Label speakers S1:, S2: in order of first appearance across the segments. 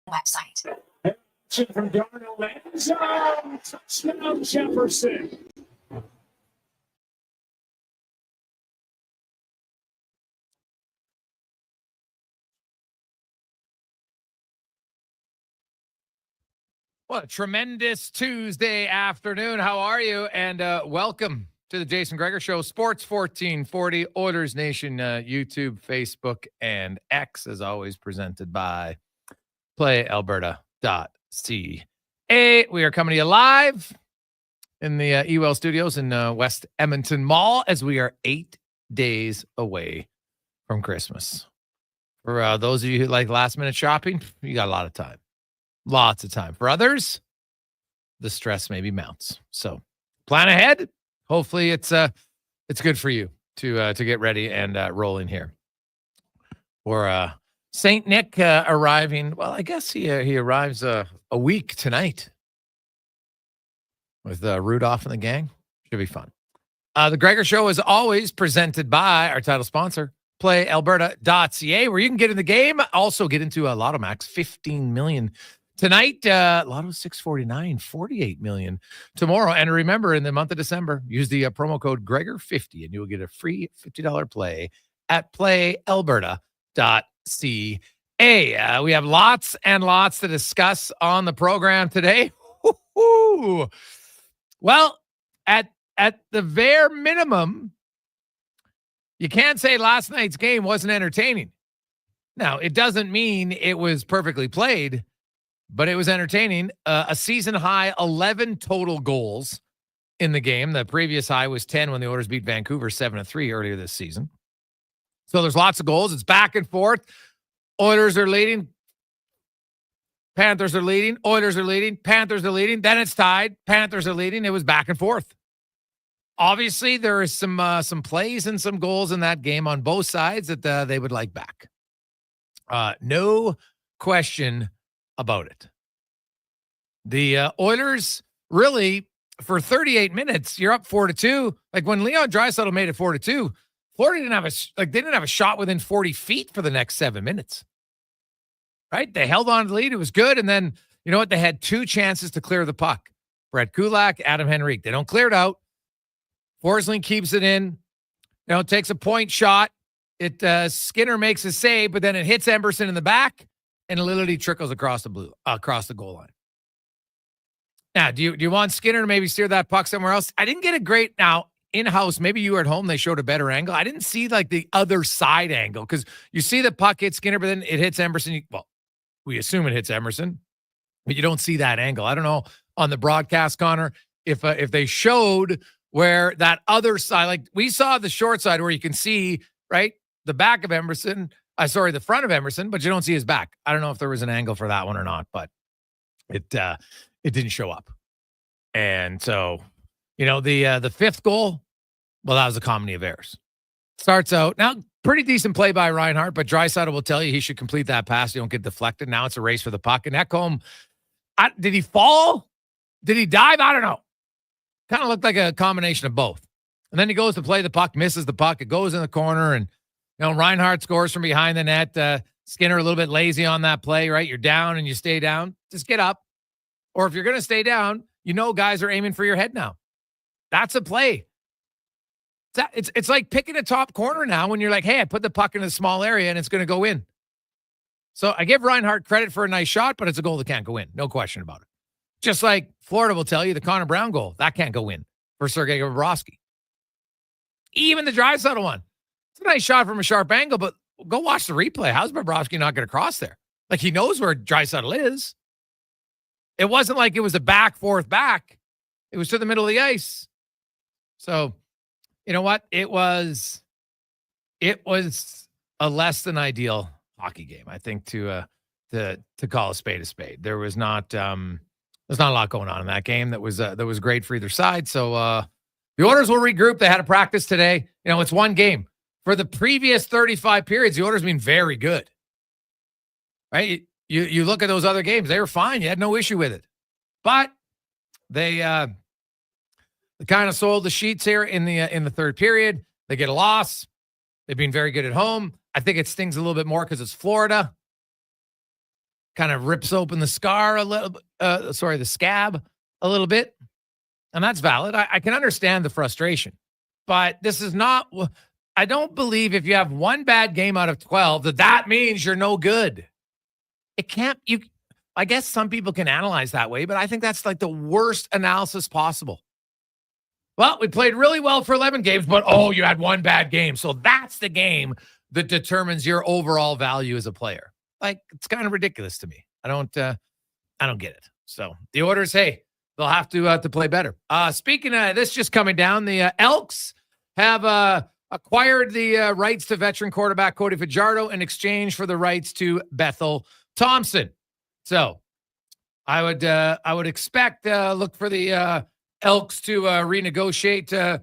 S1: website.
S2: From Darnell touchdown Jefferson.
S3: Well, a tremendous Tuesday afternoon. How are you? And welcome to the Jason Gregor Show, Sports 1440, Oilers Nation, YouTube, Facebook, and X, as always, presented by PlayAlberta.ca. We are coming to you live in the Ewell Studios in West Edmonton Mall as we are 8 days away from Christmas. For those of you who like last-minute shopping, you got a lot of time. Lots of time. For others, the stress maybe mounts. So plan ahead. Hopefully it's good for you to get ready and rolling here. For St. Nick arriving, well, I guess he arrives a week tonight with Rudolph and the gang. Should be fun. The Gregor Show is always presented by our title sponsor, PlayAlberta.ca, where you can get in the game. Also get into a Lotto Max, 15 million. Tonight, Lotto 649, 48 million tomorrow. And remember, in the month of December, use the promo code Gregor50 and you will get a free $50 play at playalberta.ca. We have lots and lots to discuss on the program today. Well, at the bare minimum, you can't say last night's game wasn't entertaining. Now, it doesn't mean it was perfectly played, but it was entertaining. A season high 11 total goals in the game. The previous high was 10 when the Oilers beat Vancouver 7-3 earlier this season. So there's lots of goals. It's back and forth. Oilers are leading. Panthers are leading. Oilers are leading. Panthers are leading. Then it's tied. Panthers are leading. It was back and forth. Obviously, there is some plays and some goals in that game on both sides that they would like back. No question about it. The Oilers really, for 38 minutes, you're up 4-2. Like when Leon Draisaitl made it 4-2, Florida didn't have a shot within 40 feet for the next 7 minutes. Right? They held on to the lead. It was good. And then, you know what? They had two chances to clear the puck. Brett Kulak, Adam Henrique. They don't clear it out. Forsling keeps it in. Takes a point shot. Skinner makes a save, but then it hits Emberson in the back. And it literally trickles across the goal line. Now, do you want Skinner to maybe steer that puck somewhere else? I didn't get a great in-house. Maybe you were at home. They showed a better angle. I didn't see like the other side angle because you see the puck hit Skinner, but then it hits Emberson. We assume it hits Emerson, but you don't see that angle. I don't know on the broadcast, Connor, if they showed where that other side, like we saw the short side where you can see right the back of Emerson. The front of Emerson, but you don't see his back. I don't know if there was an angle for that one or not, but it didn't show up. And so, the fifth goal, well, that was a comedy of errors. Starts out, now pretty decent play by Reinhart, but Draisaitl will tell you he should complete that pass. You don't get deflected. Now it's a race for the puck. And Ekholm, did he fall? Did he dive? I don't know. Kind of looked like a combination of both. And then he goes to play the puck, misses the puck. It goes in the corner, and Reinhart scores from behind the net. Skinner a little bit lazy on that play, right? You're down and you stay down. Just get up. Or if you're going to stay down, guys are aiming for your head now. That's a play. It's like picking a top corner now when you're like, hey, I put the puck in a small area and it's going to go in. So I give Reinhart credit for a nice shot, but it's a goal that can't go in. No question about it. Just like Florida will tell you the Connor Brown goal, that can't go in for Sergei Bobrovsky. Even the Draisaitl one. It's a nice shot from a sharp angle, but go watch the replay. How's Bobrovsky not going to cross there? Like he knows where Draisaitl is. It wasn't like it was a forth back. It was to the middle of the ice. So, you know what? It was a less than ideal hockey game, I think, to call a spade a spade. There's not a lot going on in that game that was great for either side. So the Oilers will regroup. They had a practice today. It's one game. For the previous 35 periods, the Oilers have been very good. Right? You look at those other games, they were fine. You had no issue with it. But they kind of soiled the sheets here in the third period. They get a loss. They've been very good at home. I think it stings a little bit more because it's Florida. kind of rips open the the scab a little bit. And that's valid. I can understand the frustration, but this is not, I don't believe if you have one bad game out of 12, that means you're no good. It can't, I guess some people can analyze that way, but I think that's like the worst analysis possible. Well, we played really well for 11 games, but you had one bad game. So that's the game that determines your overall value as a player. Like, it's kind of ridiculous to me. I don't get it. So the Oilers, hey, they'll have to play better. Speaking of this, just coming down, the Elks have acquired the rights to veteran quarterback Cody Fajardo in exchange for the rights to Bethel Thompson. So I would expect look for the Elks to renegotiate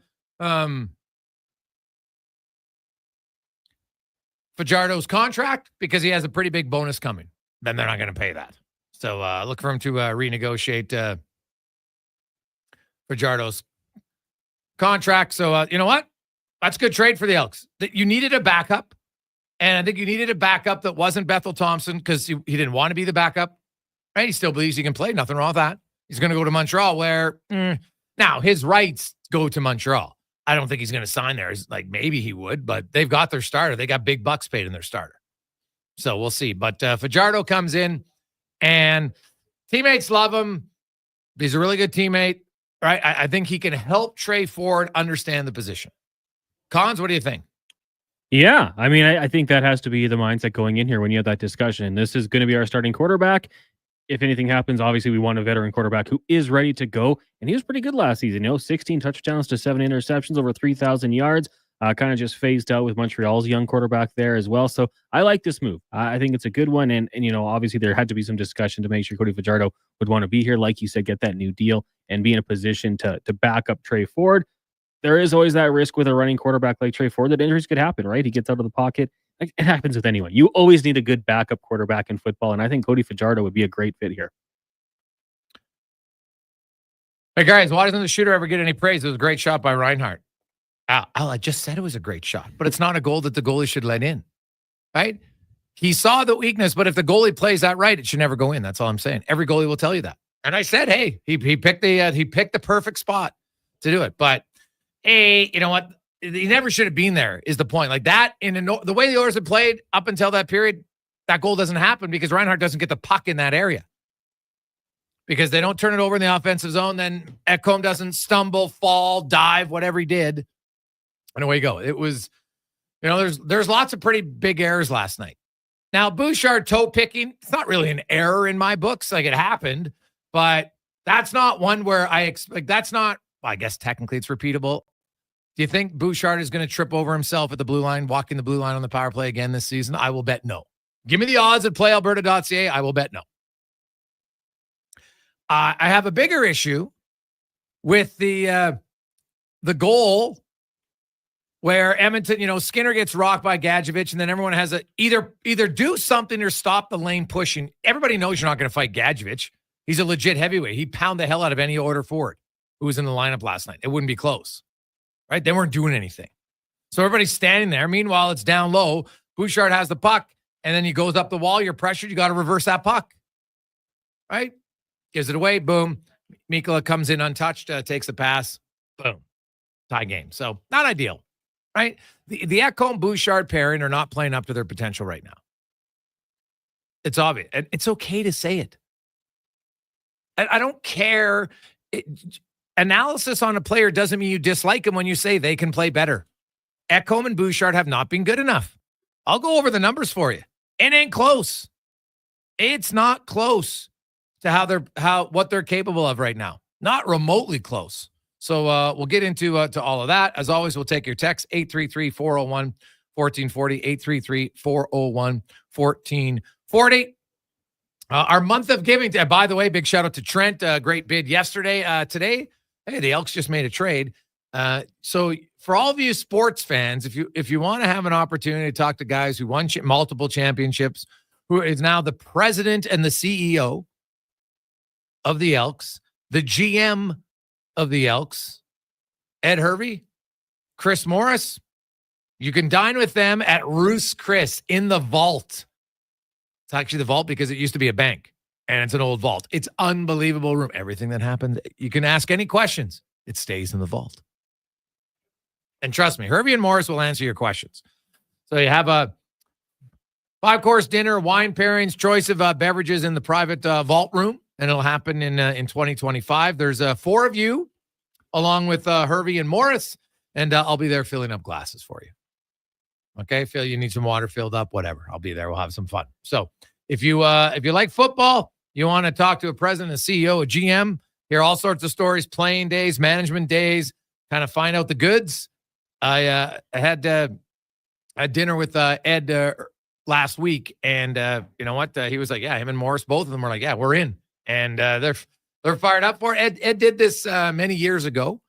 S3: Fajardo's contract because he has a pretty big bonus coming. Then they're not going to pay that. So look for him to renegotiate Fajardo's contract. So you know what? That's a good trade for the Elks. You needed a backup, and I think you needed a backup that wasn't Bethel Thompson because he didn't want to be the backup. Right? He still believes he can play. Nothing wrong with that. He's going to go to Montreal where now his rights go to Montreal. I don't think he's going to sign there. Like maybe he would, but they've got their starter. They got big bucks paid in their starter. So we'll see. But Fajardo comes in and teammates love him. He's a really good teammate, right? I think he can help Trey Ford understand the position. Cons, what do you think?
S1: Yeah, I mean, I think that has to be the mindset going in here when you have that discussion. This is going to be our starting quarterback. If anything happens, obviously we want a veteran quarterback who is ready to go. And he was pretty good last season, 16 touchdowns to 7 interceptions, over 3,000 yards. Kind of just phased out with Montreal's young quarterback there as well. So I like this move. I think it's a good one. And obviously there had to be some discussion to make sure Cody Fajardo would want to be here. Like you said, get that new deal and be in a position to back up Trey Ford. There is always that risk with a running quarterback like Trey Ford that injuries could happen, right? He gets out of the pocket. It happens with anyone. You always need a good backup quarterback in football, and I think Cody Fajardo would be a great fit here.
S3: Hey, guys, why doesn't the shooter ever get any praise? It was a great shot by Reinhardt. I just said it was a great shot, but it's not a goal that the goalie should let in, right? He saw the weakness, but if the goalie plays that right, it should never go in. That's all I'm saying. Every goalie will tell you that. And I said, hey, he picked the perfect spot to do it. But hey, you know what? He never should have been there is the point. Like that, the way the Oilers had played up until that period, that goal doesn't happen because Reinhardt doesn't get the puck in that area. Because they don't turn it over in the offensive zone, then Ekholm doesn't stumble, fall, dive, whatever he did. And away you go. It was, there's lots of pretty big errors last night. Now, Bouchard toe picking, it's not really an error in my books. Like it happened, but that's not one where I expect, I guess technically it's repeatable. Do you think Bouchard is going to trip over himself at the blue line, walking the blue line on the power play again this season? I will bet no. Give me the odds at playalberta.ca. I will bet no. I have a bigger issue with the goal where Edmonton, Skinner gets rocked by Gadjevich, and then everyone has either do something or stop the lane pushing. Everybody knows you're not going to fight Gadjevich. He's a legit heavyweight. He'd pound the hell out of any order forward who was in the lineup last night. It wouldn't be close. Right? They weren't doing anything. So everybody's standing there. Meanwhile, it's down low. Bouchard has the puck, and then he goes up the wall. You're pressured. You got to reverse that puck. Right? Gives it away. Boom. Mikkola comes in untouched, takes the pass. Boom. Tie game. So not ideal. Right? The Ekholm-Bouchard pairing are not playing up to their potential right now. It's obvious. And it's okay to say it. I don't care. Analysis on a player doesn't mean you dislike them when you say they can play better. Ekholm and Bouchard have not been good enough. I'll go over the numbers for you. It ain't close. It's not close to what they're capable of right now. Not remotely close. So we'll get into all of that. As always, we'll take your text 833-401-1440, 833-401-1440. Our month of giving. By the way, big shout out to Trent. Great bid yesterday. Today, hey, the Elks just made a trade. So for all of you sports fans, if you want to have an opportunity to talk to guys who won multiple championships, who is now the president and the CEO of the Elks, the GM of the Elks, Ed Hervey, Chris Morris, you can dine with them at Roos Chris in the Vault. It's actually the vault because it used to be a bank, and it's an old vault. It's unbelievable room. Everything that happened, you can ask any questions. It stays in the vault. And trust me, Hervey and Morris will answer your questions. So you have a 5-course dinner, wine pairings, choice of beverages in the private vault room, and it'll happen in 2025. There's 4 of you, along with Hervey and Morris, and I'll be there filling up glasses for you. Okay, Phil, you need some water filled up, whatever. I'll be there. We'll have some fun. So if you like football, you want to talk to a president, a CEO, a GM, hear all sorts of stories, playing days, management days, kind of find out the goods. I had dinner with Ed last week, and you know what? He was like, yeah, him and Morris, both of them were like, yeah, we're in. And they're fired up for it. Ed did this many years ago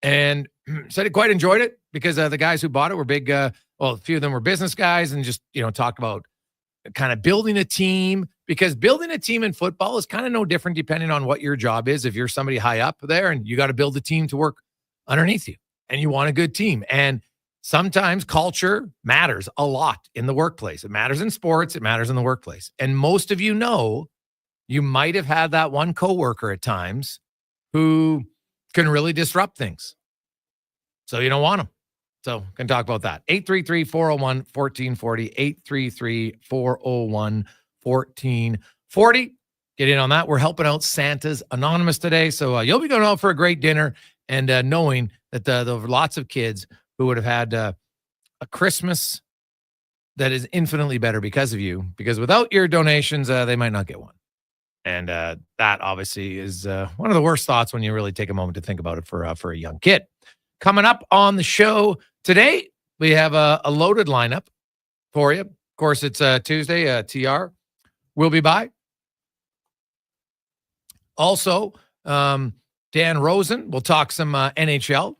S3: and said he quite enjoyed it because the guys who bought it were big, a few of them were business guys and just, talked about kind of building a team, because building a team in football is kind of no different depending on what your job is. If you're somebody high up there and you got to build a team to work underneath you and you want a good team. And sometimes culture matters a lot in the workplace. It matters in sports. It matters in the workplace. And most of you might have had that one coworker at times who can really disrupt things. So you don't want them. So can talk about that. 833-401-1440, 833-401-1440. Get in on that. We're helping out Santa's Anonymous today. So you'll be going out for a great dinner and knowing that there were lots of kids who would have had a Christmas that is infinitely better because of you, because without your donations, they might not get one. And that obviously is one of the worst thoughts when you really take a moment to think about it for a young kid. Coming up on the show today, we have a loaded lineup for you. Of course, it's Tuesday. TR will be by. Also, Dan Rosen, we'll talk some NHL.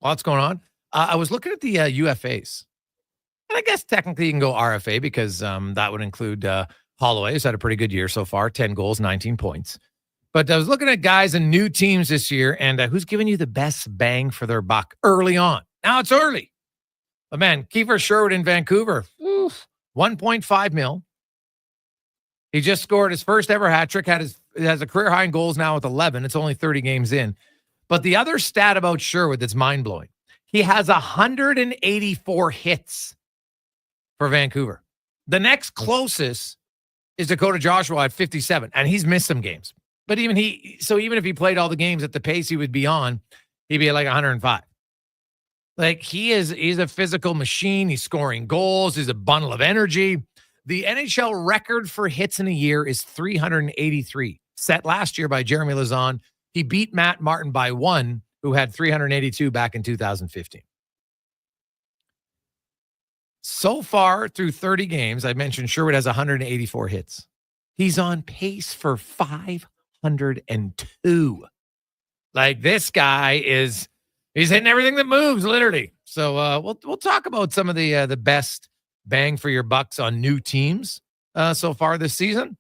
S3: Lots going on. I was looking at the UFAs. And I guess technically you can go RFA because that would include Holloway, who's had a pretty good year so far, 10 goals, 19 points. But I was looking at guys and new teams this year, and who's giving you the best bang for their buck early on. Now it's early. But man, Kiefer Sherwood in Vancouver, 1.5 mil. He just scored his first ever hat trick, has a career high in goals now with 11. It's only 30 games in. But the other stat about Sherwood that's mind-blowing, he has 184 hits for Vancouver. The next closest is Dakota Joshua at 57, and he's missed some games. But even if he played all the games at the pace he would be on, he'd be at like 105. Like he's a physical machine. He's scoring goals. He's a bundle of energy. The NHL record for hits in a year is 383, set last year by Jeremy Lauzon. He beat Matt Martin by 1, who had 382 back in 2015. So far through 30 games, I mentioned Sherwood has 184 hits. He's on pace for 502. Like this guy he's hitting everything that moves, literally. So we'll talk about some of the best bang for your bucks on new teams so far this season.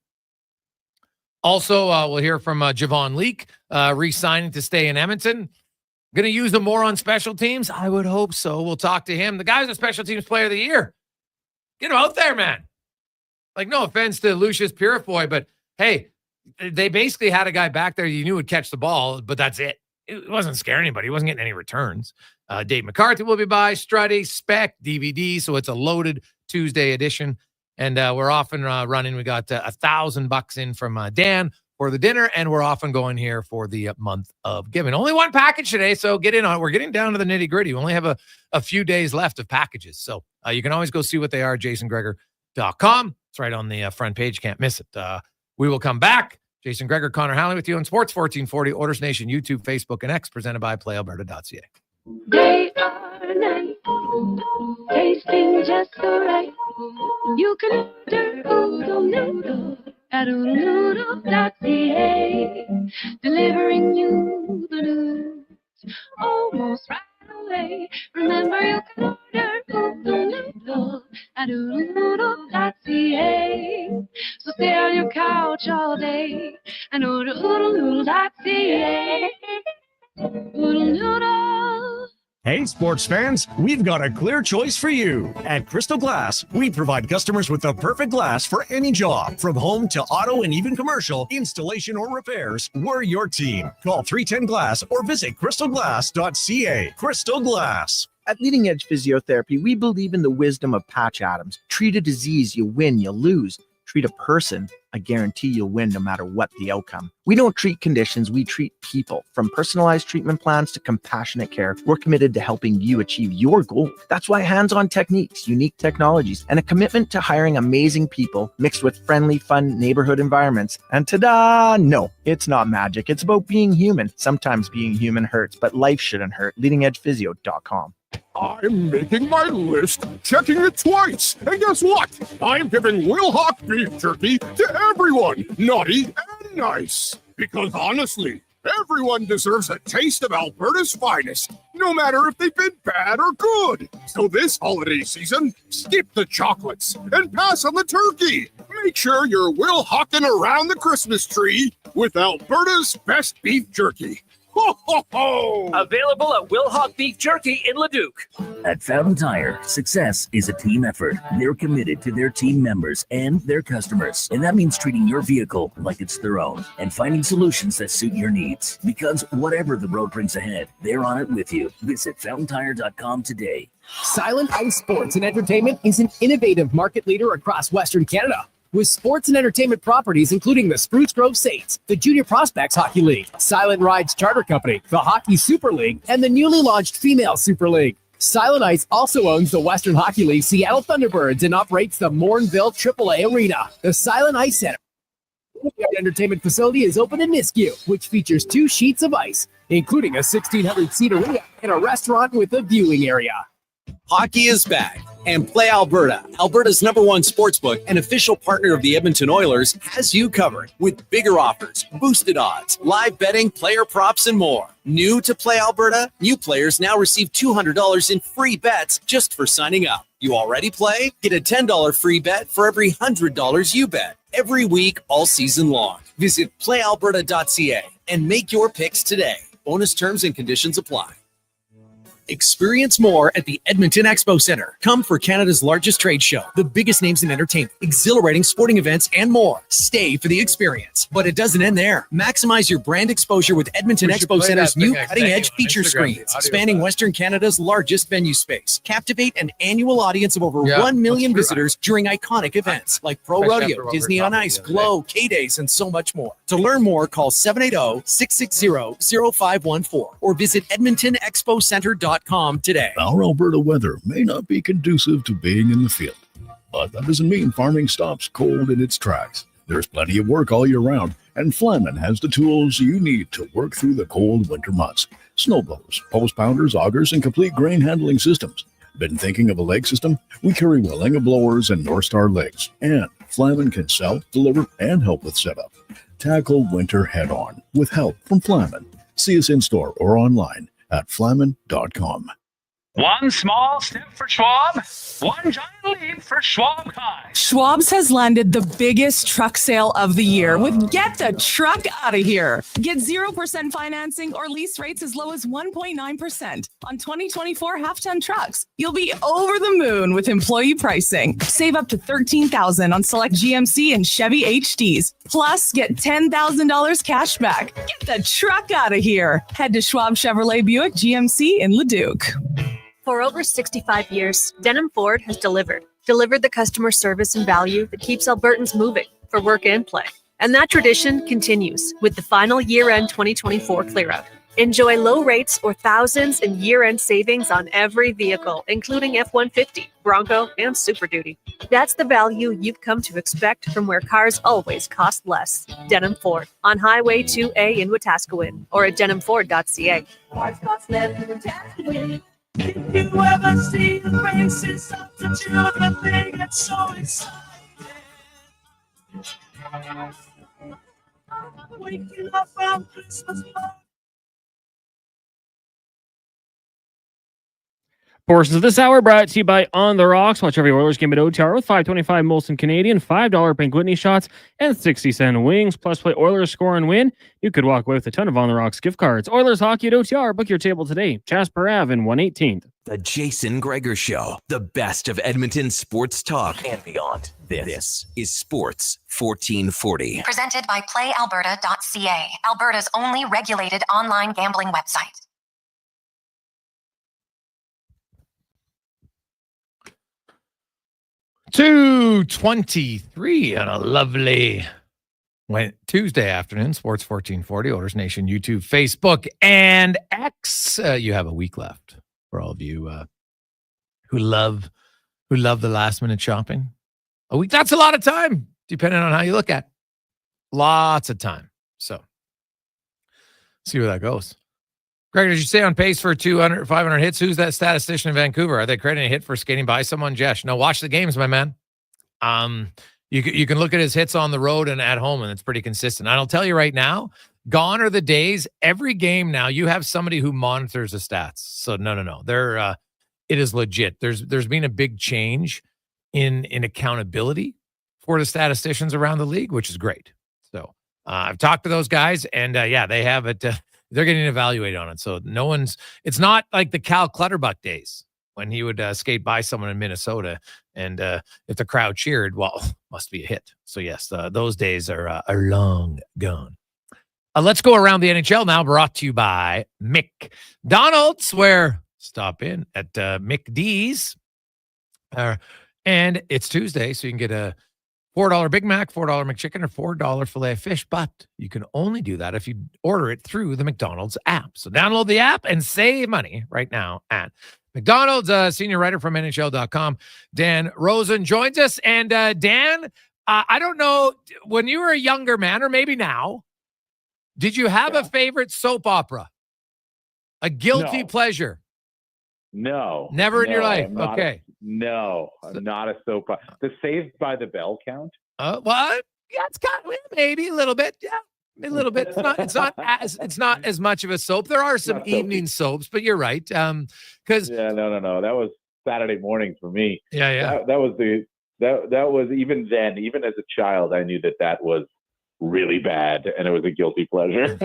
S3: Also, we'll hear from Javon Leake, re-signing to stay in Edmonton. Going to use him more on special teams? I would hope so. We'll talk to him. The guy's a special teams player of the year. Get him out there, man. Like, no offense to Lucius Purifoy, but hey, they basically had a guy back there you knew would catch the ball, but that's it. It wasn't scaring anybody. He wasn't getting any returns. Dave McCarthy will be by, Struddy, Spec, DVD, so it's a loaded Tuesday edition. And we're often running. We got $1,000 in from Dan for the dinner, and we're often going here for the month of giving. Only one package today, so get in on it. We're getting down to the nitty-gritty. We only have a few days left of packages, so you can always go see what they are, jasongregor.com. It's right on the front page. Can't miss it. We will come back. Jason Gregor, Connor Halley with you on Sports 1440, Oilers Nation, YouTube, Facebook, and X, presented by PlayAlberta.ca.
S4: Day or night, tasting just so right. You can order oodle noodle at oodlenoodle.ca, delivering you the news almost right away. Remember, you can order oodle noodle at oodlenoodle.ca. So stay on your couch all day and order oodlenoodle.ca. Oodle noodle.
S5: Hey, sports fans, we've got a clear choice for you. At Crystal Glass, we provide customers with the perfect glass for any job. From home to auto and even commercial, installation or repairs, we're your team. Call 310 Glass or visit crystalglass.ca. Crystal Glass.
S6: At Leading Edge Physiotherapy, we believe in the wisdom of Patch Adams. Treat a disease, you win, you lose. Treat a person, I guarantee you'll win no matter what the outcome. We don't treat conditions, we treat people. From personalized treatment plans to compassionate care, we're committed to helping you achieve your goal. That's why hands-on techniques, unique technologies, and a commitment to hiring amazing people mixed with friendly, fun neighborhood environments. And ta-da! No, it's not magic. It's about being human. Sometimes being human hurts, but life shouldn't hurt. LeadingEdgePhysio.com.
S7: I'm making my list, checking it twice, and guess what? I'm giving Wilhock beef jerky to everyone, naughty and nice. Because honestly, everyone deserves a taste of Alberta's finest, no matter if they've been bad or good. So this holiday season, skip the chocolates and pass on the turkey. Make sure you're Wilhocking around the Christmas tree with Alberta's best beef jerky. Ho, ho, ho!
S8: Available at Wilhock Beef Jerky in Leduc.
S9: At Fountain Tire, success is a team effort. They're committed to their team members and their customers. And that means treating your vehicle like it's their own and finding solutions that suit your needs. Because whatever the road brings ahead, they're on it with you. Visit fountaintire.com today.
S10: Silent Ice Sports and Entertainment is an innovative market leader across Western Canada. With sports and entertainment properties including the Spruce Grove Saints, the Junior Prospects Hockey League, Silent Rides Charter Company, the Hockey Super League, and the newly launched Female Super League. Silent Ice also owns the Western Hockey League Seattle Thunderbirds and operates the Morinville AAA Arena. The Silent Ice Center entertainment facility is open in Nisku, which features 2 sheets of ice, including a 1,600-seat arena and a restaurant with a viewing area.
S11: Hockey is back, and Play Alberta, Alberta's #1 sportsbook and official partner of the Edmonton Oilers, has you covered with bigger offers, boosted odds, live betting, player props, and more. New to Play Alberta, new players now receive $200 in free bets just for signing up. You already play? Get a $10 free bet for every $100 you bet every week all season long. Visit playalberta.ca and make your picks today. Bonus terms and conditions apply. Experience more at the Edmonton Expo Center. Come for Canada's largest trade show, the biggest names in entertainment, exhilarating sporting events, and more. Stay for the experience. But it doesn't end there. Maximize your brand exposure with Edmonton Expo Center's new cutting-edge feature screens, spanning Western Canada's largest venue space. Captivate an annual audience of over 1 million visitors during iconic events like Pro Rodeo, Disney on Ice, Glow, K-Days, and so much more. To learn more, call 780-660-0514 or visit edmontonexpocenter.com today.
S12: Our Alberta weather may not be conducive to being in the field, but that doesn't mean farming stops cold in its tracks. There's plenty of work all year round, and Flyman has the tools you need to work through the cold winter months. Snowblowers, post pounders, augers, and complete grain handling systems. Been thinking of a leg system? We carry Wellinga blowers and North Star legs, and Flyman can sell, deliver, and help with setup. Tackle winter head on with help from Flyman. See us in store or online at flyman.com.
S13: One small step for Schwab, one giant leap for Schwab Kai.
S14: Schwab's has landed the biggest truck sale of the year with Get the Truck Out of Here. Get 0% financing or lease rates as low as 1.9% on 2024 half-ton trucks. You'll be over the moon with employee pricing. Save up to $13,000 on select GMC and Chevy HDs. Plus, get $10,000 cash back. Get the truck out of here. Head to Schwab Chevrolet Buick GMC in Leduc.
S15: For over 65 years, Denham Ford has delivered the customer service and value that keeps Albertans moving for work and play. And that tradition continues with the final year-end 2024 clear-out. Enjoy low rates or thousands in year-end savings on every vehicle, including F-150, Bronco, and Super Duty. That's the value you've come to expect from where cars always cost less. Denham Ford on Highway 2A in Wetaskiwin or at denhamford.ca.
S16: If you ever see the faces of the children, they get so excited. Waking up on Christmas morning.
S1: Portions of this hour brought to you by On the Rocks. Watch every Oilers game at OTR with $5.25 Molson Canadian, $5 Pink Whitney shots, and 60-cent wings. Plus, play Oilers, score, and win. You could walk away with a ton of On the Rocks gift cards. Oilers hockey at OTR. Book your table today. Jasper Ave in 118th.
S17: The Jason Gregor Show. The best of Edmonton sports talk and beyond. This is Sports 1440.
S18: Presented by PlayAlberta.ca, Alberta's only regulated online gambling website.
S3: 2:23 on a lovely Tuesday afternoon. Sports 1440, Oilers Nation, YouTube, Facebook, and X. You have a week left for all of you who love the last minute shopping. A week, that's a lot of time, depending on how you look at it. Lots of time. So, see where that goes. Greg, did you stay on pace for 200, 500 hits? Who's that statistician in Vancouver? Are they crediting a hit for skating by someone? Jesh. No, watch the games, my man. You can look at his hits on the road and at home, and it's pretty consistent. And I'll tell you right now, gone are the days. Every game now, you have somebody who monitors the stats. So no. It is legit. There's been a big change in accountability for the statisticians around the league, which is great. So I've talked to those guys, and they have it. They're getting evaluated on it. So it's not like the Cal Clutterbuck days when he would skate by someone in Minnesota, and if the crowd cheered, well, must be a hit. So yes, those days are long gone. Let's go around the NHL now, brought to you by McDonald's, where stop in at McD's. And it's Tuesday, so you can get a $4 Big Mac, $4 McChicken, or $4 filet of fish, but you can only do that if you order it through the McDonald's app. So download the app and save money right now at McDonald's. Senior writer from NHL.com, Dan Rosen, joins us. And Dan, I don't know, when you were a younger man, or maybe now, did you have a favorite soap opera? A guilty pleasure?
S19: No.
S3: Never in your life? Okay.
S19: I'm not a soap opera. The Saved by the Bell count?
S3: Well, yeah, it's kind of, maybe a little bit. Yeah, a little bit. It's not as much of a soap. There are some evening soaps, but you're right. Because
S19: no. That was Saturday morning for me.
S3: Yeah.
S19: That was even then, even as a child, I knew that was really bad, and it was a guilty pleasure.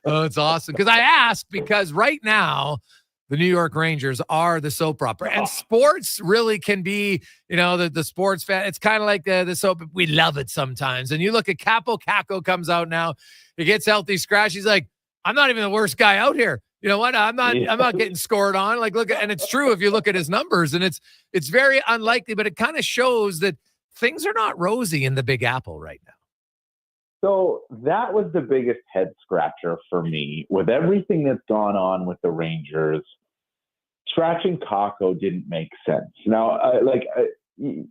S3: Oh, it's awesome. Because I asked because right now, the New York Rangers are the soap opera, and sports really can be, the sports fan. It's kind of like the soap. We love it sometimes. And you look at Capo Caco comes out now. He gets healthy scratch. He's like, I'm not even the worst guy out here. You know what? I'm not getting scored on. Like, and it's true if you look at his numbers, and it's very unlikely, but it kind of shows that things are not rosy in the Big Apple right now.
S19: So that was the biggest head scratcher for me with everything that's gone on with the Rangers. Scratching Kakko didn't make sense. Now,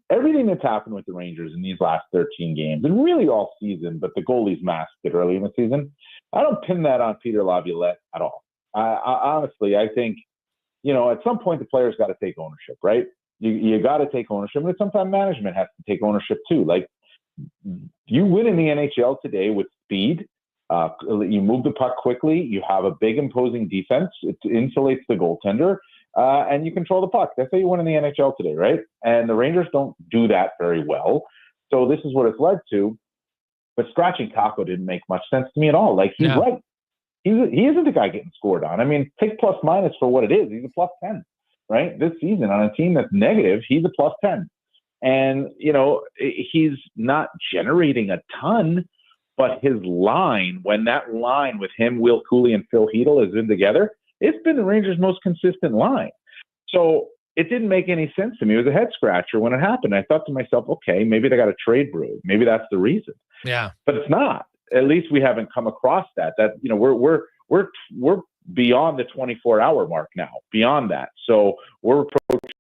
S19: everything that's happened with the Rangers in these last 13 games, and really all season, but the goalies masked it early in the season, I don't pin that on Peter Laviolette at all. I honestly, I think, at some point the players got to take ownership, right? You got to take ownership, but sometimes management has to take ownership too. Like, you win in the NHL today with speed. You move the puck quickly. You have a big imposing defense. It insulates the goaltender, and you control the puck. That's how you win in the NHL today, right? And the Rangers don't do that very well. So this is what it's led to. But scratching Kakko didn't make much sense to me at all. Like, he's right. He isn't the guy getting scored on. I mean, take plus minus for what it is. He's a plus 10, right? This season on a team that's negative, he's a plus 10. And, he's not generating a ton, but his line, when that line with him, Will Cooley, and Phil Hedl has been together, it's been the Rangers' most consistent line. So it didn't make any sense to me. It was a head scratcher when it happened. I thought to myself, okay, maybe they got a trade brewed. Maybe that's the reason.
S3: Yeah.
S19: But it's not. At least we haven't come across that. We're beyond the 24-hour mark now, beyond that. So we're approaching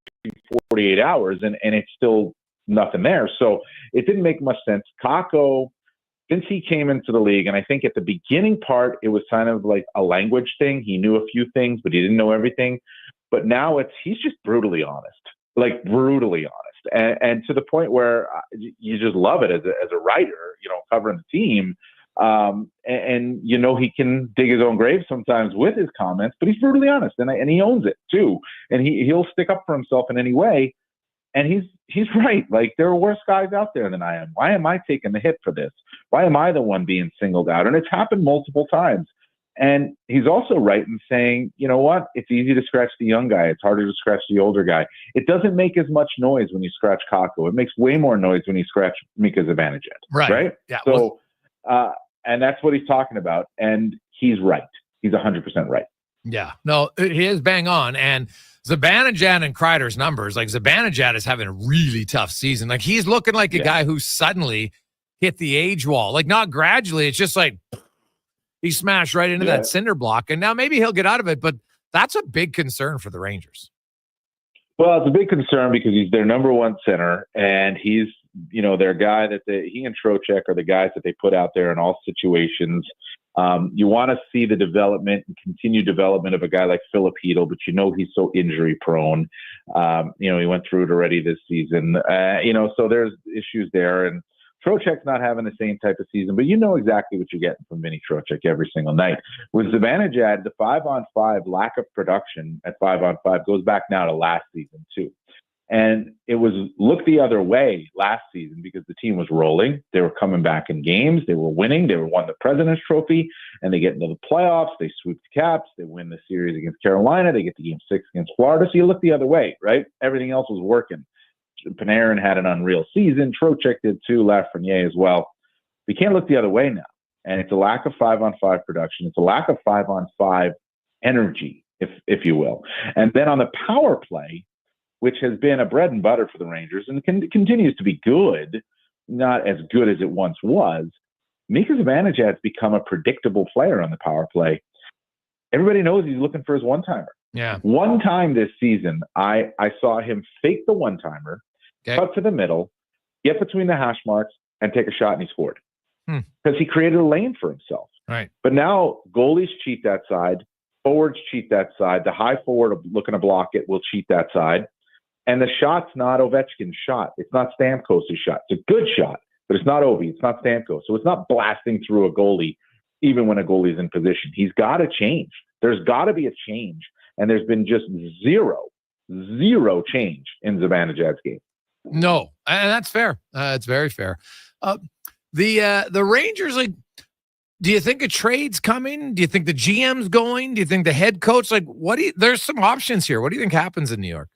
S19: 48 hours, and it's still nothing there. So it didn't make much sense. Kakko, since he came into the league, and I think at the beginning part, it was kind of like a language thing. He knew a few things, but he didn't know everything. But now he's just brutally honest, and to the point where you just love it as a writer, covering the team. And he can dig his own grave sometimes with his comments, but he's brutally honest, and he owns it too. And he'll stick up for himself in any way. And he's right. Like, there are worse guys out there than I am. Why am I taking the hit for this? Why am I the one being singled out? And it's happened multiple times. And he's also right in saying, you know what? It's easy to scratch the young guy. It's harder to scratch the older guy. It doesn't make as much noise when you scratch Kakko. It makes way more noise when you scratch Mika Zibanejad.
S3: Right? Yeah.
S19: So, and that's what he's talking about. And he's right. He's 100% right.
S3: Yeah. No, he is bang on. And Zibanejad and Kreider's numbers, like Zibanejad is having a really tough season. Like, he's looking like a guy who suddenly hit the age wall. Like, not gradually. It's just like he smashed right into that cinder block. And now maybe he'll get out of it, but that's a big concern for the Rangers.
S19: Well, it's a big concern because he's their number one center, and he's, their guy that he and Trocheck are the guys that they put out there in all situations. You want to see the development and continued development of a guy like Philip Hedl, but he's so injury prone. He went through it already this season. So there's issues there, and Trocheck's not having the same type of season, but exactly what you're getting from Vinny Trocheck every single night. With Zibanejad, the 5-on-5 lack of production at 5-on-5 goes back now to last season too. And it was look the other way last season because the team was rolling. They were coming back in games. They were winning. They won the President's Trophy, and they get into the playoffs. They sweep the Caps. They win the series against Carolina. They get to Game 6 against Florida. So you look the other way, right? Everything else was working. Panarin had an unreal season. Trocheck did too. Lafreniere as well. We can't look the other way now. And it's a lack of 5-on-5 production. It's a lack of 5-on-5 energy, if you will. And then on the power play, which has been a bread and butter for the Rangers and continues to be good, not as good as it once was, Mika Zibanejad's become a predictable player on the power play. Everybody knows he's looking for his one-timer.
S3: Yeah.
S19: One time this season, I saw him fake the one-timer, cut to the middle, get between the hash marks, and take a shot, and he scored. Because he created a lane for himself.
S3: Right.
S19: But now goalies cheat that side, forwards cheat that side, the high forward looking to block it will cheat that side. And the shot's not Ovechkin's shot. It's not Stamkos' shot. It's a good shot, but it's not Ovi. It's not Stamkos. So it's not blasting through a goalie, even when a goalie's in position. He's got to change. There's got to be a change. And there's been just zero change in Zibanejad's game.
S3: No, and that's fair. It's very fair. The Rangers, like, do you think a trade's coming? Do you think the GM's going? Do you think the head coach? Like, there's some options here. What do you think happens in New York?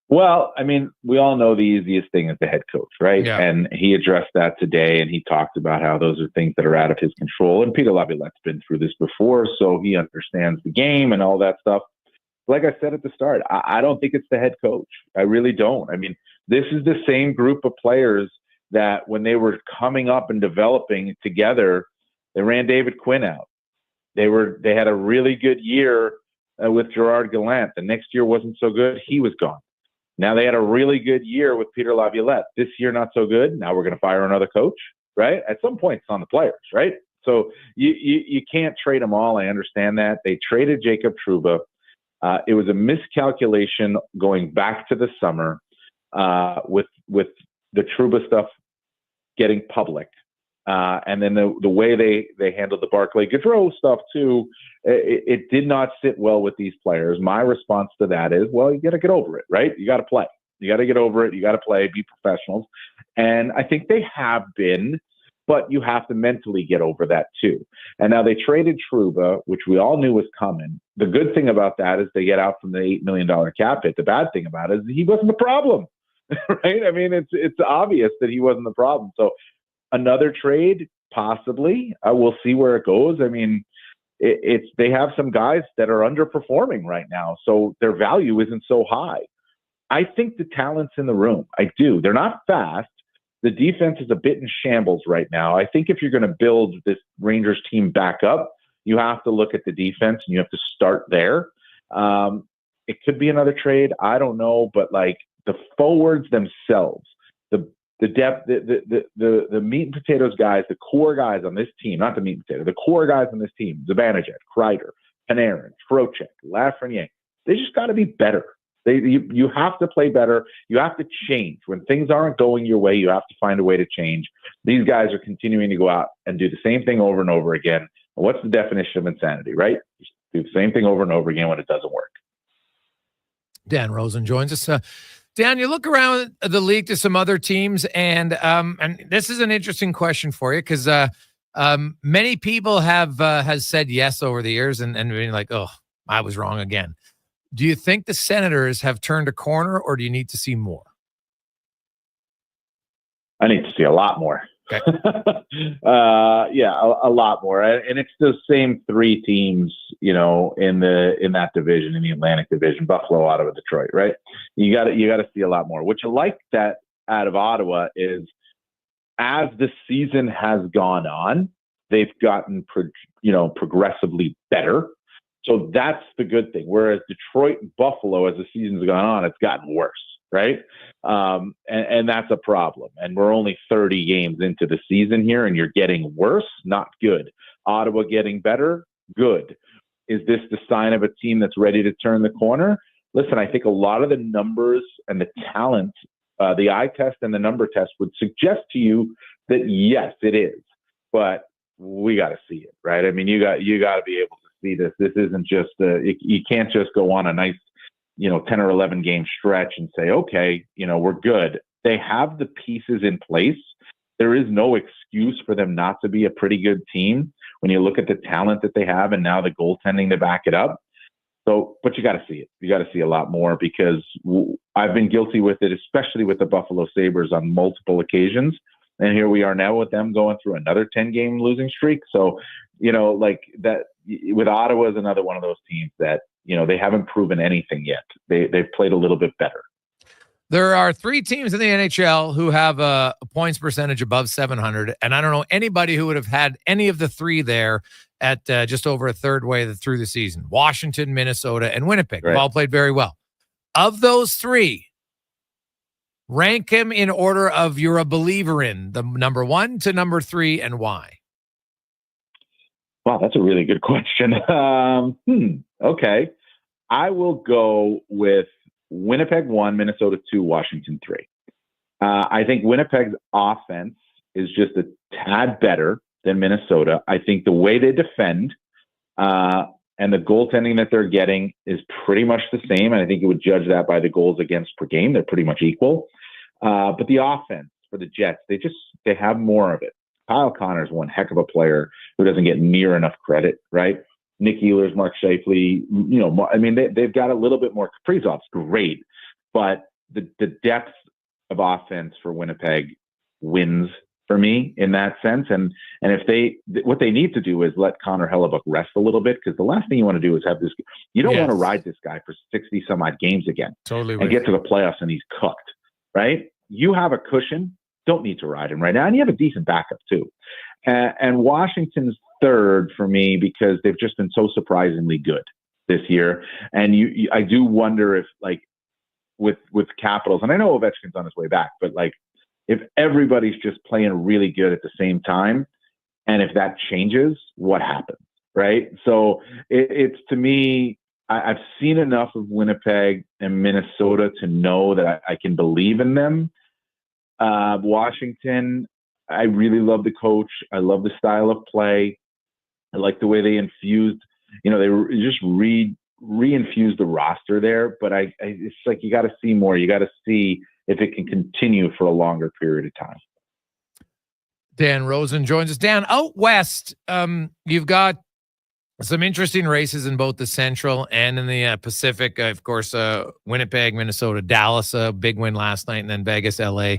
S19: Well, I mean, we all know the easiest thing is the head coach, right?
S3: Yeah.
S19: And he addressed that today, and he talked about how those are things that are out of his control. And Peter Laviolette's been through this before, so he understands the game and all that stuff. Like I said at the start, I don't think it's the head coach. I really don't. I mean, this is the same group of players that when they were coming up and developing together, they ran David Quinn out. They had a really good year with Gerard Gallant. The next year wasn't so good. He was gone. Now they had a really good year with Peter Laviolette. This year, not so good. Now we're going to fire another coach, right? At some point, it's on the players, right? So you can't trade them all. I understand that. They traded Jacob Trouba. It was a miscalculation going back to the summer with the Trouba stuff getting public. And then the way they handled the Barclay Gaudreau stuff too, it did not sit well with these players. My response to that is, well, you got to get over it, right? You got to play. You got to get over it. You got to play, be professionals. And I think they have been, but you have to mentally get over that too. And now they traded Trouba, which we all knew was coming. The good thing about that is they get out from the $8 million cap hit. The bad thing about it is he wasn't the problem, right? I mean, it's obvious that he wasn't the problem. So another trade, possibly. We'll see where it goes. I mean, they have some guys that are underperforming right now, so their value isn't so high. I think the talent's in the room. I do. They're not fast. The defense is a bit in shambles right now. I think if you're going to build this Rangers team back up, you have to look at the defense and you have to start there. It could be another trade. I don't know, but like the forwards themselves, the depth, the meat and potatoes guys, the core guys on this team, not the meat and potato, the core guys on this team, Zibanejad, Kreider, Panarin, Trocheck, Lafreniere, they just got to be better. You have to play better. You have to change. When things aren't going your way, you have to find a way to change. These guys are continuing to go out and do the same thing over and over again. What's the definition of insanity, right? Just do the same thing over and over again when it doesn't work.
S3: Dan Rosen joins us. Dan, you look around the league to some other teams, and this is an interesting question for you because many people has said yes over the years and been like, oh, I was wrong again. Do you think the Senators have turned a corner, or do you need to see more?
S19: I need to see a lot more.
S3: Okay.
S19: A lot more. And it's the same three teams, in that division, in the Atlantic Division, Buffalo, Ottawa, Detroit, right? You got to see a lot more. What you like that out of Ottawa is as the season has gone on, they've gotten progressively better. So that's the good thing. Whereas Detroit and Buffalo, as the season's gone on, it's gotten worse, right? And that's a problem. And we're only 30 games into the season here, and you're getting worse, not good. Ottawa getting better, good. Is this the sign of a team that's ready to turn the corner? Listen, I think a lot of the numbers and the talent, the eye test and the number test would suggest to you that yes, it is. But we got to see it, right? I mean, you got to be able to see this. This isn't just you can't just go on a nice 10 or 11 game stretch and say, okay, we're good. They have the pieces in place. There is no excuse for them not to be a pretty good team when you look at the talent that they have and now the goaltending to back it up. So, but you got to see it. You got to see a lot more because I've been guilty with it, especially with the Buffalo Sabres on multiple occasions. And here we are now with them going through another 10-game losing streak. So, like that with Ottawa is another one of those teams that, they haven't proven anything yet. They've played a little bit better.
S3: There are three teams in the NHL who have a points percentage above 700. And I don't know anybody who would have had any of the three there at just over a third way through the season. Washington, Minnesota, and Winnipeg have all played very well. Of those three, rank them in order of you're a believer in, the number 1 to number 3, and why?
S19: Wow, that's a really good question. Okay. I will go with Winnipeg 1, Minnesota 2, Washington 3. I think Winnipeg's offense is just a tad better than Minnesota. I think the way they defend and the goaltending that they're getting is pretty much the same. And I think you would judge that by the goals against per game. They're pretty much equal. But the offense for the Jets, they have more of it. Kyle Connor's one heck of a player who doesn't get near enough credit, right? Nick Ehlers, Mark Scheifele, they've got a little bit more. Kaprizov's great, but the depth of offense for Winnipeg wins for me in that sense. And if what they need to do is let Connor Halley rest a little bit, because the last thing you want to do is have this. You don't want to ride this guy for 60 some odd games again, and get to the playoffs and he's cooked, right? You have a cushion. Don't need to ride him right now. And you have a decent backup too. And Washington's third for me because they've just been so surprisingly good this year. And I do wonder if with Capitals, and I know Ovechkin's on his way back, but if everybody's just playing really good at the same time, and if that changes, what happens, right? So it's to me, I've seen enough of Winnipeg and Minnesota to know that I can believe in them. Washington, I really love the coach. I love the style of play. I like the way they infused, they just re-infused the roster there. But it's you got to see more. You got to see if it can continue for a longer period of time.
S3: Dan Rosen joins us. Dan, out west, you've got some interesting races in both the Central and in the Pacific. Of course, Winnipeg, Minnesota, Dallas, a big win last night, and then Vegas, LA.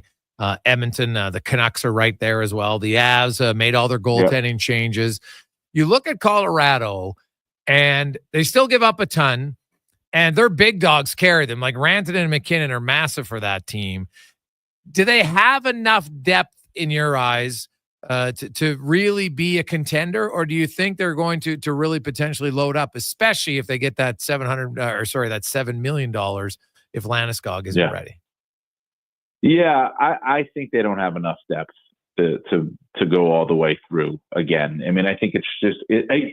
S3: Edmonton, the Canucks are right there as well. The Avs made all their goaltending changes. You look at Colorado, and they still give up a ton, and their big dogs carry them. Like Rantanen and McKinnon are massive for that team. Do they have enough depth in your eyes to really be a contender, or do you think they're going to really potentially load up, especially if they get that $7 million if Landeskog isn't ready?
S19: Yeah, I think they don't have enough depth to go all the way through again. I mean, I think it's just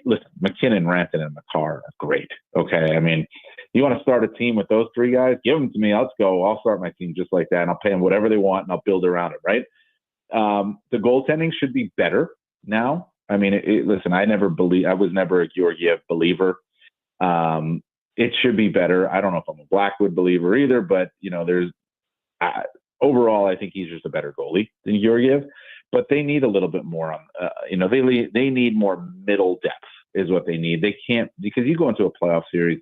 S19: listen, McKinnon, Rantanen, and McCarr are great. Okay, I mean, You want to start a team with those 3 guys? Give them to me. Let's go. I'll start my team just like that, and I'll pay them whatever they want, and I'll build around it, right? The goaltending should be better now. I mean, listen, I was never a Georgiev believer. It should be better. I don't know if I'm a Blackwood believer either, but, overall, I think he's just a better goalie than Georgiev. But they need a little bit more on, they need more middle depth is what they need. They can't, because you go into a playoff series,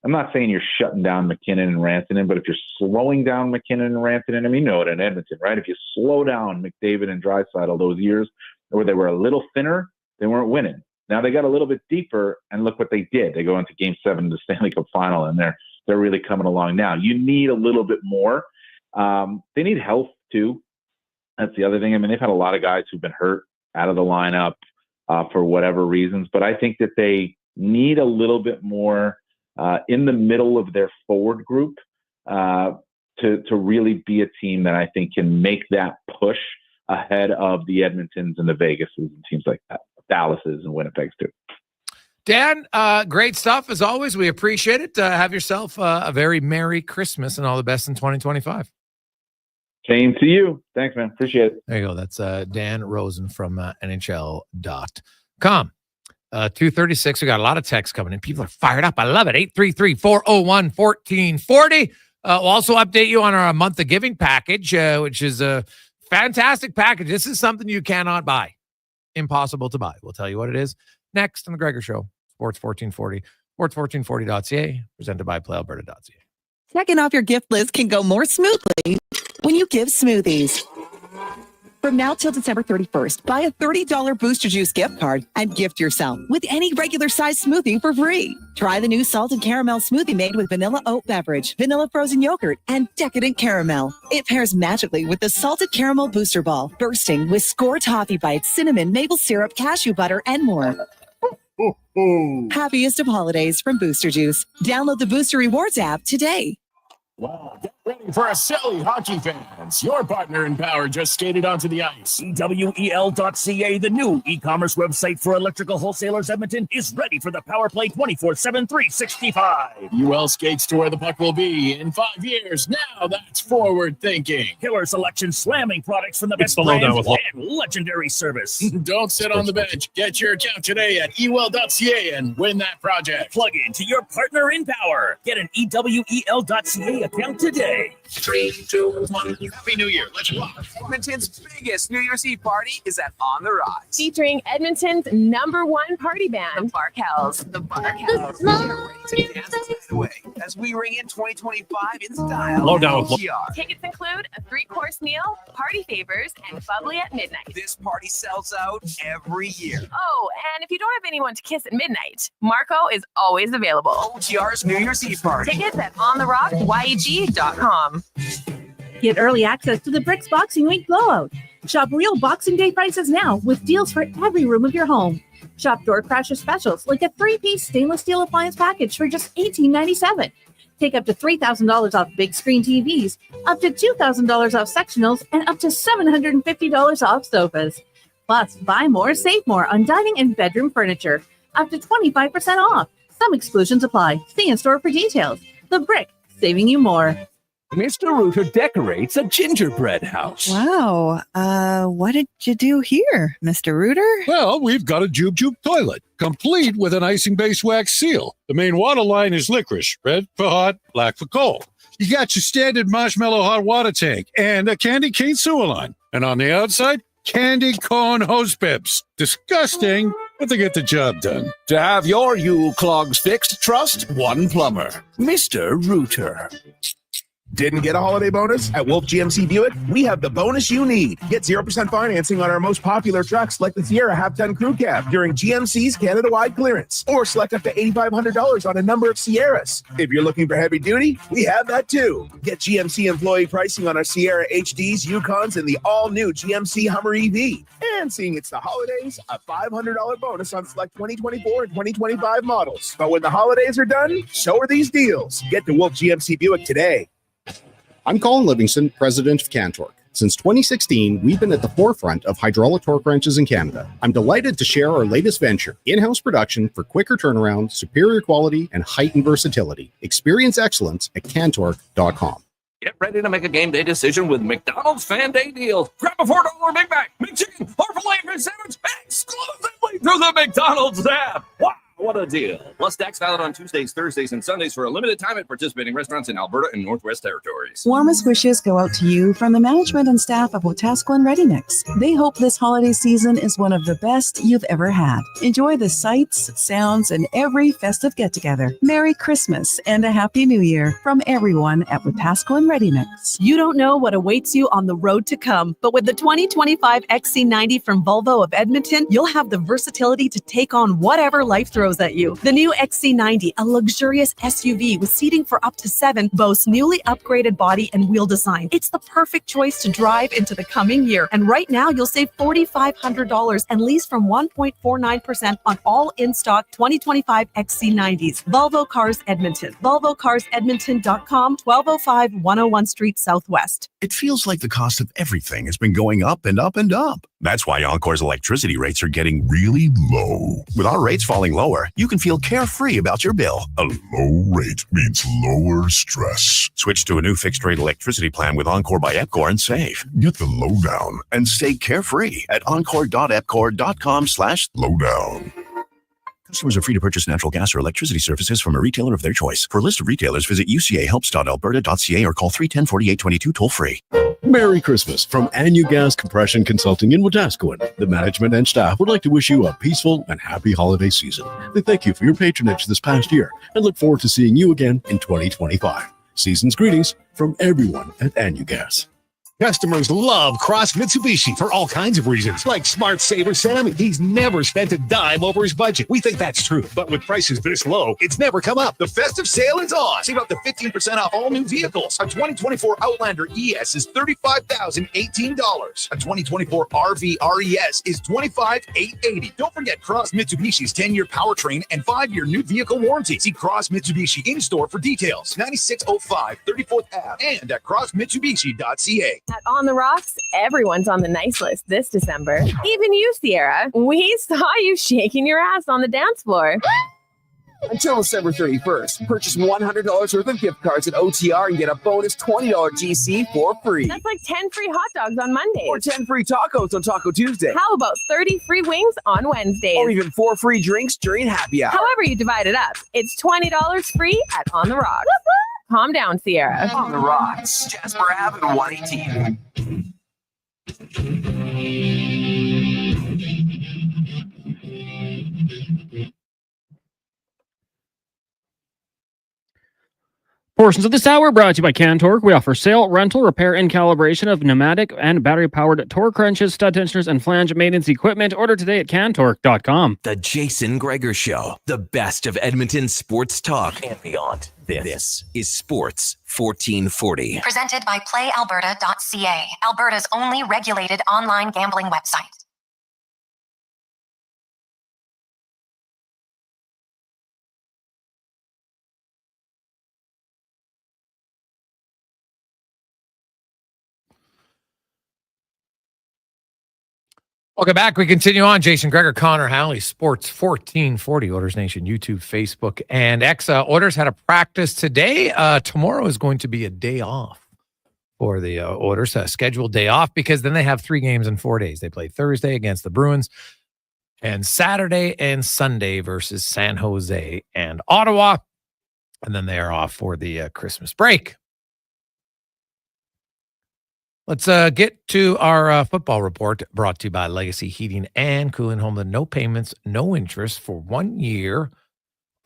S19: I'm not saying you're shutting down McKinnon and Rantanen, but if you're slowing down McKinnon and Rantanen, I mean, you know it in Edmonton, right? If you slow down McDavid and Draisaitl those years where they were a little thinner, they weren't winning. Now they got a little bit deeper, and look what they did. They go into Game 7 of the Stanley Cup Final, and they're really coming along now. You need a little bit more. They need health too. That's the other thing. I mean, they've had a lot of guys who've been hurt out of the lineup for whatever reasons, but I think that they need a little bit more in the middle of their forward group to really be a team that I think can make that push ahead of the Edmontons and the Vegases and teams like that, Dallases and Winnipegs too.
S3: Dan, great stuff as always. We appreciate it. Have yourself a very Merry Christmas and all the best in 2025.
S19: Same to you. Thanks, man. Appreciate it.
S3: There you go. That's Dan Rosen from NHL.com. 2:36. We got a lot of texts coming in. People are fired up. I love it. 833-401-1440. We'll also update you on our month of giving package, which is a fantastic package. This is something you cannot buy. Impossible to buy. We'll tell you what it is next on the Gregor Show. Sports 1440. Sports1440.ca. Presented by PlayAlberta.ca.
S14: Checking off your gift list can go more smoothly when you give smoothies. From now till December 31st, buy a $30 Booster Juice gift card and gift yourself with any regular size smoothie for free. Try the new salted caramel smoothie made with vanilla oat beverage, vanilla frozen yogurt, and decadent caramel. It pairs magically with the salted caramel booster ball, bursting with Score toffee bites, cinnamon, maple syrup, cashew butter, and more. Happiest of holidays from Booster Juice. Download the Booster Rewards app today.
S20: Wow, get ready for a silly hockey fans. Your partner in power just skated onto the ice.
S9: EWEL.ca, the new e-commerce website for electrical wholesalers Edmonton, is ready for the power play 24/7, 365.
S20: UL skates to where the puck will be in 5 years. Now that's forward thinking.
S9: Killer selection, slamming products from the best
S20: the lowdown
S9: brands,
S20: with
S9: and legendary service.
S20: Don't sit on the bench. Get your account today at EWEL.ca and win that project.
S9: Plug into your partner in power. Get an EWEL.ca account today.
S20: 3, 2, 1. Happy New Year. Let's rock.
S21: Edmonton's biggest New Year's Eve party is at On the Rise.
S22: Featuring Edmonton's #1 party band,
S21: The Barkhells. The Barkhells. As we ring in 2025 in style.
S20: Lowdown with
S22: Tickets include a 3-course meal, party favors, and bubbly at midnight.
S21: This party sells out every year.
S22: Oh, and if you don't have anyone to kiss at midnight, Marco is always available.
S21: OTR's New Year's Eve party.
S22: Tickets at ontherock.com.
S23: Get early access to the Bricks Boxing Week blowout. Shop real Boxing Day prices now with deals for every room of your home. Shop Door Crasher specials like a 3-piece stainless steel appliance package for just $18.97. Take up to $3,000 off big screen TVs, up to $2,000 off sectionals, and up to $750 off sofas. Plus, buy more, save more on dining and bedroom furniture, up to 25% off. Some exclusions apply. See in-store for details. The Brick, saving you more.
S24: Mr. Rooter decorates a gingerbread house.
S25: Wow. What did you do here, Mr. Rooter?
S26: Well, we've got a Jube Jube toilet, complete with an icing-based wax seal. The main water line is licorice, red for hot, black for cold. You got your standard marshmallow hot water tank and a candy cane sewer line. And on the outside, candy corn hose pips. Disgusting, but they get the job done.
S24: To have your Yule clogs fixed, trust one plumber, Mr. Rooter.
S27: Didn't get a holiday bonus? At Wolf GMC Buick, we have the bonus you need. Get 0% financing on our most popular trucks like the Sierra half-ton crew cab during GMC's Canada-wide clearance. Or select up to $8,500 on a number of Sierras. If you're looking for heavy duty, we have that too. Get GMC employee pricing on our Sierra HDs, Yukons, and the all-new GMC Hummer EV. And seeing it's the holidays, a $500 bonus on select 2024 and 2025 models. But when the holidays are done, so are these deals. Get to Wolf GMC Buick today.
S28: I'm Colin Livingston, president of Cantork.
S2: Since 2016, we've been at the forefront of hydraulic torque wrenches in Canada. I'm delighted to share our latest venture, in-house production for quicker turnaround, superior quality, and heightened versatility. Experience excellence at cantork.com.
S4: Get ready to make a game day decision with McDonald's Fan Day deals. Grab a $4 Big Mac, McChicken, or filet-fish sandwich exclusively through the McDonald's app. Wow, what a deal. Plus, tax valid on Tuesdays, Thursdays, and Sundays for a limited time at participating restaurants in Alberta and Northwest Territories.
S5: Warmest wishes go out to you from the management and staff of Wetaskiwin Ready Mix. They hope this holiday season is one of the best you've ever had. Enjoy the sights, sounds, and every festive get-together. Merry Christmas and a Happy New Year from everyone at Wetaskiwin Ready Mix.
S6: You don't know what awaits you on the road to come, but with the 2025 XC90 from Volvo of Edmonton, you'll have the versatility to take on whatever life throws at you. The new XC90, a luxurious SUV with seating for up to 7, boasts newly upgraded body and wheel design. It's the perfect choice to drive into the coming year. And right now, you'll save $4,500 and lease from 1.49% on all in-stock 2025 XC90s. Volvo Cars Edmonton. VolvoCarsEdmonton.com, 1205 101 Street Southwest.
S7: It feels like the cost of everything has been going up and up and up. That's why Encore's electricity rates are getting really low. With our rates falling lower, you can feel carefree about your bill. A low rate means lower stress. Switch to a new fixed-rate electricity plan with Encore by Epcor and save. Get the lowdown and stay carefree at encore.epcor.com/lowdown. Customers are free to purchase natural gas or electricity services from a retailer of their choice. For a list of retailers, visit ucahelps.alberta.ca or call 310-4822 toll-free.
S12: Merry Christmas from Anu Gas Compression Consulting in Wetaskiwin. The management and staff would like to wish you a peaceful and happy holiday season. They thank you for your patronage this past year and look forward to seeing you again in 2025. Season's greetings from everyone at Anu Gas.
S8: Customers love Cross Mitsubishi for all kinds of reasons, like Smart Saver Sammy. He's never spent a dime over his budget. We think that's true, but with prices this low, it's never come up.
S27: The festive sale is on. Save up to 15% off all new vehicles. A 2024 Outlander ES is $35,018. A 2024 RV RES is $25,880. Don't forget Cross Mitsubishi's 10-year powertrain and 5-year new vehicle warranty. See Cross Mitsubishi in-store for details. 9605 34th Ave and at crossmitsubishi.ca.
S22: At On the Rocks, everyone's on the nice list this December. Even you, Sierra. We saw you shaking your ass on the dance floor.
S21: Until December 31st, purchase $100 worth of gift cards at OTR and get a bonus $20 GC for free.
S22: That's like 10 free hot dogs on Mondays.
S21: Or 10 free tacos on Taco Tuesday.
S22: How about 30 free wings on Wednesdays?
S21: Or even 4 free drinks during happy hour.
S22: However you divide it up, it's $20 free at On the Rocks. Calm down, Sierra.
S21: On the Rocks, Jasper Ave and 118.
S1: Portions of this hour brought to you by Cantork. We offer sale, rental, repair, and calibration of pneumatic and battery-powered torque wrenches, stud tensioners, and flange maintenance equipment. Order today at cantork.com.
S17: The Jason Gregor Show, the best of Edmonton sports talk and beyond. This is Sports 1440.
S18: Presented by PlayAlberta.ca, Alberta's only regulated online gambling website.
S3: Welcome back. We continue on. Jason Gregor, Connor Halley, Sports 1440, Oilers Nation, YouTube, Facebook, and X. Oilers had a practice today. Tomorrow is going to be a day off for the Oilers, a scheduled day off, because then they have 3 games in 4 days. They play Thursday against the Bruins, and Saturday and Sunday versus San Jose and Ottawa, and then they are off for the Christmas break. Let's get to our football report, brought to you by Legacy Heating and Cooling Home. The no payments, no interest for 1 year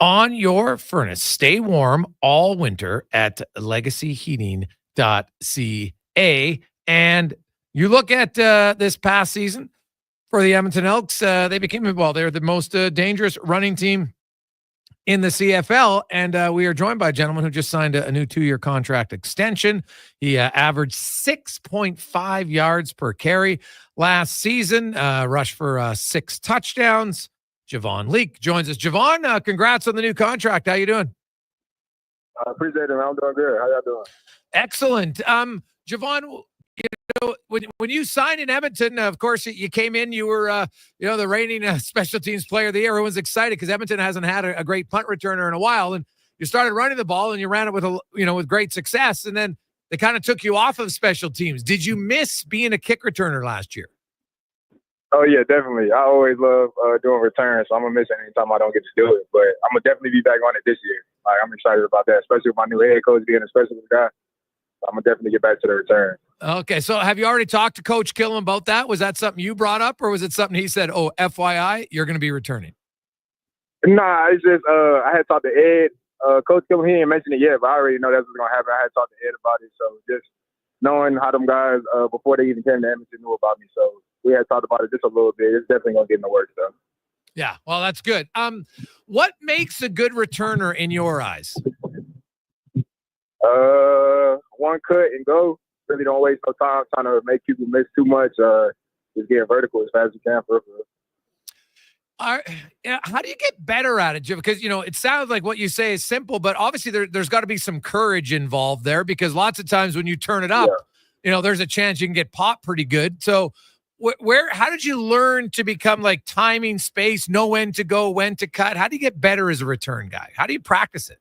S3: on your furnace. Stay warm all winter at legacyheating.ca. And you look at this past season for the Edmonton Elks, they became, they're the most dangerous running team in the CFL, and we are joined by a gentleman who just signed a new 2-year contract extension. He averaged 6.5 yards per carry last season, rushed for 6 touchdowns. Javon Leake joins us. Javon, congrats on the new contract. How you doing?
S10: I appreciate it, man. I'm doing good. How y'all doing?
S3: Excellent. Javon, know, when you signed in Edmonton, of course, you came in, you were, the reigning special teams player of the year. Everyone's excited because Edmonton hasn't had a great punt returner in a while. And you started running the ball and you ran it with great success. And then they kind of took you off of special teams. Did you miss being a kick returner last year?
S10: Oh, yeah, definitely. I always love doing returns, so I'm going to miss it anytime I don't get to do it. But I'm going to definitely be back on it this year. Like, I'm excited about that, especially with my new head coach being a specialist guy. I'm going to definitely get back to the return.
S3: Okay, so have you already talked to Coach Killam about that? Was that something you brought up, or was it something he said, oh, FYI, you're going to be returning?
S10: Nah, it's just I had talked to Ed. Coach Killam, he didn't mention it yet, but I already know that's what's going to happen. I had talked to Ed about it, so just knowing how them guys, before they even came to Edmonton, knew about me. So we had talked about it just a little bit. It's definitely going to get in the works, though.
S3: Yeah, well, that's good. What makes a good returner in your eyes?
S10: One cut and go. Really don't waste no time trying to make people miss too much. Just get vertical as fast as you can for
S3: How do you get better at it, Jim? Because, it sounds like what you say is simple, but obviously there's got to be some courage involved there, because lots of times when you turn it up, there's a chance you can get popped pretty good. So how did you learn to become like timing space, know when to go, when to cut? How do you get better as a return guy? How do you practice it?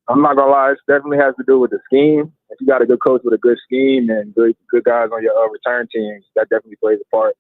S10: I'm not gonna lie, it definitely has to do with the scheme. If you got a good coach with a good scheme and good guys on your return teams, that definitely plays a part.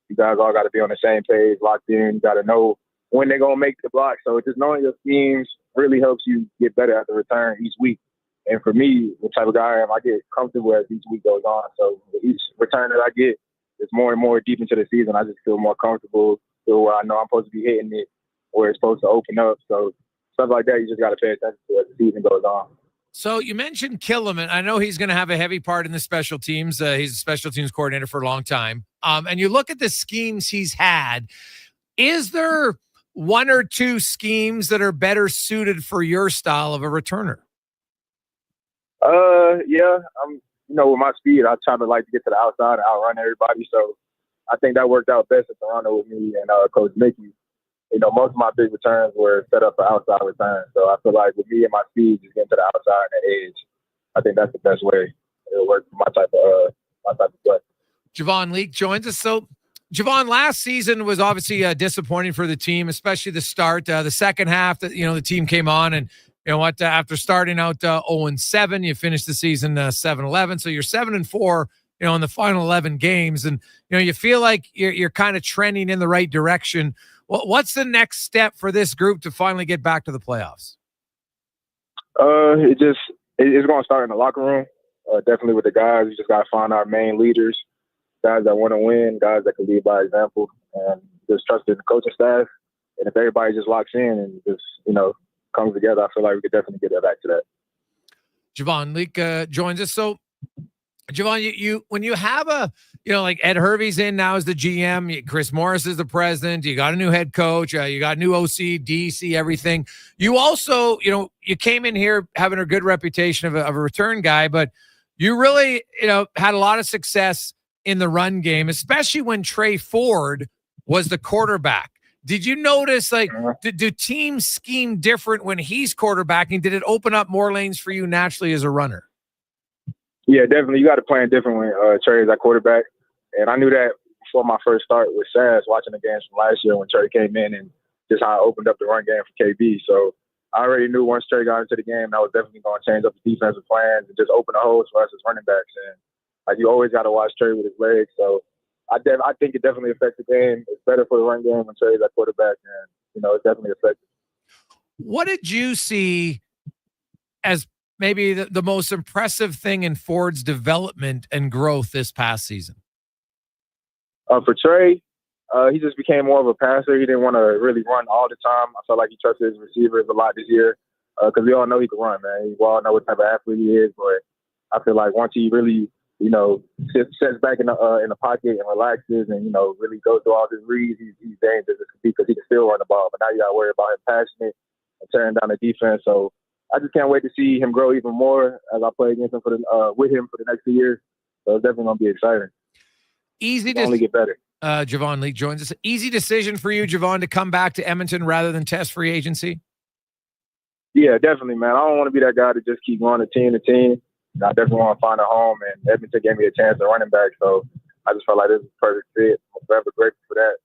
S10: You guys all got to be on the same page, locked in. You got to know when they're gonna make the block. So just knowing your schemes really helps you get better at the return each week. And for me, the type of guy I am, I get comfortable as each week goes on. So with each return that I get, it's more and more deep into the season. I just feel more comfortable, feel where I know I'm supposed to be hitting it, where it's supposed to open up. So stuff like that, you just got to pay attention to as the season goes on.
S3: So you mentioned Killam, and I know he's going to have a heavy part in the special teams. He's a special teams coordinator for a long time. And you look at the schemes he's had. Is there one or two schemes that are better suited for your style of a returner?
S10: Yeah. With my speed, I try to like to get to the outside and outrun everybody. So I think that worked out best in Toronto with me and Coach Mickey. Most of my big returns were set up for outside returns. So I feel like with me and my speed, just getting to the outside and the edge, I think that's the best way it'll work for my type of play.
S3: Javon Leake joins us. So, Javon, last season was obviously disappointing for the team, especially the start. The second half, the team came on, and you know what? After starting out 0-7, you finished the season 7-11. So you're 7-4. In the final 11 games, and you feel like you're kind of trending in the right direction. What's the next step for this group to finally get back to the playoffs?
S10: It's going to start in the locker room. Definitely with the guys. We just got to find our main leaders, guys that want to win, guys that can lead by example, and just trust in the coaching staff. And if everybody just locks in and just comes together, I feel like we could definitely get back to that.
S3: Javon Leake joins us. So, Javon, you when you have like Ed Hervey's in now as the GM, Chris Morris is the president, you got a new head coach, you got a new OC, DC, everything. You also, you came in here having a good reputation of a return guy, but you really, had a lot of success in the run game, especially when Trey Ford was the quarterback. Did you notice, do teams scheme different when he's quarterbacking? Did it open up more lanes for you naturally as a runner?
S10: Yeah, definitely. You got to plan different when Trey is at quarterback. And I knew that before my first start with SAS, watching the games from last year when Trey came in and just how I opened up the run game for KB. So I already knew once Trey got into the game, I was definitely going to change up the defensive plans and just open the holes for us as running backs. And you always got to watch Trey with his legs. So I think it definitely affects the game. It's better for the run game when Trey's at quarterback. And, it's definitely effective.
S3: What did you see as maybe the most impressive thing in Ford's development and growth this past season?
S10: For Trey, he just became more of a passer. He didn't want to really run all the time. I felt like he trusted his receivers a lot this year because we all know he can run, man. We all know what type of athlete he is, but I feel like once he really, sits back in the pocket and relaxes and, really goes through all his reads, he's dangerous because he can still run the ball. But now you got to worry about him passionate and tearing down the defense. So I just can't wait to see him grow even more as I play against him with him for the next 2 years. So it's definitely going to be exciting.
S3: Easy to
S10: only get better.
S3: Javon Leake joins us. Easy decision for you, Javon, to come back to Edmonton rather than test free agency?
S10: Yeah, definitely, man. I don't want to be that guy to just keep going to team. I definitely want to find a home, and Edmonton gave me a chance at running back, so I just felt like this was a perfect fit. I'm forever grateful for that.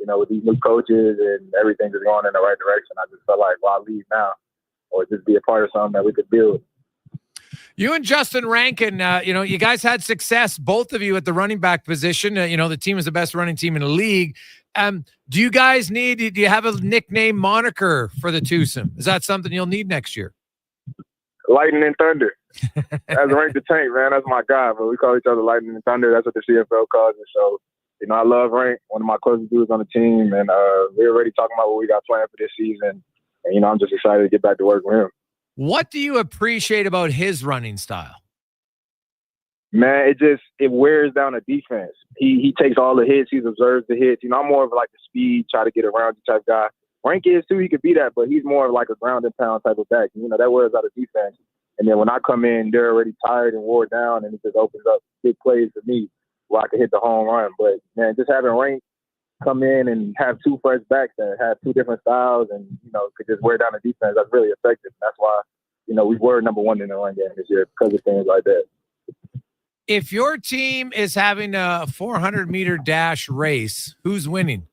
S10: And, with these new coaches and everything just going in the right direction, I just felt like, why leave now or just be a part of something that we could build.
S3: You and Justin Rankin, you guys had success, both of you, at the running back position. The team is the best running team in the league. Do you guys do you have a nickname moniker for the twosome? Is that something you'll need next year?
S10: Lightning and Thunder. That's Rank the Tank, man. That's my guy, but we call each other Lightning and Thunder. That's what the CFL calls it. So, I love Rank, one of my closest dudes on the team, and we're already talking about what we got planned for this season. And, I'm just excited to get back to work with him.
S3: What do you appreciate about his running style?
S10: Man, it wears down the defense. He takes all the hits. He observes the hits. I'm more of like a speed, try to get around you type guy. Rank is too. He could be that, but he's more of like a ground and pound type of back. That wears out the defense. And then when I come in, they're already tired and wore down, and it just opens up big plays for me where I can hit the home run. But, man, just having Rank come in and have two fresh backs that have two different styles and, could just wear down the defense, that's really effective. That's why, we were number one in the run game this year because of things like that.
S3: If your team is having a 400-meter dash race, who's winning?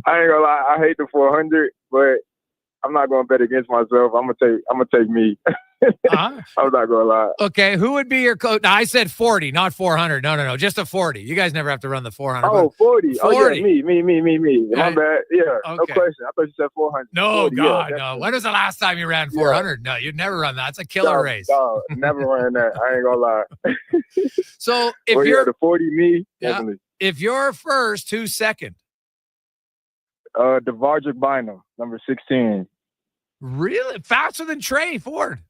S10: I ain't gonna lie, I hate the 400, but I'm not gonna bet against myself. I'm gonna take me. I'm not gonna lie.
S3: Okay, who would be your coach? No, I said 40, not 400. No, just a 40. You guys never have to run the 400.
S10: Oh, 40.
S3: 40.
S10: Oh, yeah, me. My bad. Yeah,
S3: okay.
S10: No question. I thought you said 400.
S3: No,
S10: 40,
S3: God,
S10: yeah,
S3: no. When was the last time you ran 400? No, you'd never run that. It's a killer race.
S10: No, never ran that. I ain't gonna lie.
S3: So if you're
S10: the 40, me, definitely.
S3: If you're first, who's second?
S10: Devardrick Bynum, number 16.
S3: Really? Faster than Trey Ford?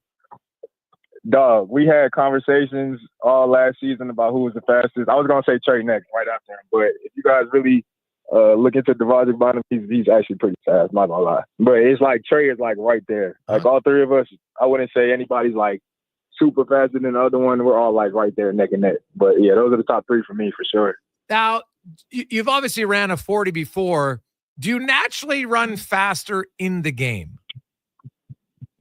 S10: Dog, we had conversations all last season about who was the fastest. I was going to say Trey next, right after him. But if you guys really look into Devardrick Bynum, he's actually pretty fast, not going to lie. But it's like Trey is like right there. Like all three of us, I wouldn't say anybody's like super faster than the other one. We're all like right there neck and neck. But yeah, those are the top three for me for sure.
S3: Now, you've obviously ran a 40 before. Do you naturally run faster in the game?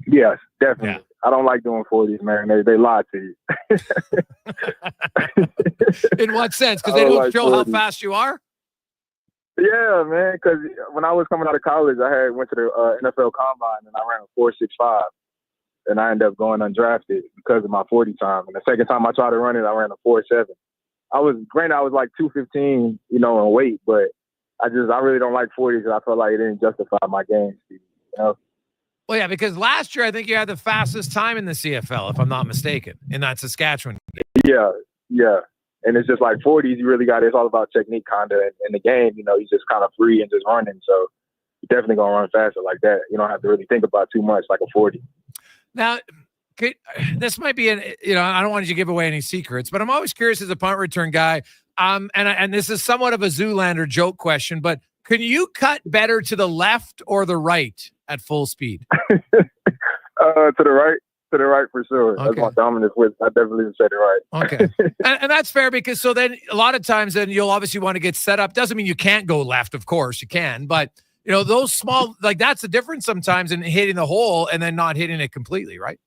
S10: Yes, definitely. Yeah. I don't like doing 40s, man. They lie to you.
S3: In what sense? Because they don't show 40s. How fast you are?
S10: Yeah, man. Because when I was coming out of college, I went to the NFL Combine, and I ran a 4.65. And I ended up going undrafted because of my 40 time. And the second time I tried to run it, I ran a 4.7. I was like 215, in weight, but I really don't like 40s because I felt like it didn't justify my game speed,
S3: Well, yeah, because last year I think you had the fastest time in the CFL, if I'm not mistaken, in that Saskatchewan game.
S10: Yeah. And it's just like 40s, you really got it's all about technique kind of in the game, you're just kind of free and just running. So you're definitely going to run faster like that. You don't have to really think about too much like a 40.
S3: Now, this might be I don't want you to give away any secrets, but I'm always curious as a punt return guy. And this is somewhat of a Zoolander joke question, but can you cut better to the left or the right at full speed?
S10: To the right for sure. Okay. That's my dominant with. I definitely would say the right.
S3: Okay, and that's fair because so then a lot of times then you'll obviously want to get set up. Doesn't mean you can't go left, of course you can, but those small that's the difference sometimes in hitting the hole and then not hitting it completely, right?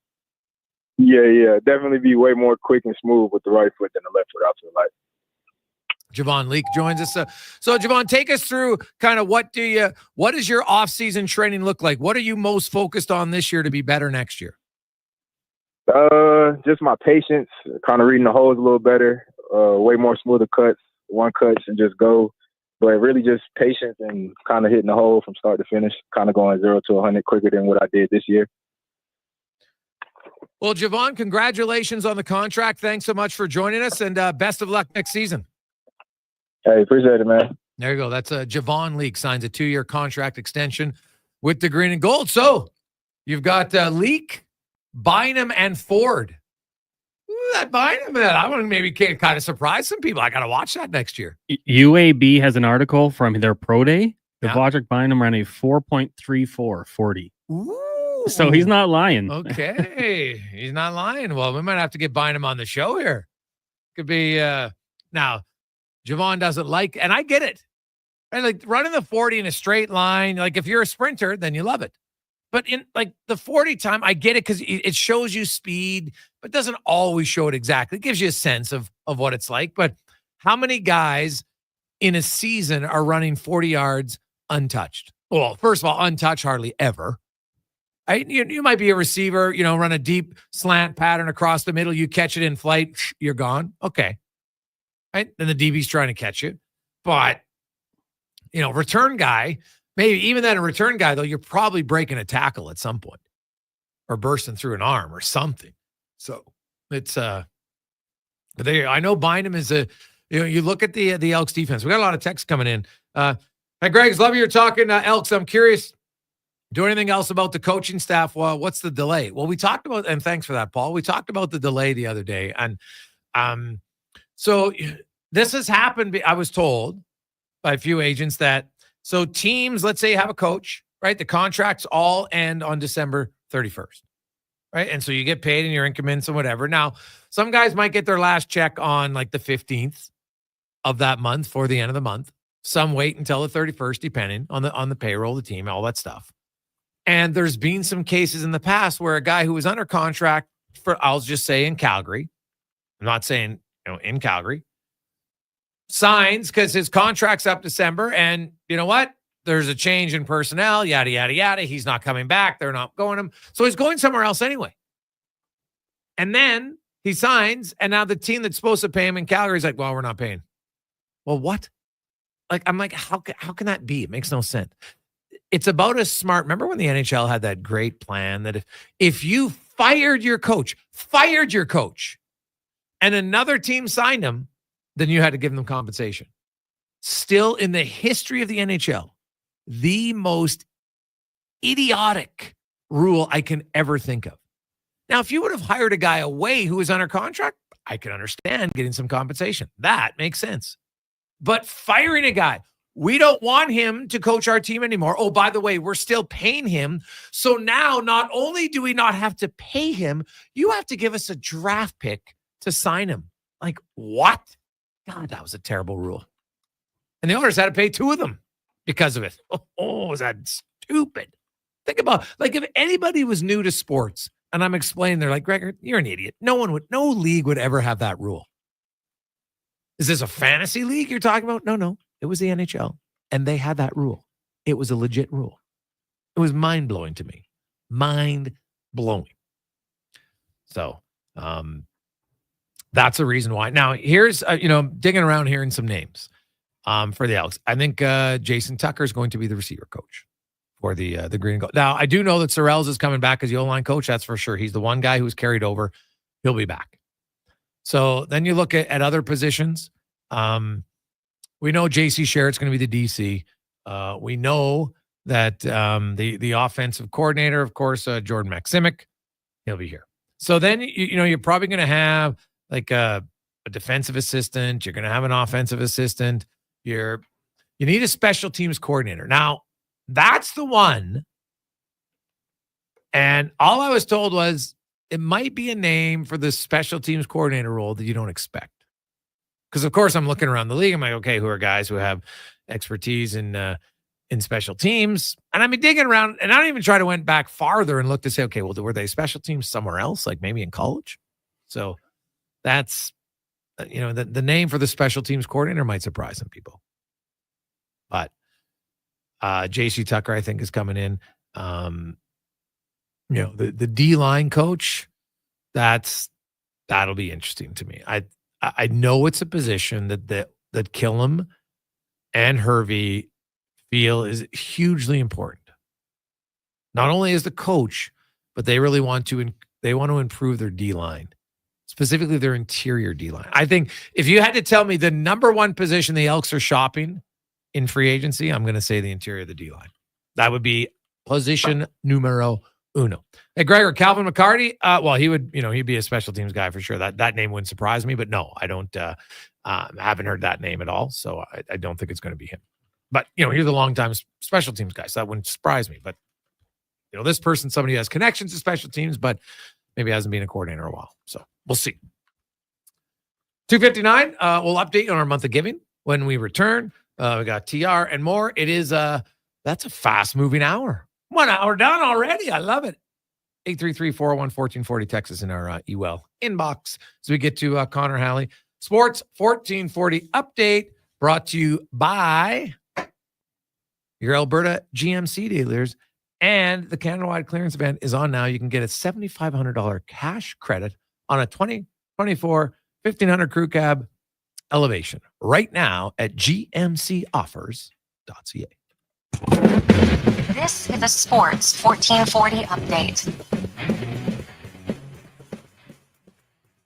S10: Yeah, definitely be way more quick and smooth with the right foot than the left foot out to the right.
S3: Javon Leake joins us. So Javon, take us through kind of what does your off-season training look like? What are you most focused on this year to be better next year?
S10: Just my patience, kind of reading the holes a little better, way more smoother cuts, one cuts and just go. But really just patience and kind of hitting the hole from start to finish, kind of going 0 to 100 quicker than what I did this year.
S3: Well, Javon, congratulations on the contract. Thanks so much for joining us, and best of luck next season.
S10: Hey, appreciate it, man.
S3: There you go. That's Javon Leake signs a 2-year contract extension with the Green and Gold. So you've got Leake, Bynum, and Ford. Ooh, that Bynum, I want to maybe kind of surprise some people. I got to watch that next year.
S1: UAB has an article from their pro day. Devardrick Bynum ran a 4.34 40.
S3: Ooh.
S1: So he's not lying.
S3: Okay. He's not lying. Well, we might have to get Bynum on the show here. Could be now. Javon doesn't like, and I get it. Right? Like running the 40 in a straight line, like if you're a sprinter, then you love it. But in like the 40 time, I get it because it shows you speed, but doesn't always show it exactly. It gives you a sense of what it's like. But how many guys in a season are running 40 yards untouched? Well, first of all, untouched hardly ever. You might be a receiver, run a deep slant pattern across the middle. You catch it in flight, you're gone. Okay. Right? Then the DB's trying to catch you. But, return guy, maybe even then a return guy, though, you're probably breaking a tackle at some point or bursting through an arm or something. So it's, but I know Bynum is you look at the Elks defense. We got a lot of texts coming in. Hey, Greg, love you're talking Elks. I'm curious. Do anything else about the coaching staff? Well, what's the delay? Well, we talked about, and thanks for that, Paul. We talked about the delay the other day. And so this has happened. I was told by a few agents that, so teams, let's say you have a coach, right? The contracts all end on December 31st, right? And so you get paid in your increments and whatever. Now, some guys might get their last check on like the 15th of that month for the end of the month. Some wait until the 31st, depending on the payroll, the team, all that stuff. And there's been some cases in the past where a guy who was under contract for, I'll just say in Calgary, I'm not saying, in Calgary, signs because his contract's up December. And you know what? There's a change in personnel, yada, yada, yada. He's not coming back. They're not going him. So he's going somewhere else anyway. And then he signs. And now the team that's supposed to pay him in Calgary is like, well, we're not paying. Well, what? I'm like, how can that be? It makes no sense. It's about a smart. Remember when the NHL had that great plan that if you fired your coach, and another team signed him, then you had to give them compensation. Still in the history of the NHL, the most idiotic rule I can ever think of. Now, if you would have hired a guy away who was under contract, I can understand getting some compensation. That makes sense. But firing a guy, we don't want him to coach our team anymore. Oh, by the way, we're still paying him. So now not only do we not have to pay him, you have to give us a draft pick to sign him. Like, what? God, that was a terrible rule. And the Oilers had to pay two of them because of it. Oh, was that stupid? Think about, if anybody was new to sports and I'm explaining, they're like, Gregor, you're an idiot. No league would ever have that rule. Is this a fantasy league you're talking about? No. It was the NHL, and they had that rule. It was a legit rule. It was mind-blowing to me. Mind-blowing. So that's the reason why. Now, here's, digging around here in some names for the Elks. I think Jason Tucker is going to be the receiver coach for the Green and Gold. Now, I do know that Sorrells is coming back as the O-line coach. That's for sure. He's the one guy who's carried over. He'll be back. So then you look at other positions. We know J.C. Sherritt's going to be the DC. We know that the offensive coordinator, of course, Jordan Maksimic, he'll be here. So then, you're probably going to have like a defensive assistant. You're going to have an offensive assistant. You need a special teams coordinator. Now, that's the one. And all I was told was it might be a name for the special teams coordinator role that you don't expect. Because, of course, I'm looking around the league. I'm like, okay, who are guys who have expertise in special teams? And I'm digging around, and I don't even try to went back farther and look to say, okay, well, were they special teams somewhere else, like maybe in college? So that's, the name for the special teams coordinator might surprise some people. But J.C. Tucker, I think, is coming in. The D-line coach, that'll be interesting to me. I know it's a position that Killam and Hervey feel is hugely important. Not only as the coach, but they really want to improve their D-line, specifically their interior D-line. I think if you had to tell me the number one position the Elks are shopping in free agency, I'm going to say the interior of the D-line. That would be position numero uno. Hey, Gregor, Calvin McCarty. Well, he would, he'd be a special teams guy for sure. That name wouldn't surprise me, but no, I don't, haven't heard that name at all. So I don't think it's going to be him. But, he's a longtime special teams guy, so that wouldn't surprise me. But, this person, somebody who has connections to special teams, but maybe hasn't been a coordinator in a while. So we'll see. 2:59. We'll update on our month of giving when we return. We got TR and more. It is, that's a fast moving hour. 1 hour done already. I love it. 833-401-1440, Texas in our UL inbox. So we get to Connor Halley. Sports 1440 update brought to you by your Alberta GMC dealers. And the Canada-wide clearance event is on now. You can get a $7,500 cash credit on a 2024 1500 crew cab elevation right now at gmcoffers.ca.
S18: This is a Sports 1440 update.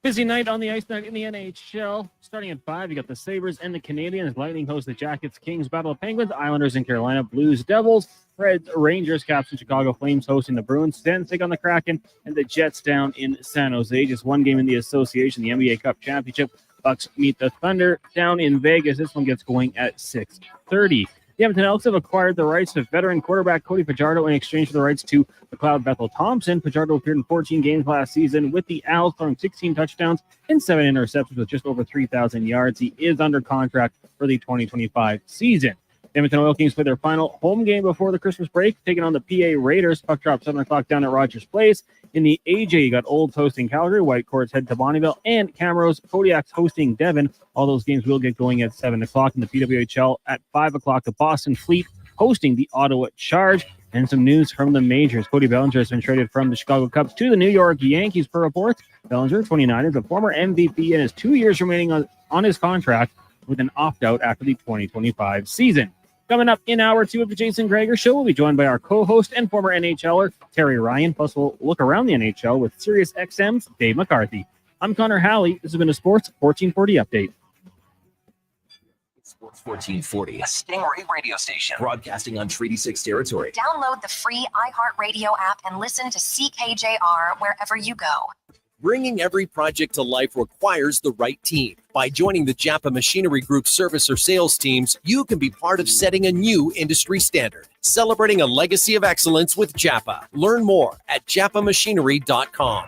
S1: Busy night on the ice night in the NHL. Starting at 5, you got the Sabres and the Canadians. Lightning host the Jackets, Kings, Battle of Penguins, Islanders in Carolina, Blues, Devils, Reds, Rangers, Caps in Chicago, Flames hosting the Bruins, Sens take on the Kraken, and the Jets down in San Jose. Just one game in the association, the NBA Cup Championship. Bucks meet the Thunder down in Vegas. This one gets going at 6:30. The Edmonton Elks have acquired the rights to veteran quarterback Cody Fajardo in exchange for the rights to McLeod Bethel Thompson. Fajardo appeared in 14 games last season with the Owls, throwing 16 touchdowns and 7 interceptions with just over 3,000 yards. He is under contract for the 2025 season. The Edmonton Oil Kings play their final home game before the Christmas break, taking on the PA Raiders. Puck drop 7 o'clock down at Rogers Place. In the AJ, you got Olds hosting Calgary, Whitecourt's head to Bonnyville, and Camrose, Kodiak's hosting Devon. All those games will get going at 7 o'clock. In the PWHL at 5 o'clock, the Boston Fleet hosting the Ottawa Charge. And some news from the majors. Cody Bellinger has been traded from the Chicago Cubs to the New York Yankees per reports. Bellinger, 29, is a former MVP and has 2 years remaining on his contract with an opt-out after the 2025 season. Coming up in hour 2 of the Jason Gregor Show, we'll be joined by our co-host and former NHLer, Terry Ryan. Plus, we'll look around the NHL with Sirius XM's Dave McCarthy. I'm Connor Halley. This has been a Sports 1440 update.
S17: Sports 1440, a Stingray radio station broadcasting on Treaty 6 territory.
S18: Download the free iHeartRadio app and listen to CKJR wherever you go.
S9: Bringing every project to life requires the right team. By joining the Japa Machinery Group service or sales teams, you can be part of setting a new industry standard. Celebrating a legacy of excellence with Japa. Learn more at japamachinery.com.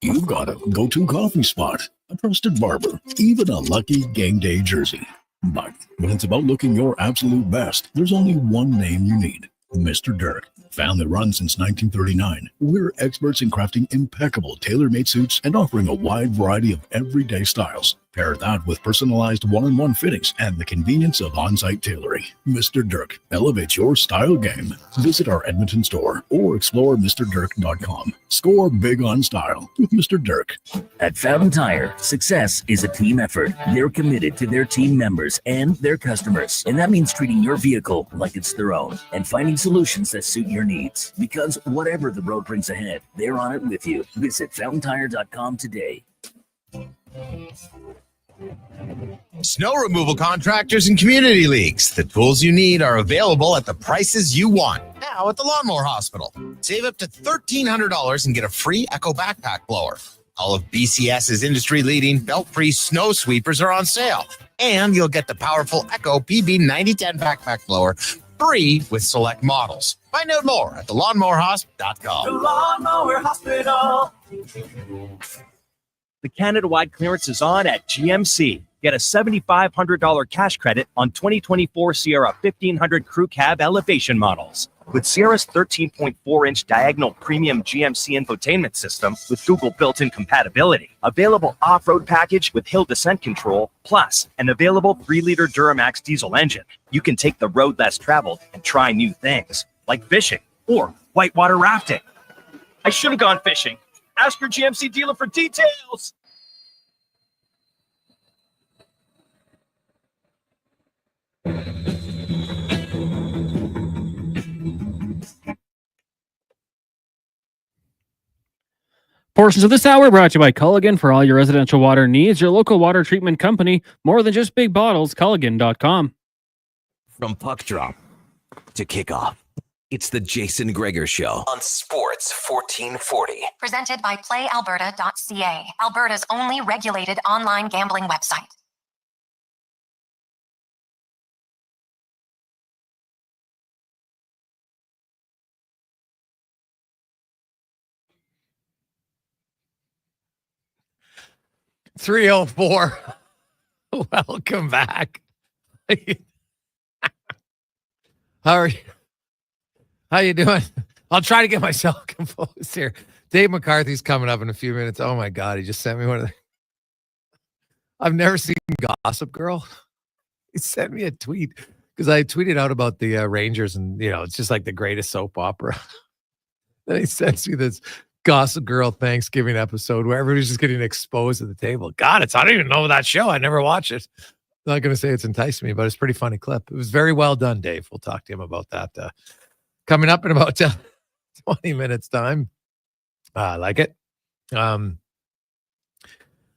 S12: You've got a go-to coffee spot, a trusted barber, even a lucky game day jersey. But when it's about looking your absolute best, there's only one name you need: Mr. Dirk. Family run since 1939, we're experts in crafting impeccable tailor-made suits and offering a wide variety of everyday styles. Pair that with personalized one-on-one fittings and the convenience of on-site tailoring. Mr. Dirk elevates your style game. Visit our Edmonton store or explore MrDirk.com. Score big on style with Mr. Dirk.
S11: At Fountain Tire, success is a team effort. They're committed to their team members and their customers. And that means treating your vehicle like it's their own and finding solutions that suit your needs. Because whatever the road brings ahead, they're on it with you. Visit FountainTire.com today.
S13: Snow removal contractors and community leagues. The tools you need are available at the prices you want. Now at the Lawnmower Hospital. Save up to $1,300 and get a free Echo backpack blower. All of BCS's industry-leading belt-free snow sweepers are on sale. And you'll get the powerful Echo PB 9010 backpack blower free with select models. Find out more at thelawnmowerhospital.com.
S14: The Lawnmower Hospital.
S9: The Canada-wide clearance is on at GMC. Get a $7,500 cash credit on 2024 Sierra 1500 Crew Cab elevation models. With Sierra's 13.4-inch diagonal premium GMC infotainment system with Google built-in compatibility. Available off-road package with hill descent control, plus an available 3-liter Duramax diesel engine. You can take the road less traveled and try new things, like fishing or whitewater rafting. I should have gone fishing. Ask your GMC dealer for details.
S1: Portions of this hour brought to you by Culligan for all your residential water needs. Your local water treatment company. More than just big bottles. Culligan.com.
S17: From puck drop to kickoff, it's the Jason Gregor Show on Sports 1440.
S18: Presented by PlayAlberta.ca, Alberta's only regulated online gambling website.
S3: .304. Welcome back. How are you? How you doing? I'll try to get myself composed here. Dave McCarthy's coming up in a few minutes. Oh my God, he just sent me one of the. I've never seen Gossip Girl. He sent me a tweet because I tweeted out about the Rangers, and it's just like the greatest soap opera. Then he sends me this Gossip Girl Thanksgiving episode where everybody's just getting exposed at the table. God, I don't even know that show. I never watched it. I'm not going to say it's enticed me, but it's a pretty funny clip. It was very well done, Dave. We'll talk to him about that coming up in about 20 minutes time. I like it. The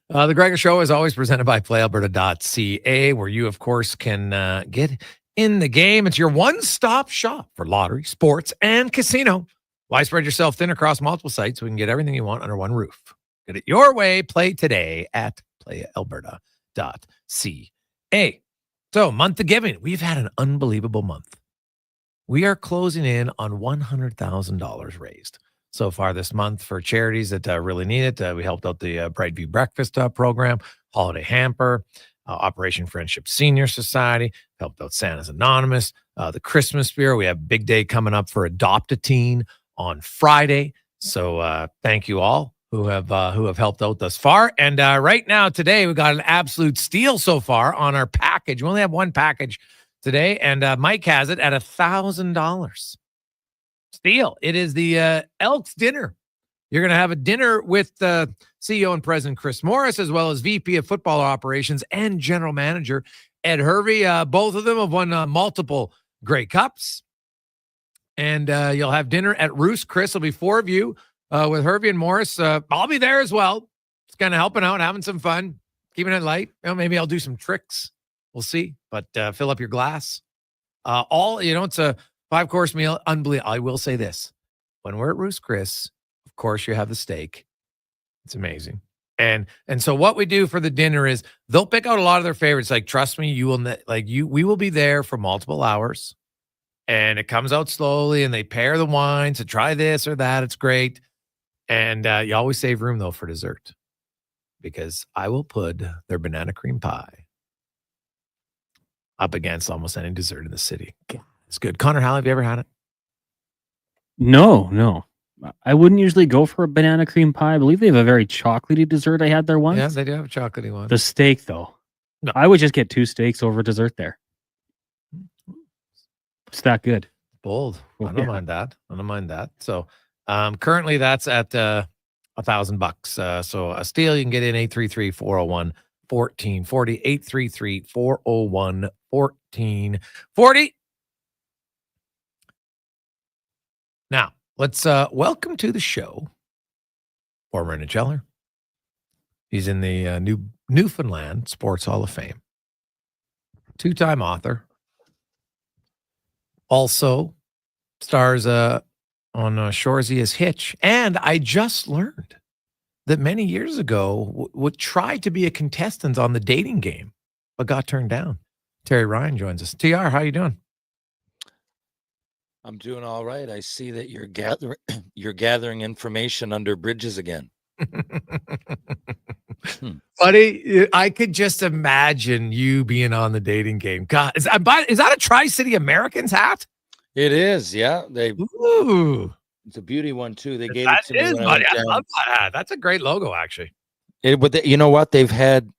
S3: Gregor Show is always presented by PlayAlberta.ca, where you, of course, can get in the game. It's your one-stop shop for lottery, sports, and casino. Why spread yourself thin across multiple sites when you can get everything you want under one roof? Get it your way. Play today at PlayAlberta.ca. So, month of giving. We've had an unbelievable month. We are closing in on $100,000 raised so far this month for charities that really need it. We helped out the Brightview Breakfast program, Holiday Hamper, Operation Friendship Senior Society, helped out Santa's Anonymous, the Christmas Bureau. We have a big day coming up for Adopt a Teen on Friday. So thank you all who have helped out thus far. And right now, today, we got an absolute steal so far on our package. We only have one package today, and Mike has it at $1,000. Steal. It is the Elks dinner. You're going to have a dinner with CEO and President Chris Morris, as well as VP of Football Operations and General Manager Ed Hervey. Both of them have won multiple Grey Cups. And you'll have dinner at Roost. Chris will be 4 of you with Hervey and Morris. I'll be there as well. Just kind of helping out, having some fun, keeping it light. Maybe I'll do some tricks. We'll see. But fill up your glass. It's a 5-course meal. Unbelievable. I will say this. When we're at Roost, Chris, of course, you have the steak. It's amazing. And so what we do for the dinner is they'll pick out a lot of their favorites. Like, trust me, we will be there for multiple hours. And it comes out slowly, and they pair the wines to try this or that. It's great. And you always save room, though, for dessert, because I will put their banana cream pie up against almost any dessert in the city. It's good. Connor Halley, have you ever had it?
S1: No. I wouldn't usually go for a banana cream pie. I believe they have a very chocolatey dessert I had there once.
S3: Yeah, they do have a chocolatey one.
S1: The steak, though.
S3: No.
S1: I would just get 2 steaks over dessert there. It's that good.
S3: Bold. I don't mind that. So currently that's at $1,000. So a steal, you can get in 833-401-1440, 833-401-1440. Now, let's welcome to the show former NHLer. He's in the Newfoundland Sports Hall of Fame. 2-time author. Also stars on Shoresy as Hitch. And I just learned that many years ago would try to be a contestant on The Dating Game, but got turned down. Terry Ryan joins us. TR, how you doing?
S15: I'm doing all right. I see that you're gathering information under bridges again.
S3: Buddy, I could just imagine you being on The Dating Game. God, is that a Tri-City Americans hat?
S15: It is, yeah.
S3: Ooh.
S15: It's a beauty one too. They gave it to me.
S3: Buddy. I love that hat. That's a great logo, actually.
S15: But you know what? They've had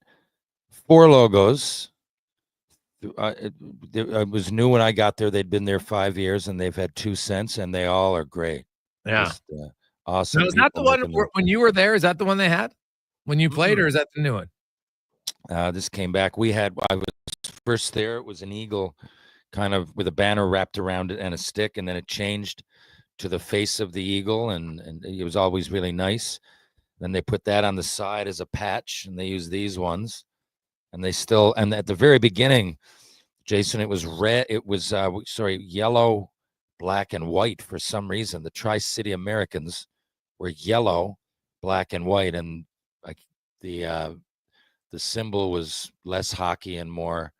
S15: 4 logos. It was new when I got there. They'd been there 5 years, and they've had 2 since, and they all are great.
S3: Yeah.
S15: Just, awesome.
S3: Now, is that the one when you were there? Is that the one they had when you played, or is that the new one?
S15: This came back. I was first there. It was an eagle kind of with a banner wrapped around it and a stick, and then it changed to the face of the eagle, and it was always really nice. Then they put that on the side as a patch, and they used these ones. And and at the very beginning, Jason, it was red. It was, yellow, black, and white for some reason. The Tri-City Americans were yellow, black, and white. And like the symbol was less hockey and more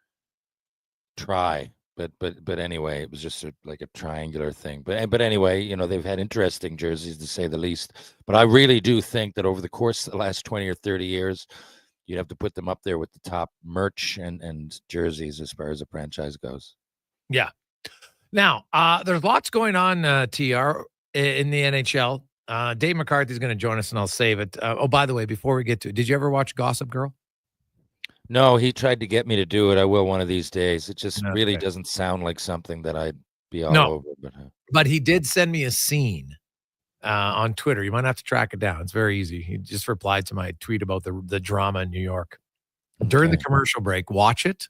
S15: tri. But anyway, it was just like a triangular thing. But anyway, they've had interesting jerseys, to say the least. But I really do think that over the course of the last 20 or 30 years, you'd have to put them up there with the top merch and jerseys as far as the franchise goes.
S3: Yeah. Now, there's lots going on, TR, in the NHL. Dave McCarthy's going to join us, and I'll save it. By the way, before we get to it, did you ever watch Gossip Girl?
S15: No, he tried to get me to do it. I will one of these days. It just
S3: Okay.
S15: really doesn't sound like something that I'd be all
S3: No.
S15: over.
S3: But he did send me a scene on Twitter. You might have to track it down. It's very easy. He just replied to my tweet about the drama in New York. During the commercial break, watch it.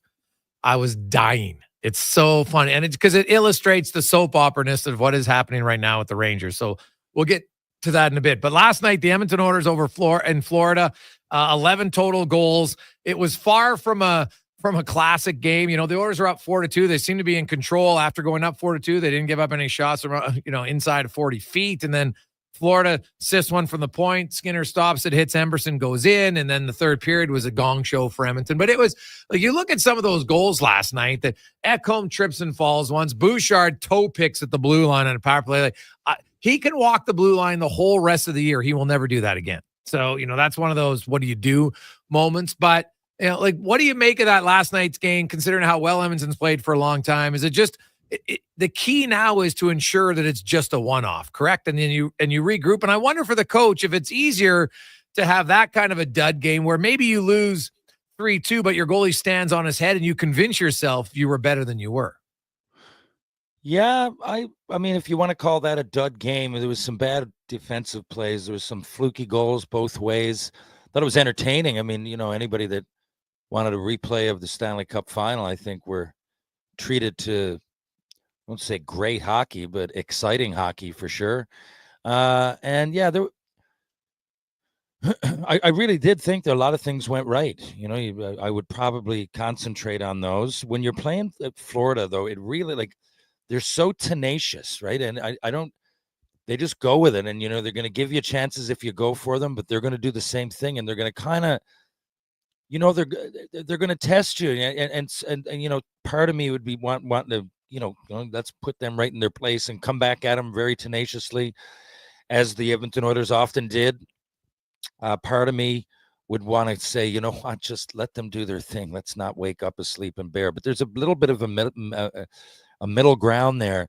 S3: I was dying. It's so funny. And it's because it illustrates the soap opera-ness of what is happening right now with the Rangers. So we'll get to that in a bit. But last night, the Edmonton Oilers over in Florida, 11 total goals. It was far from a classic game. You know, the Oilers are up 4-2. They seem to be in control after going up 4-2. They didn't give up any shots around, inside of 40 feet. And then Florida assists one from the point. Skinner stops it, hits Emberson, goes in. And then the third period was a gong show for Edmonton. But it was like, you look at some of those goals last night that Ekholm trips and falls once. Bouchard toe picks at the blue line on a power play. Like, he can walk the blue line the whole rest of the year. He will never do that again. So, that's one of those what do you do moments. But, what do you make of that last night's game, considering how well Edmonton's played for a long time? Is it just the key now is to ensure that it's just a one-off, correct? And then you regroup. And I wonder for the coach if it's easier to have that kind of a dud game where maybe you lose 3-2, but your goalie stands on his head and you convince yourself you were better than you were.
S15: Yeah, I mean, if you want to call that a dud game, there was some bad defensive plays. There was some fluky goals both ways. Thought it was entertaining. I mean, anybody that wanted a replay of the Stanley Cup final, I think were treated to, I won't say great hockey, but exciting hockey for sure. And yeah, I really did think that a lot of things went right. I would probably concentrate on those. When you're playing at Florida, though, it really they're so tenacious, right? And they just go with it. And, they're going to give you chances if you go for them, but they're going to do the same thing. And they're going to kind of, they're going to test you. And part of me would be wanting to, let's put them right in their place and come back at them very tenaciously, as the Edmonton Oilers often did. Part of me would want to say, you know what, just let them do their thing. Let's not wake up a sleeping bear. But there's a little bit of a middle ground there.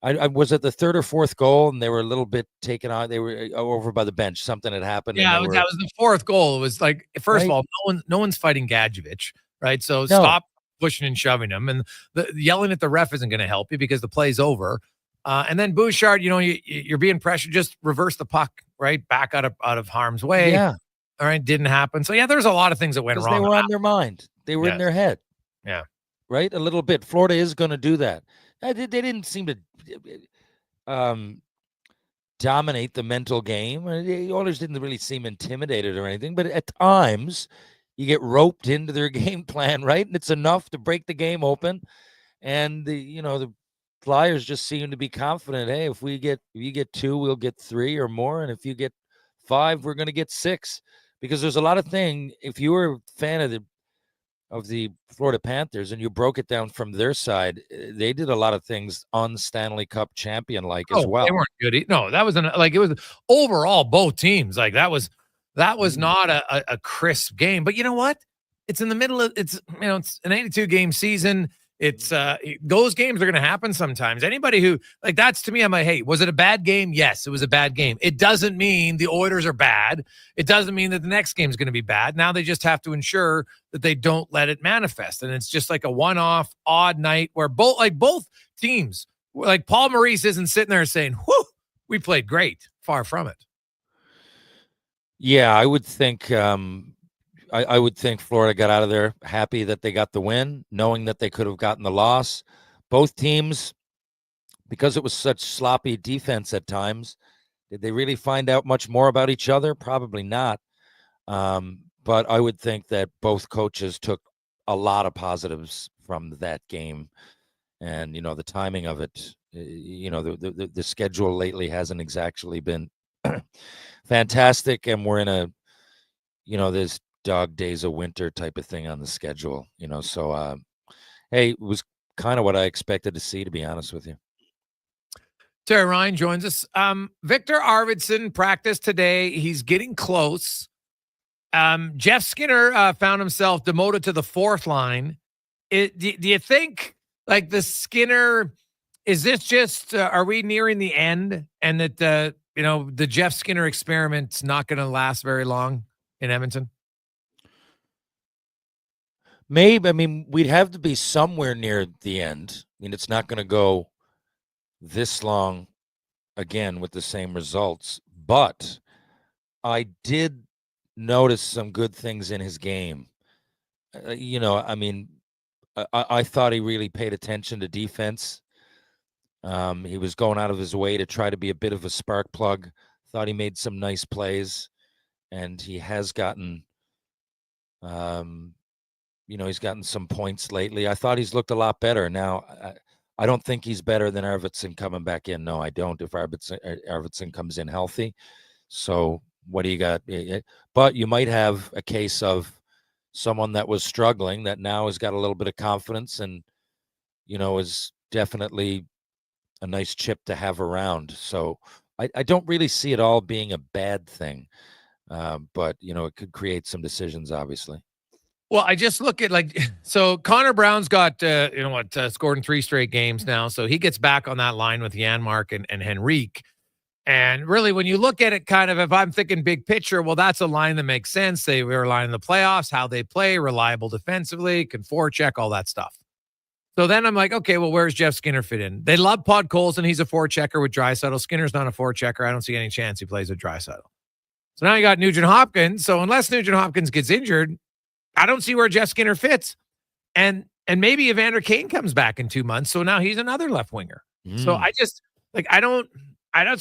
S15: I was at the third or fourth goal, and they were a little bit taken out. They were over by the bench. Something had happened.
S3: Yeah, that was the fourth goal. It was like, first of all, no one's fighting Gadjevich, right? So stop pushing and shoving him, and the yelling at the ref isn't going to help you because the play's over. And then Bouchard, you're being pressured. Just reverse the puck, right, back out of harm's way.
S15: Yeah.
S3: All right, didn't happen. So yeah, there's a lot of things that went wrong.
S15: They were on their mind. They were in their head.
S3: Yeah.
S15: Right, a little bit. Florida is going to do that. They didn't seem to dominate the mental game. The Oilers didn't really seem intimidated or anything, but at times you get roped into their game plan, right? And it's enough to break the game open. And the Flyers just seem to be confident. Hey, if you get 2, we'll get 3 or more, and if you get 5, we're going to get 6. Because there's a lot of things. If you were a fan of the Florida Panthers and you broke it down from their side, they did a lot of things Stanley Cup champion as well.
S3: They weren't good. No, that was it was overall both teams. Like that was not a crisp game. But you know what? It's in the middle of it's an 82 game season. It's those games are going to happen sometimes. Anybody who that's to me, I'm like, hey, was it a bad game? Yes, it was a bad game. It doesn't mean the Oilers are bad. It doesn't mean that the next game is going to be bad. Now they just have to ensure that they don't let it manifest. And it's just like a one-off odd night where both teams, like Paul Maurice isn't sitting there saying, whew, we played great. Far from it.
S15: Yeah, I would think I would think Florida got out of there happy that they got the win, knowing that they could have gotten the loss. Both teams, because it was such sloppy defense at times, did they really find out much more about each other? Probably not. But I would think that both coaches took a lot of positives from that game. And, the timing of it, the schedule lately hasn't exactly been fantastic. And we're in this dog days of winter type of thing on the schedule, so hey, it was kind of what I expected to see, to be honest with you.
S3: Terry Ryan joins us. Victor Arvidsson practiced today. He's getting close. Jeff Skinner found himself demoted to the fourth line. Do you think the Skinner Is this just, are we nearing the end and that, the Jeff Skinner experiment's not going to last very long in Edmonton?
S15: Maybe. I mean, we'd have to be somewhere near the end. I mean, it's not going to go this long again with the same results. But I did notice some good things in his game. I mean, I thought he really paid attention to defense. He was going out of his way to try to be a bit of a spark plug. Thought he made some nice plays, and he has gotten, he's gotten some points lately. I thought he's looked a lot better. Now, I don't think he's better than Arvidsson coming back in. No, I don't. If Arvidsson comes in healthy, so what do you got? But you might have a case of someone that was struggling that now has got a little bit of confidence and, is definitely a nice chip to have around. So I don't really see it all being a bad thing. But, it could create some decisions, obviously.
S3: Well, I just look at so Connor Brown's got, scored in 3 straight games now. So he gets back on that line with Janmark and Henrique. And really, when you look at it kind of, if I'm thinking big picture, well, that's a line that makes sense. They were relying on the playoffs, how they play, reliable defensively, can forecheck, all that stuff. So then I'm like, okay, well, where's Jeff Skinner fit in? They love Podkolzin. He's a forechecker with Draisaitl. Skinner's not a forechecker. I don't see any chance he plays with Draisaitl. So now you got Nugent Hopkins. So unless Nugent Hopkins gets injured, I don't see where Jeff Skinner fits. And maybe Evander Kane comes back in 2 months. So now he's another left winger. So I just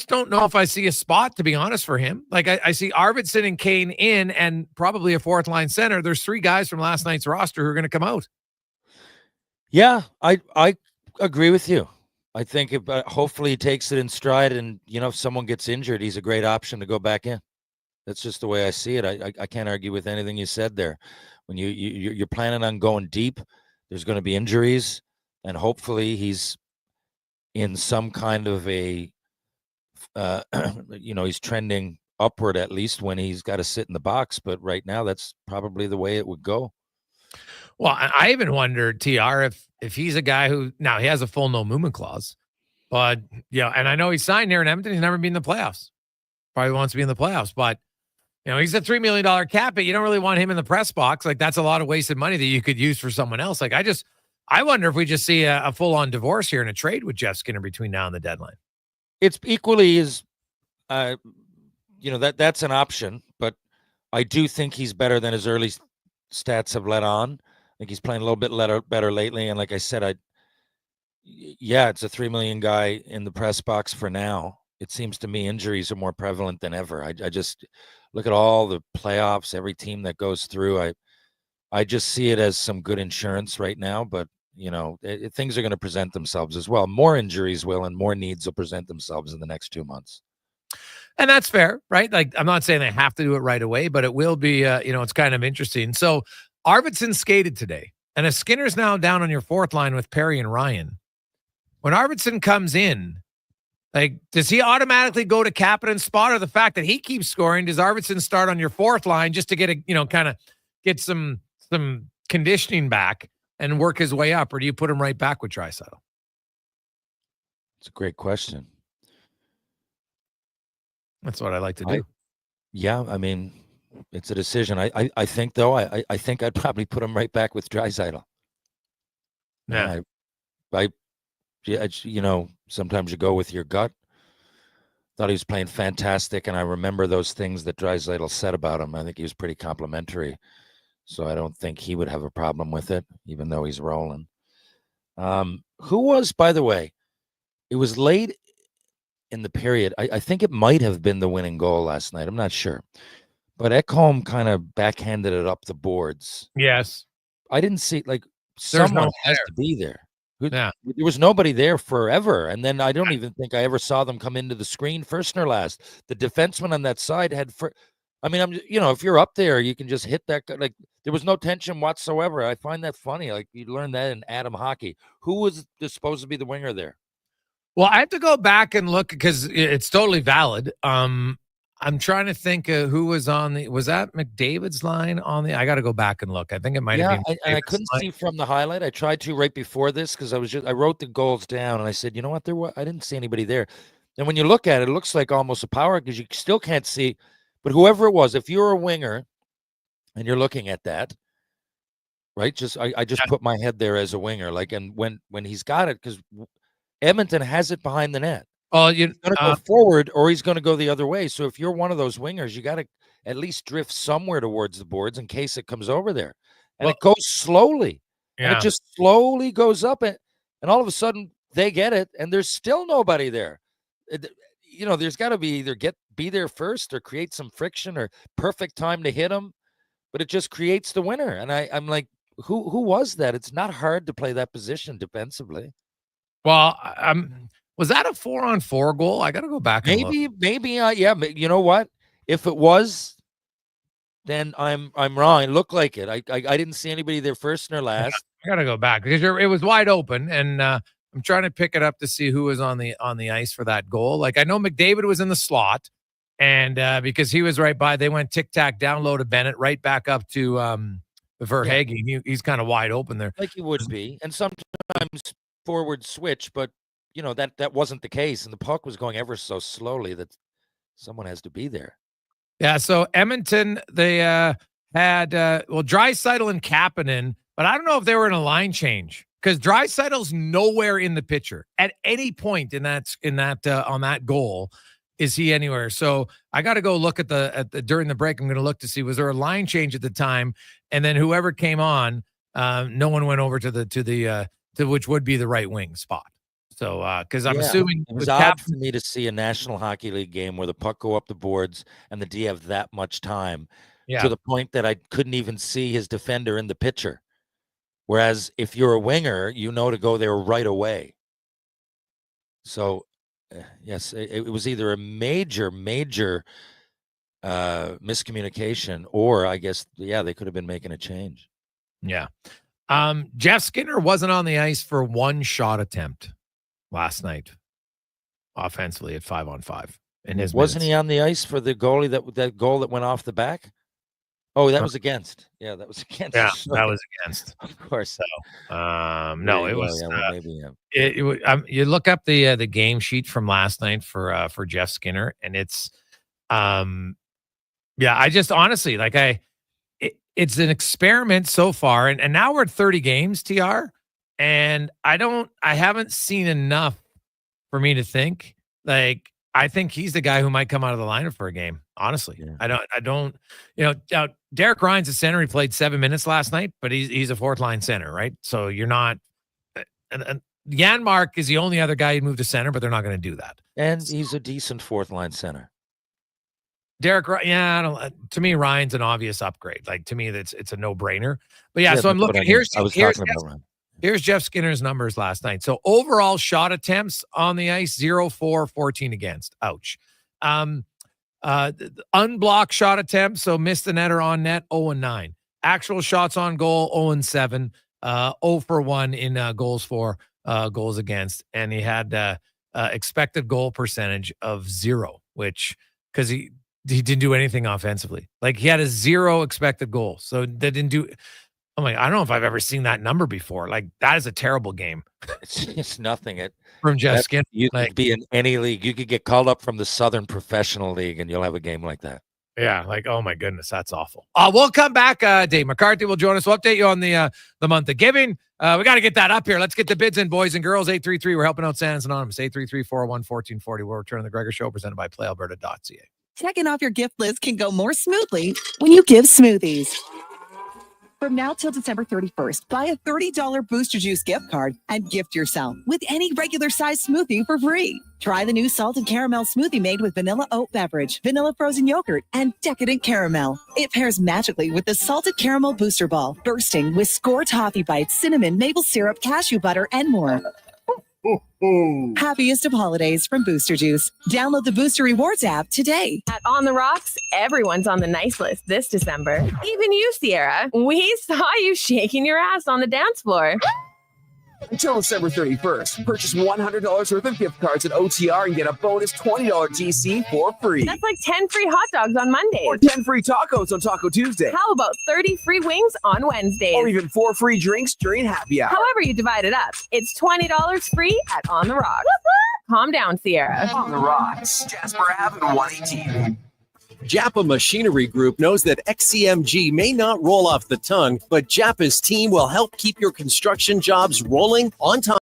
S3: don't know if I see a spot, to be honest, for him. I see Arvidsson and Kane in and probably a 4th line center. There's 3 guys from last night's roster who are going to come out.
S15: Yeah, I agree with you. I think if hopefully he takes it in stride, and if someone gets injured, he's a great option to go back in. That's just the way I see it. I can't argue with anything you said there. When you're planning on going deep, there's going to be injuries, and hopefully he's in some kind of a he's trending upward, at least when he's got to sit in the box. But right now, that's probably the way it would go.
S3: Well, I even wondered, TR, if he's a guy who, now he has a full no movement clause, but and I know he's signed here in Edmonton. He's never been in the playoffs. Probably wants to be in the playoffs, but he's a $3 million cap, but you don't really want him in the press box. That's a lot of wasted money that you could use for someone else. I wonder if we just see a full on divorce here in a trade with Jeff Skinner between now and the deadline.
S15: It's equally as, that's an option, but I do think he's better than his early stats have let on. I think he's playing a little bit better lately. And like I said, it's a $3 million guy in the press box for now. It seems to me injuries are more prevalent than ever. I just look at all the playoffs, every team that goes through. I just see it as some good insurance right now, but things are going to present themselves as well. More injuries will, and more needs will present themselves in the next 2 months.
S3: And that's fair, right? I'm not saying they have to do it right away, but it will be, it's kind of interesting. So Arvidsson skated today, and if Skinner's now down on your 4th line with Perry and Ryan, when Arvidsson comes in, does he automatically go to Kapanen's spot, or the fact that he keeps scoring, does Arvidsson start on your 4th line just to get kind of get some conditioning back and work his way up, or do you put him right back with Draisaitl?
S15: It's a great question.
S3: That's what I like to do.
S15: I mean, it's a decision. I think, though, I think I'd probably put him right back with Draisaitl.
S3: Yeah.
S15: Sometimes you go with your gut. Thought he was playing fantastic, and I remember those things that Draisaitl said about him. I think he was pretty complimentary, so I don't think he would have a problem with it, even though he's rolling. Who was, by the way, it was late in the period. I think it might have been the winning goal last night. I'm not sure. But Ekholm kind of backhanded it up the boards.
S3: Yes.
S15: I didn't see, someone has to be there.
S3: Yeah.
S15: There was nobody there forever. And then I don't even think I ever saw them come into the screen first or last. The defenseman on that side had, if you're up there, you can just hit that. There was no tension whatsoever. I find that funny. You learn that in Adam hockey. Who was supposed to be the winger there?
S3: Well, I have to go back and look because it's totally valid. I'm trying to think who was on was that McDavid's line on the, I got to go back and look. I think it might have been.
S15: I couldn't see from the highlight. I tried to right before this because I wrote the goals down and I said, you know what, I didn't see anybody there. And when you look at it, it looks like almost a power because you still can't see. But whoever it was, if you're a winger and you're looking at that, right? I just put my head there as a winger, like, and when he's got it, because Edmonton has it behind the net.
S3: Oh,
S15: he's going to go forward or he's going to go the other way. So if you're one of those wingers, you got to at least drift somewhere towards the boards in case it comes over there. And it goes slowly.
S3: Yeah.
S15: And it just slowly goes up. And all of a sudden they get it and there's still nobody there. There's got to be either be there first or create some friction or perfect time to hit them. But it just creates the winner. And I'm like, who was that? It's not hard to play that position defensively.
S3: Well, was that a 4-on-4 goal? I got to go back.
S15: Maybe. Yeah. You know what? If it was, then I'm wrong. It looked like it. I didn't see anybody there first nor last.
S3: I got to go back because it was wide open, and I'm trying to pick it up to see who was on the ice for that goal. Like I know McDavid was in the slot, and because he was right by, they went tic tac down low to Bennett, right back up to Verhaeghe. Yeah. He's kind of wide open there,
S15: like he would be, and sometimes forward switch, but. That wasn't the case, and the puck was going ever so slowly that someone has to be there.
S3: Yeah, so Edmonton, they had Draisaitl and Kapanen, but I don't know if they were in a line change because Draisaitl's nowhere in the picture at any point in that on that goal. Is he anywhere? So I got to go look at the during the break. I'm going to look to see was there a line change at the time, and then whoever came on, no one went over to which would be the right wing spot. So, because I'm assuming
S15: it was odd for me to see a National Hockey League game where the puck go up the boards and the D have that much time to the point that I couldn't even see his defender in the picture. Whereas if you're a winger, to go there right away. So, yes, it was either a major miscommunication or I guess, they could have been making a change.
S3: Yeah. Jeff Skinner wasn't on the ice for one shot attempt last night, offensively at 5-on-5.
S15: Wasn't he on the ice for the goalie that goal that went off the back? Oh, that was against. Yeah, that was against.
S3: Yeah, that was against.
S15: Of course.
S3: So, no, it was. You look up the game sheet from last night for Jeff Skinner, and it's, I just honestly it's an experiment so far, and now we're at 30 games, TR. And I haven't seen enough for me to think I think he's the guy who might come out of the lineup for a game. Honestly, yeah. I don't, Derek Ryan's a center. He played 7 minutes last night, but he's a fourth line center, right? So you're not, and Janmark is the only other guy who moved to center, but they're not going to do that.
S15: And he's a decent fourth line center.
S3: Derek, to me, Ryan's an obvious upgrade. Like to me, it's a no brainer. But so I'm looking. Here's Jeff Skinner's numbers last night. So overall shot attempts on the ice, 0-4, 14 against. Ouch. Unblocked shot attempts, so missed the net or on net, 0-9. Actual shots on goal, 0-7. 0-for-1 in goals for, goals against. And he had expected goal percentage of 0, which because he didn't do anything offensively. Like he had a 0 expected goal. So they didn't do. I'm like, I don't know if I've ever seen that number before. Like that is a terrible game.
S15: It's nothing.
S3: From Jeff Skinner.
S15: You could be in any league. You could get called up from the Southern Professional League and you'll have a game like that.
S3: Yeah, like, oh my goodness, that's awful. We'll come back. Dave McCarthy will join us. We'll update you on the month of giving. We got to get that up here. Let's get the bids in, boys and girls. 833. We're helping out Santa's Anonymous. 833-401-1440. We'll return to the Gregor Show presented by PlayAlberta.ca.
S5: Checking off your gift list can go more smoothly when you give smoothies. From now till December 31st, buy a $30 Booster Juice gift card and gift yourself with any regular size smoothie for free. Try the new salted caramel smoothie made with vanilla oat beverage, vanilla frozen yogurt, and decadent caramel. It pairs magically with the salted caramel booster ball, bursting with score toffee bites, cinnamon, maple syrup, cashew butter, and more. Happiest of holidays from Booster Juice. Download the Booster Rewards app today.
S22: At On the Rocks, everyone's on the nice list this December. Even you, Sierra. We saw you shaking your ass on the dance floor.
S21: Until December 31st, purchase $100 worth of gift cards at OTR and get a bonus $20 GC for free.
S22: That's like 10 free hot dogs on Mondays.
S21: Or 10 free tacos on Taco Tuesday.
S22: How about 30 free wings on Wednesdays?
S21: Or even 4 free drinks during happy hour.
S22: However you divide it up, it's $20 free at On the Rocks. Calm down, Sierra.
S21: On the Rocks, Jasper Ave and 118.
S16: Japa Machinery Group knows that XCMG may not roll off the tongue, but Japa's team will help keep your construction jobs rolling on time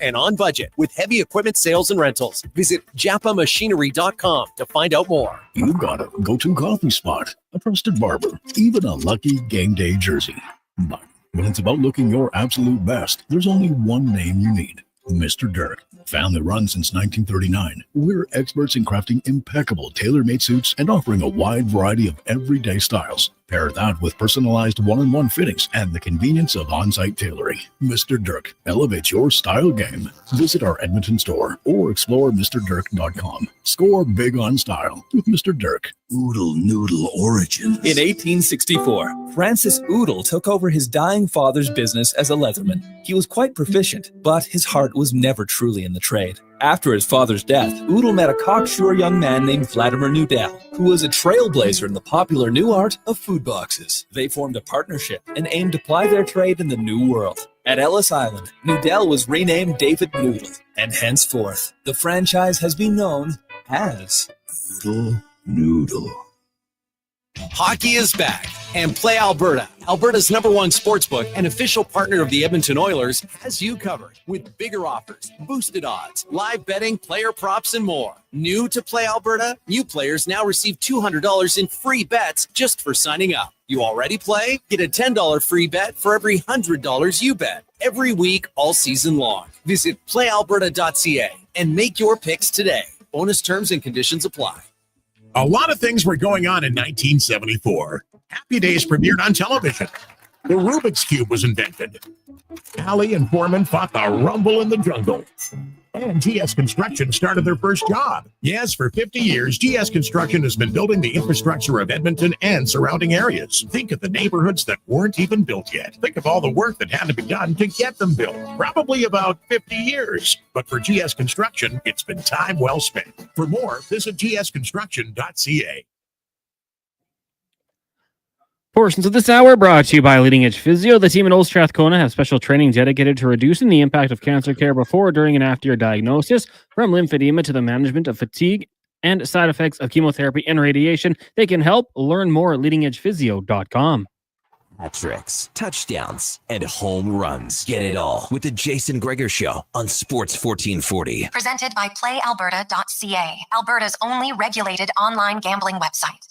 S16: and on budget with heavy equipment sales and rentals. Visit japamachinery.com to find out more.
S12: You've got a go-to coffee spot, a trusted barber, even a lucky game day jersey. But when it's about looking your absolute best, there's only one name you need. Mr. Dirk. Family run since 1939. We're experts in crafting impeccable tailor-made suits and offering a wide variety of everyday styles. Pair that with personalized one-on-one fittings and the convenience of on-site tailoring. Mr. Dirk elevates your style game. Visit our Edmonton store or explore MrDirk.com. Score big on style with Mr. Dirk.
S19: Oodle Noodle Origins. In 1864, Francis Oodle took over his dying father's business as a leatherman. He was quite proficient, but his heart was never truly in the trade. After his father's death, Oodle met a cocksure young man named Vladimir Nudell, who was a trailblazer in the popular new art of food boxes. They formed a partnership and aimed to ply their trade in the new world. At Ellis Island, Nudell was renamed David Noodle, and henceforth, the franchise has been known as Oodle Noodle.
S16: Hockey is back, and Play Alberta, Alberta's #1 sportsbook and official partner of the Edmonton Oilers, has you covered with bigger offers, boosted odds, live betting, player props, and more. New to Play Alberta, new players now receive $200 in free bets just for signing up. You already play? Get a $10 free bet for every $100 you bet every week all season long. Visit playalberta.ca and make your picks today. Bonus terms and conditions apply.
S20: A lot of things were going on in 1974. Happy Days premiered on television. The Rubik's Cube was invented. Halley and Foreman fought the rumble in the jungle. And GS Construction started their first job. Yes, for 50 years, GS Construction has been building the infrastructure of Edmonton and surrounding areas. Think of the neighborhoods that weren't even built yet. Think of all the work that had to be done to get them built. Probably about 50 years. But for GS Construction, it's been time well spent. For more, visit gsconstruction.ca.
S1: Portions of this hour brought to you by Leading Edge Physio. The team at Old Strathcona have special training dedicated to reducing the impact of cancer care before, during, and after your diagnosis, from lymphedema to the management of fatigue and side effects of chemotherapy and radiation. They can help. Learn more at leadingedgephysio.com.
S17: Hat-tricks, touchdowns, and home runs. Get it all with the Jason Gregor Show on Sports 1440.
S18: Presented by PlayAlberta.ca, Alberta's only regulated online gambling website.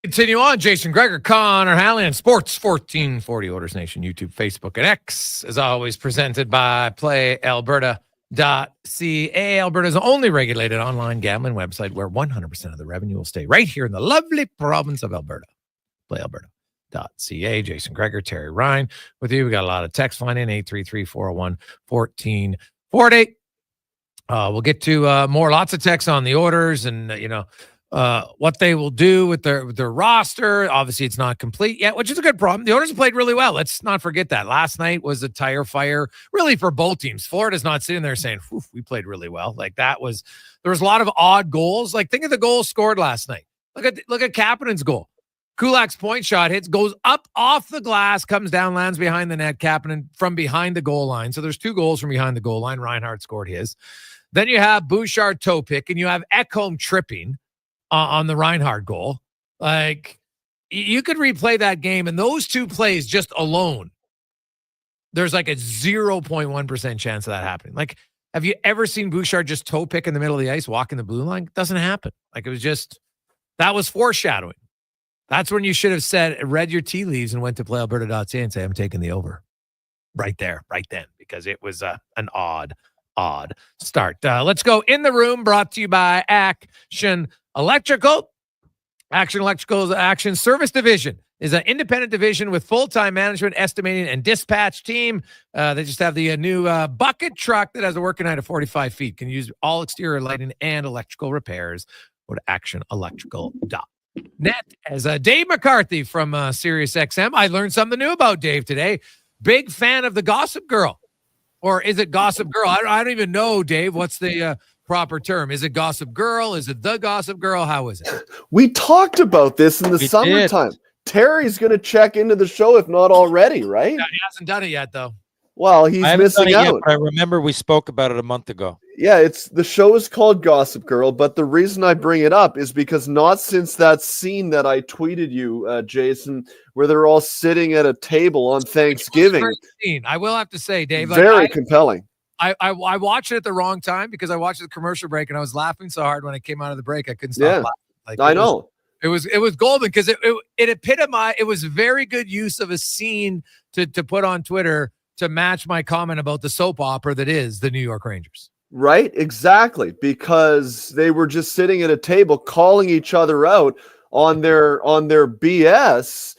S3: Continue on. Jason Gregor, Connor Halley, and Sports 1440, Oilers Nation, YouTube, Facebook, and X, as always, presented by PlayAlberta.ca, Alberta's only regulated online gambling website where 100% of the revenue will stay right here in the lovely province of Alberta. PlayAlberta.ca. Jason Gregor, Terry Ryan with you. We got a lot of text flying in, 833-401-1440. We'll get to lots of texts on the Oilers and, what they will do with their roster. Obviously, it's not complete yet, which is a good problem. The Oilers have played really well. Let's not forget that. Last night was a tire fire, really, for both teams. Florida's not sitting there saying, we played really well. Like, there was a lot of odd goals. Like, think of the goals scored last night. Look at Kapanen's goal. Kulak's point shot hits, goes up off the glass, comes down, lands behind the net. Kapanen from behind the goal line. So there's 2 goals from behind the goal line. Reinhardt scored his. Then you have Bouchard toe pick, and you have Ekholm tripping on the Reinhardt goal. Like, you could replay that game, and those 2 plays just alone, there's like a 0.1% chance of that happening. Like, have you ever seen Bouchard just toe pick in the middle of the ice, walking the blue line? It doesn't happen. Like, it was just, that was foreshadowing. That's when you should have read your tea leaves and went to PlayAlberta.ca and say, I'm taking the over. Right there, right then, because it was an odd start. Let's go in the room, brought to you by Action Electrical. Action Electrical's Action Service Division is an independent division with full-time management, estimating, and dispatch team. They just have the new bucket truck that has a working height of 45 feet. Can use all exterior lighting and electrical repairs. Go to actionelectrical.net. As Dave McCarthy from Sirius XM, I learned something new about Dave today. Big fan of the Gossip Girl. Or is it Gossip Girl? I don't even know, Dave. What's the proper term? Is it Gossip Girl? Is it the Gossip Girl? How is it?
S2: We talked about this in the summertime. Terry's going to check into the show, if not already, right?
S3: Yeah, he hasn't done it yet, though.
S2: Well, he's missing out.
S15: Yet, but I remember we spoke about it a month ago.
S2: Yeah, the show is called Gossip Girl, but the reason I bring it up is because not since that scene that I tweeted you, Jason, where they're all sitting at a table on Thanksgiving.
S3: I will have to say, Dave,
S2: very compelling.
S3: I watched it at the wrong time because I watched the commercial break and I was laughing so hard when I came out of the break I couldn't stop laughing.
S2: I know.
S3: It was golden because it epitomized. It was very good use of a scene to put on Twitter to match my comment about the soap opera that is the New York Rangers.
S2: Right, exactly, because they were just sitting at a table calling each other out on their BS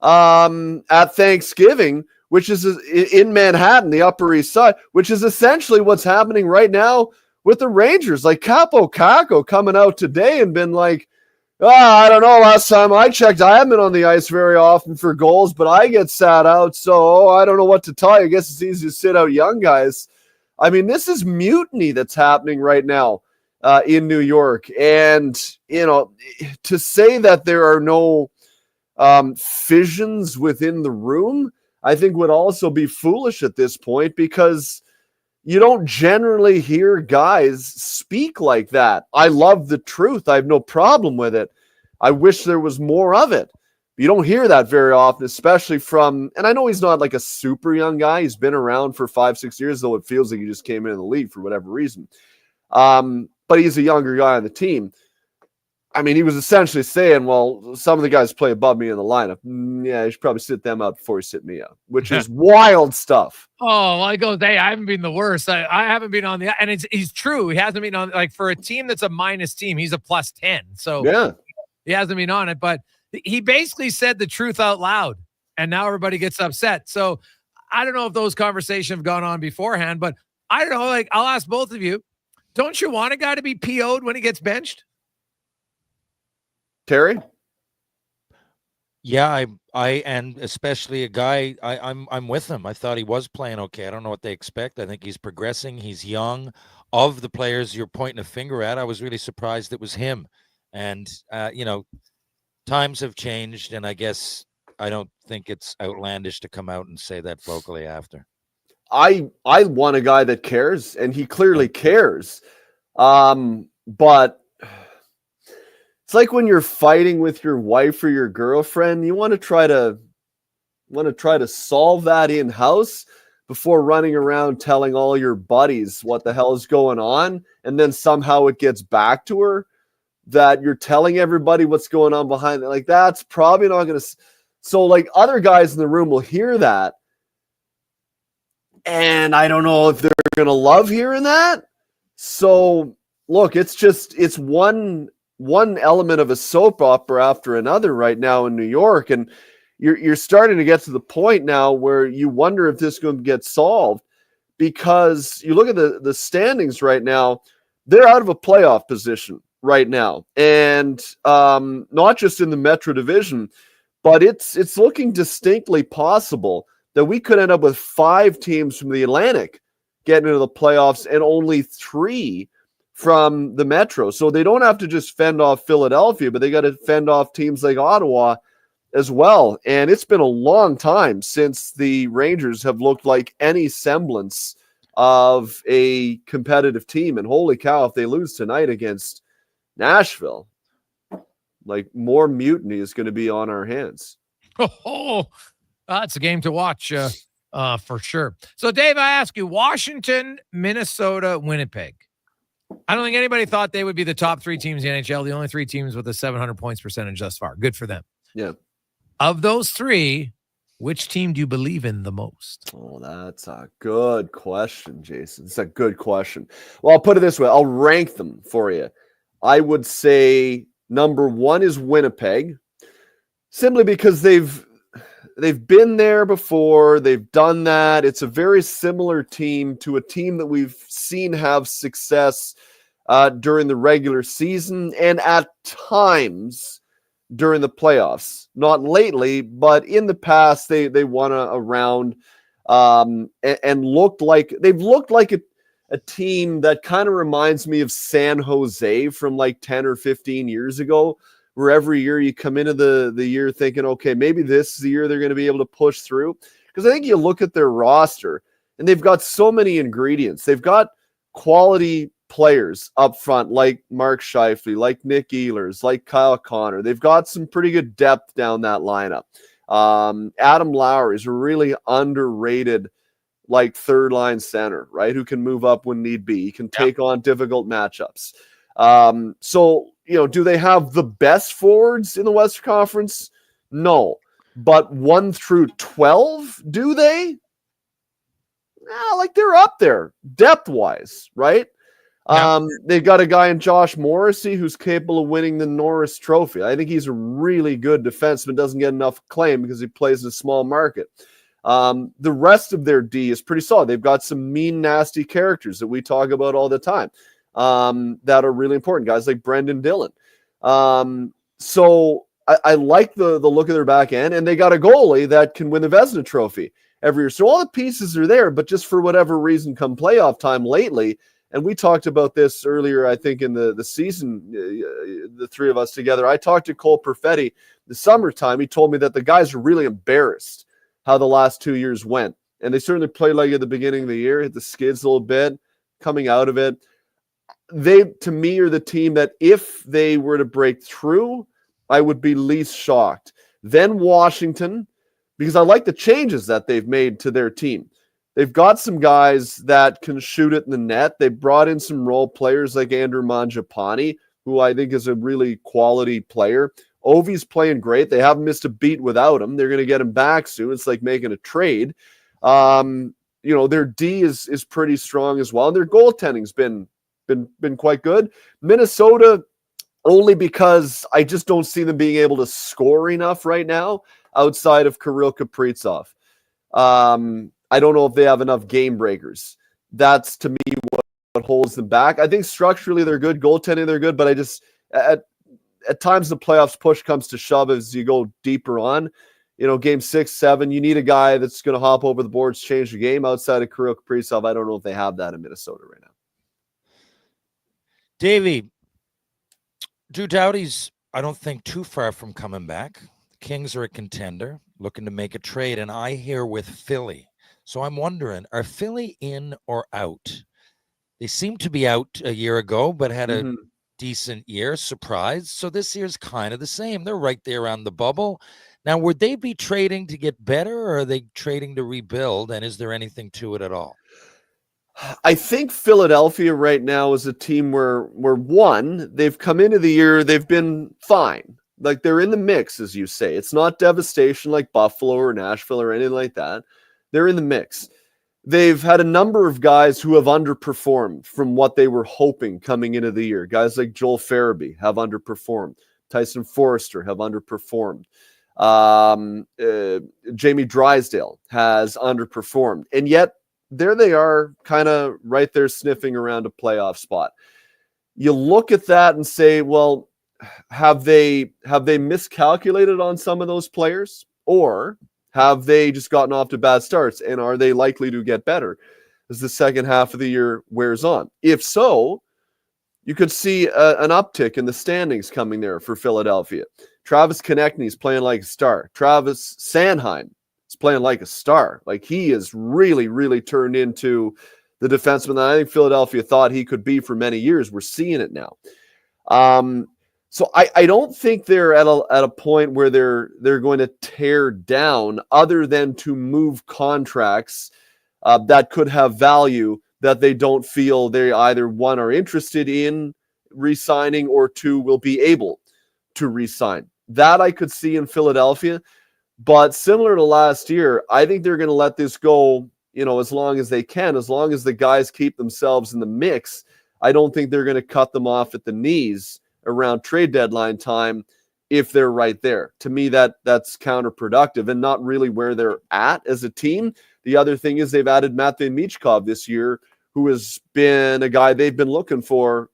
S2: at Thanksgiving, which is in Manhattan, the Upper East Side, which is essentially what's happening right now with the Rangers. Like Capo Caco coming out today and been like, I don't know. Last time I checked, I haven't been on the ice very often for goals, but I get sat out. So I don't know what to tell you. I guess it's easy to sit out young guys. I mean, this is mutiny that's happening right now in New York. And, to say that there are no fissions within the room, I think would also be foolish at this point because you don't generally hear guys speak like that. I love the truth. I have no problem with it. I wish there was more of it. You don't hear that very often, especially from, and I know he's not like a super young guy. He's been around for 5-6 years, though it feels like he just came in the league for whatever reason. But he's a younger guy on the team. I mean, he was essentially saying, well, some of the guys play above me in the lineup. Yeah, you should probably sit them out before you sit me out, which is wild stuff.
S3: Oh, I go, hey, I haven't been the worst. I haven't been on the, and he's true. He hasn't been on, like, for a team that's a minus team, he's a plus 10. So
S2: yeah,
S3: he hasn't been on it, but he basically said the truth out loud, and now everybody gets upset. So I don't know if those conversations have gone on beforehand, but I don't know. Like, I'll ask both of you, don't you want a guy to be PO'd when he gets benched?
S2: Terry?
S15: Yeah, I and especially a guy, I'm with him. I thought he was playing okay. I don't know what they expect. I think he's progressing. He's young. Of the players you're pointing a finger at, I was really surprised it was him. And times have changed, and I guess I don't think it's outlandish to come out and say that vocally after.
S2: I want a guy that cares, and he clearly cares. But it's like when you're fighting with your wife or your girlfriend, you want to try to solve that in-house before running around telling all your buddies what the hell is going on, and then somehow it gets back to her that you're telling everybody what's going on behind it. Like, that's probably not going to. So, like, other guys in the room will hear that, and I don't know if they're going to love hearing that. So, look, it's one element of a soap opera after another right now in New York, and you're starting to get to the point now where you wonder if this is going to get solved, because you look at the standings right now, they're out of a playoff position right now, and not just in the Metro Division, but it's looking distinctly possible that we could end up with 5 teams from the Atlantic getting into the playoffs and only 3 from the Metro. So they don't have to just fend off Philadelphia, but they got to fend off teams like Ottawa as well. And it's been a long time since the Rangers have looked like any semblance of a competitive team. And holy cow, if they lose tonight against Nashville, like, more mutiny is going to be on our hands.
S3: That's a game to watch for sure. So, Dave, I ask you, Washington, Minnesota, Winnipeg. I don't think anybody thought they would be the top 3 teams in the NHL, the only 3 teams with a 700 points percentage thus far. Good for them.
S2: Yeah.
S3: Of those 3, which team do you believe in the most?
S2: Oh, that's a good question, Jason. It's a good question. Well, I'll put it this way. I'll rank them for you. I would say number 1 is Winnipeg. simply because they've been there before. They've done that. It's a very similar team to a team that we've seen have success during the regular season and at times during the playoffs. Not lately, but in the past, they won a round and looked like a team that kind of reminds me of San Jose from like 10 or 15 years ago, where every year you come into the year thinking, okay, maybe this is the year they're going to be able to push through. Because I think you look at their roster and they've got so many ingredients. They've got quality players up front like Mark Scheifele, like Nick Ehlers, like Kyle Connor. They've got some pretty good depth down that lineup. Adam Lowry is a really underrated like third line center, right? Who can move up when need be. He can take on difficult matchups. So, do they have the best forwards in the Western Conference? No. But 1 through 12, do they? Like they're up there depth-wise, right? They've got a guy in Josh Morrissey who's capable of winning the Norris Trophy. I think he's a really good defenseman, doesn't get enough claim because he plays in a small market. The rest of their D is pretty solid. They've got some mean, nasty characters that we talk about all the time that are really important. Guys like Brendan Dillon. So I like the look of their back end, and they got a goalie that can win the Vezina Trophy every year. So all the pieces are there, but just for whatever reason, come playoff time lately, and we talked about this earlier, I think, in the season, the three of us together. I talked to Cole Perfetti the summertime. He told me that the guys are really embarrassed how the last 2 years went. And they certainly played like at the beginning of the year, hit the skids a little bit, coming out of it. They, to me, are the team that if they were to break through, I would be least shocked. Then Washington, because I like the changes that they've made to their team. They've got some guys that can shoot it in the net. They brought in some role players like Andrew Mangiapane, who I think is a really quality player. Ovi's playing great. They haven't missed a beat without him. They're going to get him back soon. It's like making a trade. Their D is pretty strong as well. And their goaltending's been quite good. Minnesota, only because I just don't see them being able to score enough right now outside of Kirill Kaprizov. I don't know if they have enough game breakers. That's, to me, what holds them back. I think structurally they're good. Goaltending, they're good. But I just, at times the playoffs push comes to shove as you go deeper on. Game 6, 7, you need a guy that's going to hop over the boards, change the game. Outside of Kirill Kaprizov, I don't know if they have that in Minnesota right now.
S15: Davey, Drew Doughty's, I don't think, too far from coming back. The Kings are a contender, looking to make a trade, and I hear with Philly. So I'm wondering, are Philly in or out? They seemed to be out a year ago, but had a decent year, surprise. So this year's kind of the same. They're right there on the bubble. Now, would they be trading to get better, or are they trading to rebuild? And is there anything to it at all?
S2: I think Philadelphia right now is a team where one, they've come into the year, they've been fine. Like they're in the mix, as you say. It's not devastation like Buffalo or Nashville or anything like that. They're in the mix. They've had a number of guys who have underperformed from what they were hoping coming into the year. Guys like Joel Farabee have underperformed. Tyson Forrester have underperformed. Jamie Drysdale has underperformed. And yet, there they are, kind of right there sniffing around a playoff spot. You look at that and say, well, have they miscalculated on some of those players? Or have they just gotten off to bad starts? And are they likely to get better as the second half of the year wears on? If so, you could see an uptick in the standings coming there for Philadelphia. Travis Konechny is playing like a star. Travis Sanheim is playing like a star. Like he is really, really turned into the defenseman that I think Philadelphia thought he could be for many years. We're seeing it now. So I don't think they're at a point where they're going to tear down, other than to move contracts that could have value that they don't feel they either, one, are interested in re-signing, or two, will be able to re-sign. That I could see in Philadelphia. But similar to last year, I think they're going to let this go, as long as they can, as long as the guys keep themselves in the mix. I don't think they're going to cut them off at the knees around trade deadline time. if they're right there. To me, that's counterproductive and not really where they're at as a team. The other thing is they've added Matvei Michkov this year, who has been a guy they've been looking for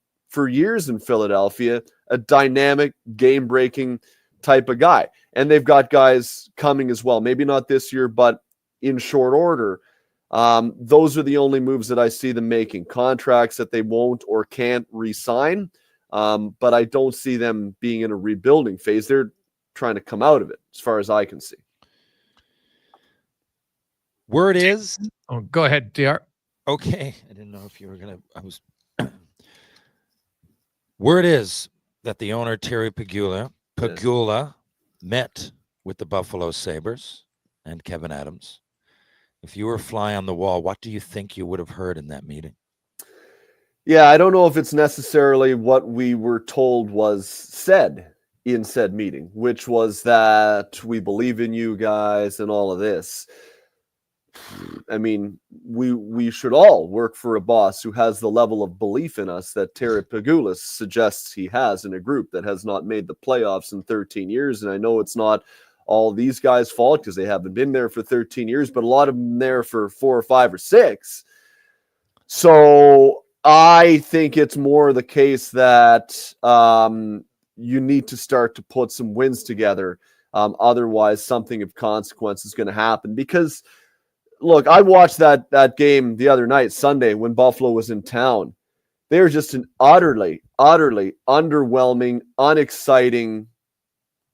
S2: years in Philadelphia, a dynamic, game-breaking type of guy. And they've got guys coming as well. Maybe not this year, but in short order. Those are the only moves that I see them making. Contracts that they won't or can't re-sign. But I don't see them being in a rebuilding phase. They're trying to come out of it, as far as I can see.
S15: Word is...
S3: Oh, go ahead, DR.
S15: Okay. I didn't know if you were going to... Word is that the owner, Terry Pegula, met with the Buffalo Sabres and Kevin Adams. If you were a fly on the wall, what do you think you would have heard in that meeting?
S2: Yeah, I don't know if it's necessarily what we were told was said in said meeting, which was that we believe in you guys and all of this. I mean, we should all work for a boss who has the level of belief in us that Terry Pegula suggests he has in a group that has not made the playoffs in 13 years. And I know it's not all these guys' fault because they haven't been there for 13 years, but a lot of them there for 4 or 5 or 6. So I think it's more the case that you need to start to put some wins together. Otherwise, something of consequence is going to happen. Because, look, I watched that game the other night, Sunday, when Buffalo was in town. They were just an utterly underwhelming, unexciting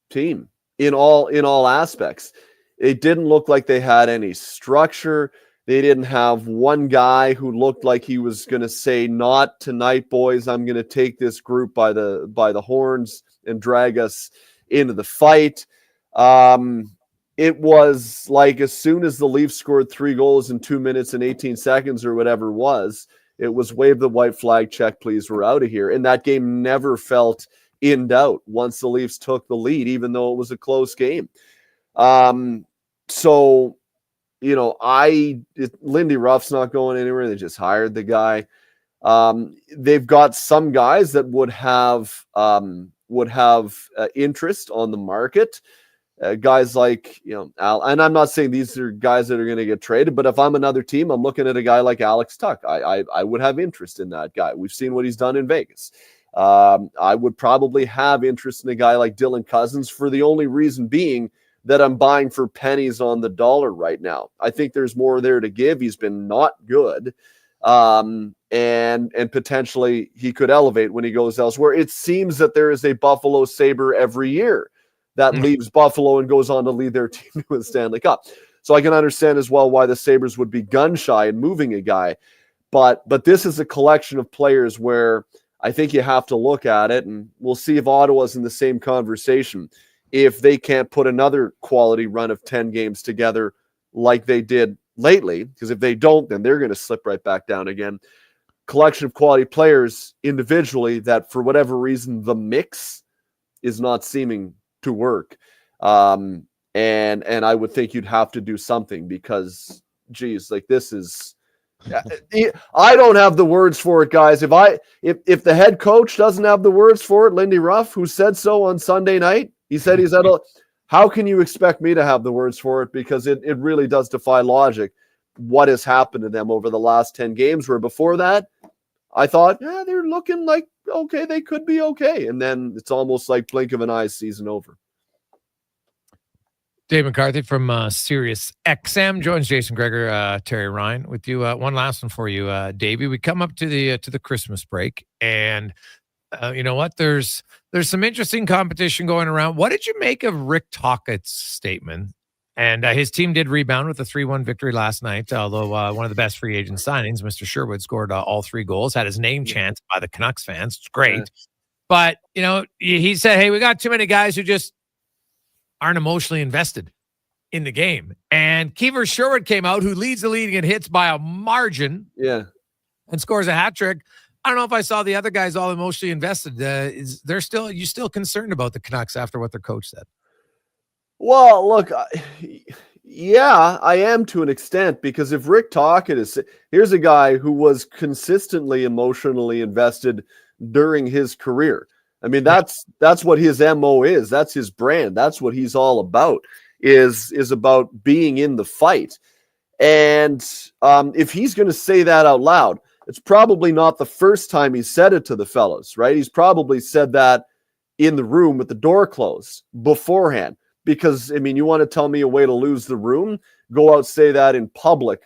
S2: team in all aspects. It didn't look like they had any structure. They didn't have one guy who looked like he was going to say, "Not tonight, boys. I'm going to take this group by the horns and drag us into the fight." It was like as soon as the Leafs scored 3 goals in 2 minutes and 18 seconds or whatever it was wave the white flag, check, please, we're out of here. And that game never felt in doubt once the Leafs took the lead, even though it was a close game. So, you know, Lindy Ruff's not going anywhere. They just hired the guy. They've got some guys that would have interest on the market. Guys like, you know, Al, and I'm not saying these are guys that are going to get traded, but if I'm another team, I'm looking at a guy like Alex Tuck. I would have interest in that guy. We've seen what he's done in Vegas. I would probably have interest in a guy like Dylan Cousins for the only reason being that I'm buying for pennies on the dollar right now. I think there's more there to give. He's been not good. And potentially he could elevate when he goes elsewhere. It seems that there is a Buffalo Sabre every year that leaves Buffalo and goes on to lead their team to a Stanley Cup. So I can understand as well why the Sabres would be gun shy in moving a guy. But this is a collection of players where I think you have to look at it, and we'll see if Ottawa's in the same conversation. If they can't put another quality run of 10 games together like they did lately, because if they don't, then they're going to slip right back down again. Collection of quality players individually that for whatever reason, the mix is not seeming to work. And I would think you'd have to do something because, geez, like this is, I don't have the words for it, guys. If the head coach doesn't have the words for it, Lindy Ruff, who said so on Sunday night, he said he's at how can you expect me to have the words for it? Because it really does defy logic what has happened to them over the last 10 games, where before that, I thought, yeah, they're looking like, okay, they could be okay. And then it's almost like blink of an eye, season over.
S3: Dave McCarthy from Sirius XM joins Jason Gregor, Terry Ryan with you. One last one for you, Davey. We come up to the Christmas break, and you know what? There's some interesting competition going around. What did you make of Rick Tocchet's statement? And his team did rebound with a 3-1 victory last night, although one of the best free agent signings, Mr. Sherwood, scored all 3 goals, had his name chanted by the Canucks fans. It's great. Yeah. But, you know, he said, hey, we got too many guys who just aren't emotionally invested in the game. And Kiefer Sherwood came out, who leads the league in hits by a margin.
S2: Yeah.
S3: And scores a hat trick. I don't know if I saw the other guys all emotionally invested. You still concerned about the Canucks after what their coach said?
S2: Well, look, yeah, I am to an extent, because if Rick Tocchet here's a guy who was consistently emotionally invested during his career. I mean, that's what his MO is. That's his brand. That's what he's all about, is about being in the fight. And if he's going to say that out loud, it's probably not the first time he said it to the fellas, right? He's probably said that in the room with the door closed beforehand. Because, I mean, you want to tell me a way to lose the room? Go out, say that in public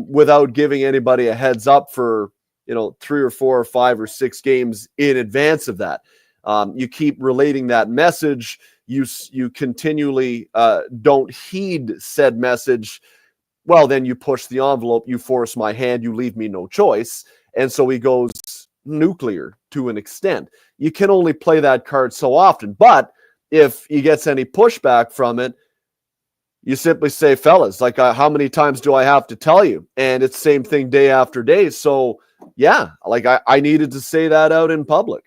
S2: without giving anybody a heads up for, 3 or 4 or 5 or 6 games in advance of that. You keep relating that message. You continually don't heed said message. Well, then you push the envelope, you force my hand, you leave me no choice. And so he goes nuclear to an extent. You can only play that card so often. But if he gets any pushback from it, you simply say, fellas, like, how many times do I have to tell you? And it's the same thing day after day. So, yeah, like I needed to say that out in public.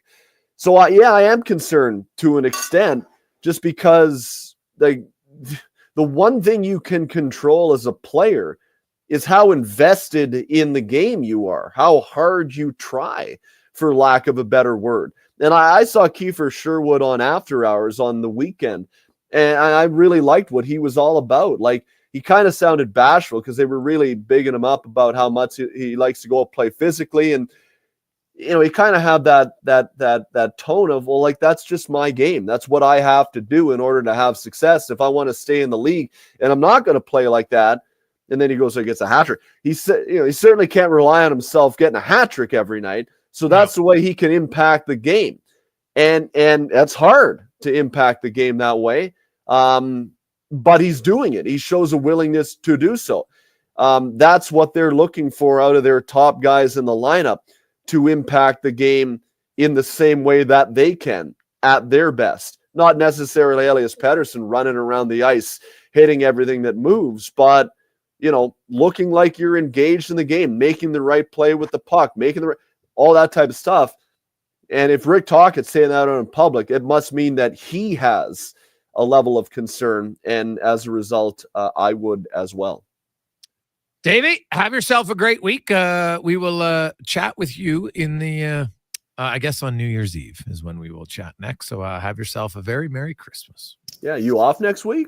S2: So, I am concerned to an extent, just because the one thing you can control as a player is how invested in the game you are, how hard you try, for lack of a better word. And I saw Kiefer Sherwood on After Hours on the weekend, and I really liked what he was all about. Like, he kind of sounded bashful because they were really bigging him up about how much he likes to go play physically. And, he kind of had that tone of, well, like, that's just my game. That's what I have to do in order to have success if I want to stay in the league. And I'm not going to play like that. And then he goes and gets a hat trick. He said, he certainly can't rely on himself getting a hat trick every night. So that's the way he can impact the game. And that's hard to impact the game that way. But he's doing it. He shows a willingness to do so. That's what they're looking for out of their top guys in the lineup, to impact the game in the same way that they can at their best. Not necessarily Elias Pettersson running around the ice, hitting everything that moves, but, looking like you're engaged in the game, making the right play with the puck, all that type of stuff. And if Rick Tockett's saying that out in public, it must mean that he has a level of concern. And as a result, I would as well.
S3: Davey, have yourself a great week. We will chat with you in the, I guess on New Year's Eve is when we will chat next. So have yourself a very Merry Christmas.
S2: Yeah, you off next week?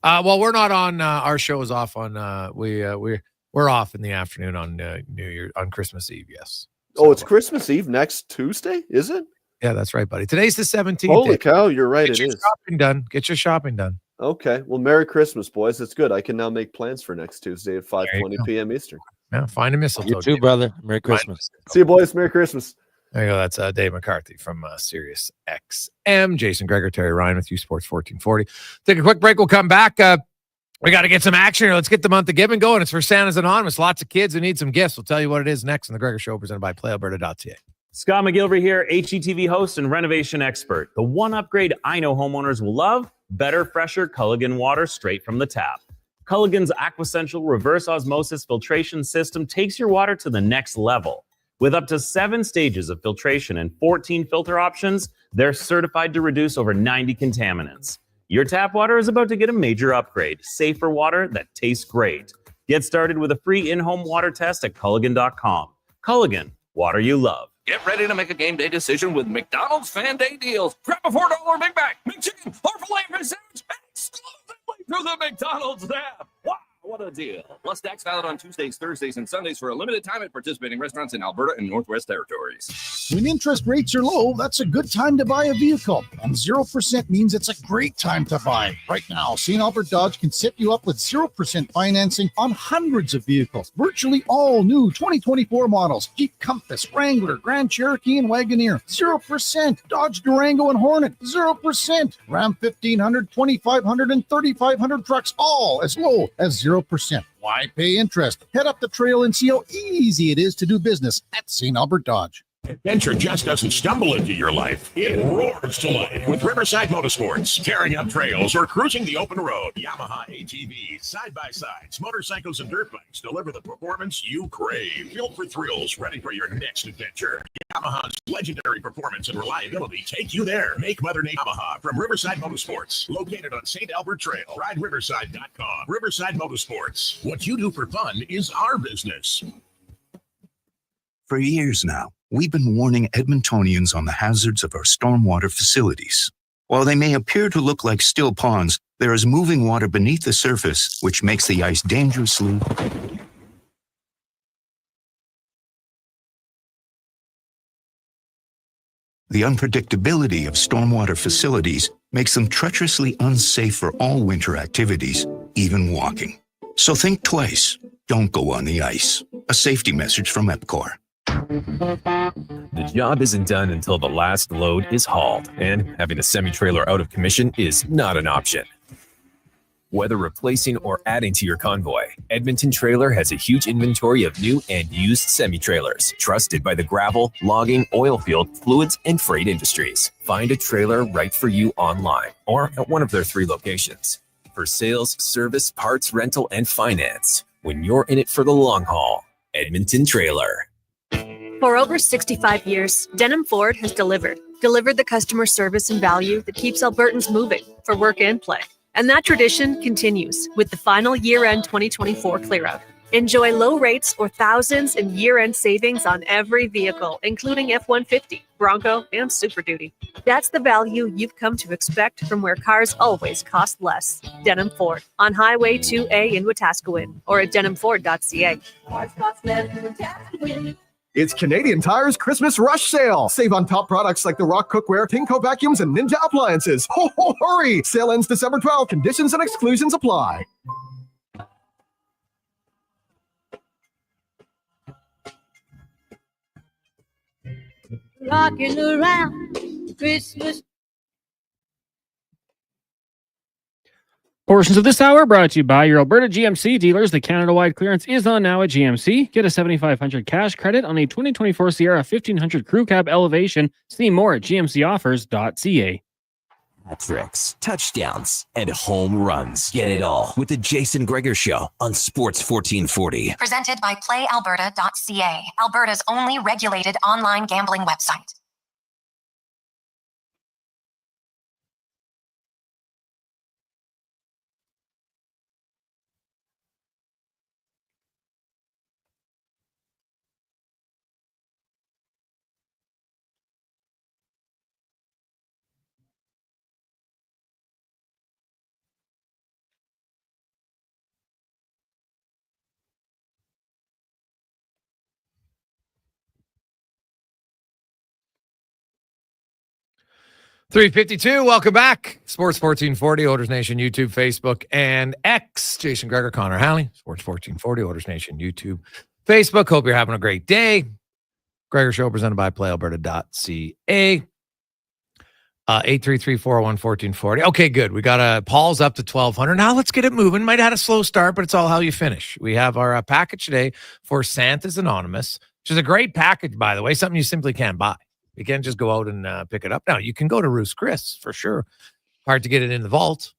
S3: Well, we're not on. Our show is off on. We're off in the afternoon on New Year, on Christmas Eve. Yes.
S2: So, it's Christmas Eve next Tuesday, is it?
S3: Yeah, that's right, buddy. Today's the 17th.
S2: Holy cow, you're right.
S3: Get your shopping done. Get your shopping done.
S2: Okay. Well, Merry Christmas, boys. That's good. I can now make plans for next Tuesday at 5:20 p.m. Eastern.
S3: Yeah, find a mistletoe.
S15: You too, brother. Merry Christmas.
S2: See you, boys. Merry Christmas.
S3: There you go. That's Dave McCarthy from Sirius XM. Jason Gregor, Terry Ryan with you, Sports 1440. Take a quick break. We'll come back. We got to get some action here. Let's get the month of giving going. It's for Santa's Anonymous. Lots of kids who need some gifts. We'll tell you what it is next on the Gregor Show, presented by PlayAlberta.ca.
S4: Scott McGilvery here, HGTV host and renovation expert. The one upgrade I know homeowners will love: better, fresher Culligan water straight from the tap. Culligan's Aquasential reverse osmosis filtration system takes your water to the next level. With up to 7 stages of filtration and 14 filter options, they're certified to reduce over 90 contaminants. Your tap water is about to get a major upgrade. Safer water that tastes great. Get started with a free in-home water test at Culligan.com. Culligan, water you love.
S6: Get ready to make a game day decision with McDonald's Fan Day deals. Grab a $4 Big Mac, McChicken, or filet fish sandwich exclusively through the McDonald's app. Wow, what a deal. Plus, stacks valid on Tuesdays, Thursdays, and Sundays for a limited time at participating restaurants in Alberta and Northwest Territories.
S7: When interest rates are low, that's a good time to buy a vehicle. And 0% means it's a great time to buy. Right now, St. Albert Dodge can set you up with 0% financing on hundreds of vehicles. Virtually all new 2024 models. Jeep Compass, Wrangler, Grand Cherokee, and Wagoneer. 0%. Dodge Durango and Hornet. 0%. Ram 1500, 2500, and 3500 trucks, all as low as 0%. Why pay interest? Head up the trail and see how easy it is to do business at St. Albert Dodge.
S20: Adventure just doesn't stumble into your life. It roars to life with Riverside Motorsports. Tearing up trails or cruising the open road. Yamaha ATVs, side-by-sides, motorcycles, and dirt bikes deliver the performance you crave. Built for thrills, ready for your next adventure. Yamaha's legendary performance and reliability take you there. Make Mother Nature Yamaha from Riverside Motorsports. Located on St. Albert Trail. RideRiverside.com. Riverside Motorsports. What you do for fun is our business.
S8: For years now, we've been warning Edmontonians on the hazards of our stormwater facilities. While they may appear to look like still ponds, there is moving water beneath the surface, which makes the ice dangerously. The unpredictability of stormwater facilities makes them treacherously unsafe for all winter activities, even walking. So think twice. Don't go on the ice. A safety message from EPCOR.
S10: The job isn't done until the last load is hauled, and having a semi-trailer out of commission is not an option. Whether replacing or adding to your convoy, Edmonton Trailer has a huge inventory of new and used semi-trailers, trusted by the gravel, logging, oil field, fluids, and freight industries. Find a trailer right for you online or at one of their 3 locations. For sales, service, parts, rental, and finance, when you're in it for the long haul, Edmonton Trailer.
S23: For over 65 years, Denham Ford has delivered the customer service and value that keeps Albertans moving for work and play. And that tradition continues with the final year-end 2024 clear-out. Enjoy low rates or thousands in year-end savings on every vehicle, including F-150, Bronco, and Super Duty. That's the value you've come to expect from where cars always cost less. Denham Ford on Highway 2A in Wetaskiwin or at denhamford.ca.
S24: It's Canadian Tire's Christmas Rush Sale. Save on top products like the Rock Cookware, Tinko Vacuums, and Ninja Appliances. Ho, ho, hurry! Sale ends December 12th. Conditions and exclusions apply.
S25: Rocking around Christmas.
S1: Portions of this hour brought to you by your Alberta GMC dealers. The Canada-wide clearance is on now at GMC. Get a $7,500 cash credit on a 2024 Sierra 1500 Crew Cab Elevation. See more at gmcoffers.ca.
S17: Tricks, touchdowns, and home runs. Get it all with the Jason Gregor Show on Sports 1440.
S18: Presented by PlayAlberta.ca, Alberta's only regulated online gambling website.
S3: .352, welcome back. Sports 1440, Oilers Nation, YouTube, Facebook, and X. Jason Gregor, Connor Halley, Sports 1440, Oilers Nation, YouTube, Facebook. Hope you're having a great day. Gregor Show presented by PlayAlberta.ca. 833-401-1440. Okay, good. We got Paul's up to 1,200. Now let's get it moving. Might have had a slow start, but it's all how you finish. We have our package today for Santa's Anonymous, which is a great package, by the way, something you simply can't buy. You can't just go out and pick it up. Now, you can go to Ruth's Chris, for sure. Hard to get it in the vault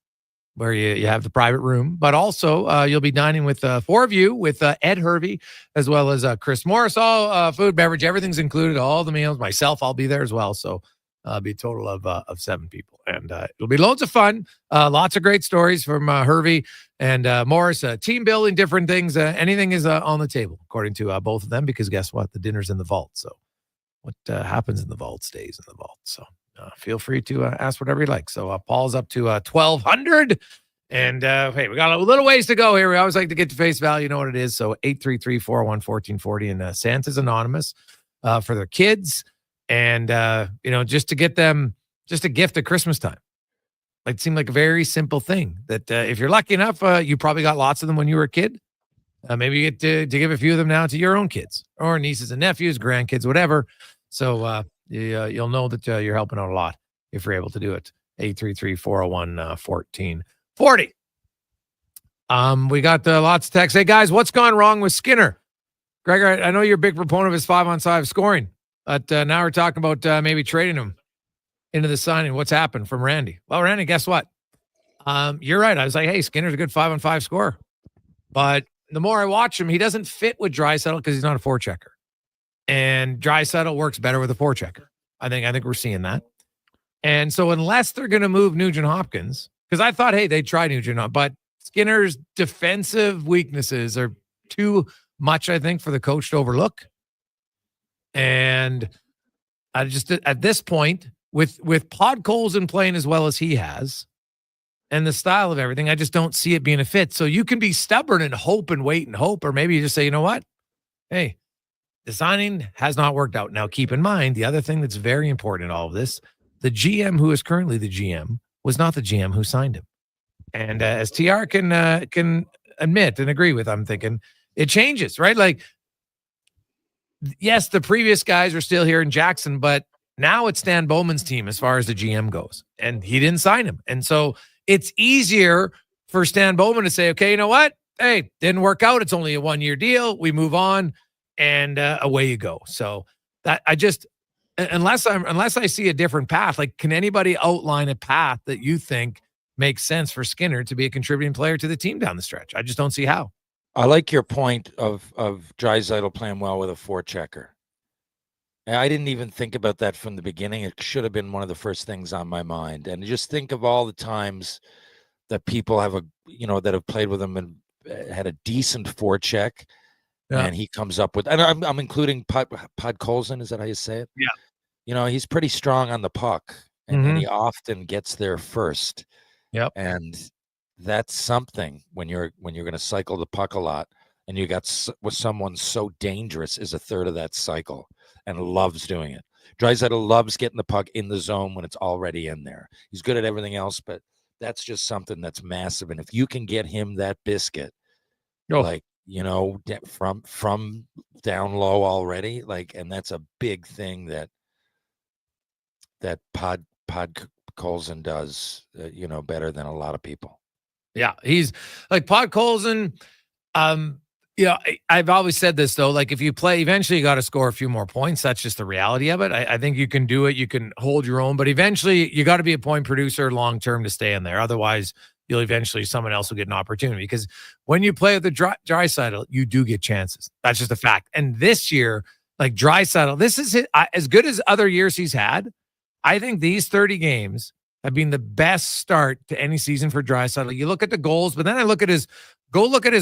S3: where you have the private room. But also, you'll be dining with 4 of you, with Ed Hervey, as well as Chris Morris. All food, beverage, everything's included, all the meals. Myself, I'll be there as well. So be a total of 7 people. And it'll be loads of fun. Lots of great stories from Hervey and Morris. Team building, different things. Anything is on the table, according to both of them, because guess what? The dinner's in the vault. So what happens in the vault stays in the vault. So feel free to ask whatever you like. So Paul's up to 1,200. And hey, we got a little ways to go here. We always like to get to face value. You know what it is. So 833-401-1440. And Santa's Anonymous for their kids. And, just to get them, just a gift at Christmas time. It seemed like a very simple thing that if you're lucky enough, you probably got lots of them when you were a kid. Maybe you get to give a few of them now to your own kids or nieces and nephews, grandkids, whatever. So you'll know that you're helping out a lot if you're able to do it. 833-401-1440. We got lots of texts. Hey, guys, what's gone wrong with Skinner? Gregor, I know you're a big proponent of his 5-on-5 scoring, but now we're talking about maybe trading him into the signing. What's happened from Randy? Well, Randy, guess what? You're right. I was like, hey, Skinner's a good 5-on-5 scorer. But the more I watch him, he doesn't fit with Draisaitl because he's not a forechecker. And Draisaitl works better with a forechecker. I think we're seeing that. And so unless they're going to move Nugent Hopkins, because I thought, hey, they'd try Nugent, but Skinner's defensive weaknesses are too much, I think, for the coach to overlook. And I just, at this point, with Podkolzin playing as well as he has and the style of everything, I just don't see it being a fit. So you can be stubborn and hope and wait and hope, or maybe you just say, you know what? Hey, the signing has not worked out. Now, keep in mind, the other thing that's very important in all of this, the GM who is currently the GM was not the GM who signed him. And as TR can admit and agree with, I'm thinking it changes, right? Like, yes, the previous guys are still here in Jackson, but now it's Stan Bowman's team as far as the GM goes, and he didn't sign him. And so it's easier for Stan Bowman to say, okay, you know what? Hey, didn't work out. It's only a 1-year deal. We move on, and away you go. So that I just, unless I see a different path, like, can anybody outline a path that you think makes sense for Skinner to be a contributing player to the team down the stretch? I just don't see how.
S15: I like your point of Draisaitl playing well with a forechecker. I didn't even think about that from the beginning. It should have been one of the first things on my mind. And just think of all the times that people have that have played with him and had a decent forecheck, and he comes up with. And I'm including Podkolzin. Is that how you say it?
S3: Yeah.
S15: He's pretty strong on the puck, and he often gets there first.
S3: Yep.
S15: And that's something when you're going to cycle the puck a lot, and you got with someone so dangerous is a third of that cycle and loves doing it. Draisaitl loves getting the puck in the zone when it's already in there. He's good at everything else, but that's just something that's massive. And if you can get him that biscuit, from down low already, and that's a big thing that Podkolzin does, better than a lot of people.
S3: Yeah, he's like Podkolzin. I've always said this though. Like, if you play, eventually you got to score a few more points. That's just the reality of it. I think you can do it. You can hold your own, but eventually you got to be a point producer long term to stay in there. Otherwise, someone else will get an opportunity. Because when you play with the Draisaitl, you do get chances. That's just a fact. And this year, like Draisaitl, this is as good as other years he's had. I think these 30 games have been the best start to any season for Draisaitl. You look at the goals, but then I look at his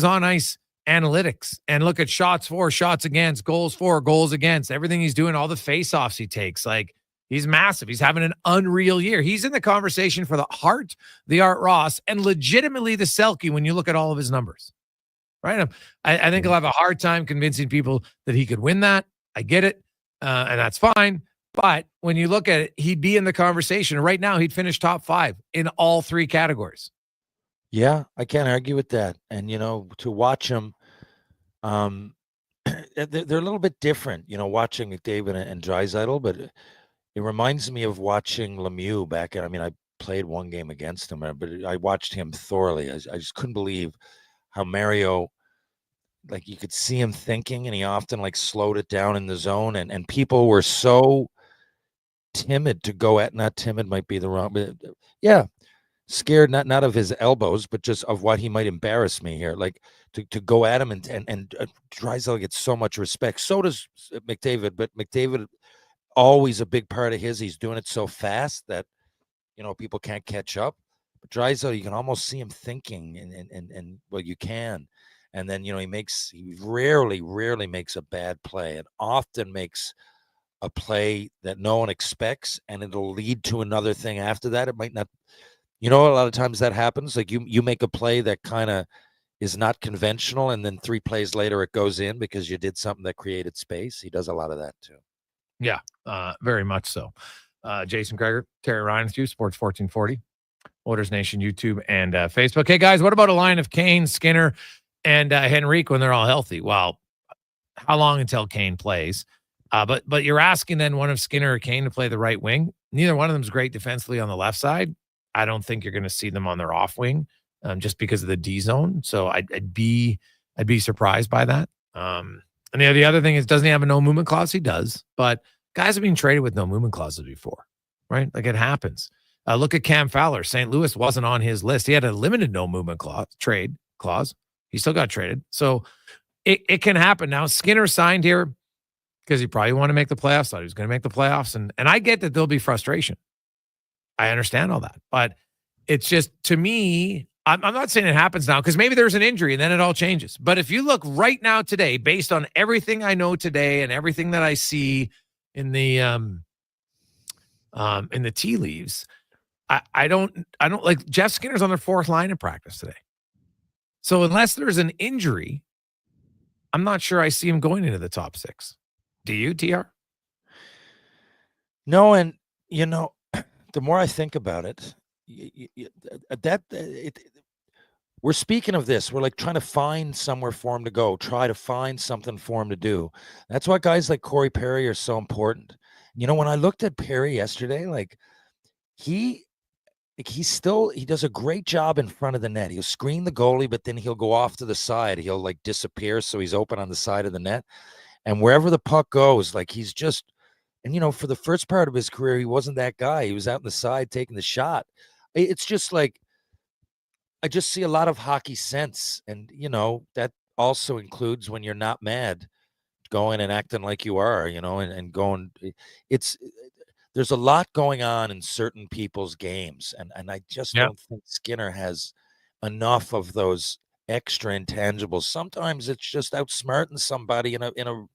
S3: on ice analytics and look at shots for, shots against, goals for, goals against, everything he's doing, all the face-offs he takes. Like, he's massive. He's having an unreal year. He's in the conversation for the Hart, the Art Ross, and legitimately the Selke when you look at all of his numbers. Right? I think he'll have a hard time convincing people that he could win that. I get it. And that's fine. But when you look at it, he'd be in the conversation. Right now, he'd finish top 5 in all 3 categories.
S15: Yeah, I can't argue with that. And, to watch him, they're a little bit different, watching McDavid and Draisaitl, but it reminds me of watching Lemieux back in, I played one game against him, but I watched him thoroughly. I just couldn't believe how Mario, you could see him thinking, and he often slowed it down in the zone, and people were so timid to go at, not timid might be the wrong, but yeah, scared, not of his elbows, but just of what he might embarrass me here, to go at him, and Draisaitl gets so much respect. So does McDavid, but McDavid, always a big part of he's doing it so fast that, people can't catch up. But Draisaitl, you can almost see him thinking, and well, you can. And then, he rarely makes a bad play, and often makes a play that no one expects, and it'll lead to another thing after that. It might not, a lot of times that happens. Like, you make a play that kind of is not conventional, and then 3 plays later it goes in because you did something that created space. He does a lot of that too.
S3: Yeah, very much so. Jason Gregor, Terry Ryan with you, Sports 1440, Oilers Nation, YouTube, and Facebook. Hey, guys, what about a line of Kane, Skinner, and Henrique when they're all healthy? Well, how long until Kane plays? But you're asking then one of Skinner or Kane to play the right wing. Neither one of them is great defensively on the left side. I don't think you're going to see them on their off wing just because of the D zone. So I'd be surprised by that. And the other thing is, doesn't he have a no movement clause? He does, but guys have been traded with no movement clauses before, right? Like, it happens. Look at Cam Fowler. St. Louis wasn't on his list. He had a limited no movement trade clause. He still got traded. So it can happen. Now, Skinner signed here because he probably wanted to make the playoffs. Thought he was going to make the playoffs. And I get that there'll be frustration. I understand all that. But it's just, to me, I'm not saying it happens now because maybe there's an injury and then it all changes. But if you look right now today, based on everything I know today and everything that I see in the tea leaves, I don't like Jeff Skinner's on their fourth line in practice today. So unless there's an injury, I'm not sure I see him going into the top 6. Do you, TR?
S15: No, and the more I think about it, we're speaking of this. We're like trying to find somewhere for him to go, try to find something for him to do. That's why guys like Corey Perry are so important. When I looked at Perry yesterday, like he does a great job in front of the net. He'll screen the goalie, but then he'll go off to the side. He'll like disappear, so he's open on the side of the net. And wherever the puck goes, like he's just, and for the first part of his career, he wasn't that guy. He was out on the side taking the shot. It's just like, I just see a lot of hockey sense. And, that also includes when you're not mad, going and acting like you are, and going, there's a lot going on in certain people's games. And I just don't think Skinner has enough of those extra intangibles. Sometimes it's just outsmarting somebody in a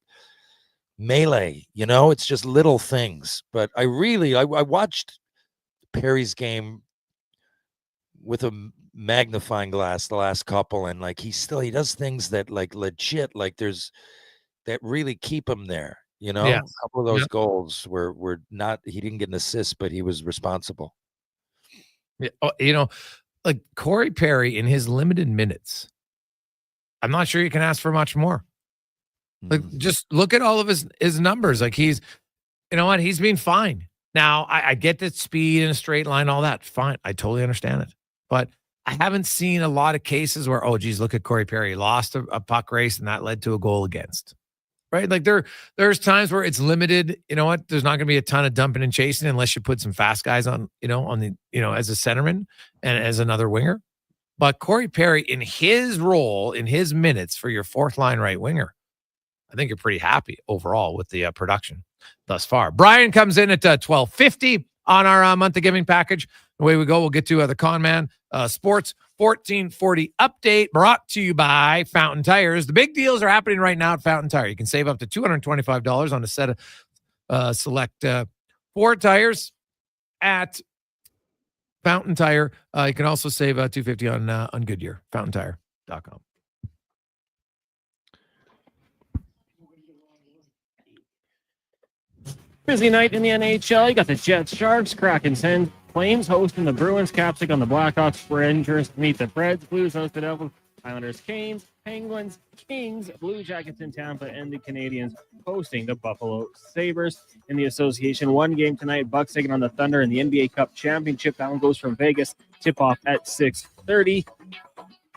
S15: melee, it's just little things. But I watched Perry's game with a magnifying glass the last couple, and like he does things that like legit, like that really keep him there. A couple of those goals were not, he didn't get an assist, but he was responsible.
S3: Yeah. Like Corey Perry in his limited minutes, I'm not sure you can ask for much more. Like, just look at all of his numbers. Like he's been fine. Now I get that speed and a straight line, all that fine. I totally understand it, but I haven't seen a lot of cases where, oh geez, look at Corey Perry, lost a puck race and that led to a goal against. Right? Like there's times where it's limited. You know what? There's not going to be a ton of dumping and chasing unless you put some fast guys on the as a centerman and as another winger. But Corey Perry in his role, in his minutes for your fourth line right winger, I think you're pretty happy overall with the production thus far. Brian comes in at $12.50 on our month of giving package. Away we go. We'll get to the Con Man Sports 1440 update brought to you by Fountain Tires. The big deals are happening right now at Fountain Tire. You can save up to $225 on a set of select Ford tires at Fountain Tire. You can also save $250 on Goodyear. FountainTire.com.
S1: Busy night in the NHL. You got the Jets, Sharks, Kraken, Sens, Flames hosting the Bruins, Caps on the Blackhawks, Rangers meet the Preds, Blues host the Devils, Islanders, Canes, Penguins, Kings, Blue Jackets in Tampa, and the Canadians hosting the Buffalo Sabres. In the association, one game tonight, Bucks taking on the Thunder in the NBA Cup Championship. That one goes from Vegas, tip-off at 6:30.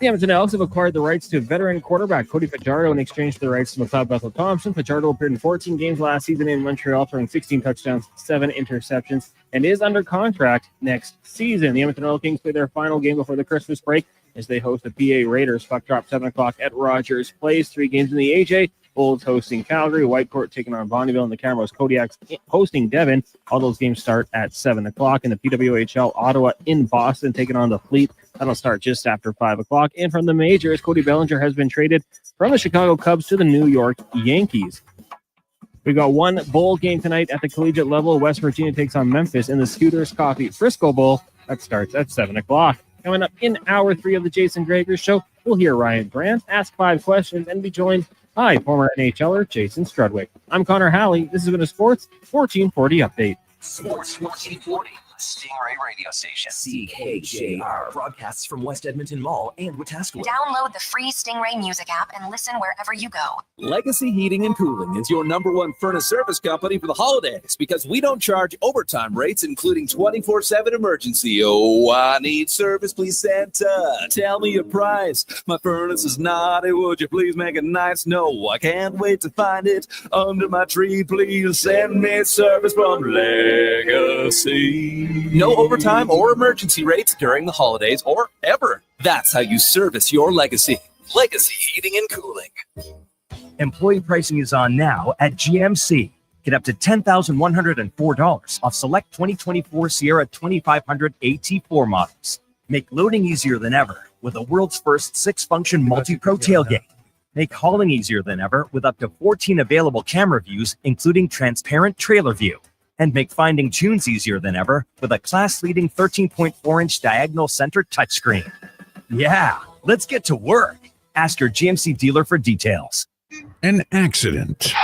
S1: The Edmonton Elks have acquired the rights to veteran quarterback Cody Fajardo in exchange for the rights to McLeod Bethel Thompson. Fajardo appeared in 14 games last season in Montreal, throwing 16 touchdowns, 7 interceptions, and is under contract next season. The Edmonton Oil Kings play their final game before the Christmas break as they host the PA Raiders. Puck drop 7 o'clock at Rogers Place. 3 games in the AJ. Olds hosting Calgary, Whitecourt taking on Bonneville, and the Camrose Kodiaks hosting Devon. All those games start at 7 o'clock. In the PWHL, Ottawa in Boston taking on the Fleet. That'll start just after 5 o'clock. And from the majors, Cody Bellinger has been traded from the Chicago Cubs to the New York Yankees. We got one bowl game tonight at the collegiate level. West Virginia takes on Memphis in the Scooters Coffee Frisco Bowl. That starts at 7 o'clock. Coming up in hour 3 of the Jason Gregor Show, we'll hear Ryan Grant ask 5 questions and be joined by former NHLer Jason Strudwick. I'm Connor Halley. This has been a Sports 1440 update.
S17: Sports 1440, Stingray radio station. CKJR broadcasts from West Edmonton Mall and Wetaskiwin.
S18: Download the free Stingray music app and listen wherever you go.
S19: Legacy Heating and Cooling is your #1 furnace service company for the holidays because we don't charge overtime rates, including 24/7 emergency. Oh, I need service, please, Santa. Tell me your price. My furnace is naughty. Would you please make it nice? No, I can't wait to find it under my tree. Please send me service from Legacy. No overtime or emergency rates during the holidays or ever. That's how you service your legacy. Legacy Heating and Cooling.
S5: Employee pricing is on now at GMC. Get up to $10,104 off select 2024 Sierra 2500 AT4 models. Make loading easier than ever with the world's first 6-function multi-pro tailgate. Make hauling easier than ever with up to 14 available camera views, including transparent trailer view. And make finding tunes easier than ever with a class-leading 13.4-inch diagonal center touchscreen. Yeah, let's get to work. Ask your GMC dealer for details.
S20: An accident.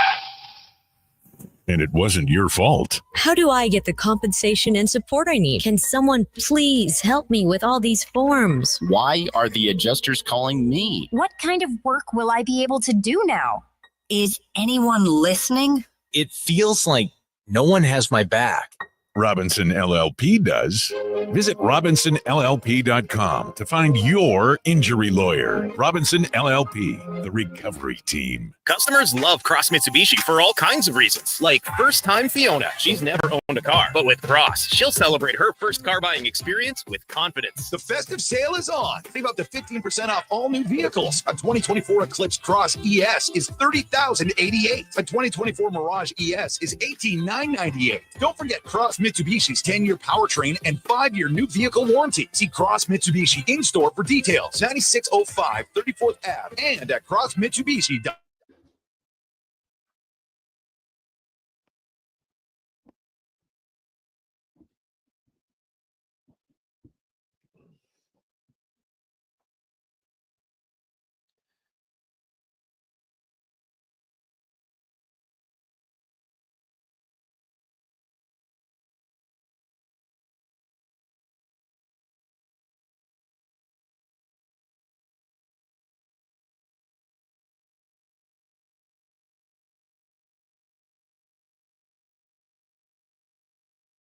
S20: And it wasn't your fault.
S9: How do I get the compensation and support I need? Can someone please help me with all these forms?
S11: Why are the adjusters calling me?
S18: What kind of work will I be able to do now? Is anyone listening?
S10: It feels like no one has my back.
S20: Robinson LLP does. Visit RobinsonLLP.com to find your injury lawyer. Robinson LLP, the recovery team.
S13: Customers love Cross Mitsubishi for all kinds of reasons, like first-time Fiona. She's never owned a car, but with Cross, she'll celebrate her first car buying experience with confidence.
S14: The festive sale is on. Save up to 15% off all new vehicles. A 2024 Eclipse Cross ES is $30,088. A 2024 Mirage ES is $18,998. Don't forget Cross Mitsubishi's 10-year powertrain and 5-year new vehicle warranty. See Cross Mitsubishi in-store for details. 9605 34th Ave and at crossmitsubishi.com.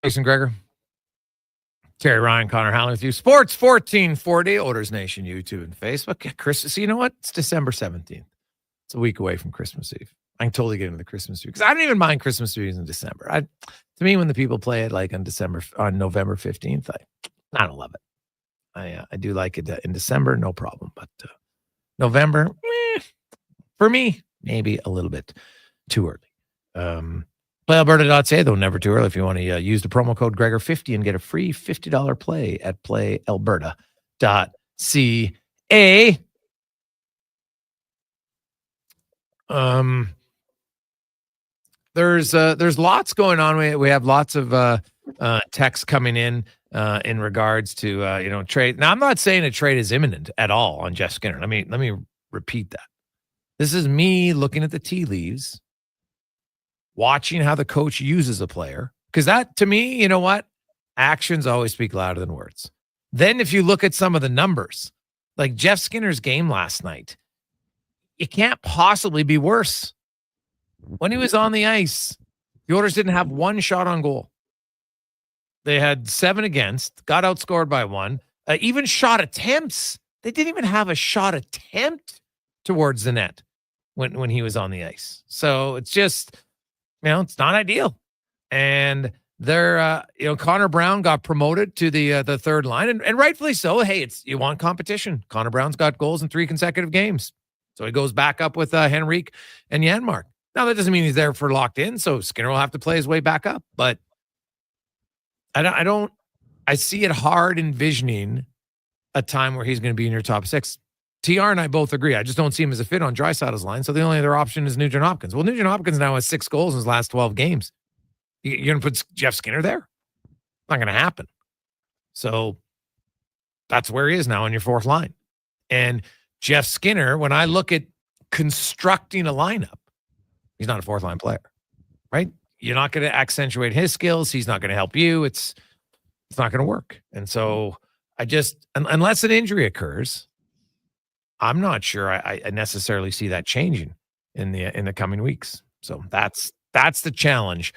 S3: Jason Gregor, Terry Ryan, Connor Halley with you. Sports 1440, Oilers Nation, YouTube and Facebook. Yeah, Christmas. You know what? It's December 17th. It's a week away from Christmas Eve. I can totally get into the Christmas tree because I don't even mind Christmas trees in December. To me, when the people play it like on November 15th, I don't love it. I do like it in December, no problem. But November, for me, maybe a little bit too early. PlayAlberta.ca, though, never too early if you want to use the promo code Gregor50 and get a free $50 play at PlayAlberta.ca. There's lots going on. We have lots of texts coming in regards to trade. Now, I'm not saying a trade is imminent at all on Jeff Skinner. Let me repeat that. This is me looking at the tea leaves, watching how the coach uses a player. Because that, to me, you know what? Actions always speak louder than words. Then if you look at some of the numbers, like Jeff Skinner's game last night, it can't possibly be worse. When he was on the ice, the Oilers didn't have one shot on goal. They had 7 against, got outscored by 1. Even shot attempts. They didn't even have a shot attempt towards the net when he was on the ice. So it's just, it's not ideal. And they're, Connor Brown got promoted to the third line, and rightfully so. Hey, you want competition. Connor Brown's got goals in 3 consecutive games. So he goes back up with Henrique and Janmark. Now, that doesn't mean he's there for locked in, so Skinner will have to play his way back up. But I see it hard envisioning a time where he's going to be in your top 6. TR and I both agree. I just don't see him as a fit on Draisaitl's line. So the only other option is Nugent Hopkins. Well, Nugent Hopkins now has 6 goals in his last 12 games. You're going to put Jeff Skinner there? Not going to happen. So that's where he is now on your 4th line. And Jeff Skinner, when I look at constructing a lineup, he's not a 4th line player, right? You're not going to accentuate his skills. He's not going to help you. It's not going to work. And so I just, unless an injury occurs, I'm not sure I necessarily see that changing in the coming weeks. So that's the challenge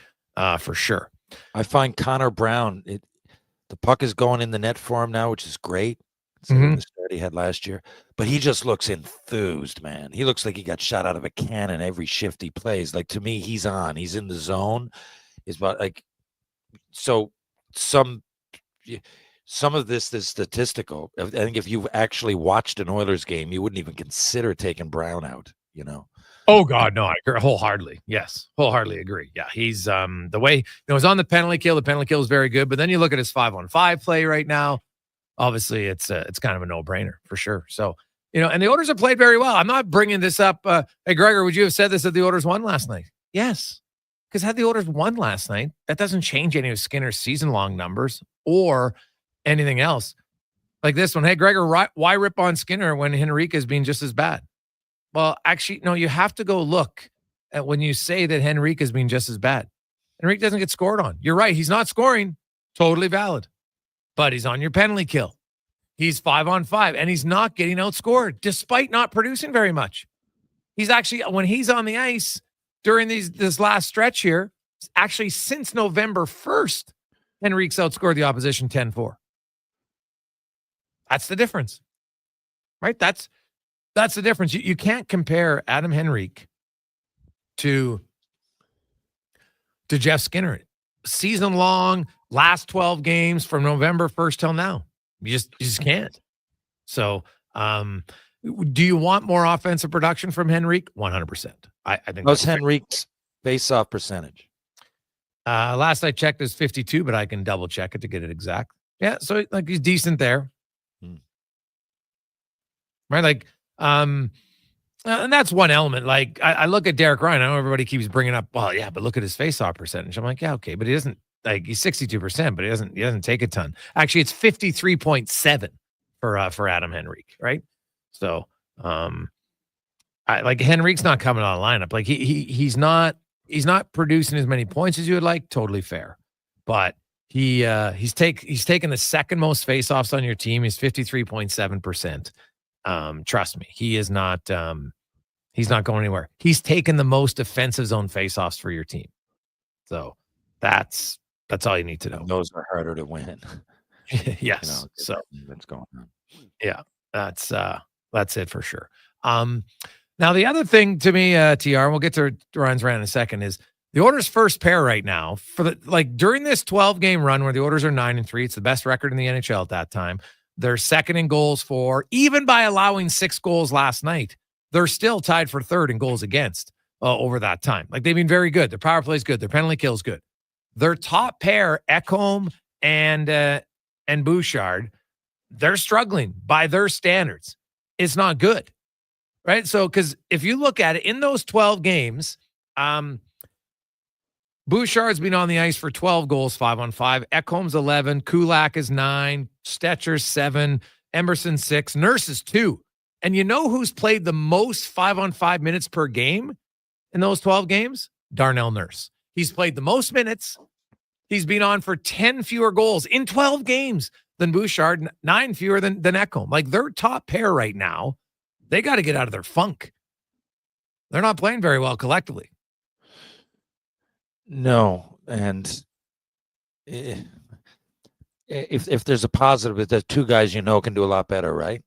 S3: for sure.
S15: I find Connor Brown, the puck is going in the net for him now, which is great. The start he had last year, but he just looks enthused, man. He looks like he got shot out of a cannon every shift he plays. Like, to me, he's in the zone. Is about like, so some of this is statistical. I think if you've actually watched an Oilers game, you wouldn't even consider taking Brown out,
S3: Oh God, no, I agree wholeheartedly. Yes, wholeheartedly agree. Yeah, he's the way he's on the penalty kill. The penalty kill is very good, but then you look at his 5-on-5 play right now. obviously it's kind of a no-brainer for sure. So, and the Oilers have played very well. I'm not bringing this up. Hey, Gregor, would you have said this if the Oilers won last night? Yes. Because had the Oilers won last night, that doesn't change any of Skinner's season-long numbers or anything else. Like this one. Hey, Gregor, why rip on Skinner when Henrique has been just as bad? Well, actually, no, you have to go look at when you say that Henrique has been just as bad. Henrique doesn't get scored on. You're right. He's not scoring. Totally valid. But he's on your penalty kill. He's 5-on-5, and he's not getting outscored despite not producing very much. He's actually, when he's on the ice during this last stretch here, actually since November 1st, Henrique's outscored the opposition 10-4. That's the difference, right? That's the difference. You can't compare Adam Henrique to Jeff Skinner. Season long, last 12 games from November 1st till now. You just can't. So, do you want more offensive production from Henrique? 100%. I think.
S15: What's Henrique's face-off percentage?
S3: Last I checked is 52, but I can double check it to get it exact. Yeah, so like he's decent there. Right, like, and that's one element. Like, I look at Derek Ryan. I know everybody keeps bringing up, well, yeah, but look at his face-off percentage. I'm like, yeah, okay, but he doesn't. Like, he's 62%, but he doesn't take a ton. Actually, it's 53.7 for Adam Henrique, right? So, like Henrique's not coming on the lineup. Like he's not producing as many points as you would like. Totally fair, but he's taken the second most faceoffs on your team. He's 53.7%. Trust me, he is not. He's not going anywhere. He's taken the most offensive zone faceoffs for your team. So that's all you need to know.
S15: Those are harder to win.
S3: Yes. So
S15: that's going on.
S3: Yeah, that's it for sure. Now the other thing to me, TR, and we'll get to Ryan's rant in a second, is the Oilers' first pair right now for during this 12-game run where the Oilers are 9-3. It's the best record in the NHL at that time. They're second in goals for, even by allowing 6 goals last night, they're still tied for third in goals against over that time. Like, they've been very good. Their power play is good. Their penalty kill is good. Their top pair, Ekholm and Bouchard, they're struggling by their standards. It's not good, right? So, because if you look at it, in those 12 games, Bouchard's been on the ice for 12 goals, 5-on-5. Ekholm's 11. Kulak is 9. Stetcher's 7. Emerson 6. Nurse is 2. And you know who's played the most 5-on-5 minutes per game in those 12 games? Darnell Nurse. He's played the most minutes. He's been on for 10 fewer goals in 12 games than Bouchard, 9 fewer than Ekholm. Like, their top pair right now, they got to get out of their funk. They're not playing very well collectively.
S15: No, and if there's a positive, there's 2 guys can do a lot better, right?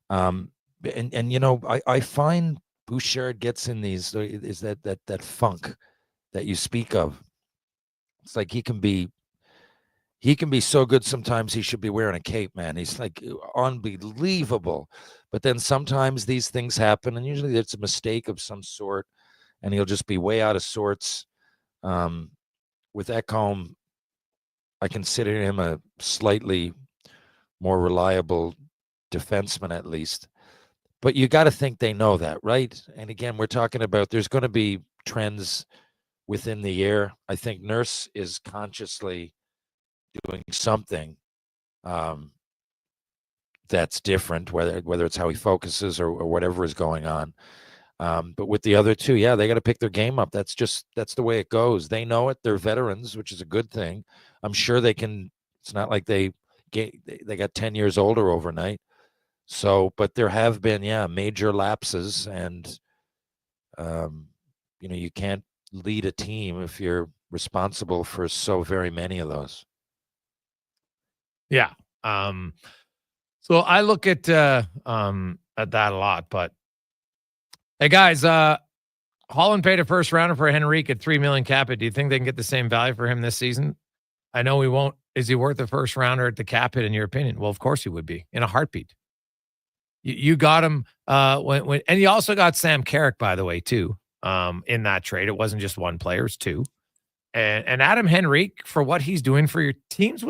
S15: And I find Bouchard gets in these is that funk that you speak of. It's like he can be so good sometimes he should be wearing a cape, man. He's like unbelievable. But then sometimes these things happen, and usually it's a mistake of some sort, and he'll just be way out of sorts. With Ekholm, I consider him a slightly more reliable defenseman, at least. But you got to think they know that, right? And again, we're talking about there's going to be trends within the year. I think Nurse is consciously doing something that's different, whether it's how he focuses or whatever is going on. But with the other 2, yeah, they got to pick their game up. That's the way it goes. They know it. They're veterans, which is a good thing. I'm sure they can. It's not like they got 10 years older overnight. So, but there have been, major lapses, and you can't lead a team if you're responsible for so very many of those.
S3: Yeah. So I look at that a lot, but hey guys, Holland paid a first rounder for Henrique at $3 million cap hit. Do you think they can get the same value for him this season? I know we won't. Is he worth a first rounder at the cap hit in your opinion? Well, of course he would be, in a heartbeat. You got him when and you also got Sam Carrick, by the way, too. In that trade, it wasn't just one player, it's 2. And Adam Henrique, for what he's doing for your teams,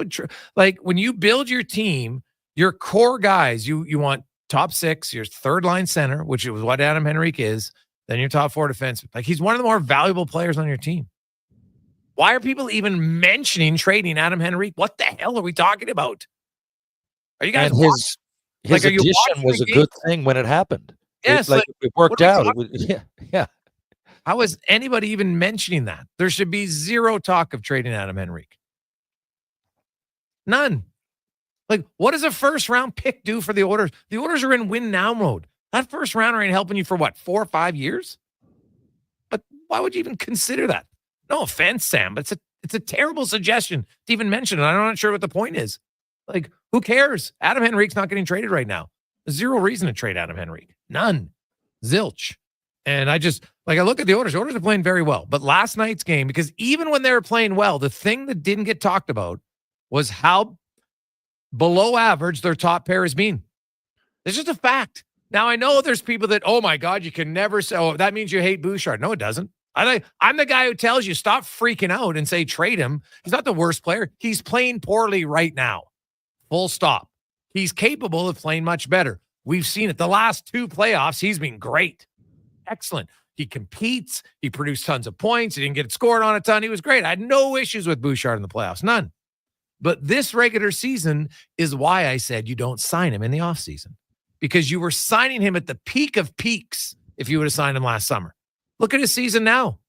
S3: like when you build your team, your core guys, you want top 6, your third line center, which is what Adam Henrique is, then your top 4 defensemen. Like, he's one of the more valuable players on your team. Why are people even mentioning trading Adam Henrique? What the hell are we talking about? Are you guys
S15: his addition was a good thing when it happened.
S3: Yes,
S15: it worked out. It was, yeah.
S3: How is anybody even mentioning that? There should be zero talk of trading Adam Henrique. None. Like, what does a first-round pick do for the Oilers? The Oilers are in win-now mode. That first rounder ain't helping you for, 4 or 5 years? But why would you even consider that? No offense, Sam, but it's a terrible suggestion to even mention it. I'm not sure what the point is. Like, who cares? Adam Henrique's not getting traded right now. There's zero reason to trade Adam Henrique. None. Zilch. And I look at the Oilers. The Oilers are playing very well. But last night's game, because even when they were playing well, the thing that didn't get talked about was how below average their top pair has been. It's just a fact. Now, I know there's people that, oh my God, you can never say, oh, that means you hate Bouchard. No, it doesn't. I'm the guy who tells you stop freaking out and say trade him. He's not the worst player. He's playing poorly right now. Full stop. He's capable of playing much better. We've seen it. The last 2 playoffs, he's been great. Excellent. He competes. He produced tons of points. He didn't get scored on a ton. He was great. I had no issues with Bouchard in the playoffs. None. But this regular season is why I said you don't sign him in the offseason. Because you were signing him at the peak of peaks if you would have signed him last summer. Look at his season now.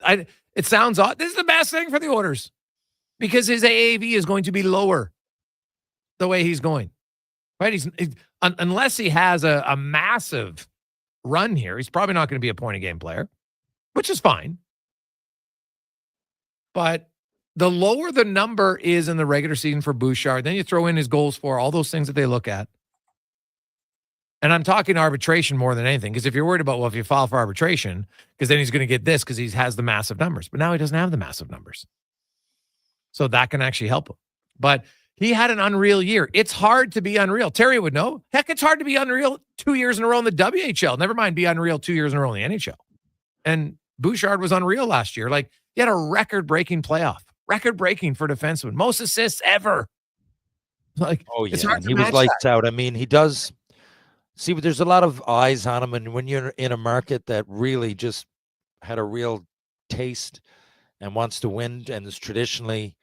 S3: It sounds odd. This is the best thing for the Oilers because his AAV is going to be lower the way he's going. Right? Unless he has a massive run here, he's probably not going to be a point-a-game player, which is fine. But the lower the number is in the regular season for Bouchard, then you throw in his goals for, all those things that they look at. And I'm talking arbitration more than anything, because if you're worried about, well, if you file for arbitration, because then he's going to get this because he has the massive numbers. But now he doesn't have the massive numbers. So that can actually help him. But he had an unreal year. It's hard to be unreal. Terry would know. Heck, it's hard to be unreal 2 years in a row in the WHL. Never mind be unreal 2 years in a row in the NHL. And Bouchard was unreal last year. Like, he had a record-breaking playoff. Record-breaking for defenseman. Most assists ever. Like,
S15: oh, yeah.
S3: It's hard to
S15: he was
S3: match
S15: lights
S3: that.
S15: out. I mean, he does... See, there's a lot of eyes on him, and when you're in a market that really just had a real taste and wants to win, and is traditionally,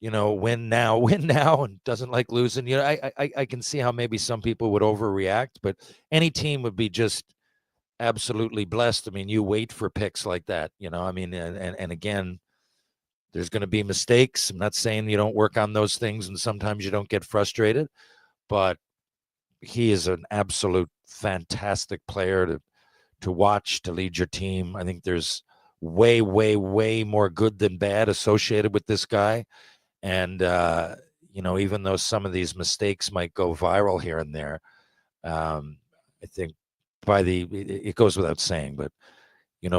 S15: win now, and doesn't like losing, I can see how maybe some people would overreact, but any team would be just absolutely blessed. I mean, you wait for picks like that, I mean, and again, there's going to be mistakes. I'm not saying you don't work on those things, and sometimes you don't get frustrated, but he is an absolute fantastic player to watch, to lead your team. I think there's way, way, way more good than bad associated with this guy. And, even though some of these mistakes might go viral here and there, I think it goes without saying, but,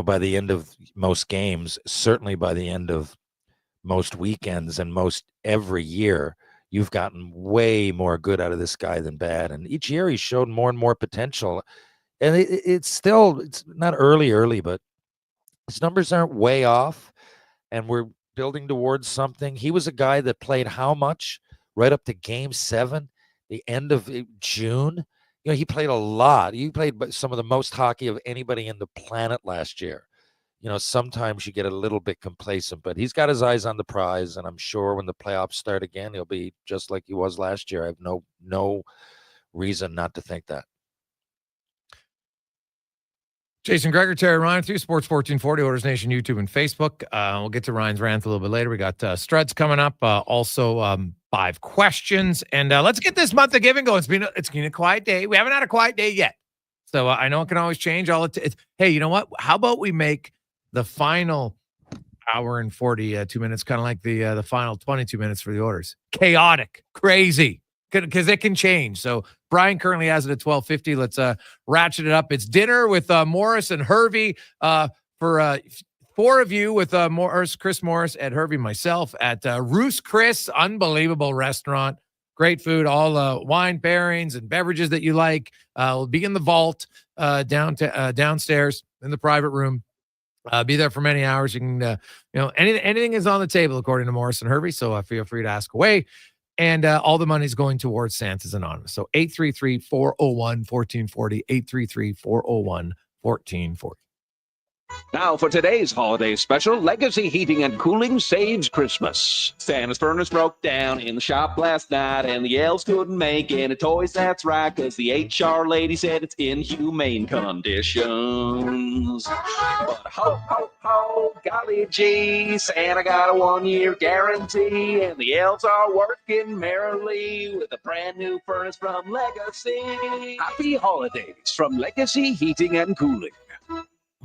S15: by the end of most games, certainly by the end of most weekends and most every year, you've gotten way more good out of this guy than bad. And each year he's showed more and more potential. And it's not early, but his numbers aren't way off. And we're building towards something. He was a guy that played how much? Right up to Game 7, the end of June. He played a lot. He played some of the most hockey of anybody in the planet last year. Sometimes you get a little bit complacent, but he's got his eyes on the prize, and I'm sure when the playoffs start again, he'll be just like he was last year. I have no reason not to think that.
S3: Jason Gregor, Terry Ryan, through Sports 1440, Oilers Nation, YouTube, and Facebook. We'll get to Ryan's rant a little bit later. We got Struds coming up, also 5 questions, and let's get this month of giving going. It's been a quiet day. We haven't had a quiet day yet, so I know it can always change. Hey, you know what? How about we make the final hour and 42 minutes kind of like the final 22 minutes for the Oilers? Chaotic, crazy, because it can change. So Brian currently has it at 12:50. Let's ratchet it up. It's dinner with Morris and Hervey for 4 of you with Chris Morris, Ed Hervey, myself at Roos Chris, unbelievable restaurant. Great food, all wine pairings and beverages that you like. We'll be in the vault downstairs in the private room. Be there for many hours. You can, anything is on the table according to Morris and Hervey. So feel free to ask away. And all the money is going towards Santa's Anonymous. So 833-401-1440, 833-401-1440.
S6: Now for today's holiday special, Legacy Heating and Cooling saves Christmas. Santa's furnace broke down in the shop last night, and the elves couldn't make any toys. That's right, because the HR lady said it's in humane conditions. But ho, ho, ho, golly gee, Santa got a 1-year guarantee, and the elves are working merrily with a brand new furnace from Legacy. Happy holidays from Legacy Heating and Cooling.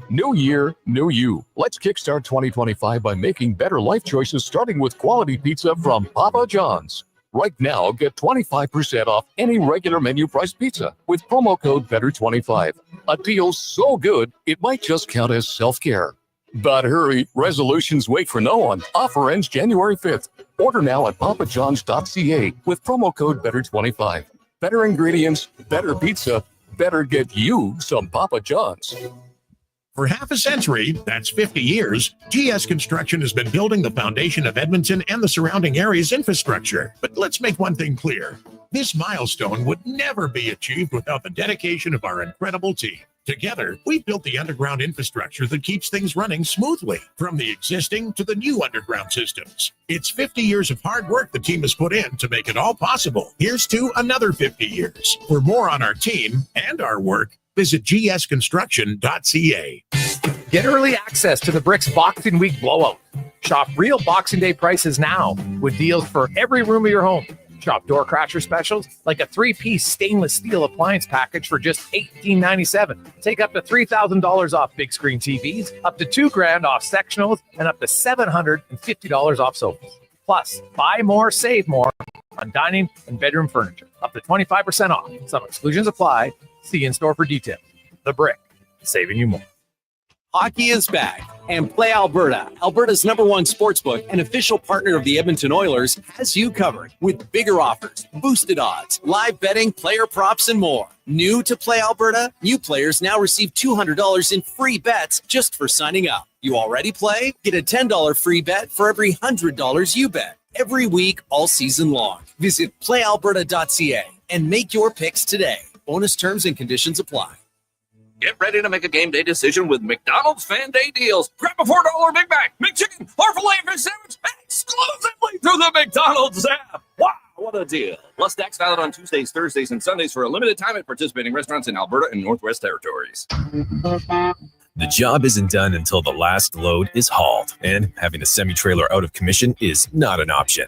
S2: New year, new you. Let's kickstart 2025 by making better life choices, starting with quality pizza from Papa John's. Right now, get 25% off any regular menu price pizza with promo code BETTER25. A deal so good, it might just count as self-care. But hurry, resolutions wait for no one. Offer ends January 5th. Order now at papajohns.ca with promo code BETTER25. Better ingredients, better pizza, better get you some Papa John's.
S20: For half a century, that's 50 years, GS Construction has been building the foundation of Edmonton and the surrounding area's infrastructure. But let's make one thing clear. This milestone would never be achieved without the dedication of our incredible team. Together, we've built the underground infrastructure that keeps things running smoothly, from the existing to the new underground systems. It's 50 years of hard work the team has put in to make it all possible. Here's to another 50 years. For more on our team and our work, visit gsconstruction.ca.
S3: Get early access to the Bricks Boxing Week blowout. Shop real Boxing Day prices now with deals for every room of your home. Shop door crasher specials like a 3-piece stainless steel appliance package for just $18.97. Take up to $3,000 off big screen TVs, up to $2,000 off sectionals, and up to $750 off sofas. Plus, buy more, save more on dining and bedroom furniture. Up to 25% off. Some exclusions apply. See in-store for details. The Brick, saving you more.
S12: Hockey is back, and Play Alberta, Alberta's #1 sportsbook and official partner of the Edmonton Oilers, has you covered with bigger offers, boosted odds, live betting, player props, and more. New to Play Alberta, new players now receive $200 in free bets just for signing up. You already play? Get a $10 free bet for every $100 you bet. Every week, all season long. Visit playalberta.ca and make your picks today. Bonus terms and conditions apply.
S6: Get ready to make a game day decision with McDonald's Fan Day deals. Grab a $4 Big Mac, McChicken, or filet-fish sandwich exclusively through the McDonald's app. Wow, what a deal. Plus, tax valid on Tuesdays, Thursdays, and Sundays for a limited time at participating restaurants in Alberta and Northwest Territories.
S10: The job isn't done until the last load is hauled, and having a semi-trailer out of commission is not an option.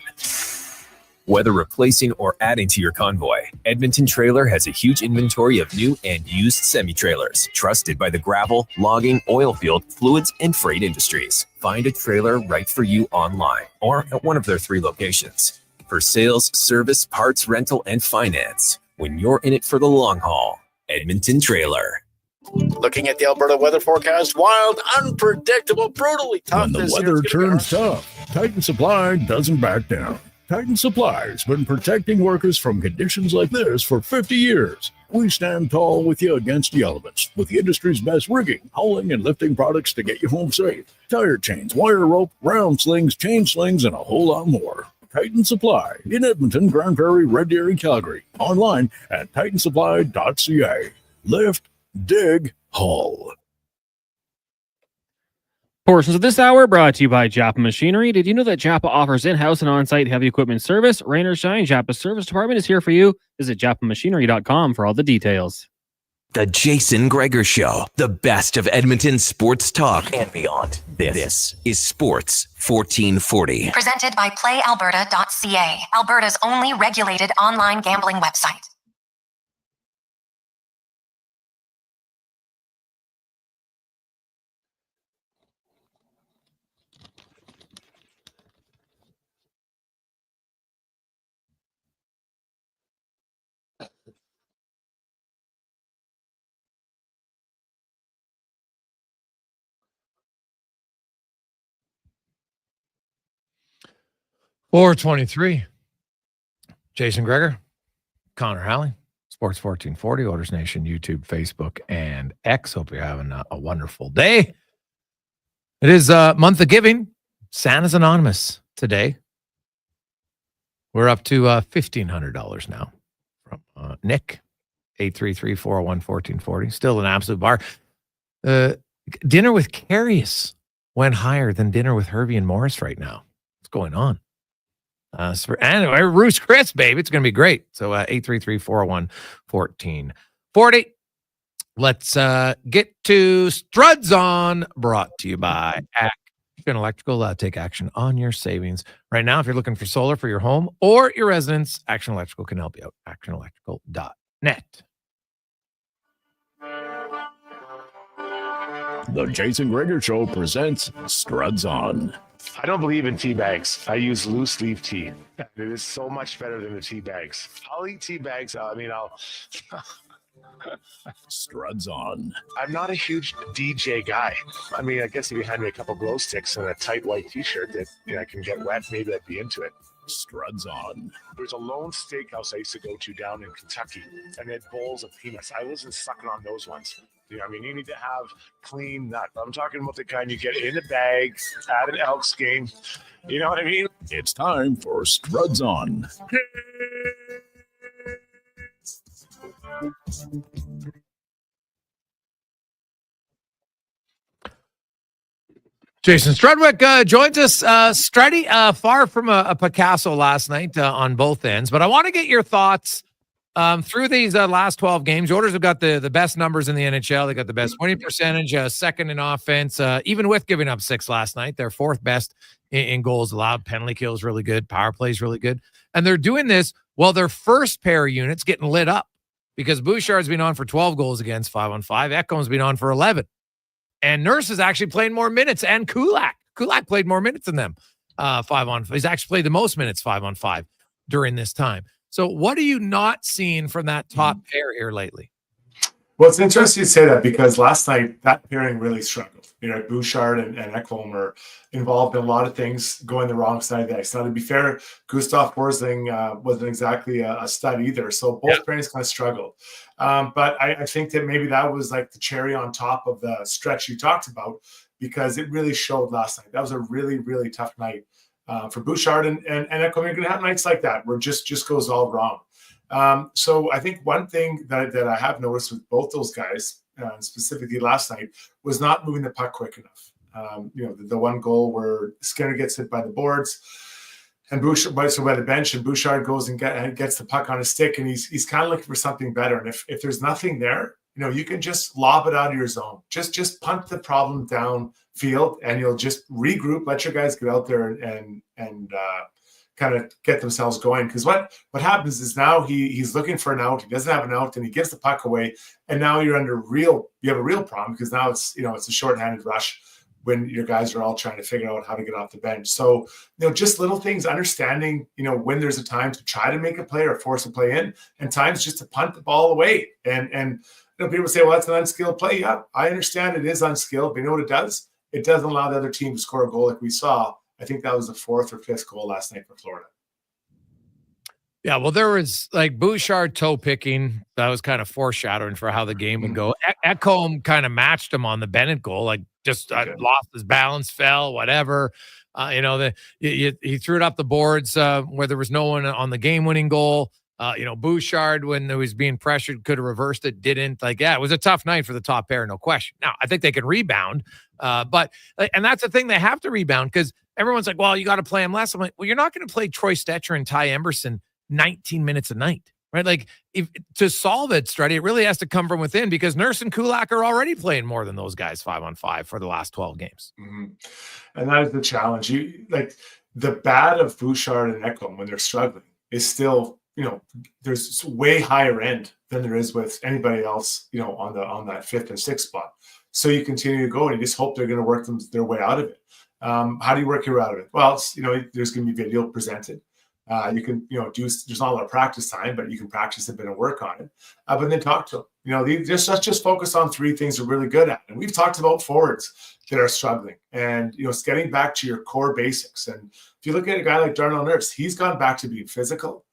S10: Whether replacing or adding to your convoy, Edmonton Trailer has a huge inventory of new and used semi-trailers, trusted by the gravel, logging, oil field, fluids, and freight industries. Find a trailer right for you online or at one of their 3 locations. For sales, service, parts, rental, and finance, when you're in it for the long haul, Edmonton Trailer.
S16: Looking at the Alberta weather forecast, wild, unpredictable, brutally tough.
S20: When the weather turns tough, Titan Supply doesn't back down. Titan Supply has been protecting workers from conditions like this for 50 years. We stand tall with you against the elements with the industry's best rigging, hauling, and lifting products to get you home safe. Tire chains, wire rope, round slings, chain slings, and a whole lot more. Titan Supply in Edmonton, Grand Prairie, Red Deer, and Calgary. Online at titansupply.ca. Lift, dig, haul.
S1: Portions of this hour brought to you by Japa Machinery. Did you know that Japa offers in-house and on-site heavy equipment service? Rain or shine, Japa's service department is here for you. Visit japamachinery.com for all the details.
S17: The Jason Gregor Show, the best of Edmonton sports talk and beyond. This is Sports 1440.
S18: Presented by PlayAlberta.ca, Alberta's only regulated online gambling website.
S3: .423. Jason Gregor, Connor Halley, Sports 1440, Oilers Nation, YouTube, Facebook, and X. Hope you're having a wonderful day. It is month of giving. Santa's Anonymous today. We're up to $1,500 now from Nick, 833-401-1440. Still an absolute bar. Dinner with Carius went higher than dinner with Herbie and Morris right now. What's going on? Anyway, Roos Chris, babe. It's going to be great. So 833-401-1440. Let's get to Struds On, brought to you by Ek and Electrical. Take action on your savings. Right now, if you're looking for solar for your home or your residence, Action Electrical can help you out. actionelectrical.net.
S20: The Jason Gregor Show presents Struds On.
S4: I don't believe in tea bags. I use loose leaf tea. It is so much better than the tea bags. I'll eat tea bags. I'll
S20: Struds On.
S4: I'm not a huge DJ guy. I mean, I guess if you had me a couple glow sticks and a tight white t-shirt that I can get wet, maybe I'd be into it.
S20: Struds On.
S4: There's a lone steakhouse I used to go to down in Kentucky, and they had bowls of peanuts. I wasn't sucking on those ones. You need to have clean nut. I'm talking about the kind you get in a bag at an Elks game. You know what I mean?
S20: It's time for Struds On.
S3: Jason Strudwick joins us. Struddy, far from a Picasso last night on both ends, but I want to get your thoughts through these last 12 games. Oilers have got the best numbers in the NHL. They got the best winning percentage, second in offense, even with giving up 6 last night. They're fourth best in goals allowed. Penalty kill is really good. Power play is really good. And they're doing this while their first pair of units getting lit up because Bouchard's been on for 12 goals against 5-on-5. Ekholm's been on for 11. And Nurse is actually playing more minutes, and Kulak. Kulak played more minutes than them 5-on-5. He's actually played the most minutes 5-on-5 during this time. So what are you not seeing from that top pair here lately?
S7: Well, it's interesting to say that because last night that pairing really struggled. Bouchard and Ekholm are involved in a lot of things going the wrong side of the ice. Now, to be fair, Gustav Forsling wasn't exactly a stud either. So both pairings kind of struggled. But I think that maybe that was like the cherry on top of the stretch you talked about because it really showed last night. That was a really, really tough night for Bouchard and Ekholm. You're going to have nights like that where it just goes all wrong. So I think one thing that I have noticed with both those guys, specifically last night, was not moving the puck quick enough. The one goal where Skinner gets hit by the boards and Bouchard bites by the bench and Bouchard goes and gets the puck on his stick and he's kind of looking for something better. And if there's nothing there, you can just lob it out of your zone. Just punt the problem downfield and you'll just regroup, let your guys get out there and kind of get themselves going. Because what happens is now he's looking for an out. He doesn't have an out, and he gives the puck away. And now you have a real problem because now it's a shorthanded rush when your guys are all trying to figure out how to get off the bench. So just little things, understanding when there's a time to try to make a play or force a play in, and times just to punt the ball away. And people say, well, that's an unskilled play. Yeah, I understand it is unskilled, but you know what it does? It doesn't allow the other team to score a goal like we saw. I think that was the 4th or 5th goal last night for Florida.
S3: Yeah, well, there was like Bouchard toe picking. That was kind of foreshadowing for how the game would go. Ekholm kind of matched him on the Bennett goal, like just lost his balance, fell, whatever. He threw it up the boards where there was no one on the game-winning goal. Bouchard, when it was being pressured, could have reversed it, didn't. It was a tough night for the top pair, no question. Now, I think they can rebound, and that's the thing, they have to rebound because everyone's like, well, you got to play him less. I'm like, well, you're not going to play Troy Stetcher and Ty Emberson 19 minutes a night, right? To solve it, Struddy, it really has to come from within because Nurse and Kulak are already playing more than those guys 5-on-5 for the last 12 games.
S7: Mm-hmm. And that is the challenge. The bad of Bouchard and Ekholm when they're struggling is still, there's way higher end than there is with anybody else, on that 5th and 6th spot. So you continue to go and you just hope they're going to work their way out of it. How do you work your way out of it? Well, there's going to be video presented. You can, there's not a lot of practice time, but you can practice a bit and work on it. But then talk to them. Let's just focus on 3 things they're really good at. And we've talked about forwards that are struggling and, it's getting back to your core basics. And if you look at a guy like Darnell Nurse, he's gone back to being physical,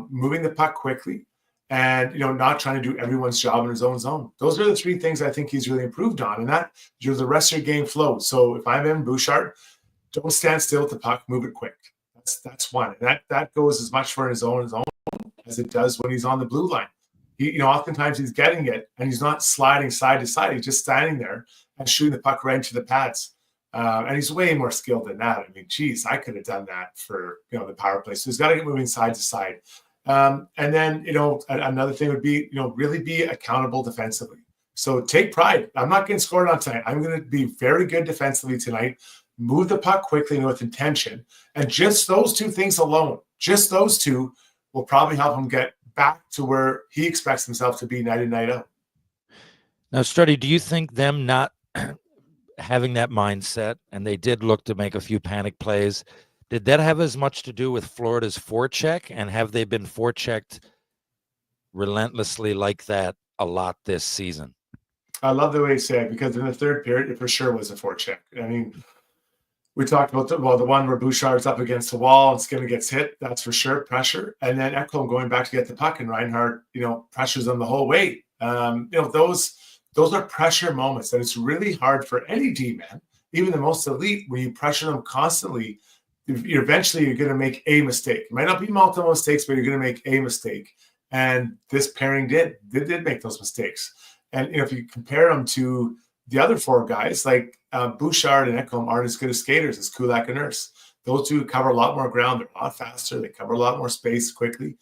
S7: moving the puck quickly, and, not trying to do everyone's job in his own zone. Those are the 3 things I think he's really improved on. And that the rest of your game flows. So if I'm in Bouchard, don't stand still with the puck, move it quick. That's one. And that goes as much for his own as it does when he's on the blue line. Oftentimes he's getting it and he's not sliding side to side. He's just standing there and shooting the puck right into the pads. And he's way more skilled than that. I mean, geez, I could have done that for, the power play. So he's got to get moving side to side. And then, another thing would be, really be accountable defensively. So take pride. I'm not getting scored on tonight. I'm going to be very good defensively tonight. Move the puck quickly and with intention. And just those two things alone, just those two will probably help him get back to where he expects himself to be night in, night out.
S15: Now, Struddy, do you think them not having that mindset, and they did look to make a few panic plays, did that have as much to do with Florida's forecheck? And have they been forechecked relentlessly like that a lot this season?
S7: I love the way you say it, because in the third period, it for sure was a forecheck. I mean, we talked about the one where Bouchard's up against the wall and Skinner gets hit. That's for sure, pressure. And then Ekholm going back to get the puck, and Reinhardt, pressures them the whole way. Those are pressure moments, and it's really hard for any D-man, even the most elite, when you pressure them constantly. Eventually, you're going to make a mistake. It might not be multiple mistakes, but you're going to make a mistake. And this pairing did make those mistakes. And if you compare them to the other four guys, like Bouchard and Ekholm aren't as good as skaters as Kulak and Nurse. Those two cover a lot more ground. They're a lot faster. They cover a lot more space quickly.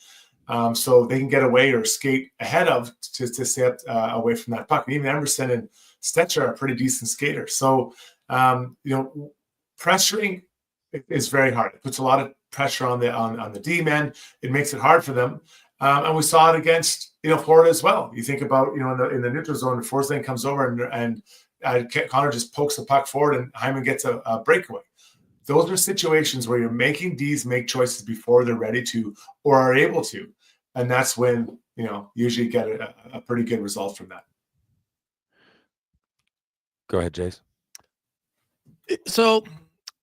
S7: So they can get away or skate ahead of to stay up, away from that puck. And even Emerson and Stetcher are pretty decent skaters. So, pressuring is very hard. It puts a lot of pressure on the D-men. It makes it hard for them. And we saw it against, Florida as well. You think about, in the neutral zone, the Forsling comes over and Connor just pokes the puck forward and Hyman gets a breakaway. Those are situations where you're making Ds make choices before they're ready to or are able to. And that's when, usually get a pretty good result from that.
S15: Go ahead, Jace.
S3: So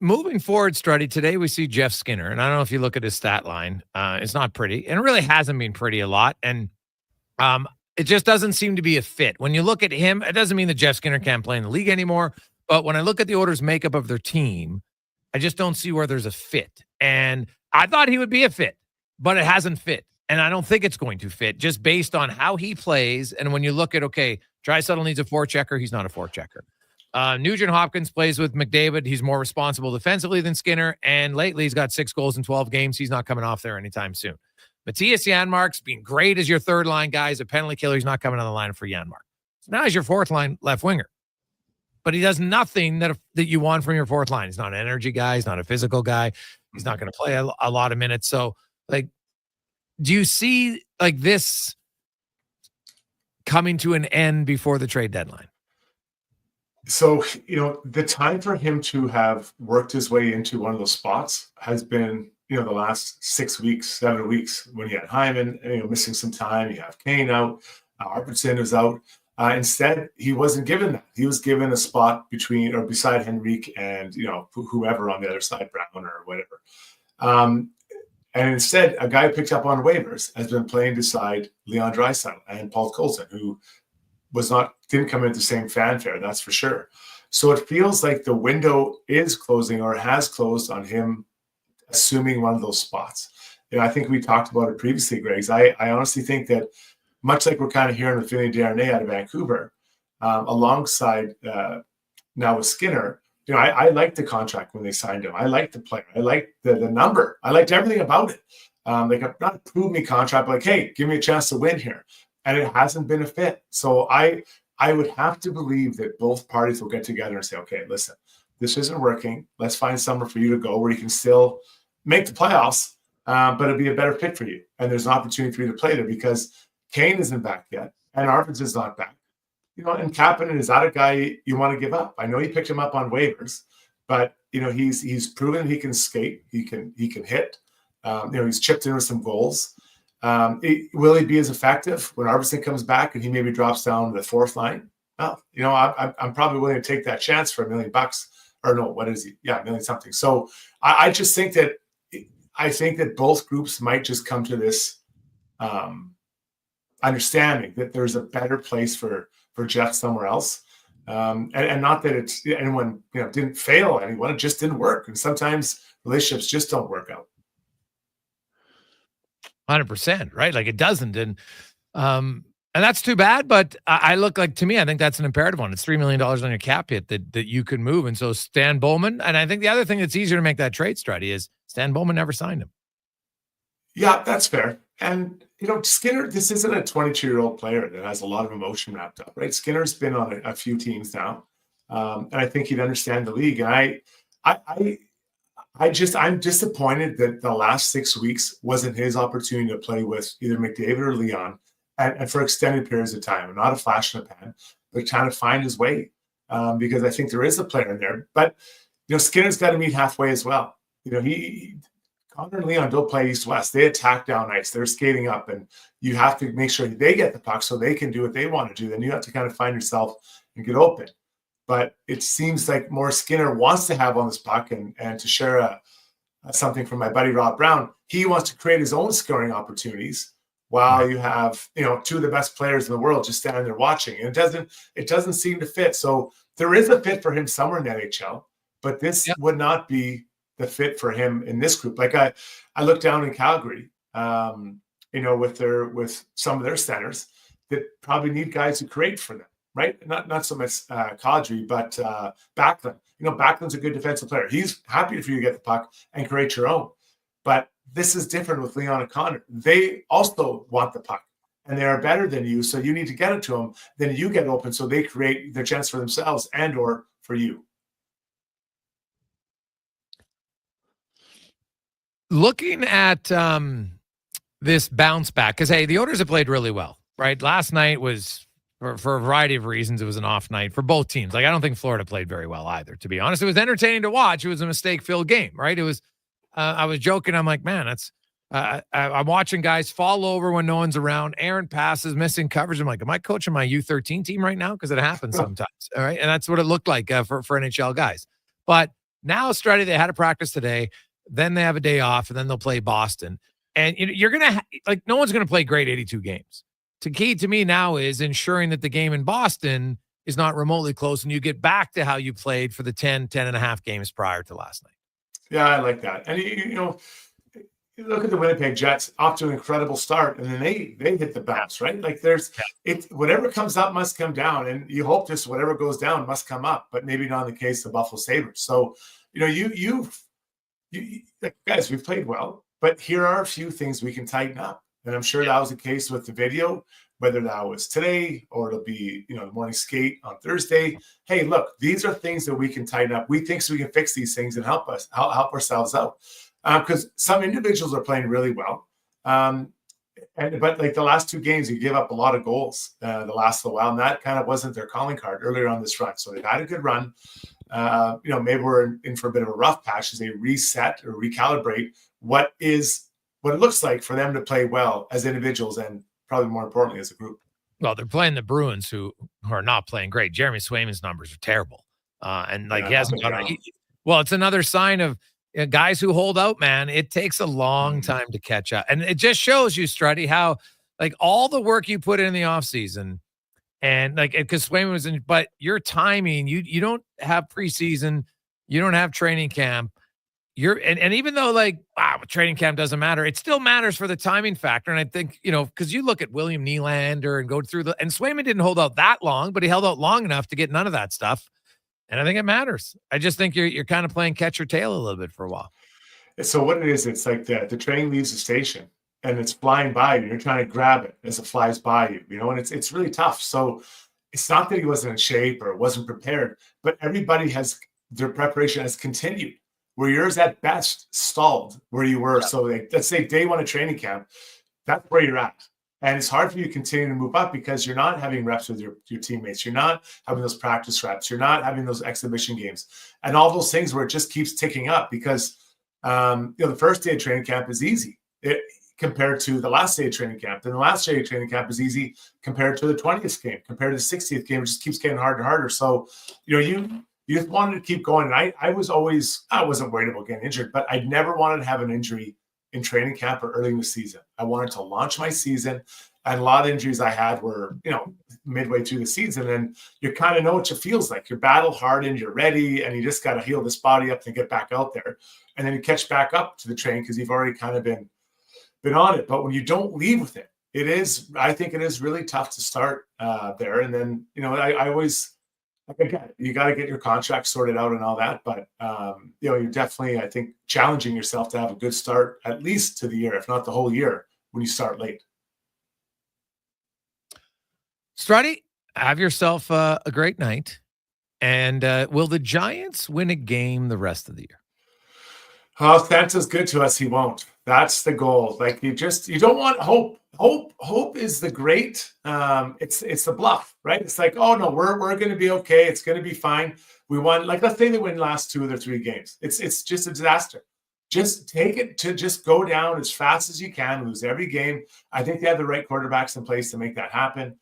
S3: moving forward, Struddy, today we see Jeff Skinner. And I don't know if you look at his stat line. It's not pretty. And it really hasn't been pretty a lot. And it just doesn't seem to be a fit. When you look at him, it doesn't mean that Jeff Skinner can't play in the league anymore. But when I look at the Oilers' makeup of their team, I just don't see where there's a fit. And I thought he would be a fit, but it hasn't fit. And I don't think it's going to fit just based on how he plays. And when you look at, okay, Draisaitl needs a forechecker, he's not a forechecker. Nugent Hopkins plays with McDavid. He's more responsible defensively than Skinner. And lately he's got 6 goals in 12 games. He's not coming off there anytime soon. Matthias Janmark's been great as your third line guy. He's a penalty killer. He's not coming on the line for Janmark. So now he's your fourth line left winger. But he does nothing that you want from your fourth line. He's not an energy guy. He's not a physical guy. He's not going to play a lot of minutes. So, do you see this coming to an end before the trade deadline?
S7: So, the time for him to have worked his way into one of those spots has been, the last 6 weeks, 7 weeks, when you had Hyman, missing some time. You have Kane out. Arvidsson was out. Instead, he wasn't given that. He was given a spot beside Henrique and, whoever on the other side, Brown or whatever. And instead, a guy picked up on waivers has been playing beside Leon Draisaitl and Paul Colton, who didn't come into the same fanfare, that's for sure. So it feels like the window is closing or has closed on him assuming one of those spots. I think we talked about it previously, Greg. I honestly think that much like we're kind of hearing with Vinny Darnay out of Vancouver, alongside now with Skinner, I liked the contract when they signed him. I liked the player. I liked the number. I liked everything about it. Not a prove me contract, but hey, give me a chance to win here. And it hasn't been a fit. So I would have to believe that both parties will get together and say, okay, listen, this isn't working. Let's find somewhere for you to go where you can still make the playoffs, but it'll be a better fit for you. And there's an opportunity for you to play there because Kane isn't back yet, and Arvidsson's not back. And Kapanen is that a guy you want to give up? I know you picked him up on waivers, but he's proven he can skate, he can hit. He's chipped in with some goals. Will he be as effective when Arvidsson comes back and he maybe drops down to the fourth line? Well, I'm probably willing to take that chance for $1 million, or no, what is he? Yeah, $1 million something. So I just think that both groups might just come to this understanding that there's a better place for Jeff somewhere else. And not that anyone didn't fail anyone, it just didn't work. And sometimes relationships just don't work out.
S3: 100%, right? Like it doesn't. And that's too bad, but I look like, to me, I think that's an imperative one. It's $3 million on your cap hit that you can move. And so Stan Bowman, and I think the other thing that's easier to make that trade, Struddy, is Stan Bowman never signed him.
S7: Yeah, that's fair. And, Skinner, this isn't a 22-year-old player that has a lot of emotion wrapped up, right? Skinner's been on a few teams now. And I think he'd understand the league. And I'm disappointed that the last 6 weeks wasn't his opportunity to play with either McDavid or Leon and for extended periods of time. Not a flash in the pan, but trying to find his way because I think there is a player in there. But, Skinner's got to meet halfway as well. Connor and Leon don't play east-west. They attack down ice. They're skating up, and you have to make sure they get the puck so they can do what they want to do. Then you have to kind of find yourself and get open. But it seems like more Skinner wants to have on this puck and to share something from my buddy Rob Brown. He wants to create his own scoring opportunities while you have two of the best players in the world just standing there watching. And it doesn't seem to fit. So there is a fit for him somewhere in the NHL, but this would not be the fit for him in this group. Like I look down in Calgary, with some of their centers that probably need guys who create for them, right? Not so much Kadri, but Backlund. Backlund's a good defensive player. He's happy for you to get the puck and create your own. But this is different with Leon and Connor. They also want the puck, and they are better than you, so you need to get it to them. Then you get open, so they create their chance for themselves and or for you.
S3: Looking at this bounce back, because, hey, the Oilers have played really well, right? Last night was, for a variety of reasons, it was an off night for both teams. Like, I don't think Florida played very well either, to be honest. It was entertaining to watch. It was a mistake-filled game, right? It was, I was joking. I'm like, man, that's, I'm watching guys fall over when no one's around, errant passes, missing coverage. I'm like, am I coaching my U13 team right now? Because it happens sometimes, all right? And that's what it looked like for NHL guys. But now, Struddy, they had a practice today. Then they have a day off, and then they'll play Boston. And you're going to no one's going to play great 82 games. The key to me now is ensuring that the game in Boston is not remotely close, and you get back to how you played for the 10 and a half games prior to last night.
S7: Yeah, I like that. And, you look at the Winnipeg Jets off to an incredible start, and then they hit the bounce, right? Like whatever comes up must come down, and you hope just whatever goes down must come up, but maybe not in the case of Buffalo Sabres. So, guys, we've played well, but here are a few things we can tighten up. And I'm sure that was the case with the video, whether that was today or it'll be, the morning skate on Thursday. Hey, look, these are things that we can tighten up. We think so we can fix these things and help ourselves out. Because some individuals are playing really well. But like the last two games, you give up a lot of goals the last little while, and that kind of wasn't their calling card earlier on this run. So they've had a good run. Maybe we're in for a bit of a rough patch as they reset or recalibrate what it looks like for them to play well as individuals and probably more importantly as a group.
S3: Well, they're playing the Bruins who are not playing great. Jeremy Swayman's numbers are terrible. He hasn't gone. Well, it's another sign of guys who hold out, man. It takes a long time to catch up. And it just shows you, Struddy, how all the work you put in the offseason. And because Swayman was in, but your timing, you don't have preseason, you don't have training camp. And even though training camp doesn't matter, it still matters for the timing factor. And I think, because you look at William Nylander and go through and Swayman didn't hold out that long, but he held out long enough to get none of that stuff. And I think it matters. I just think you're kind of playing catch your tail a little bit for a while.
S7: So what it is, it's like the train leaves the station. And it's flying by you, and you're trying to grab it as it flies by you, and it's really tough. So it's not that he wasn't in shape or wasn't prepared, but everybody their preparation has continued. Where yours at best stalled where you were. Yeah. So let's say day one of training camp, that's where you're at. And it's hard for you to continue to move up because you're not having reps with your teammates. You're not having those practice reps. You're not having those exhibition games. And all those things where it just keeps ticking up because the first day of training camp is easy. Compared to the last day of training camp. Then the last day of training camp is easy compared to the 20th game, compared to the 60th game. It just keeps getting harder and harder. So, you just wanted to keep going. And I wasn't worried about getting injured, but I never wanted to have an injury in training camp or early in the season. I wanted to launch my season. And a lot of injuries I had were, midway through the season. And you kind of know what it feels like. You're battle hardened, you're ready, and you just got to heal this body up to get back out there. And then you catch back up to the train because you've already kind of been been on it. But when you don't leave with it, I think it is really tough to start there. And then, I always, again, you got to get your contract sorted out and all that. But, you're definitely, I think, challenging yourself to have a good start, at least to the year, if not the whole year, when you start late.
S3: Struddy, have yourself a great night. And will the Giants win a game the rest of the year?
S7: Oh, Santa's good to us. He won't. That's the goal. Like you don't want hope. Hope is the great. It's the bluff, right? It's like, oh no, we're going to be okay. It's going to be fine. We won. Like, let's say they win last 2 of their 3 games. It's just a disaster. Just take it to just go down as fast as you can, lose every game. I think they have the right quarterbacks in place to make that happen.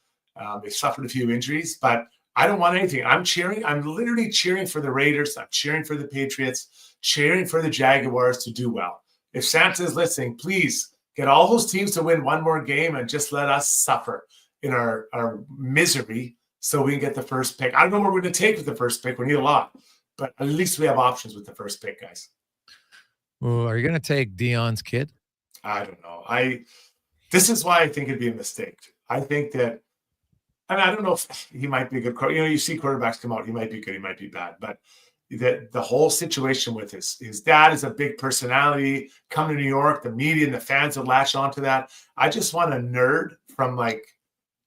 S7: They suffered a few injuries, but I don't want anything. I'm literally cheering for the Raiders. I'm cheering for the Patriots, cheering for the Jaguars to do well. If Santa is listening, please get all those teams to win one more game and just let us suffer in our misery so we can get the first pick. I don't know what we're going to take with the first pick. We need a lot, but at least we have options with the first pick, guys.
S3: Well, are you going to take Dion's kid?
S7: I don't know. This is why I think it'd be a mistake. I think that, and I don't know if he might be a good quarterback. You see quarterbacks come out. He might be good. He might be bad. But the whole situation with his dad is a big personality. Come to New York, the media and the fans will latch onto that. I just want a nerd from like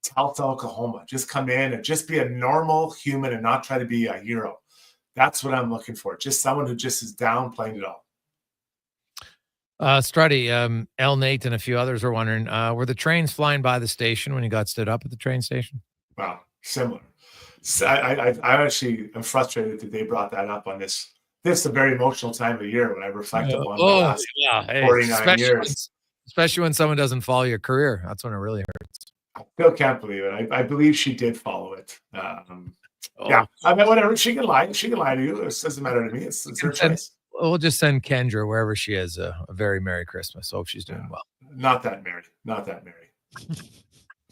S7: Tulsa, Oklahoma. Just come in and just be a normal human and not try to be a hero. That's what I'm looking for. Just someone who just is down playing it all.
S3: Struddy, El Nate and a few others are wondering, were the trains flying by the station when you got stood up at the train station?
S7: Wow, similar. So I actually am frustrated that they brought that up on this. This is a very emotional time of the year when I reflect upon the last 49 years.
S3: Especially when someone doesn't follow your career. That's when it really hurts.
S7: I still can't believe it. I believe she did follow it. Yeah, I mean, whatever. She can lie. She can lie to you. It doesn't matter to me. It's her choice.
S3: We'll just send Kendra, wherever she is, a very Merry Christmas. Hope she's doing well.
S7: Not that merry. Not that merry.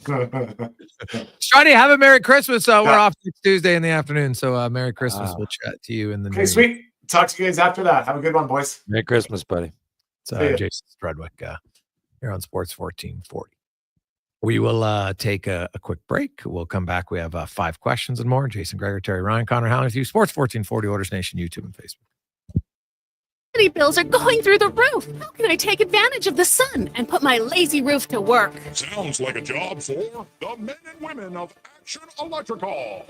S3: Struddy, have a Merry Christmas. We're off next Tuesday in the afternoon, so Merry Christmas. We'll chat to you in the
S7: Okay, sweet. Talk to you guys after that. Have a good one, boys.
S15: Merry Christmas, buddy.
S3: It's Jason Strudwick here on Sports 1440. We will take a quick break. We'll come back. We have 5 questions and more. Jason Gregor, Terry Ryan, Connor Halley with you. Sports 1440, Oilers Nation, YouTube, and Facebook.
S8: Bills are going through the roof. How can I take advantage of the sun and put my lazy roof to work?
S20: Sounds like a job for the men and women of Action Electrical.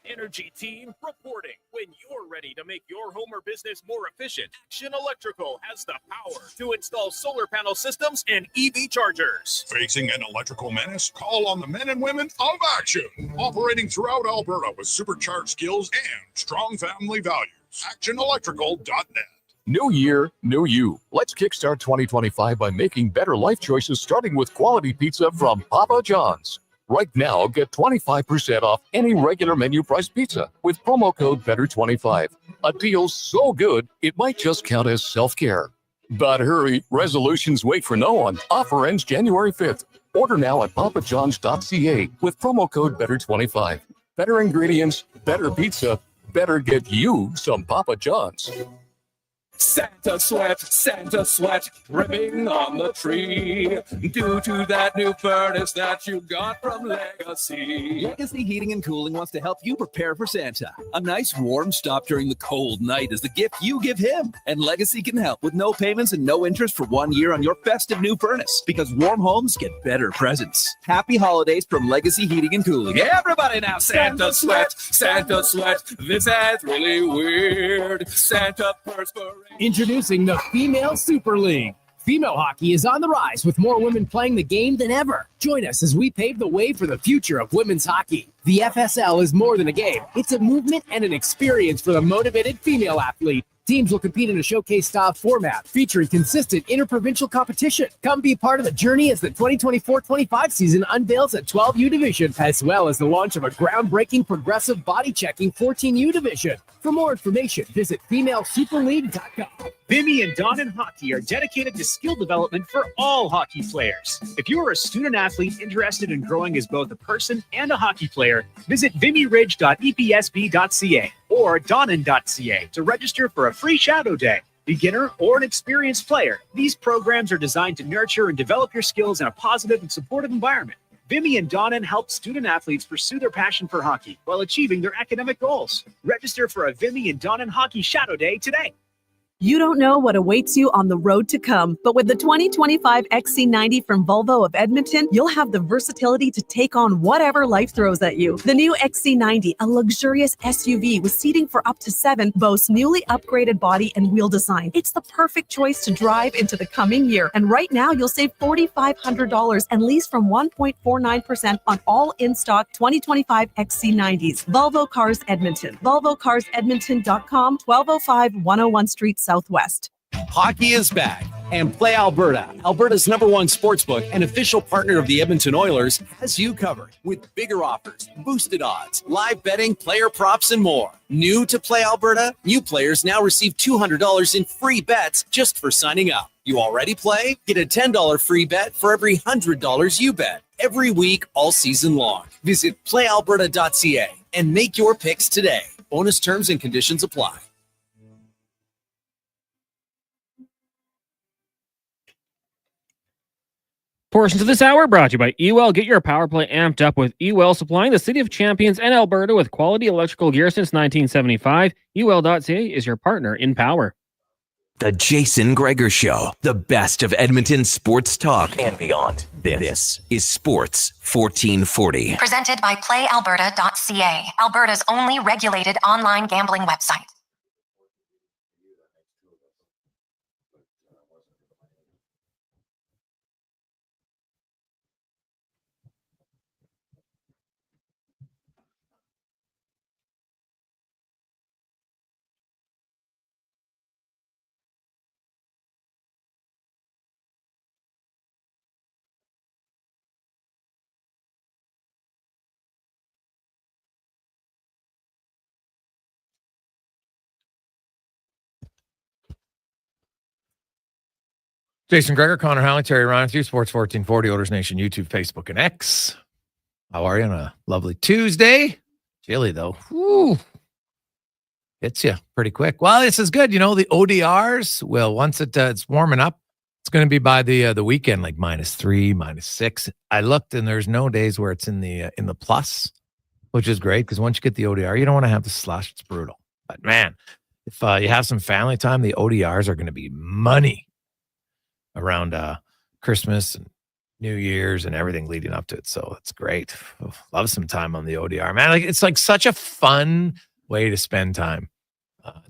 S13: Energy team reporting. When you're ready to make your home or business more efficient, Action Electrical has the power to install solar panel systems and EV chargers.
S20: Facing an electrical menace? Call on the men and women of Action. Operating throughout Alberta with supercharged skills and strong family values. ActionElectrical.net.
S2: New year, new you. Let's kickstart 2025 by making better life choices, starting with quality pizza from Papa John's. Right now, get 25% off any regular menu price pizza with promo code BETTER25. A deal so good, it might just count as self-care. But hurry, resolutions wait for no one. Offer ends January 5th. Order now at papajohns.ca with promo code BETTER25. Better ingredients, better pizza, better get you some Papa John's.
S12: Santa sweat, dripping on the tree. Due to that new furnace that you got from Legacy. Legacy Heating and Cooling wants to help you prepare for Santa. A nice warm stop during the cold night is the gift you give him. And Legacy can help with no payments and no interest for 1 year on your festive new furnace. Because warm homes get better presents. Happy holidays from Legacy Heating and Cooling. Everybody now, Santa sweat. This is really weird. Santa perspiration.
S21: Introducing the Female Super League. Female hockey is on the rise with more women playing the game than ever. Join us as we pave the way for the future of women's hockey. The FSL is more than a game. It's a movement and an experience for the motivated female athlete. Teams will compete in a showcase-style format featuring consistent interprovincial competition. Come be part of the journey as the 2024-25 season unveils a 12U division, as well as the launch of a groundbreaking progressive body-checking 14U division. For more information, visit FemaleSuperLeague.com.
S22: Vimy and Don in Hockey are dedicated to skill development for all hockey players. If you are a student athlete interested in growing as both a person and a hockey player, visit vimyridge.epsb.ca or donnan.ca to register for a free shadow day. Beginner or an experienced player, these programs are designed to nurture and develop your skills in a positive and supportive environment. Vimy and Donnan help student athletes pursue their passion for hockey while achieving their academic goals. Register for a Vimy and Donnan Hockey Shadow Day today.
S5: You don't know what awaits you on the road to come, but with the 2025 XC90 from Volvo of Edmonton, you'll have the versatility to take on whatever life throws at you. The new XC90, a luxurious SUV with seating for up to 7, boasts newly upgraded body and wheel design. It's the perfect choice to drive into the coming year. And right now, you'll save $4,500 and lease from 1.49% on all in-stock 2025 XC90s. Volvo Cars Edmonton. VolvoCarsEdmonton.com, 1205 101 Street Southwest.
S12: Hockey is back, and Play Alberta, Alberta's #1 sportsbook and official partner of the Edmonton Oilers, has you covered with bigger offers, boosted odds, live betting, player props, and more. New to Play Alberta? New players now receive $200 in free bets just for signing up. You already play? Get a $10 free bet for every $100 you bet every week all season long. Visit playalberta.ca and make your picks today. Bonus terms and conditions apply.
S1: Portions of this hour brought to you by Ewell. Get your power play amped up with Ewell, supplying the city of champions and Alberta with quality electrical gear since 1975. Ewell.ca is your partner in power.
S17: The Jason Gregor Show, the best of Edmonton sports talk and beyond. This is Sports 1440.
S18: Presented by PlayAlberta.ca, Alberta's only regulated online gambling website.
S3: Jason Gregor, Connor Halley, Terry Ryan with you, Sports 1440, Oilers Nation, YouTube, Facebook, and X. How are you on a lovely Tuesday? Chilly, though. Woo. Hits you pretty quick. Well, this is good. You know, the ODRs, well, once it's warming up, it's going to be by the weekend, like -3, -6. I looked, and there's no days where it's in the plus, which is great, because once you get the ODR, you don't want to have the slush. It's brutal. But, man, if you have some family time, the ODRs are going to be money around Christmas and New Year's and everything leading up to it. So it's great. Love some time on the ODR, man. Like, it's like such a fun way to spend time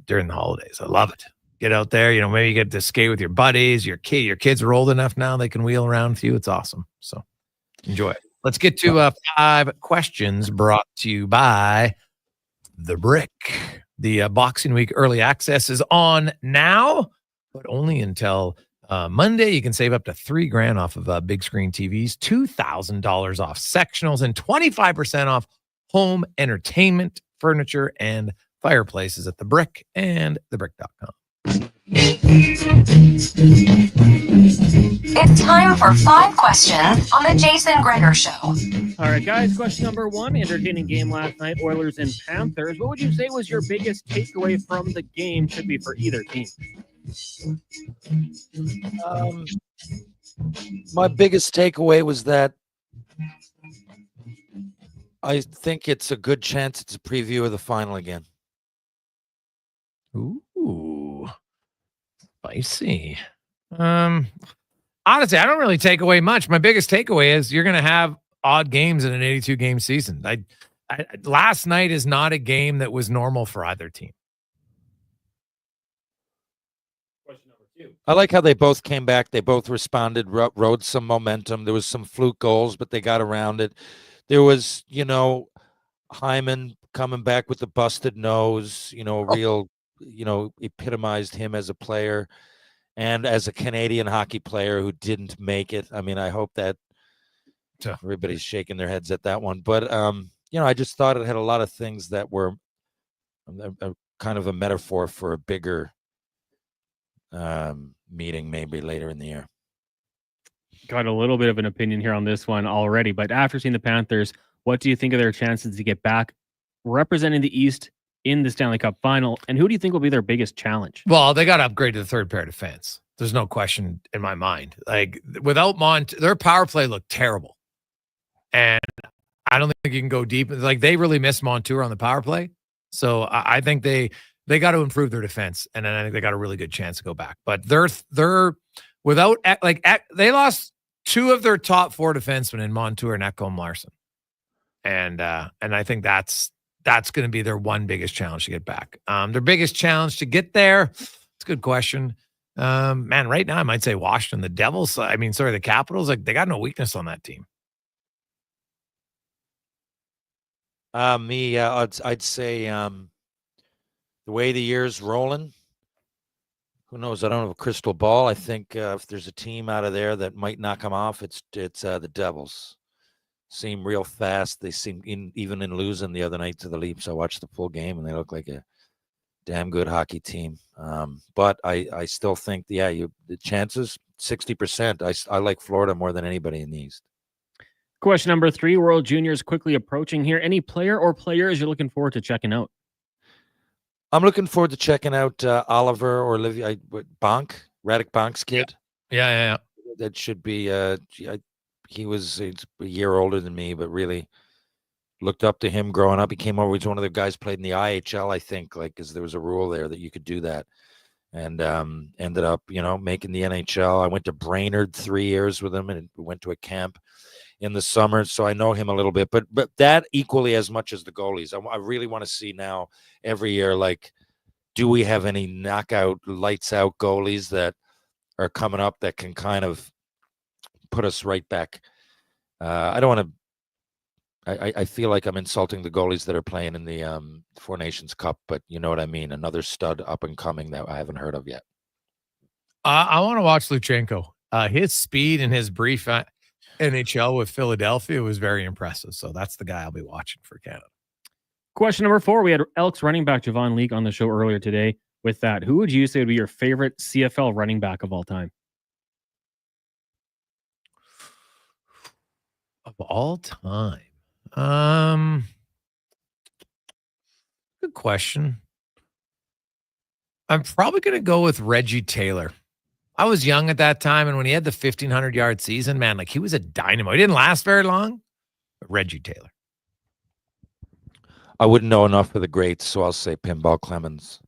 S3: during the holidays. I love it. Get out there, you know, maybe you get to skate with your buddies, your kids are old enough now, they can wheel around with you. It's awesome. So enjoy it. Let's get to 5 questions brought to you by The Brick. The Boxing Week early access is on now, but only until Monday. You can save up to $3,000 off of big screen TVs, $2,000 off sectionals, and 25% off home entertainment, furniture, and fireplaces at The Brick and thebrick.com.
S18: It's time for 5 questions on the Jason Gregor Show.
S1: All right, guys, question number 1. Entertaining game last night, Oilers and Panthers. What would you say was your biggest takeaway from the game? Could be for either team.
S15: My biggest takeaway was that I think it's a good chance it's a preview of the final again.
S3: Ooh, spicy. Honestly, I don't really take away much. My biggest takeaway is you're going to have odd games in an 82-game season. Last night is not a game that was normal for either team.
S15: I like how they both came back. They both responded, rode some momentum. There was some fluke goals, but they got around it. There was, Hyman coming back with the busted nose, real, epitomized him as a player and as a Canadian hockey player who didn't make it. I mean, I hope that everybody's shaking their heads at that one. But, I just thought it had a lot of things that were kind of a metaphor for a bigger meeting maybe later in the year.
S1: Got a little bit of an opinion here on this one already, but after seeing the Panthers, what do you think of their chances to get back representing the East in the Stanley Cup final. And who do you think will be their biggest challenge?
S3: Well, they got to upgrade to the third pair defense. There's no question in my mind. Like without their power play looked terrible. And I don't think you can go deep. Like they really missed Montour on the power play. So I think they got to improve their defense. And then I think they got a really good chance to go back. But they're without they lost 2 of their top 4 defensemen in Montour and Ekholm Larson. And I think that's going to be their one biggest challenge to get back. Their biggest challenge to get there. It's a good question. Man, right now I might say Washington, the Devils. The Capitals. Like they got no weakness on that team.
S15: I'd say the way the year's rolling. Who knows? I don't have a crystal ball. I think if there's a team out of there that might knock them off, it's the Devils. Seem real fast. They seem even in losing the other night to the Leafs. I watched the full game and they look like a damn good hockey team. But I still think, the chances 60%. I like Florida more than anybody in the East.
S1: Question number 3, World Juniors quickly approaching here. Any player or players you're looking forward to checking out?
S15: I'm looking forward to checking out Oliver or Olivia Bonk, Radek Bonk's kid.
S3: Yeah.
S15: That should be. He's a year older than me, but really looked up to him growing up. He came over. He's one of the guys played in the IHL, I think, because there was a rule there that you could do that, and ended up, making the NHL. I went to Brainerd 3 years with him, and went to a camp in the summer, so I know him a little bit. But that equally as much as the goalies. I really want to see now every year, like, do we have any knockout, lights out goalies that are coming up that can kind of put us right back? I don't want to. I feel like I'm insulting the goalies that are playing in the Four Nations Cup, but you know what I mean. Another stud up and coming that I haven't heard of yet.
S3: I want to watch Luchenko. His speed and his brief NHL with Philadelphia was very impressive. So that's the guy I'll be watching for Canada.
S1: Question number 4. We had Elks running back Javon Leake on the show earlier today. With that, who would you say would be your favorite CFL running back of all time?
S3: Of all time? Good question. I'm probably going to go with Reggie Taylor. I was young at that time, and when he had the 1,500-yard season, man, like he was a dynamo. He didn't last very long, but Reggie Taylor.
S15: I wouldn't know enough of the greats, so I'll say Pinball Clemens.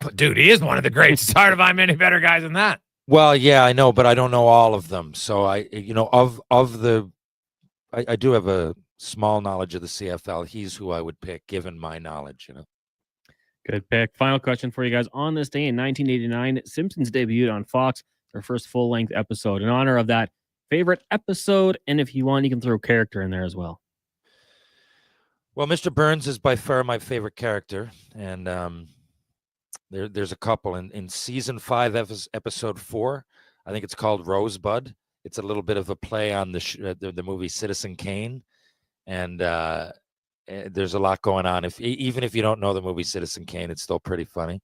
S3: But dude, he is one of the greats. It's hard to find many better guys than that.
S15: Well, yeah, I know, but I don't know all of them. So I do have a small knowledge of the CFL. He's who I would pick, given my knowledge.
S1: Good pick. Final question for you guys. On this day in 1989, Simpsons debuted on Fox, their first full-length episode. In honor of that, favorite episode, and if you want, you can throw character in there as well.
S15: Well, Mr. Burns is by far my favorite character, and there's a couple. In season 5, episode 4, I think it's called Rosebud. It's a little bit of a play on the movie Citizen Kane, and there's a lot going on. Even if you don't know the movie Citizen Kane, it's still pretty funny.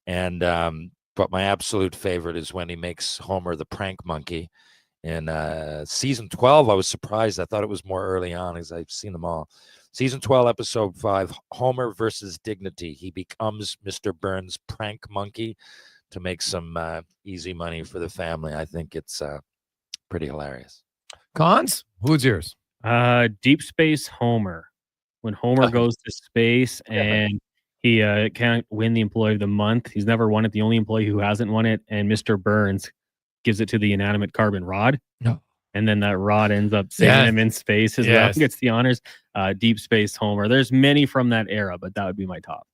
S15: And but my absolute favorite is when he makes Homer the prank monkey. In season 12, I was surprised. I thought it was more early on, as I've seen them all. Season 12, episode 5, Homer versus Dignity. He becomes Mr. Burns' prank monkey to make some easy money for the family. I think it's pretty hilarious.
S3: Cons? Who's yours?
S1: Deep Space Homer. When Homer goes to space and he can't win the Employee of the Month. He's never won it. The only employee who hasn't won it. And Mr. Burns gives it to the inanimate carbon rod.
S3: No.
S1: And then that rod ends up saving him in space as well. Gets the honors. Deep Space Homer. There's many from that era, but that would be my top.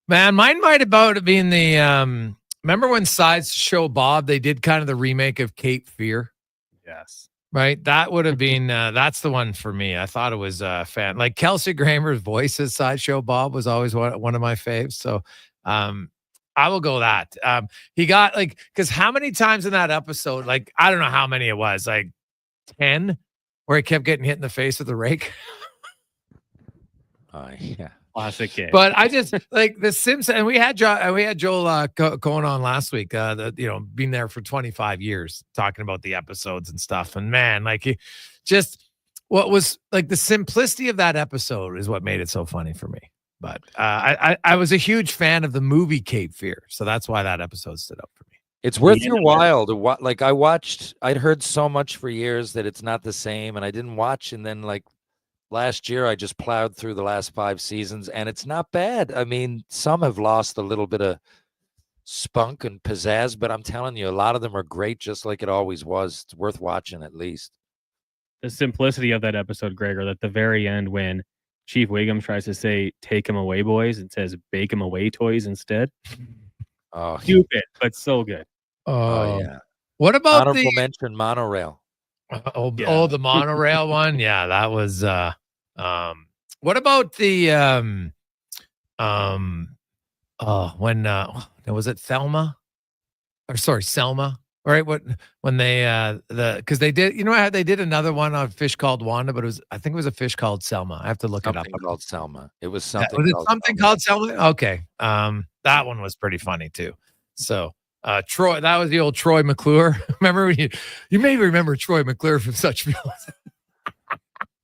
S3: Man, mine might about been the remember when Sideshow Bob, they did kind of the remake of Cape Fear?
S1: Yes.
S3: Right? That would have been that's the one for me. I thought it was fan. Like Kelsey Grammer's voice as Sideshow Bob was always one of my faves. So I will go that. He got because how many times in that episode, I don't know how many it was, 10, where he kept getting hit in the face with a rake.
S15: Yeah.
S1: Classic game.
S3: But I just the Simpsons, and we had Joel going on last week. Been there for 25 years talking about the episodes and stuff. And man, he just what was the simplicity of that episode is what made it so funny for me. But I was a huge fan of the movie Cape Fear, so that's why that episode stood up for me.
S15: It's worth your while to watch. Like I'd heard so much for years that it's not the same, and I didn't watch. And then like last year, I just plowed through the last 5 seasons, and it's not bad. I mean, some have lost a little bit of spunk and pizzazz, but I'm telling you, a lot of them are great, just like it always was. It's worth watching at least.
S1: The simplicity of that episode, Gregor, at the very end when Chief Wiggum tries to say, "Take him away, boys," and says, "Bake him away, toys," instead.
S15: Oh,
S1: stupid, but so good.
S15: Oh yeah.
S3: What about
S15: honorable mention monorail?
S3: The monorail one? Yeah, that was. What about the when was it Thelma? Or sorry, Selma? All right, when they because they did, you know how they did another one on Fish Called Wanda, but I think it was a fish called Selma. I have to look it up.
S15: Called Selma. It was something.
S3: Was it something called Selma? Okay, that one was pretty funny too. So Troy, that was the old Troy McClure. Remember you may remember Troy McClure from such films.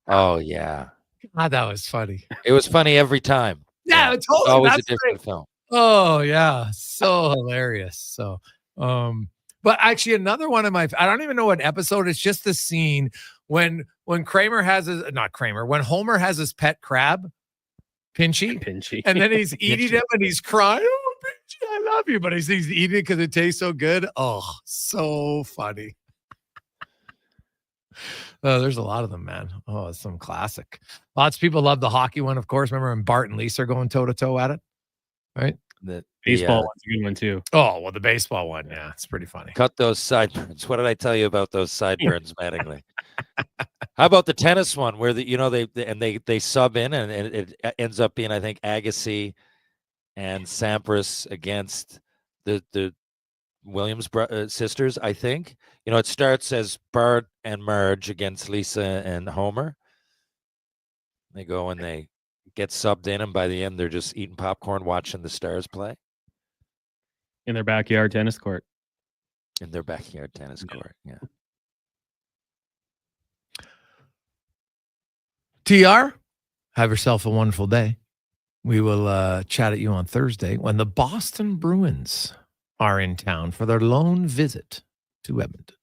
S15: Oh yeah,
S3: God, that was funny.
S15: It was funny every time.
S3: Yeah, it's
S15: always a different film.
S3: Oh yeah, so hilarious. So but actually another one of my, I don't even know what episode, it's just the scene when Kramer has when Homer has his pet crab, Pinchy, and then he's eating him and he's crying, "Oh, Pinchy, I love you," but he's eating it because it tastes so good. Oh, so funny. There's a lot of them, man. Oh, it's some classic. Lots of people love the hockey one, of course. Remember when Bart and Lisa are going toe to toe at it, right?
S15: The
S1: baseball one's a good one too.
S3: Oh well, the baseball one, yeah, it's pretty funny.
S15: Cut those sideburns. What did I tell you about those sideburns, Mattingly? How about the tennis one where they sub in and it ends up being, I think, Agassi and Sampras against the Williams sisters, I think. It starts as Bart and Marge against Lisa and Homer. They go and they get subbed in, and by the end, they're just eating popcorn, watching the Stars play.
S1: In their backyard tennis court.
S15: In their backyard tennis court, yeah.
S3: TR, have yourself a wonderful day. We will chat at you on Thursday when the Boston Bruins are in town for their lone visit to Edmonton.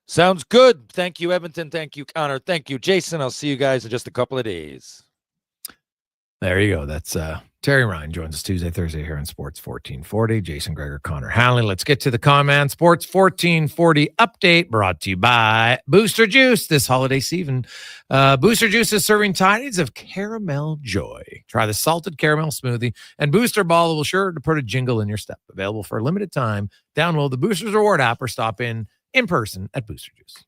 S15: Sounds good. Thank you, Edmonton. Thank you, Connor. Thank you, Jason. I'll see you guys in just a couple of days.
S3: There you go. That's Terry Ryan joins us Tuesday, Thursday here on Sports 1440. Jason Gregor, Connor Halley. Let's get to the comment. Sports 1440 update brought to you by Booster Juice this holiday season. Booster Juice is serving tidings of caramel joy. Try the salted caramel smoothie, and Booster Ball will sure to put a jingle in your step. Available for a limited time. Download the Boosters Reward app or stop in person at Booster Juice.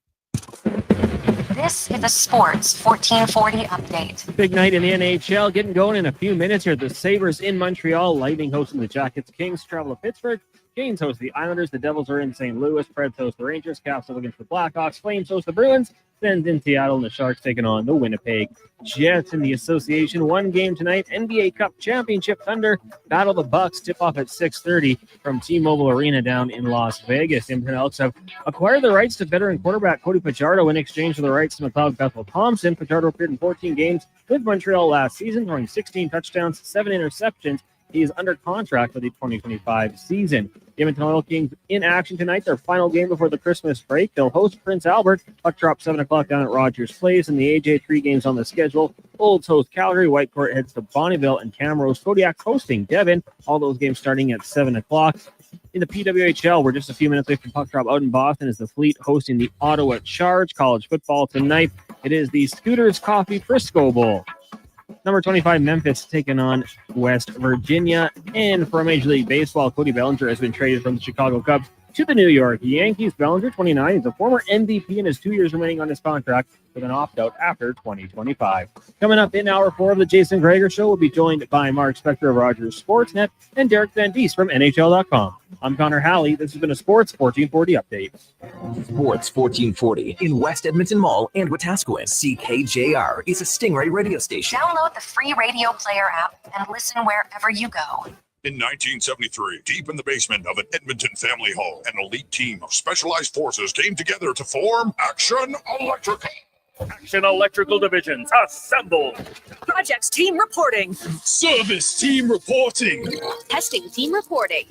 S18: This is a Sports 1440 update.
S1: Big night in the NHL, getting going in a few minutes here. The Sabres in Montreal, Lightning hosting the Jackets, Kings travel to Pittsburgh, Canes host the Islanders, the Devils are in St. Louis, Preds host the Rangers, Caps up against the Blackhawks, Flames host the Bruins, Sens in Seattle, and the Sharks taking on the Winnipeg Jets. In the association, one game tonight, NBA Cup Championship Thunder battle the Bucks, tip off at 6:30 from T-Mobile Arena down in Las Vegas. The Edmonton Elks have acquired the rights to veteran quarterback Cody Fajardo in exchange for the rights to McLeod Bethel-Thompson. Fajardo appeared in 14 games with Montreal last season, throwing 16 touchdowns, 7 interceptions. He is under contract for the 2025 season. The Edmonton Oil Kings in action tonight, their final game before the Christmas break. They'll host Prince Albert. Puck drop 7 o'clock down at Rogers Place. And the AJ 3 games on the schedule. Olds host Calgary. Whitecourt heads to Bonneville. And Camrose Kodiak's hosting Devon. All those games starting at 7 o'clock. In the PWHL, we're just a few minutes away from puck drop out in Boston as the Fleet hosting the Ottawa Charge. College football tonight. It is the Scooters Coffee Frisco Bowl. Number 25, Memphis, taking on West Virginia. And for Major League Baseball, Cody Bellinger has been traded from the Chicago Cubs to the New York Yankees. Bellinger, 29, is a former MVP in his 2 years remaining on his contract with an opt-out after 2025. Coming up in Hour 4 of the Jason Gregor Show, we'll be joined by Mark Spector of Rogers Sportsnet and Derek Van Diest from NHL.com. I'm Connor Halley. This has been a Sports 1440 update.
S17: Sports 1440 in West Edmonton Mall and Wetaskiwin. CKJR is a Stingray radio station.
S18: Download the free radio player app and listen wherever you go.
S9: In 1973, deep in the basement of an Edmonton family home, an elite team of specialized forces came together to form Action Electrical.
S13: Action Electrical Divisions, assemble!
S11: Projects team reporting.
S9: Service team reporting.
S11: Testing team reporting.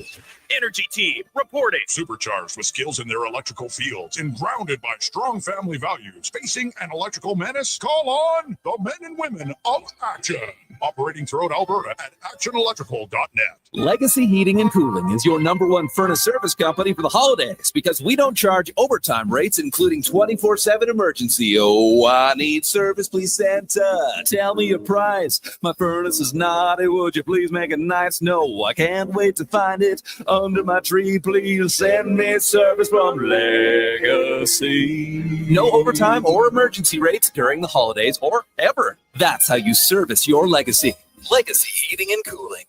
S13: Energy team, reporting.
S9: Supercharged with skills in their electrical fields and grounded by strong family values. Facing an electrical menace? Call on the men and women of Action. Operating throughout Alberta at actionelectrical.net.
S12: Legacy Heating and Cooling is your #1 furnace service company for the holidays because we don't charge overtime rates, including 24/7 emergency. Oh, I need service, please, Santa. Tell me your price. My furnace is naughty. Would you please make it nice? No, I can't wait to find it under my tree. Please send me service from Legacy. No overtime or emergency rates during the holidays or ever. That's how you service your legacy. Legacy Heating and Cooling.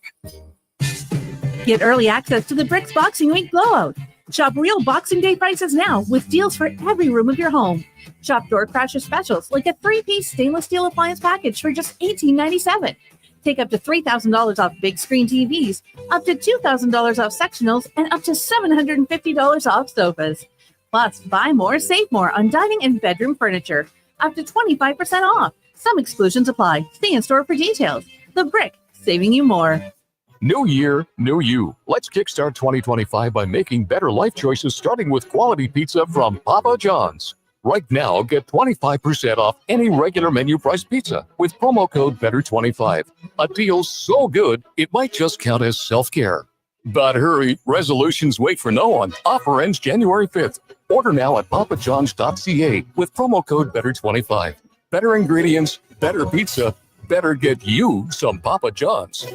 S19: Get early access to the Bricks Boxing Week blowout. Shop real Boxing Day prices now with deals for every room of your home. Shop Door Crasher specials like a 3-piece stainless steel appliance package for just $18.97. Take up to $3,000 off big screen TVs, up to $2,000 off sectionals, and up to $750 off sofas. Plus, buy more, save more on dining and bedroom furniture. Up to 25% off. Some exclusions apply. See in store for details. The Brick, saving you more.
S2: New year, new you. Let's kickstart 2025 by making better life choices, starting with quality pizza from Papa John's. Right now, get 25% off any regular menu price pizza with promo code BETTER25. A deal so good, it might just count as self-care. But hurry, resolutions wait for no one. Offer ends January 5th. Order now at papajohns.ca with promo code BETTER25. Better ingredients, better pizza, better get you some Papa John's.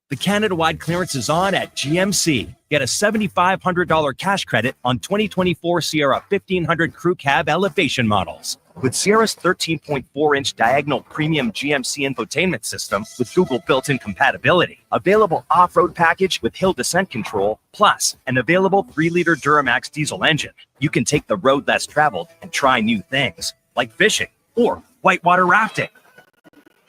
S23: The Canada-wide clearance is on at GMC. Get a $7,500 cash credit on 2024 Sierra 1500 Crew Cab elevation models. With Sierra's 13.4-inch diagonal premium GMC infotainment system with Google built-in compatibility, available off-road package with hill descent control, plus an available 3-liter Duramax diesel engine, you can take the road less traveled and try new things, like fishing or whitewater rafting.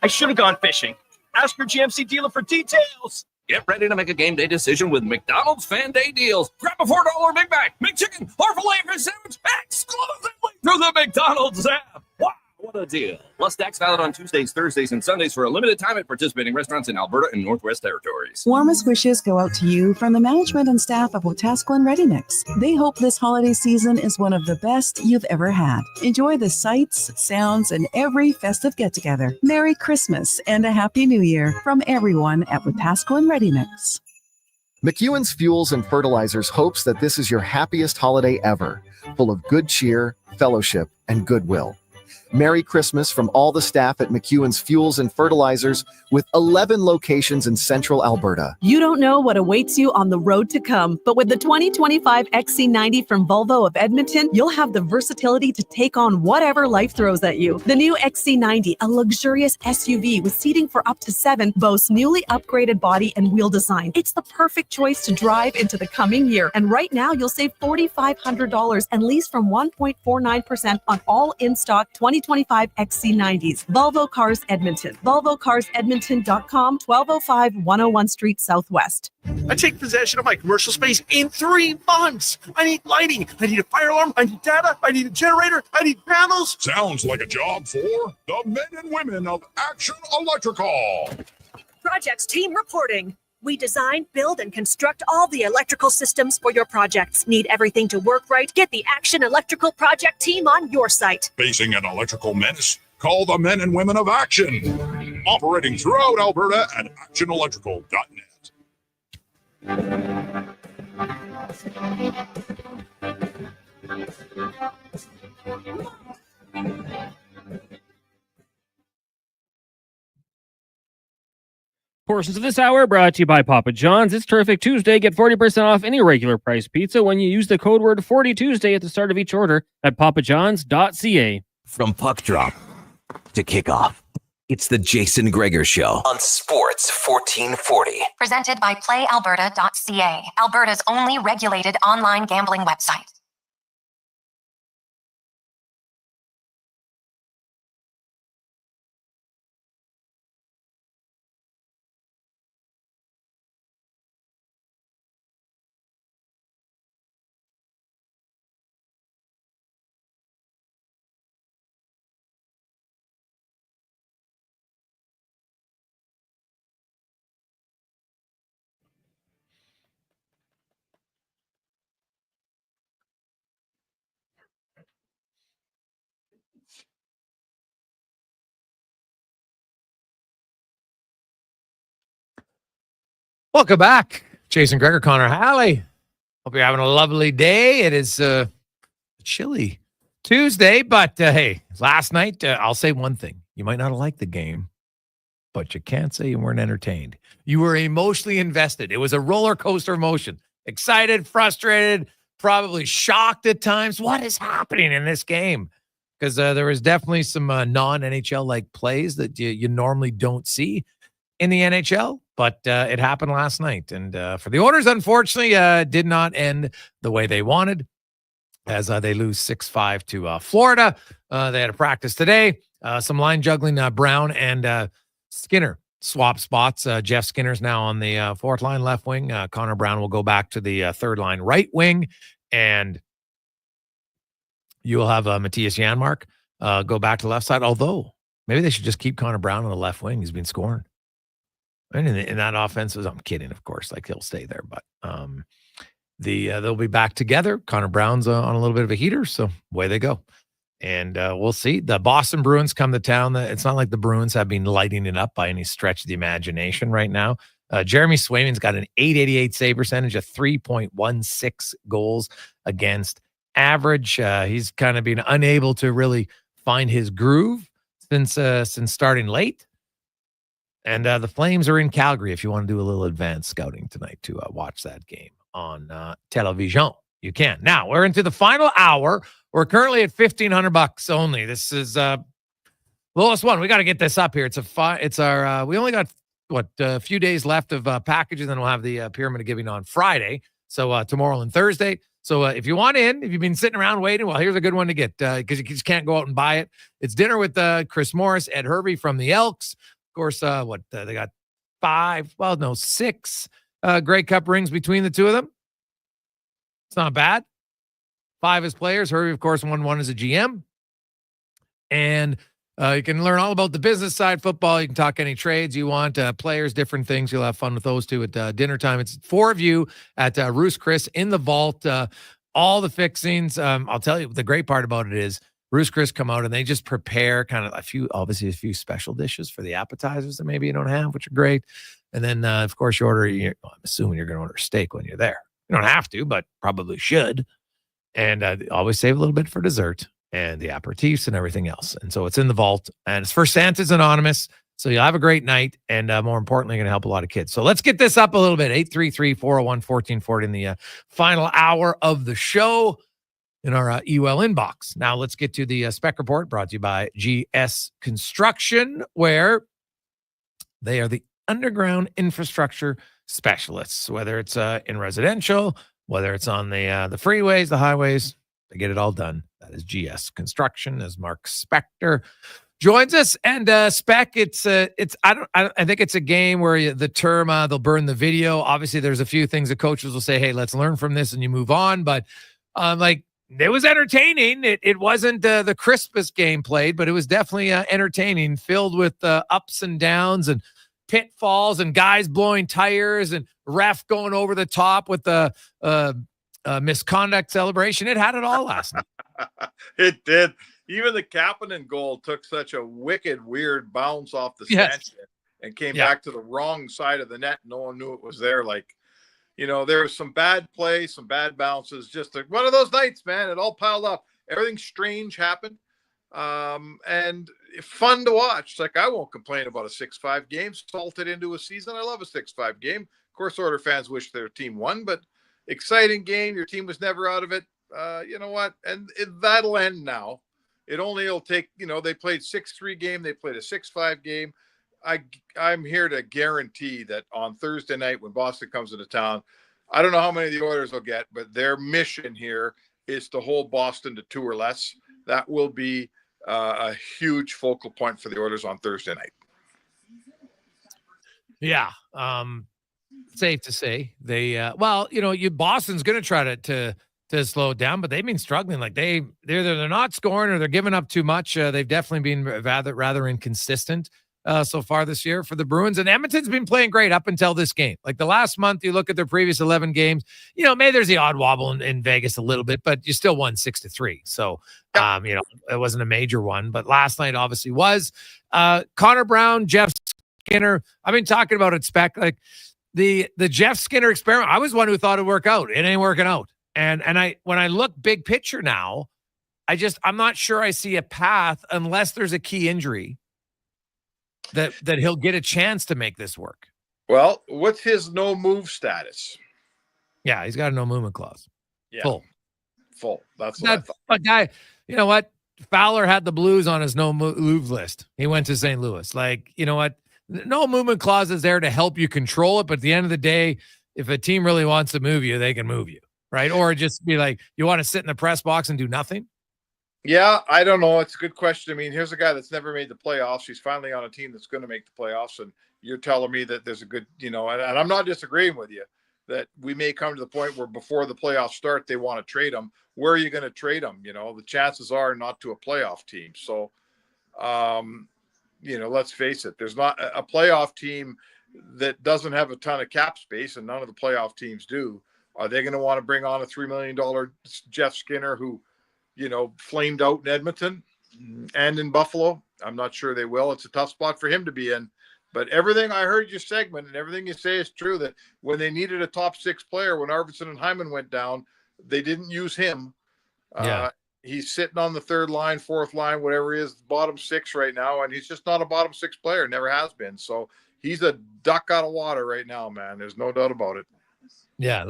S23: I should have gone fishing. Ask your GMC dealer for details.
S6: Get ready to make a game day decision with McDonald's Fan Day deals. Grab a $4 Big Mac, McChicken, or filet for sandwich exclusively through the McDonald's app. Wow, what a deal. Plus, tax valid on Tuesdays, Thursdays, and Sundays for a limited time at participating restaurants in Alberta and Northwest Territories.
S24: Warmest wishes go out to you from the management and staff of Wetaskiwin Ready Mix. They hope this holiday season is one of the best you've ever had. Enjoy the sights, sounds, and every festive get-together. Merry Christmas and a Happy New Year from everyone at Wetaskiwin Ready Mix.
S25: McEwen's Fuels and Fertilizers hopes that this is your happiest holiday ever, full of good cheer, fellowship, and goodwill. Merry Christmas from all the staff at McEwen's Fuels and Fertilizers with 11 locations in central Alberta.
S5: You don't know what awaits you on the road to come, but with the 2025 XC90 from Volvo of Edmonton, you'll have the versatility to take on whatever life throws at you. The new XC90, a luxurious SUV with seating for up to 7, boasts newly upgraded body and wheel design. It's the perfect choice to drive into the coming year. And right now, you'll save $4,500 and lease from 1.49% on all in-stock 2025 XC90s. Volvo Cars Edmonton. VolvoCarsEdmonton.com, 1205 101 Street Southwest.
S26: I take possession of my commercial space in 3 months. I need lighting. I need a fire alarm. I need data. I need a generator. I need panels.
S9: Sounds like a job for the men and women of Action Electrical.
S11: Projects team reporting. We design, build, and construct all the electrical systems for your projects. Need everything to work right? Get the Action Electrical project team on your site.
S9: Facing an electrical menace? Call the men and women of Action. Operating throughout Alberta at actionelectrical.net.
S1: Portions of this hour brought to you by Papa John's. It's Terrific Tuesday. Get 40% off any regular price pizza when you use the code word 40 Tuesday at the start of each order at papajohns.ca.
S17: From puck drop to kickoff, it's the Jason Gregor Show on Sports 1440.
S18: Presented by PlayAlberta.ca, Alberta's only regulated online gambling website.
S3: Welcome back. Jason Gregor, Connor Halley. Hope you're having a lovely day. It is chilly Tuesday, but hey, last night, I'll say one thing. You might not have liked the game, but you can't say you weren't entertained. You were emotionally invested. It was a roller coaster emotion. Excited, frustrated, probably shocked at times. What is happening in this game? Because there was definitely some non-NHL-like plays that you normally don't see in the NHL, but it happened last night. And for the Oilers, unfortunately, did not end the way they wanted as they lose 6-5 to Florida. They had a practice today. Some line juggling. Brown and Skinner swap spots. Jeff Skinner's now on the fourth line left wing. Connor Brown will go back to the third line right wing. And you will have Matthias Janmark go back to the left side. Although, maybe they should just keep Connor Brown on the left wing. He's been scoring. And in that offense, I'm kidding, of course. Like, he'll stay there. But they'll be back together. Connor Brown's on a little bit of a heater, so away they go. And we'll see. The Boston Bruins come to town. It's not like the Bruins have been lighting it up by any stretch of the imagination right now. Jeremy Swayman's got an .888 save percentage, a 3.16 goals against average. He's kind of been unable to really find his groove since starting late. And the Flames are in Calgary if you want to do a little advanced scouting tonight to watch that game on television. You can. Now, we're into the final hour. We're currently at $1,500 only. This is lowest one. We got to get this up here. It's our we only got a few days left of packages, and we'll have the pyramid of giving on Friday. So tomorrow and Thursday. So if you want in, if you've been sitting around waiting, well, here's a good one to get because you just can't go out and buy it. It's dinner with Chris Morris, Ed Hervey from the Elks. Of course, they got 6 Grey Cup rings between the two of them. It's not bad. 5 as players. Hervey, of course, won 1 as a GM. And you can learn all about the business side football. You can talk any trades you want, players, different things. You'll have fun with those two at dinner time. It's 4 of you at Roos Chris in the vault. All the fixings. I'll tell you, the great part about it is Roos Chris come out and they just prepare kind of a few special dishes for the appetizers that maybe you don't have, which are great. And then, of course, I'm assuming you're going to order steak when you're there. You don't have to, but probably should. And always save a little bit for dessert and the aperitifs and everything else. And so it's in the vault. And it's for Santa's Anonymous. So you'll have a great night. And more importantly, you're going to help a lot of kids. So let's get this up a little bit. 833-401-1440 in the final hour of the show in our EUL inbox. Now let's get to the spec report brought to you by GS Construction, where they are the underground infrastructure specialists, whether it's in residential, whether it's on the freeways, the highways, they get it all done. That is GS Construction, as Mark Spector joins us. And spec, I think it's a game where the term they'll burn the video. Obviously, there's a few things that coaches will say, hey, let's learn from this, and you move on. But it was entertaining. It wasn't the crispest game played, but it was definitely entertaining, filled with ups and downs and pitfalls and guys blowing tires and ref going over the top with the misconduct celebration. It had it all last night.
S4: It did. Even the Kapanen goal took such a wicked, weird bounce off the stanchion and came back to the wrong side of the net. No one knew it was there. There was some bad play, some bad bounces. Just one of those nights, man. It all piled up. Everything strange happened. And fun to watch. I won't complain about a 6-5 game salted into a season. I love a 6-5 game. Of course, Oiler fans wish their team won, but exciting game. Your team was never out of it. You know what? And that'll end now. It'll take, they played 6-3 game. They played a 6-5 game. I'm here to guarantee that on Thursday night when Boston comes into town, I don't know how many the Oilers will get, but their mission here is to hold Boston to 2 or less. That will be a huge focal point for the Oilers on Thursday night.
S3: Yeah. Safe to say Boston's going to try to slow it down, but they've been struggling. They're not scoring or they're giving up too much. They've definitely been rather inconsistent so far this year for the Bruins. And Edmonton's been playing great up until this game. The last month, you look at their previous 11 games, maybe there's the odd wobble in Vegas a little bit, but you still won 6-3. So, it wasn't a major one, but last night obviously was. Connor Brown, Jeff Skinner, I've been talking about it, Spec. the Jeff Skinner experiment, I was one who thought it'd work out. It ain't working out. And when I look big picture now, I'm not sure I see a path unless there's a key injury that he'll get a chance to make this work.
S4: Well, what's his no move status?
S3: Yeah, he's got a no movement clause.
S4: Yeah.
S3: Full.
S4: That's what I thought.
S3: But guy, you know what? Fowler had the Blues on his no move list. He went to St. Louis. Like, you know what? No movement clause is there to help you control it. But at the end of the day, if a team really wants to move you, they can move you, right? Or just be like, you want to sit in the press box and do nothing?
S4: Yeah, I don't know. It's a good question. I mean, here's a guy that's never made the playoffs. He's finally on a team that's going to make the playoffs. And you're telling me that there's a good, and I'm not disagreeing with you, that we may come to the point where before the playoffs start, they want to trade him. Where are you going to trade him? The chances are not to a playoff team. So, let's face it, there's not a playoff team that doesn't have a ton of cap space, and none of the playoff teams do. Are they going to want to bring on a $3 million Jeff Skinner who, flamed out in Edmonton and in Buffalo? I'm not sure they will. It's a tough spot for him to be in. But everything I heard your segment and everything you say is true, that when they needed a top 6 player, when Arvidsson and Hyman went down, they didn't use him. He's sitting on the 3rd line, 4th line, whatever he is, bottom 6 right now. And he's just not a bottom 6 player. Never has been. So he's a duck out of water right now, man. There's no doubt about it.
S3: Yeah.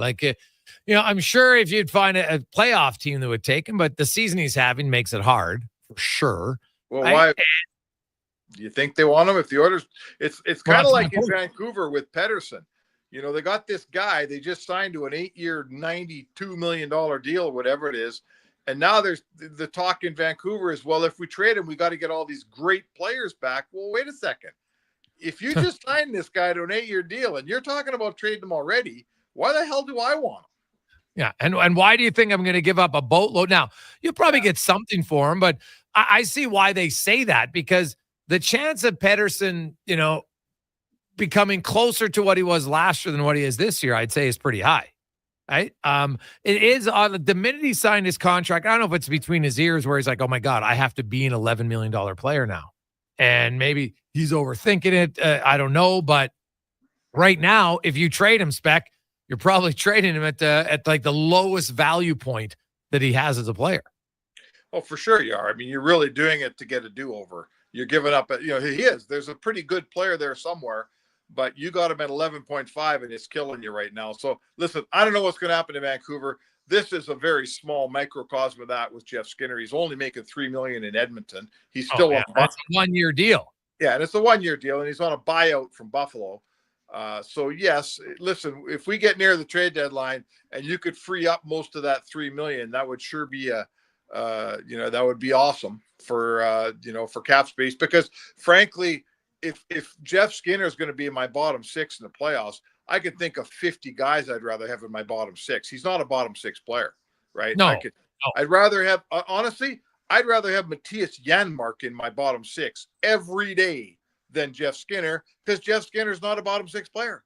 S3: I'm sure if you'd find a playoff team that would take him, but the season he's having makes it hard for sure.
S4: Well, why? Do you think they want him? If the Oilers, it's kind of like in Vancouver with Pettersson. They got this guy they just signed to an 8-year, $92 million deal, whatever it is. And now there's the talk in Vancouver is, well, if we trade him, we got to get all these great players back. Well, wait a second. If you just signed this guy to an 8-year deal and you're talking about trading him already, why the hell do I want him?
S3: Yeah. And why do you think I'm going to give up a boatload? Now, you'll probably get something for him, but I see why they say that, because the chance of Pettersson, becoming closer to what he was last year than what he is this year, I'd say is pretty high. Right. It is on the minute he signed his contract. I don't know if it's between his ears where he's like, oh my God, I have to be an $11 million player now. And maybe he's overthinking it. I don't know. But right now, if you trade him, Spec, you're probably trading him at like the lowest value point that he has as a player.
S4: Oh, for sure you are. I mean, you're really doing it to get a do-over. You're giving up, he is. There's a pretty good player there somewhere, but you got him at 11.5 and it's killing you right now. So listen, I don't know what's going to happen in Vancouver. This is a very small microcosm of that with Jeff Skinner. He's only making $3 million in Edmonton. He's still
S3: that's a 1-year deal.
S4: Yeah, and it's a 1-year deal, and he's on a buyout from Buffalo. So yes, listen, if we get near the trade deadline and you could free up most of that $3 million, that would sure be that would be awesome for for cap space, because frankly, if Jeff Skinner is going to be in my bottom 6 in the playoffs, I could think of 50 guys I'd rather have in my bottom 6. He's not a bottom 6 player, right?
S3: No.
S4: I'd rather have, honestly, I'd rather have Matthias Janmark in my bottom 6 every day than Jeff Skinner, because Jeff Skinner's not a bottom 6 player.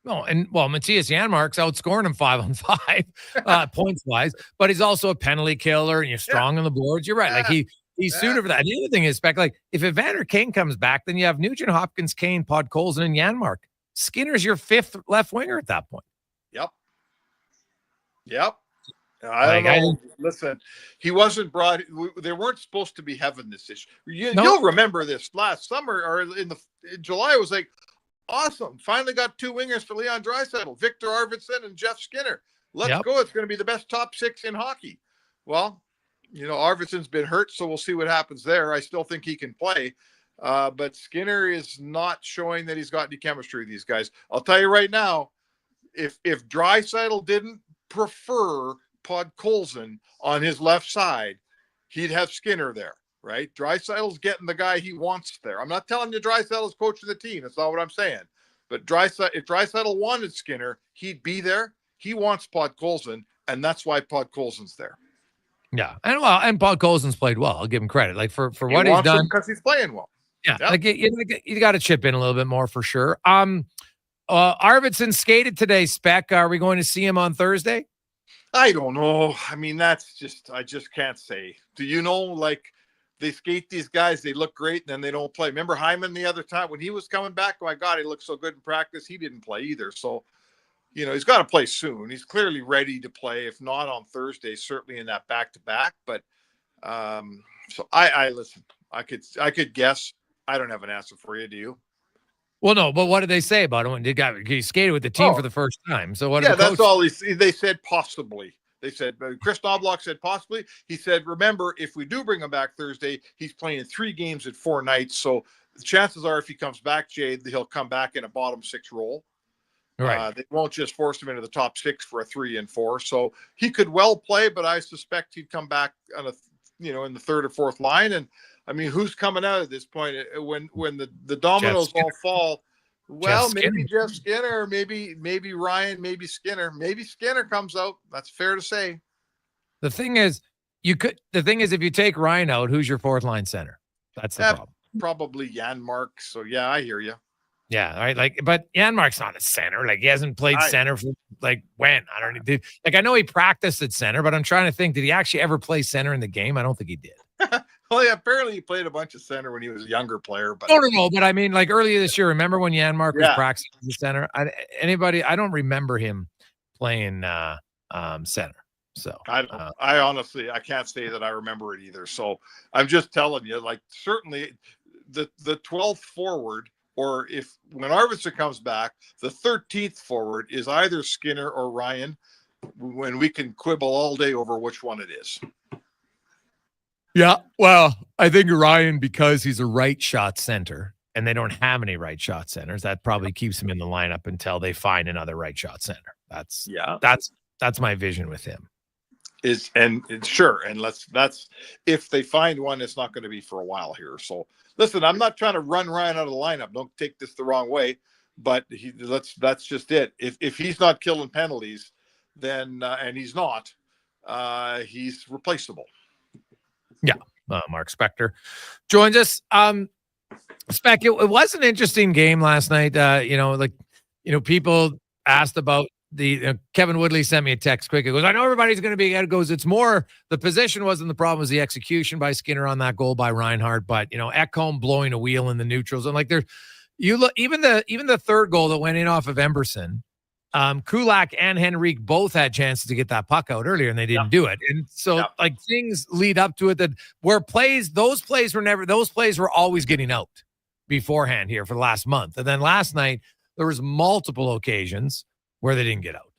S3: No, and Matthias Janmark's outscoring him 5-on-5 points wise, but he's also a penalty killer, and you're strong on the boards. You're right. Like he's suited for that. And the other thing is, Spec, like if Evander Kane comes back, then you have Nugent Hopkins, Kane, Podkolzin, and Janmark. Skinner's your 5th left winger at that point.
S4: Yep. I don't know. Listen, he wasn't brought. They weren't supposed to be having this issue. You'll remember this last summer or in July. It was like, awesome. Finally got 2 wingers for Leon Draisaitl, Victor Arvidsson and Jeff Skinner. Let's go. It's going to be the best top 6 in hockey. Well, Arvidsson's been hurt, so we'll see what happens there. I still think he can play. But Skinner is not showing that he's got any chemistry with these guys. I'll tell you right now, if Draisaitl didn't prefer Podkolzin on his left side, he'd have Skinner there, right? Draisaitl's getting the guy he wants there. I'm not telling you Draisaitl's coaching the team. That's not what I'm saying. But if Draisaitl wanted Skinner, he'd be there. He wants Podkolzin, and that's why Podkolzin's there.
S3: Yeah, and Podkolzin's played well. I'll give him credit. Like for what he's done,
S4: because he's playing well.
S3: Yeah, like you got to chip in a little bit more for sure. Arvidsson skated today. Spec, are we going to see him on Thursday?
S4: I don't know. I mean, I just can't say. Do you know, like, they skate these guys, they look great, and then they don't play. Remember Hyman the other time when he was coming back? Oh my God, he looked so good in practice. He didn't play either. So, he's got to play soon. He's clearly ready to play, if not on Thursday, certainly in that back-to-back. But so I listen. I could guess. I don't have an answer for you. Do you?
S3: Well, no, but what did they say about him when he skated with the team for the first time? So what?
S4: Yeah, that's all they said. Possibly. They said Chris Knobloch said possibly. He said, remember, if we do bring him back Thursday, he's playing 3 games at 4 nights. So the chances are, if he comes back, Jade, he'll come back in a bottom 6 role.
S3: Right.
S4: They won't just force him into the top 6 for a 3 and 4. So he could well play, but I suspect he'd come back on in the 3rd or 4th line. And I mean, who's coming out at this point when the dominoes all fall? Well, maybe Jeff Skinner, maybe Ryan, maybe Skinner. Maybe Skinner comes out. That's fair to say.
S3: The thing is, if you take Ryan out, who's your 4th line center? That's the problem.
S4: Probably Janmark. So yeah, I hear you.
S3: Yeah, right. But Janmark's not a center. He hasn't played center for when? I don't know. I know he practiced at center, but I'm trying to think, did he actually ever play center in the game? I don't think he did.
S4: Well, yeah, apparently he played a bunch of center when he was a younger player. But
S3: no. But I mean, earlier this year, remember when Janmark was practicing the center? I don't remember him playing center. So
S4: I honestly, I can't say that I remember it either. So I'm just telling you, certainly the 12th forward, or when Arvidsson comes back, the 13th forward is either Skinner or Ryan, when we can quibble all day over which one it is.
S3: Yeah, well, I think Ryan, because he's a right shot center and they don't have any right shot centers, that probably keeps him in the lineup until they find another right shot center. That's my vision with him.
S4: Sure. And that's if they find one, it's not going to be for a while here. So listen, I'm not trying to run Ryan out of the lineup. Don't take this the wrong way, but that's just it. If he's not killing penalties, then and he's not, he's replaceable.
S3: Yeah. Mark Spector joins us. Spec, it was an interesting game last night. People asked about Kevin Woodley sent me a text quick. He goes, I know everybody's going to be, it goes, it's more, the position wasn't the problem, was the execution by Skinner on that goal by Reinhart, but Ekholm blowing a wheel in the neutrals. And even the third goal that went in off of Emberson, Kulak and Henrique both had chances to get that puck out earlier and they didn't do it. And so things lead up to it those plays were always getting out beforehand here for the last month. And then last night there was multiple occasions where they didn't get out.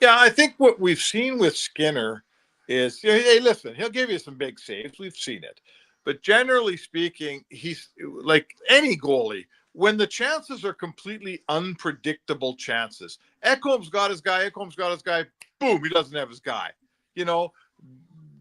S4: Yeah, I think what we've seen with Skinner is, hey, listen, he'll give you some big saves. We've seen it. But generally speaking, he's like any goalie. When the chances are completely unpredictable chances, Ekholm's got his guy, boom, he doesn't have his guy.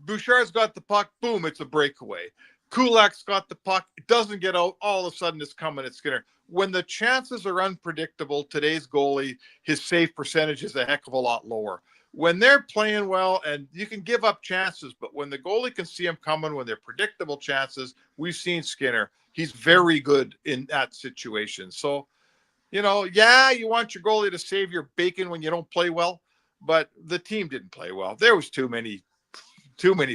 S4: Bouchard's got the puck, boom, it's a breakaway. Kulak's got the puck, it doesn't get out, all of a sudden it's coming at Skinner. When the chances are unpredictable, today's goalie, his save percentage is a heck of a lot lower. When they're playing well, and you can give up chances, but when the goalie can see them coming, when they're predictable chances, we've seen Skinner. He's very good in that situation. So, you want your goalie to save your bacon when you don't play well, but the team didn't play well. There was too many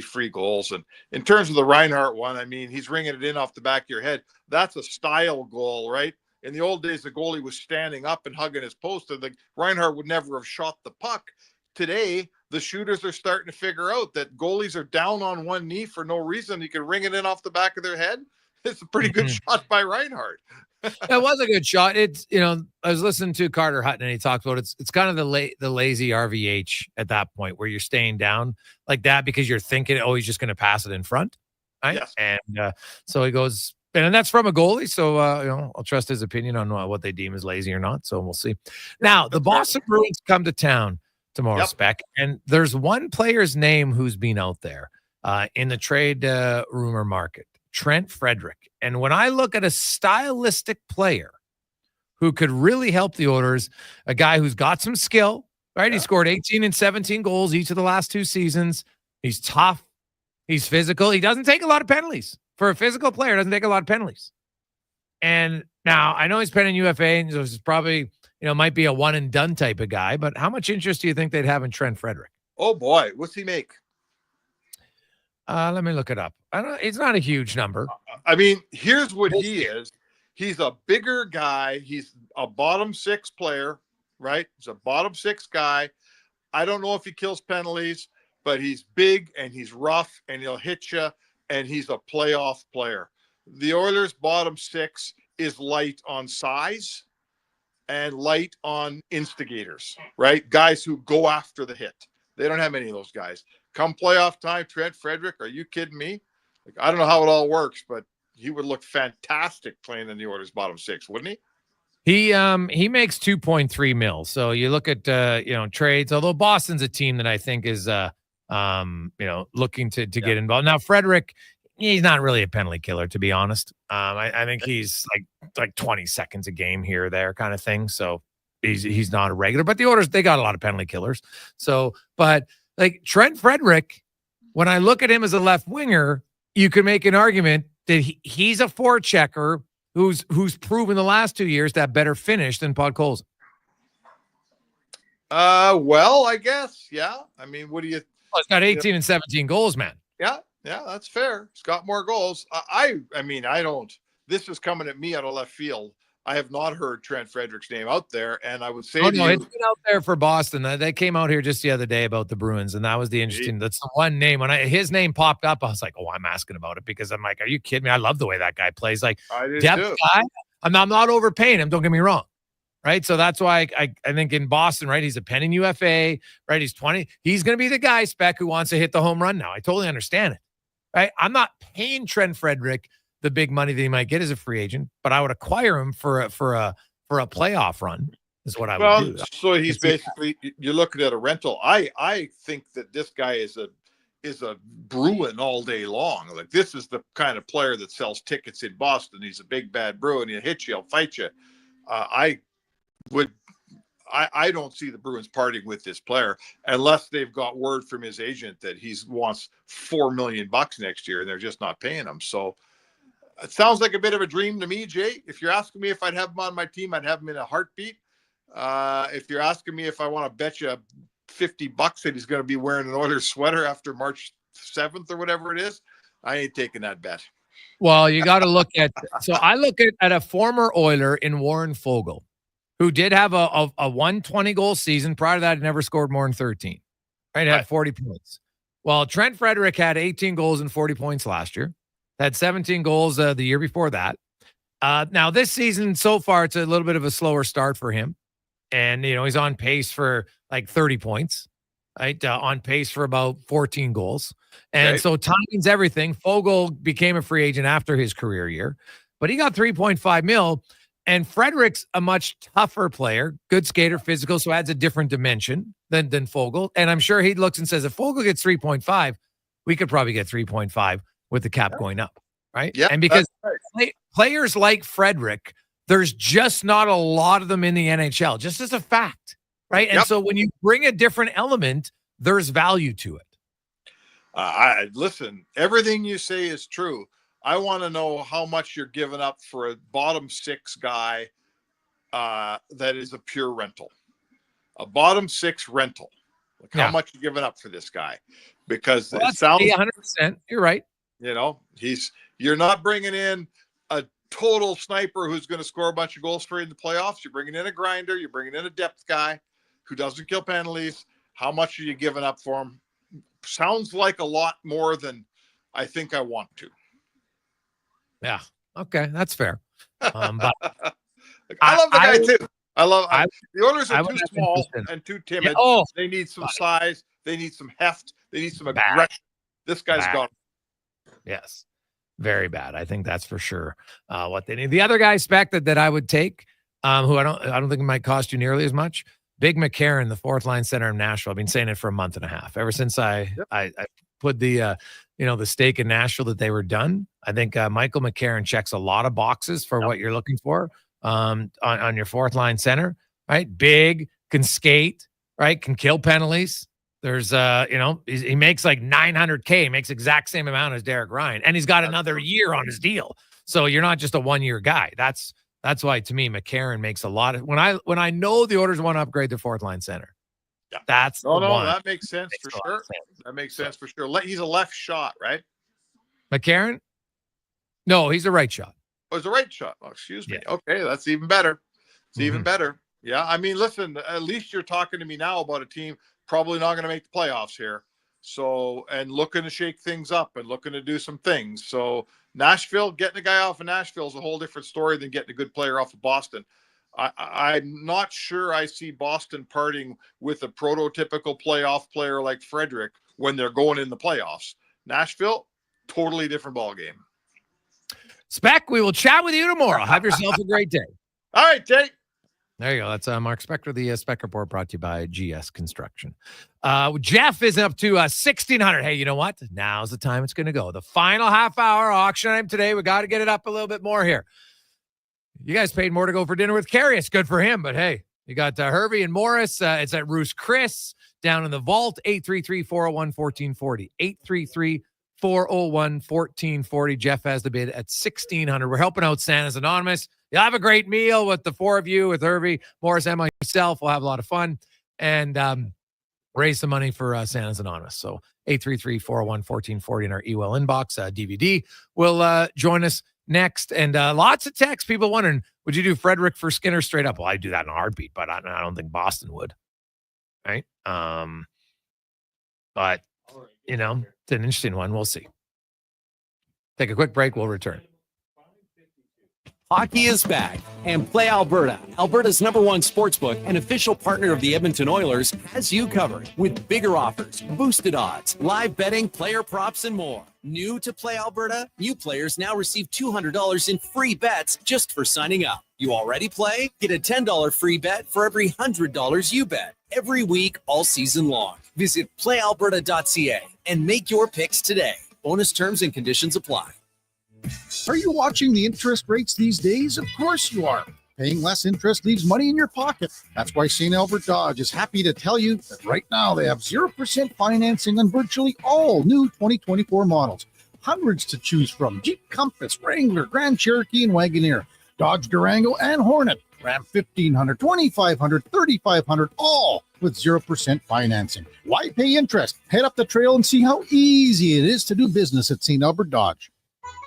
S4: free goals. And in terms of the Reinhart one, I mean, he's ringing it in off the back of your head. That's a style goal, right? In the old days, the goalie was standing up and hugging his post, and Reinhart would never have shot the puck. Today, the shooters are starting to figure out that goalies are down on one knee for no reason. You can ring it in off the back of their head. It's a pretty good shot by Reinhart.
S3: It was a good shot. It's, I was listening to Carter Hutton and he talked about it's kind of the lazy RVH at that point where you're staying down like that because you're thinking, he's just going to pass it in front. Right.
S4: Yes.
S3: And so he goes, and that's from a goalie. So, I'll trust his opinion on what they deem as lazy or not. So we'll see. Now, the Boston Bruins come to town tomorrow, Spec, and there's one player's name who's been out there in the trade rumor market. Trent Frederick. And when I look at a stylistic player who could really help the Oilers, a guy who's got some skill, right? Yeah. He scored 18 and 17 goals each of the last 2 seasons. He's tough. He's physical. He doesn't take a lot of penalties. For a physical player, doesn't take a lot of penalties. And now I know he's paying UFA, and so it's probably, might be a one and done type of guy, but how much interest do you think they'd have in Trent Frederick?
S4: Oh boy. What's he make?
S3: Let me look it up. It's not a huge number.
S4: I mean, here's what he is. He's a bigger guy. He's a bottom six player, right? He's a bottom six guy. I don't know if he kills penalties, but he's big and he's rough and he'll hit you, and he's a playoff player. The Oilers' bottom six is light on size and light on instigators, right? Guys who go after the hit. They don't have many of those guys. Come playoff time, Trent Frederick, are you kidding me? Like, I don't know how it all works, but he would look fantastic playing in the Oilers' bottom six, wouldn't he?
S3: He makes 2.3 mil. So you look at trades, although Boston's a team that I think is looking to get involved. Now Frederick, he's not really a penalty killer, to be honest. I think he's like 20 seconds a game here or there kind of thing. So he's not a regular, but the Oilers, they got a lot of penalty killers. So, but like Trent Frederick, when I look at him as a left winger, you could make an argument that he's a forechecker who's proven the last 2 years to have better finish than Podkolzin.
S4: Well, I guess, yeah. I mean, what do you?
S3: Well, he's got 18 and 17 goals, man.
S4: Yeah, that's fair. He's got more goals. I mean, I don't. This is coming at me out of left field. I have not heard Trent Frederick's name out there, and I would say,
S3: it's been out there for Boston. They came out here just the other day about the Bruins, and that was the interesting. That's the one name when his name popped up. I was like, oh, I'm asking about it because I'm like, are you kidding me? I love the way that guy plays. Like depth guy. I'm not overpaying him. Don't get me wrong, right? So that's why I think in Boston, right? He's a pen and UFA, right? He's 20. He's going to be the guy, Spec, who wants to hit the home run now. I totally understand it, right? I'm not paying Trent Frederick the big money that he might get as a free agent, but I would acquire him for a playoff run is what I would do.
S4: So he's basically, you're looking at a rental. I think that this guy is a Bruin all day long. Like, this is the kind of player that sells tickets in Boston. He's a big bad Bruin. He'll hit you, he'll fight you. I don't see the Bruins parting with this player unless they've got word from his agent that he wants $4 million next year and they're just not paying him. So it sounds like a bit of a dream to me, Jay. If you're asking me if I'd have him on my team, I'd have him in a heartbeat. If you're asking me if I want to bet you $50 that he's going to be wearing an Oilers sweater after March 7th or whatever it is, I ain't taking that bet.
S3: Well, you got to look at, so I look at a former Oiler in Warren Foegele, who did have a 120 goal season. Prior to that, he never scored more than 13, right? Had 40 points. Well, Trent Frederick had 18 goals and 40 points last year. Had 17 goals the year before that. Now this season so far, it's a little bit of a slower start for him. And, he's on pace for like 30 points, right? On pace for about 14 goals. And so timing's everything. Foegele became a free agent after his career year, but he got 3.5 mil. And Frederick's a much tougher player, good skater, physical, so adds a different dimension than Foegele. And I'm sure he looks and says, if Foegele gets 3.5, we could probably get 3.5 with the cap going up, right?
S4: Yeah.
S3: And because players like Frederick, there's just not a lot of them in the NHL, just as a fact, right? And so when you bring a different element, there's value to it.
S4: Listen, everything you say is true. I want to know how much you're giving up for a bottom six guy that is a pure rental, a bottom six rental. Like how much you giving up for this guy? Because it sounds
S3: 100%. You're right.
S4: You're not bringing in a total sniper who's going to score a bunch of goals for you in the playoffs. You're bringing in a grinder. You're bringing in a depth guy who doesn't kill penalties. How much are you giving up for him? Sounds like a lot more than I think I want to.
S3: Yeah. Okay. That's fair. But
S4: I love the guy too. The Oilers are too small and too timid. They need some size. They need some heft. They need some aggression. This guy's gone.
S3: Yes. Very bad. I think that's for sure what they need. The other guy, Spec, that I would take, who I don't think it might cost you nearly as much. Big McCarron, the fourth line center of Nashville. I've been saying it for a month and a half. Ever since I put the the stake in Nashville that they were done. I think Michael McCarron checks a lot of boxes for what you're looking for on your fourth line center. Right, big, can skate, right, can kill penalties. There's, he makes like $900K. He makes exact same amount as Derek Ryan, and he's got another year on his deal. So you're not just a 1-year guy. That's why, to me, McCarron makes a lot of. When I know the Oilers want to upgrade their fourth line center, that's
S4: that makes sense for sure. That makes sense for sure. He's a left shot, right?
S3: McCarron? No, he's a right shot.
S4: Oh, it's a right shot. Oh, excuse me. Yeah. Okay, that's even better. It's even better. Yeah, I mean, listen, at least you're talking to me now about a team probably not going to make the playoffs here. So, and looking to shake things up and looking to do some things. So, Nashville, getting a guy off of Nashville is a whole different story than getting a good player off of Boston. I'm not sure I see Boston parting with a prototypical playoff player like Frederick when they're going in the playoffs. Nashville, totally different ballgame.
S3: Spec, we will chat with you tomorrow. Have yourself a great day.
S4: All right, Jay.
S3: There you go. That's Mark Spector, the Spec Report brought to you by GS Construction. Jeff is up to 1,600. Hey, you know what? Now's the time it's going to go. The final half hour auction time today. We got to get it up a little bit more here. You guys paid more to go for dinner with Carrie. It's good for him, but hey, you got Hervey and Morris. It's at Roos Chris down in the vault, 833-401-1440. 833-401-1440. Jeff has the bid at 1,600. We're helping out Santa's Anonymous. You'll have a great meal with the four of you, with Hervey, Morris, and myself. We'll have a lot of fun and raise some money for Santa's Anonymous. So 833-401-1440 in our email inbox. DVD will join us next. And lots of texts. People wondering, would you do Frederick for Skinner straight up? Well, I'd do that in a heartbeat, but I don't think Boston would. Right? But, you know, it's an interesting one. We'll see. Take a quick break. We'll return.
S12: Hockey is back, and Play Alberta, Alberta's #1 sportsbook and official partner of the Edmonton Oilers, has you covered with bigger offers, boosted odds, live betting, player props, and more. New to Play Alberta? New players now receive $200 in free bets just for signing up. You already play? Get a $10 free bet for every $100 you bet every week all season long. Visit playalberta.ca and make your picks today. Bonus terms and conditions apply.
S7: Are you watching the interest rates these days? Of course you are. Paying less interest leaves money in your pocket. That's why St. Albert Dodge is happy to tell you that right now they have 0% financing on virtually all new 2024 models. Hundreds to choose from: Jeep Compass, Wrangler, Grand Cherokee, and Wagoneer, Dodge Durango, and Hornet, Ram 1500, 2500, 3500, all with 0% financing. Why pay interest? Head up the trail and see how easy it is to do business at St. Albert Dodge.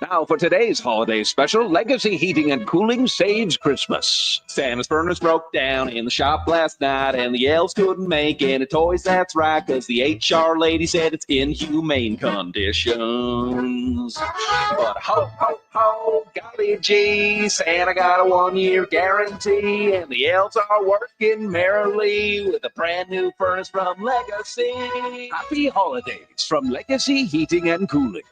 S8: Now for today's holiday special, Legacy Heating and Cooling saves Christmas. Santa's furnace broke down in the shop last night, and the elves couldn't make any toys. That's right, because the HR lady said it's in humane conditions. But ho, ho, ho, golly gee, Santa got a 1-year guarantee, and the elves are working merrily with a brand new furnace from Legacy. Happy holidays from Legacy Heating and Cooling.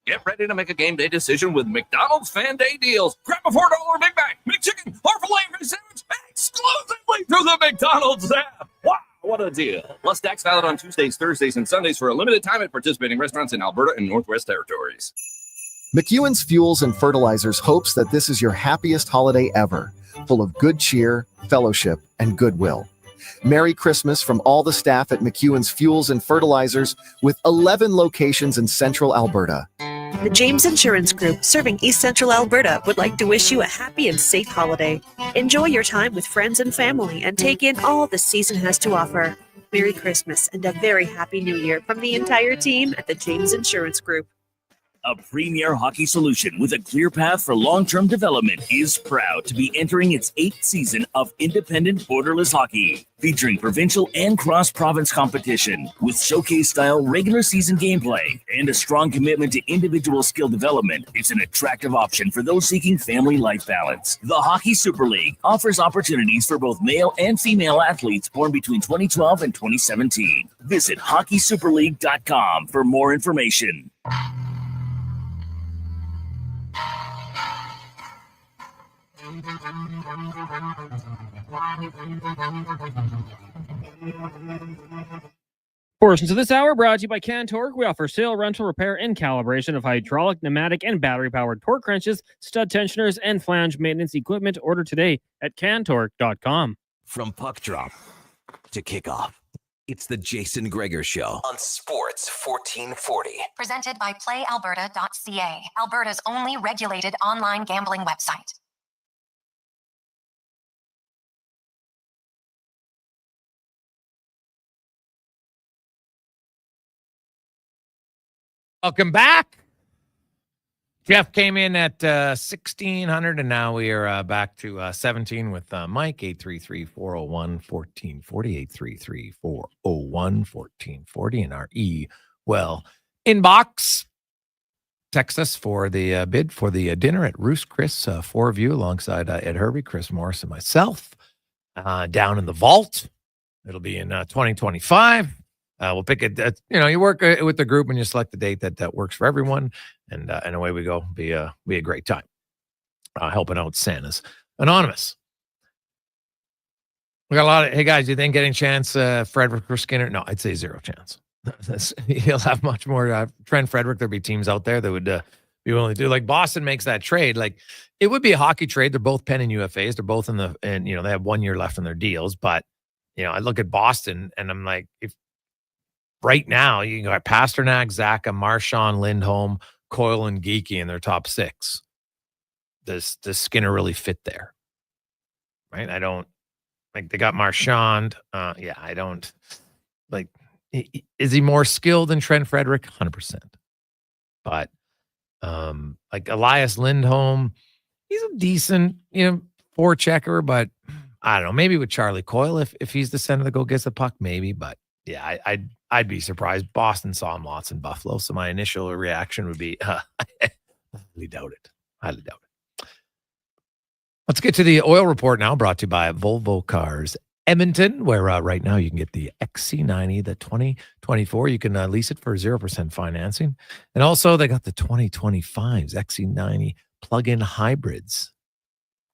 S6: Get ready to make a game day decision with McDonald's Fan Day deals. Grab a $4 Big Mac, McChicken, or filet fish sandwich exclusively through the McDonald's app. Wow, what a deal. Plus, tax valid on Tuesdays, Thursdays, and Sundays for a limited time at participating restaurants in Alberta and Northwest Territories.
S25: McEwen's Fuels and Fertilizers hopes that this is your happiest holiday ever, full of good cheer, fellowship, and goodwill. Merry Christmas from all the staff at McEwen's Fuels and Fertilizers with 11 locations in Central Alberta.
S11: The James Insurance Group, serving East Central Alberta, would like to wish you a happy and safe holiday. Enjoy your time with friends and family and take in all the season has to offer. Merry Christmas and a very happy New Year from the entire team at the James Insurance Group.
S10: A premier hockey solution with a clear path for long-term development is proud to be entering its 8th season of independent borderless hockey, featuring provincial and cross-province competition with showcase-style regular season gameplay and a strong commitment to individual skill development. It's an attractive option for those seeking family life balance. The Hockey Super League offers opportunities for both male and female athletes born between 2012 and 2017. Visit hockeysuperleague.com for more information.
S1: Portions of this hour brought to you by Cantork. We offer sale, rental, repair, and calibration of hydraulic, pneumatic, and battery-powered torque wrenches, stud tensioners, and flange maintenance equipment. Order today at cantork.com.
S17: From puck drop to kickoff, it's the Jason Gregor Show on Sports 1440.
S18: Presented by PlayAlberta.ca, Alberta's only regulated online gambling website.
S3: Welcome back. Jeff came in at 1,600, and now we are back to 17 with Mike, 833-401-1440, 833-401-1440, and our inbox. Text us for the bid for the dinner at Roost Chris, 4 of you, alongside Ed Hervey, Chris Morris, and myself, down in the vault. It'll be in 2025. We'll pick it. You work with the group and you select the date that works for everyone, and away we go. Be a great time. Helping out Santa's Anonymous. We got a lot of. Hey guys, you think getting chance Frederick or Skinner? No, I'd say 0 chance. He'll have much more. Trent Frederick. There'd be teams out there that would be willing to do. Like Boston makes that trade. Like it would be a hockey trade. They're both pen and UFAs. They're both and they have 1 year left in their deals. But I look at Boston and I'm like, if right now you got Pasternak, Zaka, Marchand, Lindholm, Coyle, and Geeky in their top 6. Does Skinner really fit there? Right? I don't like. They got Marchand. I don't like. Is he more skilled than Trent Frederick? 100%. But like Elias Lindholm, he's a decent, forechecker, but I don't know. Maybe with Charlie Coyle, if he's the center that go gets the puck, maybe. But yeah, I'd be surprised. Boston saw him lots in Buffalo, so my initial reaction would be highly doubt it. Highly doubt it. Let's get to the oil report now, brought to you by Volvo Cars Edmonton, where right now you can get the XC90, the 2024. You can lease it for 0% financing. And also they got the 2025s, XC90 plug-in hybrids.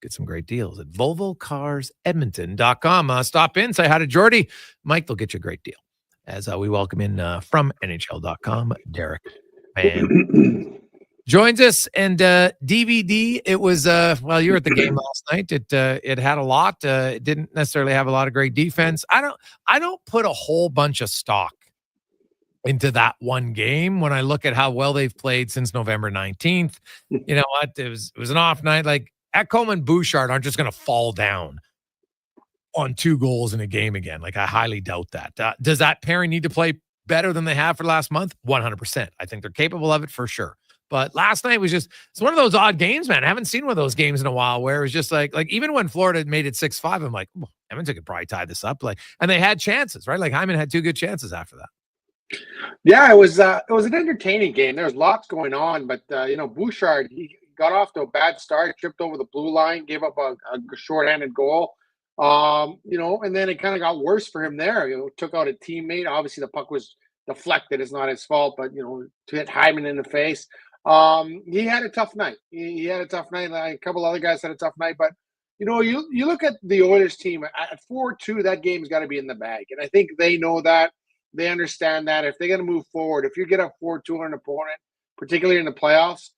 S3: Get some great deals at VolvoCarsEdmonton.com. Stop in, say hi to Jordy. Mike, they'll get you a great deal. As we welcome in from NHL.com, Derek Van joins us. And DVD, it was you were at the game last night. It had a lot. It didn't necessarily have a lot of great defense. I don't put a whole bunch of stock into that one game when I look at how well they've played since November 19th. You know what? It was an off night. Like Ekholm and Bouchard aren't just going to fall down on 2 goals in a game again. Like I highly doubt that. Does that pairing need to play better than they have for last month? 100%. I think they're capable of it for sure. But last night was it's one of those odd games, man. I haven't seen one of those games in a while where it was just like even when Florida made it 6-5, I'm like, Edmonton could probably tie this up. And they had chances, right? Like Hyman had 2 good chances after that.
S14: Yeah, it was an entertaining game. There was lots going on, but Bouchard, he got off to a bad start, tripped over the blue line, gave up a shorthanded goal. And then it kind of got worse for him there. Took out a teammate. Obviously, the puck was deflected. It's not his fault, but to hit Hyman in the face. He had a tough night. He had a tough night. Like a couple other guys had a tough night, but you look at the Oilers team at 4-2, that game's got to be in the bag. And I think they know that. They understand that if they're going to move forward, if you get up 4-2 on an opponent, particularly in the playoffs,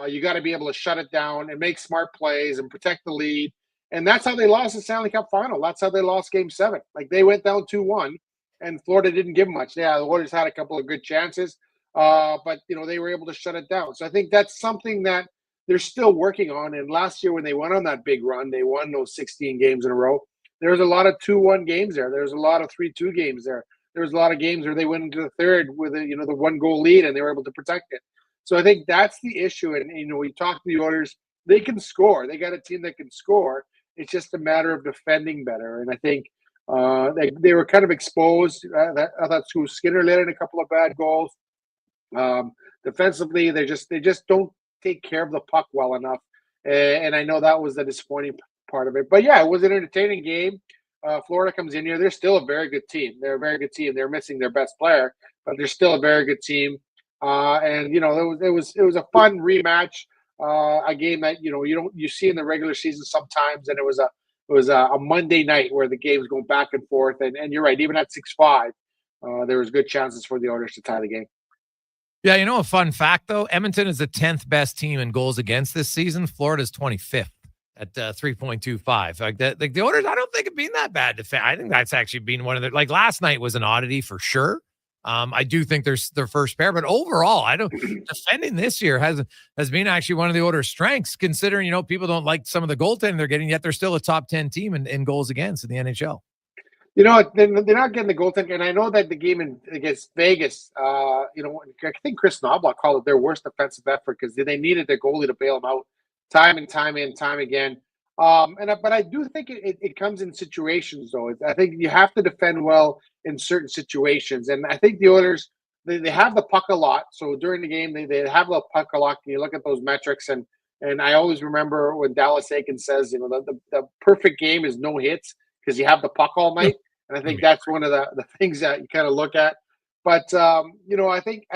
S14: you got to be able to shut it down and make smart plays and protect the lead. And that's how they lost the Stanley Cup final. That's how they lost Game 7. Like they went down 2-1 and Florida didn't give much. Yeah, the Oilers had a couple of good chances. But they were able to shut it down. So I think that's something that they're still working on. And last year when they went on that big run, they won those 16 games in a row. There was a lot of 2-1 games there. There was a lot of 3-2 games there. There was a lot of games where they went into the third with the 1-goal lead and they were able to protect it. So I think that's the issue. And we talk to the Oilers, they can score. They got a team that can score. It's just a matter of defending better. And I think they were kind of exposed. I thought Skinner let in a couple of bad goals. Defensively, they just don't take care of the puck well enough, and I know that was the disappointing part of it. But yeah, it was an entertaining game. Florida comes in here; they're still a very good team. They're a very good team. They're missing their best player, but they're still a very good team. And it was a fun rematch, a game that you see in the regular season sometimes, and it was a Monday night where the game was going back and forth. And you're right, even at 6-5, there was good chances for the Oilers to tie the game.
S3: Yeah, a fun fact, though, Edmonton is the 10th best team in goals against this season. Florida's 25th at 3.25. Like the Oilers, I don't think have been that bad. I think that's actually been one of their, like last night was an oddity for sure. I do think there's their first pair, but overall, defending this year has been actually one of the Oilers' strengths, considering, people don't like some of the goaltending they're getting, yet they're still a top 10 team in goals against in the NHL.
S14: You know, they're not getting the goaltender, and I know that the game against Vegas, I think Chris Knobloch called it their worst defensive effort because they needed their goalie to bail them out time and time again. But I do think it comes in situations, though. I think you have to defend well in certain situations, and I think the Oilers they have the puck a lot. So during the game, they have the puck a lot. You look at those metrics, and I always remember when Dallas Eakins says, the perfect game is no hits because you have the puck all night. And I think that's one of the things that you kind of look at. But I think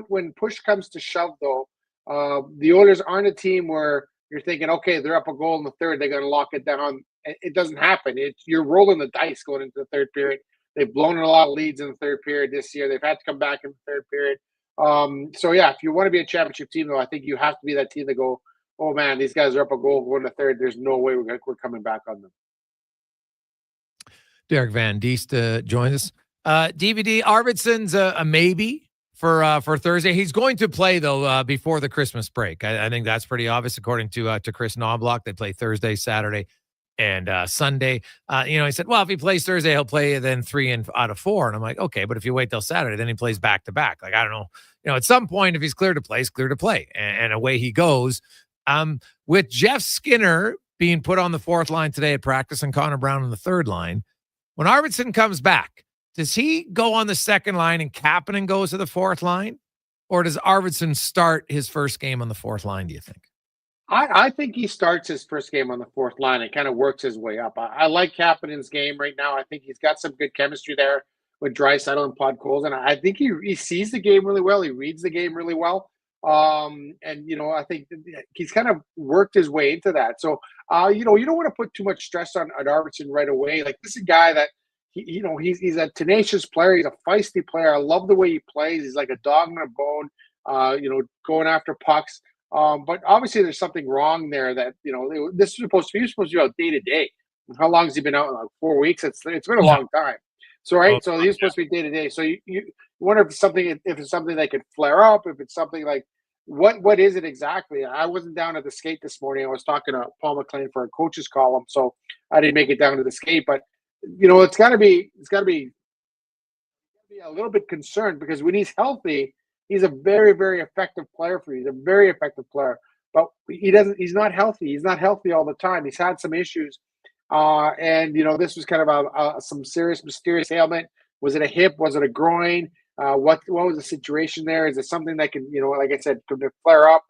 S14: when push comes to shove, though, the Oilers aren't a team where you're thinking, okay, they're up a goal in the third, they're going to lock it down. It doesn't happen. You're rolling the dice going into the third period. They've blown a lot of leads in the third period this year. They've had to come back in the third period. If you want to be a championship team, though, I think you have to be that team that go, oh man, these guys are up a goal going to third. There's no way we're coming back on them.
S3: Derek Van Diest joins us. DVD Arvidsson's a maybe for Thursday. He's going to play though before the Christmas break. I think that's pretty obvious according to Chris Knobloch. They play Thursday, Saturday, and Sunday. He said, well, if he plays Thursday, he'll play then 3 out of 4. And I'm like, okay, but if you wait till Saturday, then he plays back to back. Like I don't know. At some point, if he's clear to play, he's clear to play, and away he goes. With Jeff Skinner being put on the fourth line today at practice and Connor Brown on the third line. When Arvidsson comes back, does he go on the second line and Kapanen goes to the fourth line? Or does Arvidsson start his first game on the fourth line, do you think?
S14: I think he starts his first game on the fourth line and kind of works his way up. I like Kapanen's game right now. I think he's got some good chemistry there with Draisaitl and Podkolzin. And I think he sees the game really well. He reads the game really well. I think he's kind of worked his way into that. So, you don't want to put too much stress on Arvidsson right away. Like this is a guy that, he's a tenacious player. He's a feisty player. I love the way he plays. He's like a dog in a bone, going after pucks. But obviously there's something wrong there that, this is supposed to be out day to day. How long has he been out? Like 4 weeks? It's been a long time. So, right. So he's supposed to be day to day. So you wonder if it's something that could flare up, if it's something like, what is it exactly? I wasn't down at the skate this morning. I was talking to Paul McLean for a coach's column, so I didn't make it down to the skate. But it's got to be a little bit concerned because when he's healthy, he's a very, very effective player for you. He's a very effective player, but he's not healthy. He's not healthy all the time. He's had some issues, this was kind of some serious, mysterious ailment. Was it a hip? Was it a groin? What was the situation there? Is it something that can, like I said, could flare up,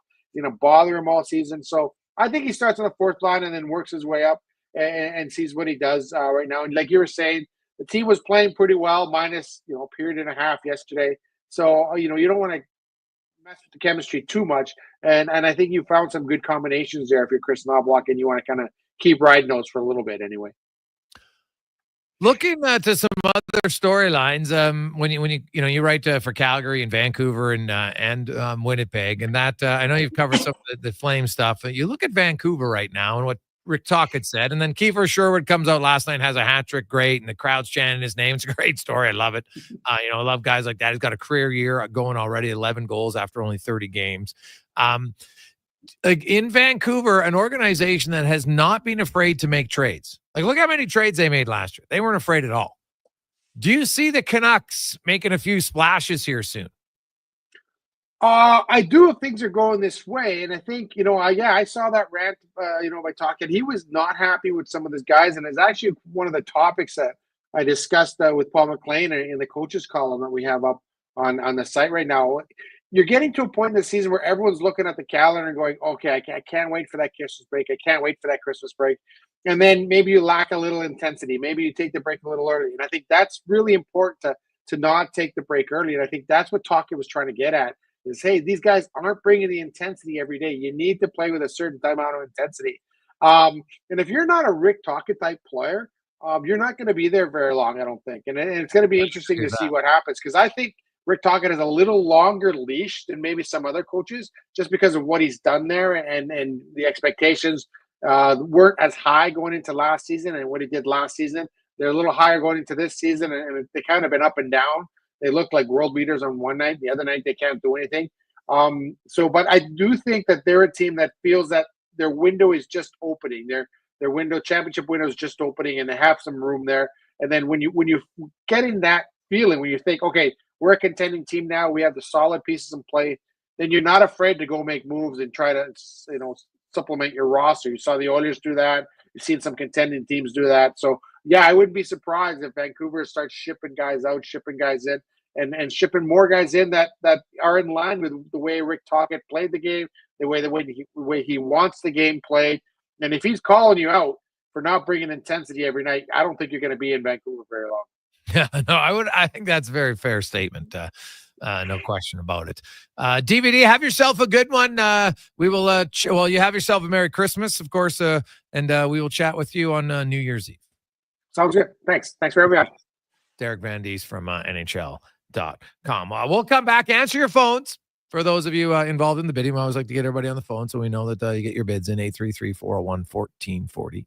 S14: bother him all season? So I think he starts on the fourth line and then works his way up and sees what he does right now. And like you were saying, the team was playing pretty well, minus, a period and a half yesterday. So, you don't want to mess with the chemistry too much. And I think you found some good combinations there if you're Chris Knobloch and you want to kind of keep riding those for a little bit anyway.
S3: Looking to some other storylines, when you write for Calgary and Vancouver and Winnipeg, and that I know you've covered some of the Flame stuff. You look at Vancouver right now and what Rick Tocchet said, and then Kiefer Sherwood comes out last night and has a hat trick, great, and the crowd's chanting his name. It's a great story. I love it. I love guys like that. He's got a career year going already, 11 goals after only 30 games. In Vancouver, an organization that has not been afraid to make trades. Like, look how many trades they made last year. They weren't afraid at all. Do you see the Canucks making a few splashes here soon?
S14: I do if things are going this way. And I think, I saw that rant, by Tocchet. He was not happy with some of these guys. And it's actually one of the topics that I discussed with Paul McLean in the coaches column that we have up on the site right now. You're getting to a point in the season where everyone's looking at the calendar and going, okay, I can't wait for that Christmas break. I can't wait for that Christmas break. And then maybe you lack a little intensity. Maybe you take the break a little early. And I think that's really important to not take the break early. And I think that's what Tocchet was trying to get at is, hey, these guys aren't bringing the intensity every day. You need to play with a certain amount of intensity. And if you're not a Rick Tocchet type player, you're not going to be there very long, I don't think. And it's going to be interesting to see what happens because I think Rick Tocchet has a little longer leash than maybe some other coaches just because of what he's done there and the expectations weren't as high going into last season and what he did last season. They're a little higher going into this season and they kind of been up and down. They look like world beaters on one night. The other night, they can't do anything. But I do think that they're a team that feels that their window is just opening. Their championship window is just opening and they have some room there. And then when you get in that feeling, when you think, okay, we're a contending team now, we have the solid pieces in play, then you're not afraid to go make moves and try to, supplement your roster. You saw the Oilers do that. You've seen some contending teams do that. So, yeah, I wouldn't be surprised if Vancouver starts shipping guys out, shipping guys in, and shipping more guys in that are in line with the way Rick Tocchet played the game, the way he wants the game played. And if he's calling you out for not bringing intensity every night, I don't think you're going to be in Vancouver very long.
S3: Yeah, no, I think that's a very fair statement. No question about it. DVD, have yourself a good one. We will, you have yourself a Merry Christmas, of course, and we will chat with you on New Year's Eve.
S14: Sounds good. Thanks for everybody.
S3: Derek Van Dies from NHL.com. We'll come back, answer your phones. For those of you involved in the bidding, we always like to get everybody on the phone so we know that you get your bids in 833-401-1440,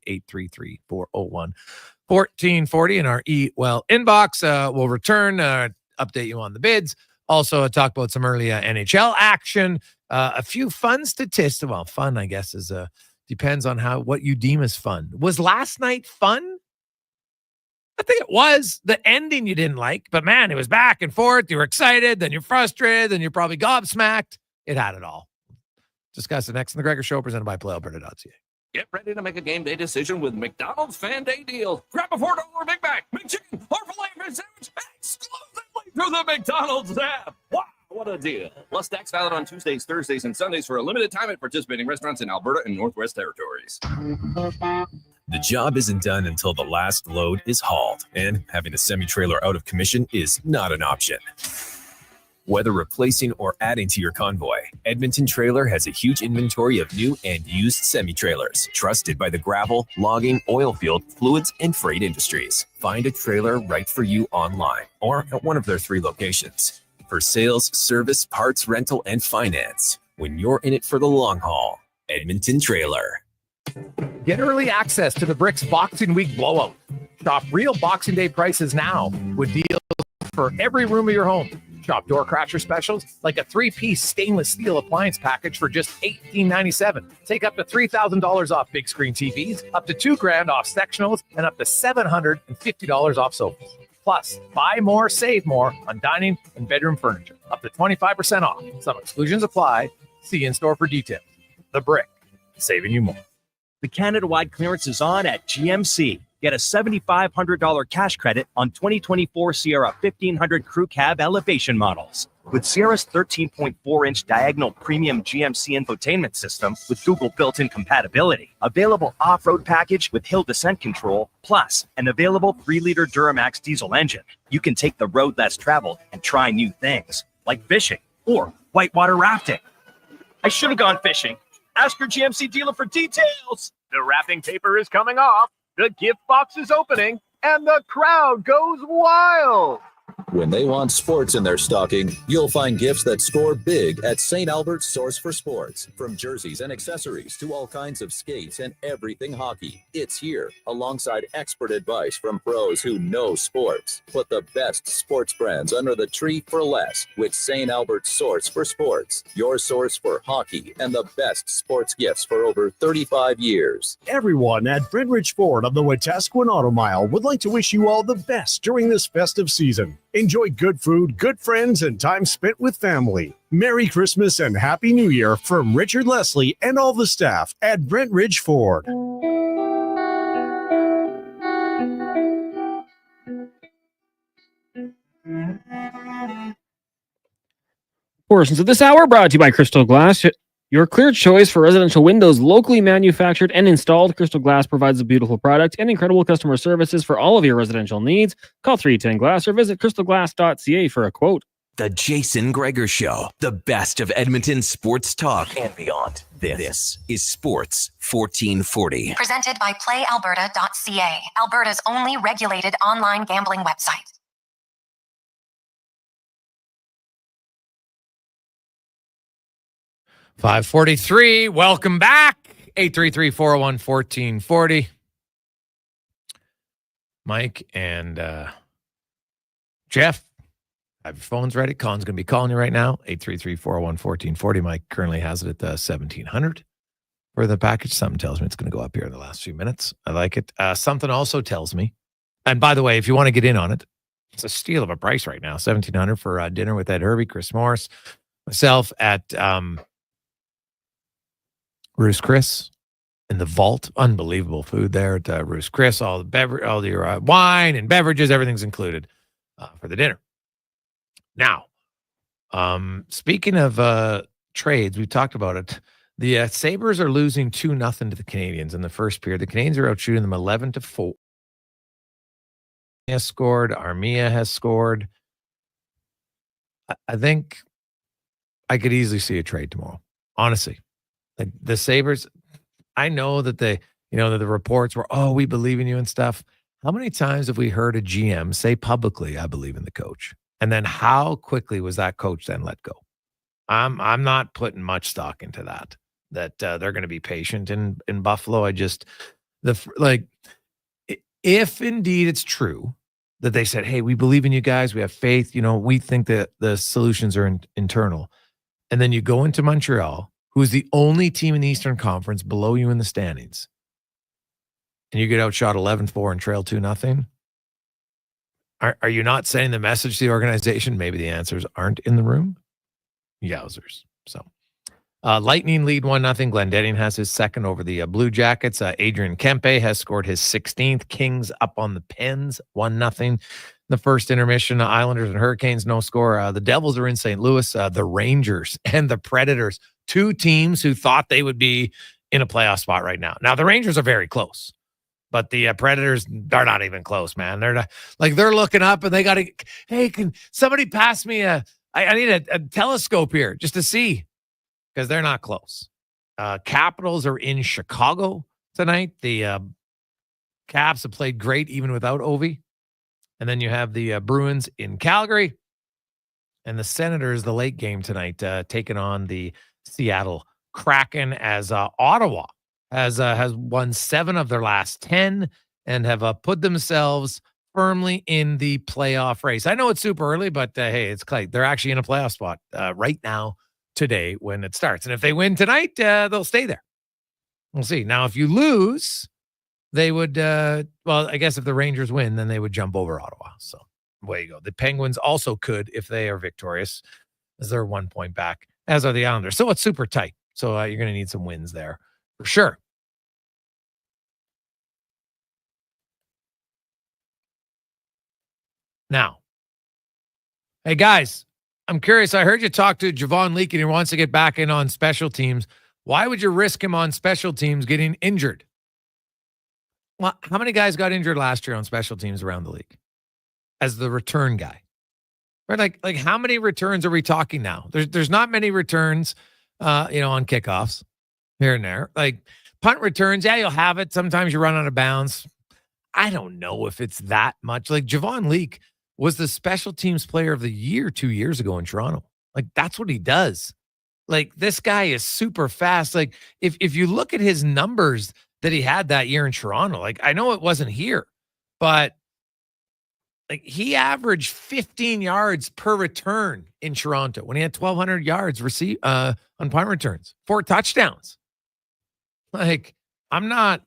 S3: 833-401-1440 in our inbox. We'll return, update you on the bids. Also, talk about some early NHL action. A few fun statistics. Well, fun, I guess, is depends on what you deem as fun. Was last night fun? I think it was. The ending you didn't like, but man, it was back and forth. You were excited, then you're frustrated, then you're probably gobsmacked. It had it all. Discuss it next in the Gregor Show, presented by PlayAlberta.ca.
S6: Get ready to make a game day decision with McDonald's Fan Day deals. Grab a $4 Big Mac, McChicken, or filet fish sandwich exclusively through the McDonald's app. Wow, what a deal. Plus, tax valid on Tuesdays, Thursdays, and Sundays for a limited time at participating restaurants in Alberta and Northwest Territories.
S13: The job isn't done until the last load is hauled, and having a semi-trailer out of commission is not an option. Whether replacing or adding to your convoy, Edmonton Trailer has a huge inventory of new and used semi-trailers, trusted by the gravel, logging, oil field, fluids, and freight industries. Find a trailer right for you online or at one of their 3 locations. For sales, service, parts, rental, and finance, when you're in it for the long haul, Edmonton Trailer.
S3: Get early access to the Bricks Boxing Week blowout. Shop real Boxing Day prices now with deals for every room of your home. Shop door crasher specials like a 3-piece stainless steel appliance package for just $18.97. Take up to $3,000 off big screen TVs, up to $2,000 off sectionals, and up to $750 off sofas. Plus, buy more, save more on dining and bedroom furniture. Up to 25% off. Some exclusions apply. See in-store for details. The Brick, saving you more.
S23: The Canada-wide clearance is on at GMC. Get a $7,500 cash credit on 2024 Sierra 1500 Crew Cab elevation models. With Sierra's 13.4-inch diagonal premium GMC infotainment system with Google built-in compatibility, available off-road package with hill descent control, plus an available 3-liter Duramax diesel engine, you can take the road less traveled and try new things, like fishing or whitewater rafting. I should have gone fishing. Ask your GMC dealer for details.
S15: The wrapping paper is coming off, the gift box is opening, and the crowd goes wild.
S16: When they want sports in their stocking, you'll find gifts that score big at St. Albert's Source for Sports. From jerseys and accessories to all kinds of skates and everything hockey, it's here alongside expert advice from pros who know sports. Put the best sports brands under the tree for less with St. Albert's Source for Sports, your source for hockey and the best sports gifts for over 35 years.
S26: Everyone at Bridge Ford of the Wetaskiwin Auto Mile would like to wish you all the best during this festive season. Enjoy good food, good friends, and time spent with family. Merry Christmas and Happy New Year from Richard Leslie and all the staff at Brent Ridge Ford.
S1: Portions of this hour brought to you by Crystal Glass. Your clear choice for residential windows, locally manufactured and installed. Crystal Glass provides a beautiful product and incredible customer services for all of your residential needs. Call 310 Glass or visit crystalglass.ca for a quote.
S17: The Jason Gregor Show, the best of Edmonton sports talk and beyond. This is Sports 1440.
S18: Presented by PlayAlberta.ca, Alberta's only regulated online gambling website.
S3: $5:43. Welcome back. 833-401-1440. Mike and Jeff, have your phones ready. Colin's going to be calling you right now. 833-401-1440. Mike currently has it at 1,700 for the package. Something tells me it's going to go up here in the last few minutes. I like it. Something also tells me And by the way, if you want to get in on it, it's a steal of a price right now. $1,700 for dinner with Ed Hervey, Chris Morris, myself at Roost Chris in the vault. Unbelievable food there at Roost Chris. All your wine and beverages, everything's included for the dinner. Now, speaking of trades, we talked about it. The Sabres are losing 2-0 to the Canadiens in the first period. The Canadiens are out shooting them 11-4. Has scored. Armia has scored. I think I could easily see a trade tomorrow. Honestly, like the Sabres, I know that that the reports were, oh, we believe in you and stuff. How many times have we heard a GM say publicly, I believe in the coach? And then how quickly was that coach then let go? I'm not putting much stock into that they're going to be patient in Buffalo. If indeed it's true that they said, hey, we believe in you guys, we have faith, we think that the solutions are internal. And then you go into Montreal, who is the only team in the Eastern Conference below you in the standings, and you get outshot 11-4 and trail 2-0. Are you not sending the message to the organization? Maybe the answers aren't in the room. Yowzers. So Lightning lead 1-0. Glendening has his second over the Blue Jackets. Adrian Kempe has scored his 16th. Kings up on the Pens 1-0. The first intermission, Islanders and Hurricanes, no score. The Devils are in St. Louis. The Rangers and the Predators, two teams who thought they would be in a playoff spot right now. Now, the Rangers are very close, but the Predators are not even close, man. They're not, they're looking up and they got to, hey, can somebody pass me I need a telescope here just to see, because they're not close. Capitals are in Chicago tonight. The Caps have played great even without Ovi. And then you have the Bruins in Calgary. And the Senators, the late game tonight, taking on the Seattle Kraken, as Ottawa has won 7 of their last 10 and have put themselves firmly in the playoff race. I know it's super early, but hey, it's Clay. They're actually in a playoff spot right now, today, when it starts. And if they win tonight, they'll stay there. We'll see. Now, if you lose, they would, I guess if the Rangers win, then they would jump over Ottawa. So, way you go. The Penguins also could, if they are victorious, as they're 1 point back, as are the Islanders. So, it's super tight. So, you're going to need some wins there for sure. Now, hey, guys, I'm curious. I heard you talk to Javon Leake and he wants to get back in on special teams. Why would you risk him on special teams getting injured? Well, how many guys got injured last year on special teams around the league as the return guy? Right? Like how many returns are we talking now? There's not many returns, on kickoffs here and there. Like punt returns, yeah, you'll have it. Sometimes you run out of bounds. I don't know if it's that much. Like Javon Leake was the special teams player of the year 2 years ago in Toronto. Like that's what he does. Like this guy is super fast. Like if you look at his numbers that he had that year in Toronto, like I know it wasn't here, but like he averaged 15 yards per return in Toronto when he had 1,200 yards on punt returns, 4 touchdowns. Like I'm not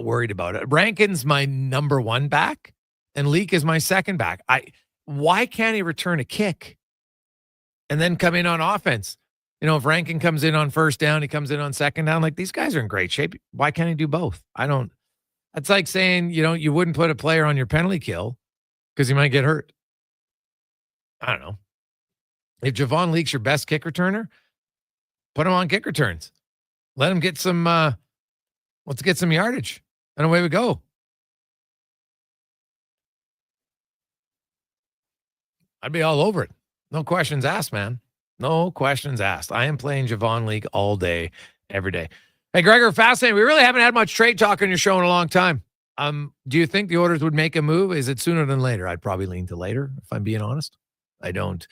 S3: worried about it. Rankin's my number 1 back and Leake is my second back. Why can't he return a kick and then come in on offense? If Rankin comes in on first down, he comes in on second down. Like these guys are in great shape. Why can't he do both? It's like saying, you wouldn't put a player on your penalty kill because he might get hurt. I don't know. If Javon Leake's your best kick returner, put him on kick returns. Let him get some, let's get some yardage. And away we go. I'd be all over it. No questions asked, man. No questions asked. I am playing Javon Leake all day, every day. Hey, Gregor, fascinating. We really haven't had much trade talk on your show in a long time. Do you think the Oilers would make a move? Is it sooner than later? I'd probably lean to later, if I'm being honest. I don't.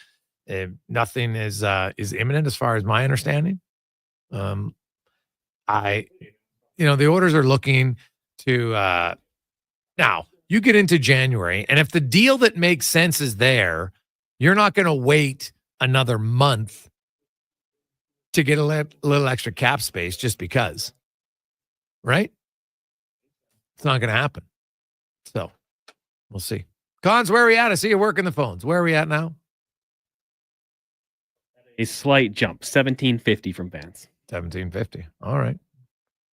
S3: Nothing is imminent as far as my understanding. The Oilers are looking to now. You get into January, and if the deal that makes sense is there, you're not going to wait another month to get a little extra cap space just because, right? It's not going to happen. So we'll see. Cons, where are we at? I see you working the phones. Where are we at now?
S1: A slight jump, 1750 from Vance.
S3: 1750. All right.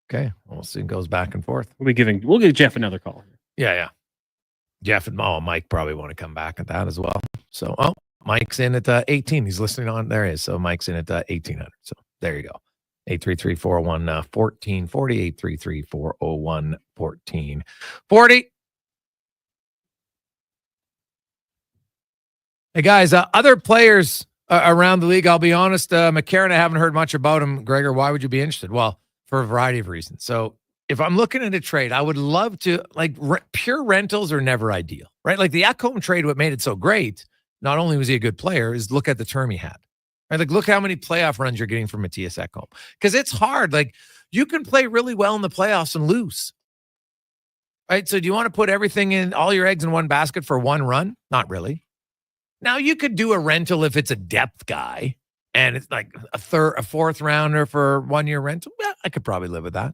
S3: Okay. We'll see. It goes back and forth.
S1: We'll give Jeff another call.
S3: Yeah. Jeff and Mike probably want to come back at that as well. So, Mike's in at 18. He's listening on. There he is. So Mike's in at 1800. So there you go. 833-401-1440. 833-401-1440. Hey guys, other players around the league. I'll be honest, McCarron, I haven't heard much about him. Gregor, why would you be interested? Well, for a variety of reasons. So if I'm looking at a trade, I would love to, like, pure rentals are never ideal, right? Like the Ekholm trade, what made it so great, not only was he a good player, is look at the term he had. Right? Like, look how many playoff runs you're getting from Mattias Ekholm. Because it's hard. Like, you can play really well in the playoffs and lose. Right? So do you want to put everything in, all your eggs in one basket for one run? Not really. Now, you could do a rental if it's a depth guy and it's like a fourth rounder for 1 year rental. Yeah, I could probably live with that.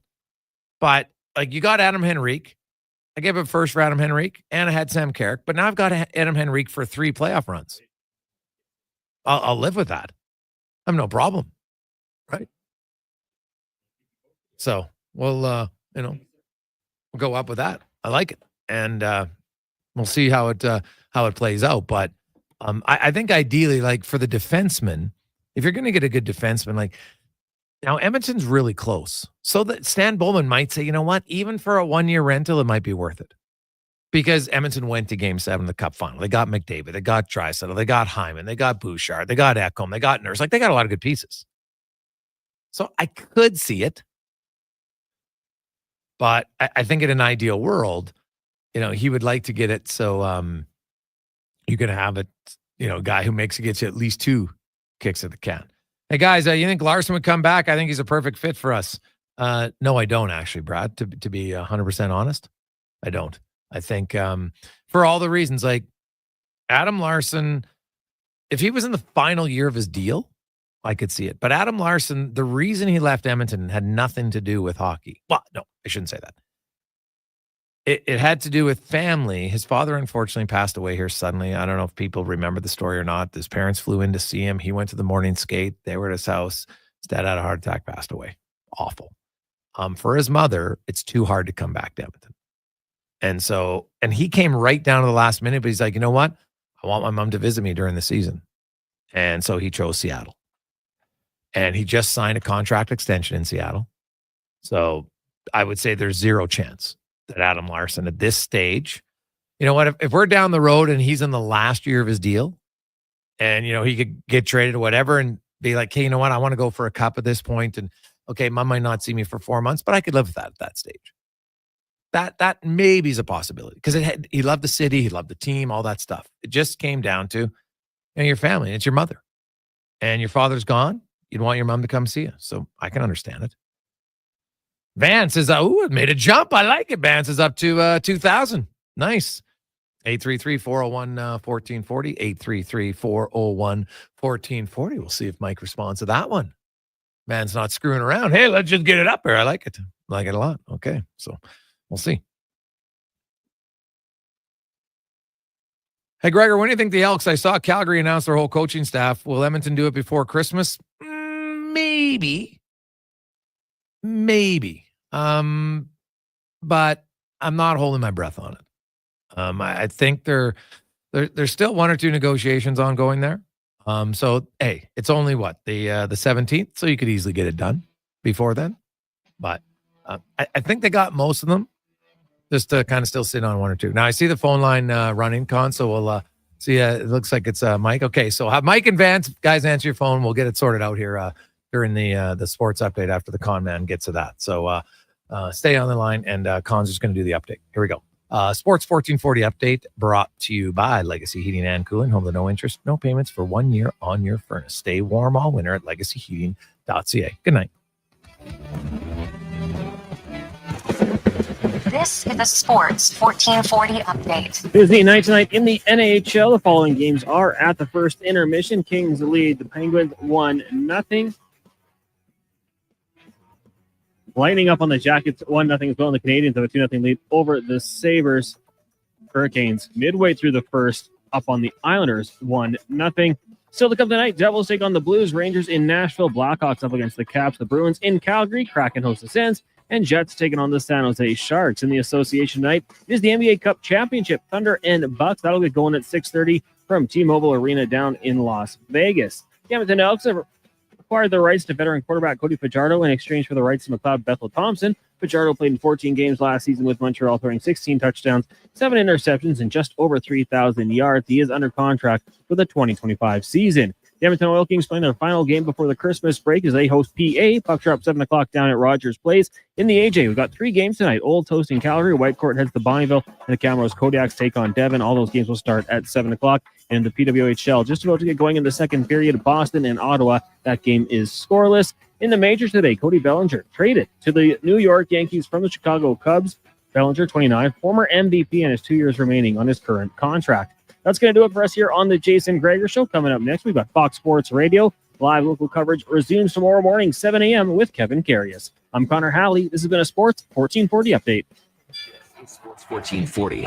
S3: But like, you got Adam Henrique. I gave up first for Adam Henrique and I had Sam Carrick, but now I've got Adam Henrique for 3 playoff runs. I'll live with that. I have no problem. Right. So we'll go up with that. I like it. And we'll see how it plays out. But I think ideally, like for the defenseman, if you're going to get a good defenseman, like now Edmonton's really close. So that Stan Bowman might say, you know what, even for a 1 year rental, it might be worth it. Because Edmonton went to Game 7 of the Cup final. They got McDavid. They got Draisaitl. They got Hyman. They got Bouchard. They got Ekholm. They got Nurse. Like, they got a lot of good pieces. So I could see it. But I think in an ideal world, he would like to get it so you can have it, a guy who gets you at least 2 kicks at the can. Hey, guys, you think Larson would come back? I think he's a perfect fit for us. No, I don't, actually, Brad, to be 100% honest. I don't. I think for all the reasons, like Adam Larson, if he was in the final year of his deal, I could see it. But Adam Larson, the reason he left Edmonton had nothing to do with hockey. Well, no, I shouldn't say that. It had to do with family. His father, unfortunately, passed away here suddenly. I don't know if people remember the story or not. His parents flew in to see him. He went to the morning skate. They were at his house. His dad had a heart attack, passed away. Awful. For his mother, it's too hard to come back to Edmonton. And he came right down to the last minute, but he's like, you know what? I want my mom to visit me during the season. And so he chose Seattle. And he just signed a contract extension in Seattle. So I would say there's zero chance that Adam Larson at this stage, you know what, if we're down the road and he's in the last year of his deal and, he could get traded or whatever and be like, hey, you know what, I want to go for a cup at this point. And okay, mom might not see me for 4 months, but I could live with that at that stage. That maybe is a possibility because he loved the city, he loved the team, all that stuff. It just came down to your family. And it's your mother, and your father's gone. You'd want your mom to come see you, so I can understand it. Vance is it made a jump. I like it. Vance is up to 2,000. Nice. 833-401-1440. 833-401-1440. We'll see if Mike responds to that one. Man's not screwing around. Hey, let's just get it up there. I like it. I like it a lot. Okay, so we'll see. Hey, Gregor, when do you think the Elks? I saw Calgary announce their whole coaching staff. Will Edmonton do it before Christmas? Maybe. But I'm not holding my breath on it. I think there's still 1 or 2 negotiations ongoing there. So hey, it's only the 17th, so you could easily get it done before then. But I think they got most of them. Just to kind of still sit on 1 or 2. Now I see the phone line running, Con. So we'll see. It looks like it's Mike. Okay, so have Mike and Vance guys answer your phone. We'll get it sorted out here during the sports update after the con man gets to that. So stay on the line, and Con's just going to do the update. Here we go. Sports 1440 update brought to you by Legacy Heating and Cooling. Home to no interest, no payments for 1 year on your furnace. Stay warm all winter at legacyheating.ca. Good night.
S18: This is the Sports 1440 update.
S1: Busy night tonight in the NHL. The following games are at the first intermission. Kings lead the Penguins 1-0. Lightning up on the Jackets 1-0 as well. And the Canadians have a 2-0 lead over the Sabres. Hurricanes midway through the first up on the Islanders 1-0. Still to come tonight, Devils take on the Blues, Rangers in Nashville, Blackhawks up against the Caps, the Bruins in Calgary, Kraken host the Sens, and Jets taking on the San Jose Sharks. In the association tonight is the NBA Cup Championship, Thunder and Bucks. That'll get going at 6:30 from T-Mobile Arena down in Las Vegas. The Edmonton Elks have acquired the rights to veteran quarterback Cody Fajardo in exchange for the rights to McLeod Bethel Thompson. Fajardo played in 14 games last season with Montreal, throwing 16 touchdowns, 7 interceptions, and just over 3,000 yards. He is under contract for the 2025 season. The Edmonton Oil Kings playing their final game before the Christmas break as they host PA. Pucks are up 7 o'clock down at Rogers Place. In the AJ, we've got 3 games tonight. Old hosting Calgary, Whitecourt heads to Bonnyville, and the Camrose Kodiaks take on Devon. All those games will start at 7 o'clock. And the PWHL just about to get going in the second period. Boston and Ottawa, that game is scoreless. In the majors today, Cody Bellinger traded to the New York Yankees from the Chicago Cubs. Bellinger, 29, former MVP, and has 2 years remaining on his current contract. That's going to do it for us here on the Jason Gregor Show. Coming up next, we've got Fox Sports Radio. Live local coverage resumes tomorrow morning, 7 a.m. with Kevin Carius. I'm Connor Halley. This has been a Sports 1440 update.
S17: Sports 1440.